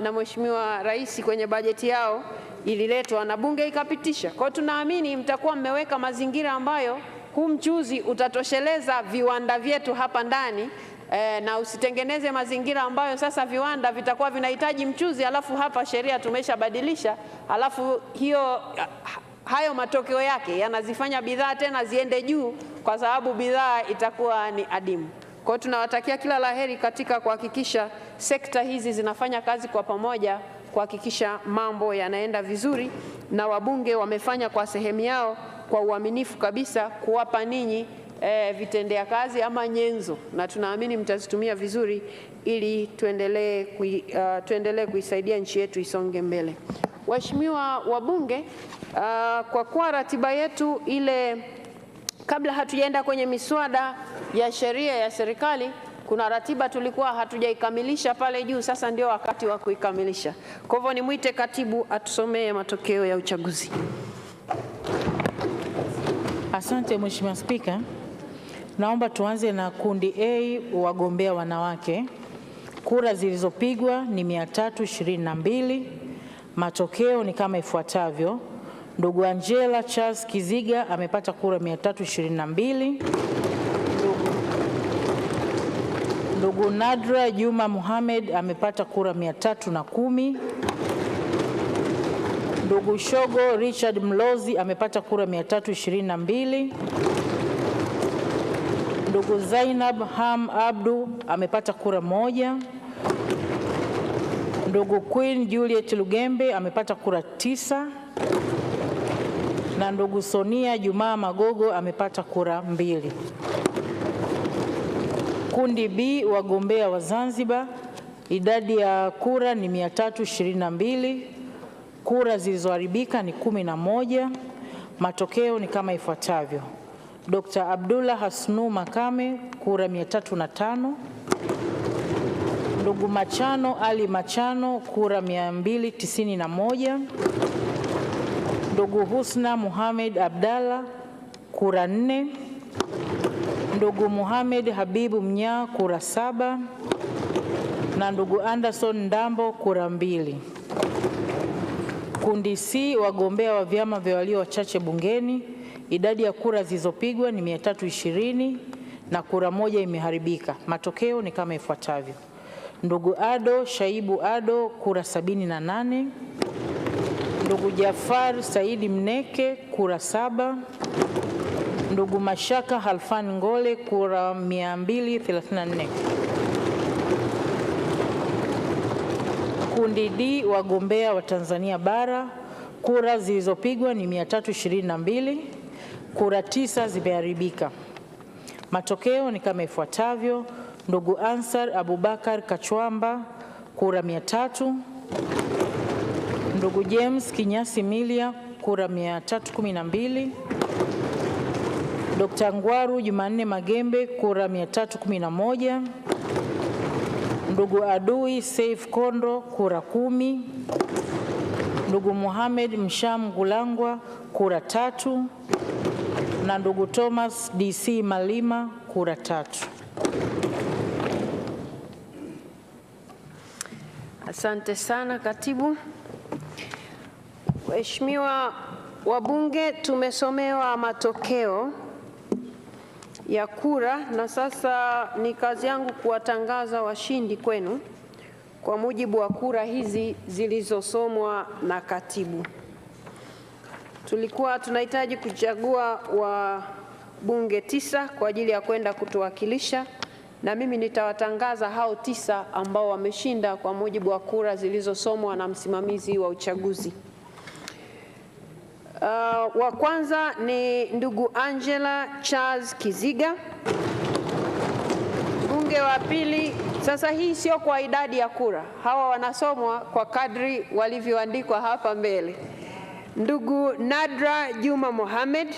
na Mheshimiwa Rais kwenye bajeti yao ililetwa na Bunge ikapitisha. Kwa tunaamini mtakuwa mmeweka mazingira ambayo huu mchuzi utatosheleza viwanda vyetu hapa ndani, na usitengeneze mazingira ambayo sasa viwanda vitakuwa vinahitaji mchuzi alafu hapa sheria tumeshabadilisha, alafu hayo matokeo yake yanazifanya bidhaa tena ziende juu kwa sababu bidhaa itakuwa ni adimu. Kwa hiyo tunawatakia kila laheri katika kuhakikisha sekta hizi zinafanya kazi kwa pamoja kuhakikisha mambo yanaenda vizuri, na wabunge wamefanya kwa sehemu yao kwa uaminifu kabisa kuwapa ninyi vitendea kazi ama nyenzo, na tunaamini mtazitumia vizuri ili tuendelee kuisaidia nchi yetu isonge mbele. Waheshimiwa wabunge, kwa kuwa ratiba yetu ile, kabla hatujaenda kwenye miswada ya sheria ya serikali, kuna ratiba tulikuwa hatujaikamilisha pale juu, sasa ndio wakati wa kuikamilisha. Kwa hivyo nimwite katibu atusomee matokeo ya uchaguzi. Asante Mheshimiwa Spika. Naomba tuanze na kundi A, wagombea wanawake. Kura zilizopigwa ni 322. Matokeo ni kama ifuatavyo. Ndugu Angela Charles Kiziga amepata kura 322. Ndugu Nadra Juma Mohamed amepata kura 310. Ndugu Shogo Richard Mlozi amepata kura 322. Ndugu Zainab Ham Abdu amepata kura 1. Ndugu Queen Juliet Lugembe amepata kura 9. Na ndugu Sonia Jumaa Magogo amepata kura 2. Kundi B, wagombea wa Zanzibar, idadi ya kura ni 322. Kura zilizoharibika ni 11. Matokeo ni kama ifuatavyo. Dr. Abdullah Hasnu Makame kura 305. Ndugu Machano Ali Machano kura 291. Ndugu Husna Muhammad Abdalla kura 4. Ndugu Muhammad Habibu Mnyaa kura 7. Na ndugu Anderson Ndambo kura 2. Kundi C, wagombea wa vyama vya walio wachache bungeni, idadi ya kura zilizopigwa ni 320 na kura 1 imeharibika. Matokeo ni kama ifuatavyo. Ndugu Ado Shaibu Ado kura 78. Ndugu Jafar Saidi Mneke kura 7. Ndugu Mashaka Halfan Ngole kura 234. Kundi D, wagombea wa Tanzania bara, kura zilizopigwa ni 322, kura 9 zimeharibika. Matokeo ni kama ifuatavyo. Ndugu Ansar Abubakar Kachwamba kura 300. Ndugu James Kinyasi Milia kura 312. Dr. Ngwaru Jumanne Magembe kura 311. Ndugu Adui Saif Kondo kura 10. Ndugu Mohamed Msham Gulangwa kura 3. Na ndugu Thomas DC Malima kura 3. Asante sana katibu. Waheshimiwa wabunge, tumesomewa matokeo ya kura na sasa ni kazi yangu kuwatangaza washindi kwenu kwa mujibu wa kura hizi zilizosomwa na katibu. Tulikuwa tunahitaji kuchagua wabunge 9 kwa ajili ya kwenda kutuwakilisha, na mimi nitawatangaza hao 9 ambao wameshinda kwa mujibu wa kura zilizosomwa na msimamizi wa uchaguzi. Wa kwanza ni ndugu Angela Charles Kiziga. Mbunge wa pili, sasa hii sio kwa idadi ya kura, hawa wanasomwa kwa kadri walivyoandikwa hapa mbele. Ndugu Nadra Juma Mohamed.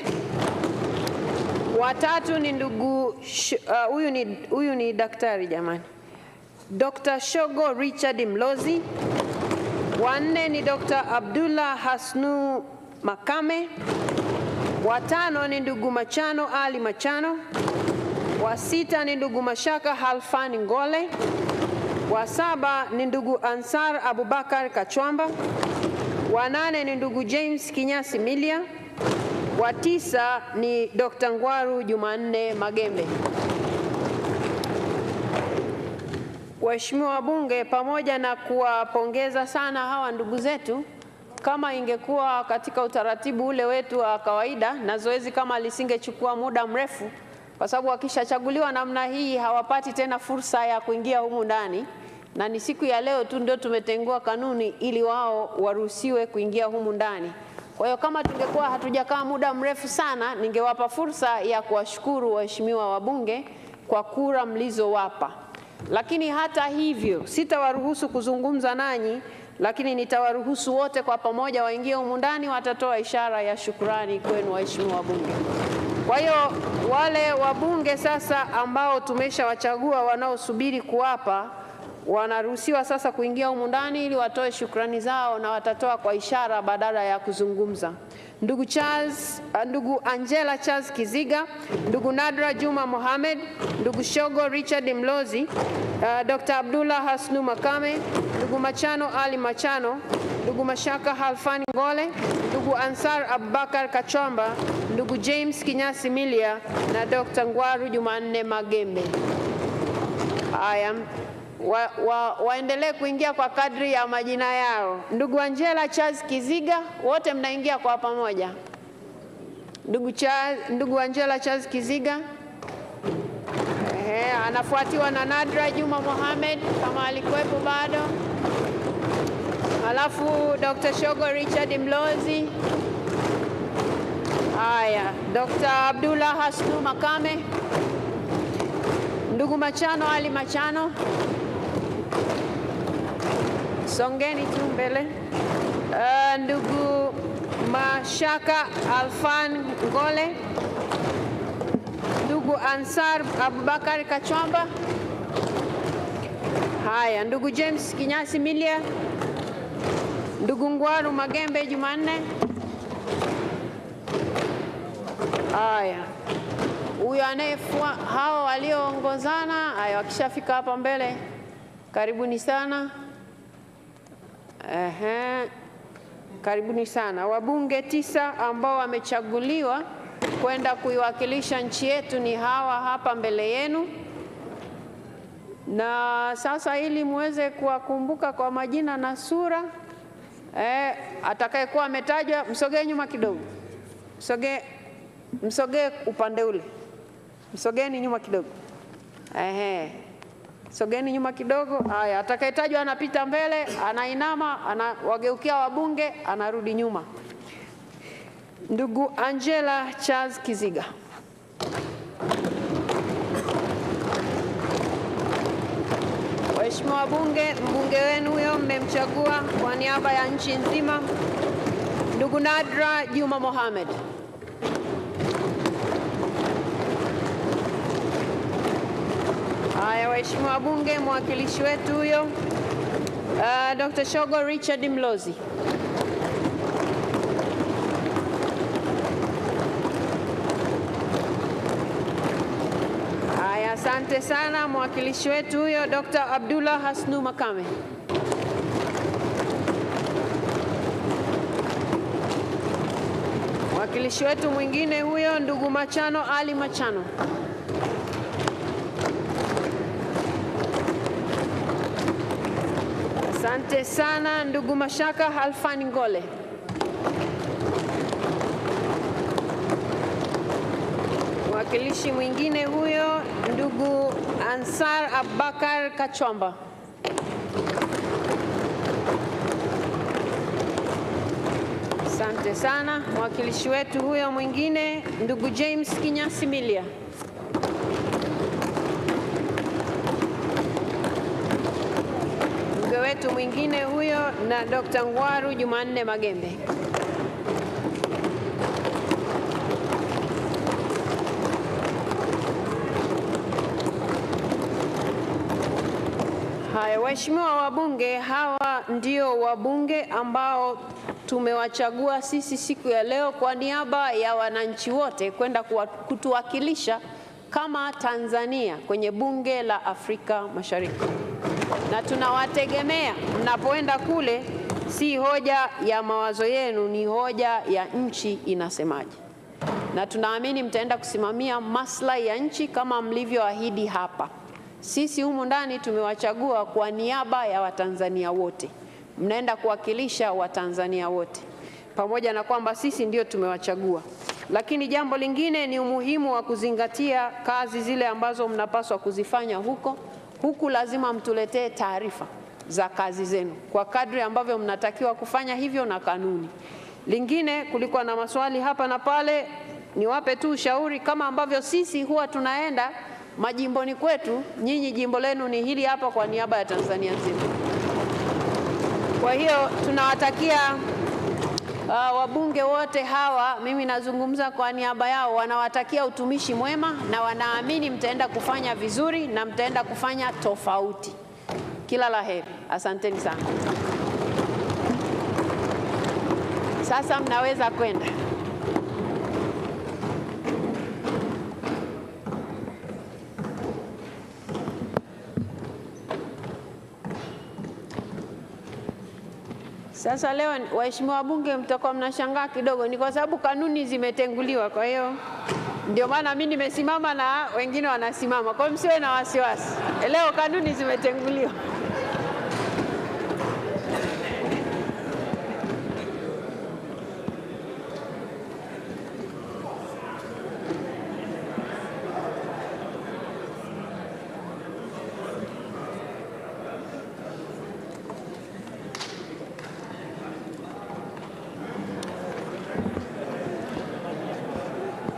Watatu ni ndugu huyu ni daktari jamani, Dr. Shogo Richard Mlozi. Wanne ni Dr. Abdullah Hasnu Makame. Watano ni ndugu Machano Ali Machano. Wa sita ni ndugu Mashaka Halfani Ngole. Wa saba ni ndugu Ansar Abubakar Kachwamba. Wa nane ni ndugu James Kinyasi Milia. Wa tisa ni Dr. Ngwaru Jumanne Magembe. Waheshimiwa wabunge, pamoja na kuwapongeza sana hawa ndugu zetu, kama ingekuwa katika utaratibu ule wetu wa kawaida na zoezi kama lisingechukua muda mrefu, kwa sababu wakishachaguliwa namna hii hawapati tena fursa ya kuingia humu ndani, na ni siku ya leo tu ndio tumetengua kanuni ili wao waruhusiwe kuingia humu ndani. Kwa hiyo kama tungekuwa hatujakaa muda mrefu sana, ningewapa fursa ya kuwashukuru waheshimiwa wabunge kwa kura mlizowapa. Lakini hata hivyo sitawaruhusu kuzungumza nanyi, lakini nitawaruhusu wote kwa pamoja waingie humu ndani, watatoa ishara ya shukrani kwenu waheshimiwa wabunge. Kwa hiyo wale wabunge sasa ambao tumeshawachagua wanaosubiri kuwapa, wanaruhusiwa sasa kuingia humu ndani ili watoe shukrani zao, na watatoa kwa ishara badala ya kuzungumza. Ndugu Angela Charles Kiziga, ndugu Nadra Juma Mohamed, ndugu Shogo Richard Mlozi, Dr. Abdullah Hasnu Makame, ndugu Machano Ali Machano, ndugu Mashaka Halfani Ngole, ndugu Ansar Abubakar Kachwamba, ndugu James Kinyasi Milia na Dr. Ngwaru Jumanne Magembe. Haya, waendelee kuingia kwa kadri ya majina yao. Ndugu Angela Charles Kiziga, wote mnaingia kwa pamoja. Ndugu Angela Charles Kiziga. Anafuatiwa na Nadra Juma Mohamed kama alikuwepo bado. Alafu Dr. Shogo Richard Mlozi. Haya, Dr. Abdullah Hasnu Makame. Ndugu Machano Ali Machano. Songeni tu mbele. Ndugu Mashaka Alfan Ngole. Ndugu Ansar Abubakar Kachwamba. Haya, ndugu James Kinyasi Milia. Ndugu Ngwaru Magembe Jumanne. Haya, huyo anayefua hao walioongozana, haya wakishafika hapa mbele, karibuni sana. Karibuni sana. Wabunge 9 ambao wamechaguliwa kwenda kuiwakilisha nchi yetu ni hawa hapa mbele yenu. Na sasa ili muweze kuwakumbuka kwa majina na sura, atakayekuwa ametajwa msogee nyuma kidogo. Msogee upande ule. Msogeni nyuma kidogo. Sogeni nyuma kidogo. Haya, atakayetajwa anapita mbele, anainama, anawageukia wabunge, anarudi nyuma. Ndugu Angela Charles Kiziga. Waheshimiwa wabunge, mbunge wenu huyo mmemchagua kwa niaba ya nchi nzima, ndugu Nadra Juma Mohamed. Haya, waheshimiwa wabunge, mwakilishi wetu huyo Dr. Shogo Richard Mlozi. Haya, asante sana. Mwakilishi wetu huyo Dr. Abdullah Hasnu Makame. Mwakilishi wetu mwingine huyo ndugu Machano Ali Machano. Asante sana. Ndugu Mashaka Halfani Ngole. Mwakilishi mwingine huyo ndugu Ansar Abubakar Kachwamba. Asante Asante sana. Mwakilishi wetu huyo mwingine ndugu James Kinyasi Milia. Mbunge wetu mwingine huyo na Dr. Ngwaru Jumanne Magembe. Haya, waheshimiwa wabunge, hawa ndio wabunge ambao tumewachagua sisi siku ya leo kwa niaba ya wananchi wote kwenda kutuwakilisha kama Tanzania kwenye bunge la Afrika Mashariki. Na tunawategemea mnapoenda kule, si hoja ya mawazo yenu, ni hoja ya nchi inasemaje. Na tunaamini mtaenda kusimamia maslahi ya nchi kama mlivyoahidi hapa. Sisi humu ndani tumewachagua kwa niaba ya Watanzania wote. Mnaenda kuwakilisha Watanzania wote. Pamoja na kwamba sisi ndio tumewachagua. Lakini jambo lingine ni umuhimu wa kuzingatia kazi zile ambazo mnapaswa kuzifanya huko. Huku lazima mtuletee taarifa za kazi zenu kwa kadri ambavyo mnatakiwa kufanya hivyo na kanuni. Lingine, kulikuwa na maswali hapa na pale, niwape tu ushauri kama ambavyo sisi huwa tunaenda majimboni kwetu, nyinyi jimbo lenu ni hili hapa kwa niaba ya Tanzania nzima. Kwa hiyo tunawatakia wabunge wote hawa, mimi nazungumza kwa niaba yao, wanawatakia utumishi mwema na wanaamini mtaenda kufanya vizuri na mtaenda kufanya tofauti. Kila la heri. Asanteni sana. Sasa mnaweza kwenda. Sasa leo waheshimiwa wabunge mtakuwa mnashangaa kidogo, ni kwa sababu kanuni zimetenguliwa. Kwa hiyo ndio maana mimi nimesimama na wengine wanasimama. Kwa hiyo msiwe na wasiwasi. Leo kanuni zimetenguliwa.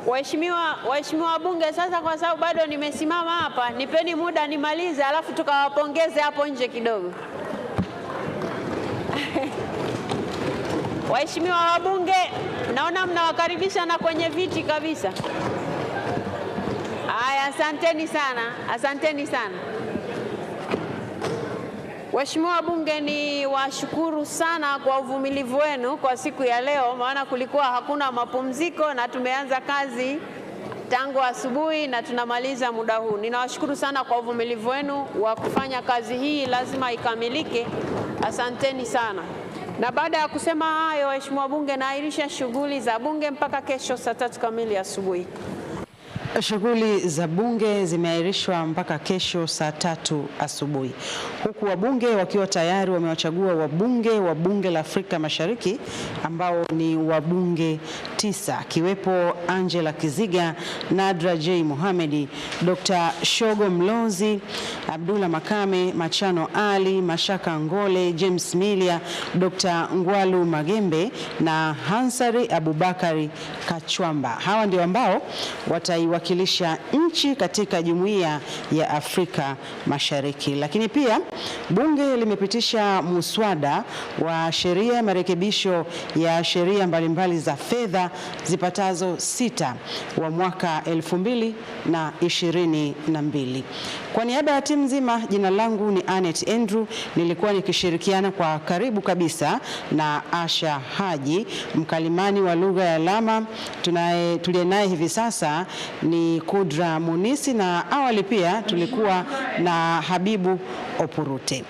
Waheshimiwa wabunge, sasa kwa sababu bado nimesimama hapa, nipeni muda nimalize, alafu tukawapongeze hapo nje kidogo. Waheshimiwa wabunge, naona mnawakaribisha na kwenye viti kabisa. Haya, asanteni sana, asanteni sana. Waheshimiwa wabunge, ni washukuru sana kwa uvumilivu wenu kwa siku ya leo, maana kulikuwa hakuna mapumziko na tumeanza kazi tangu asubuhi na tunamaliza muda huu. Ninawashukuru sana kwa uvumilivu wenu wa kufanya kazi hii, lazima ikamilike. Asanteni sana. Na baada ya kusema hayo, waheshimiwa wabunge, naahirisha shughuli za bunge mpaka kesho saa 3 kamili asubuhi. Shughuli za bunge zimeahirishwa mpaka kesho saa 3 asubuhi, huku wabunge wakiwa tayari wamewachagua wabunge wa bunge la Afrika Mashariki ambao ni wabunge 9, akiwepo Angela Kiziga, Nadra J. Mohamedi, Dr. Shogo Mlozi, Abdullah Makame, Machano Ali, Mashaka Ngole, James Milia, Dr. Ngwalu Magembe na Hansari Abubakari Kachwamba. Hawa ndio ambao wataiwakilisha nchi katika Jumuiya ya Afrika Mashariki. Lakini pia bunge limepitisha muswada wa sheria ya marekebisho ya sheria mbalimbali za fedha zipatazo 6 wa mwaka 2022. Kwa niaba ya timu nzima, jina langu ni Anet Andrew, nilikuwa nikishirikiana kwa karibu kabisa na Asha Haji, mkalimani wa lugha ya alama. Tuliye naye hivi sasa ni Kudra Munisi, na awali pia tulikuwa na Habibu Opurute.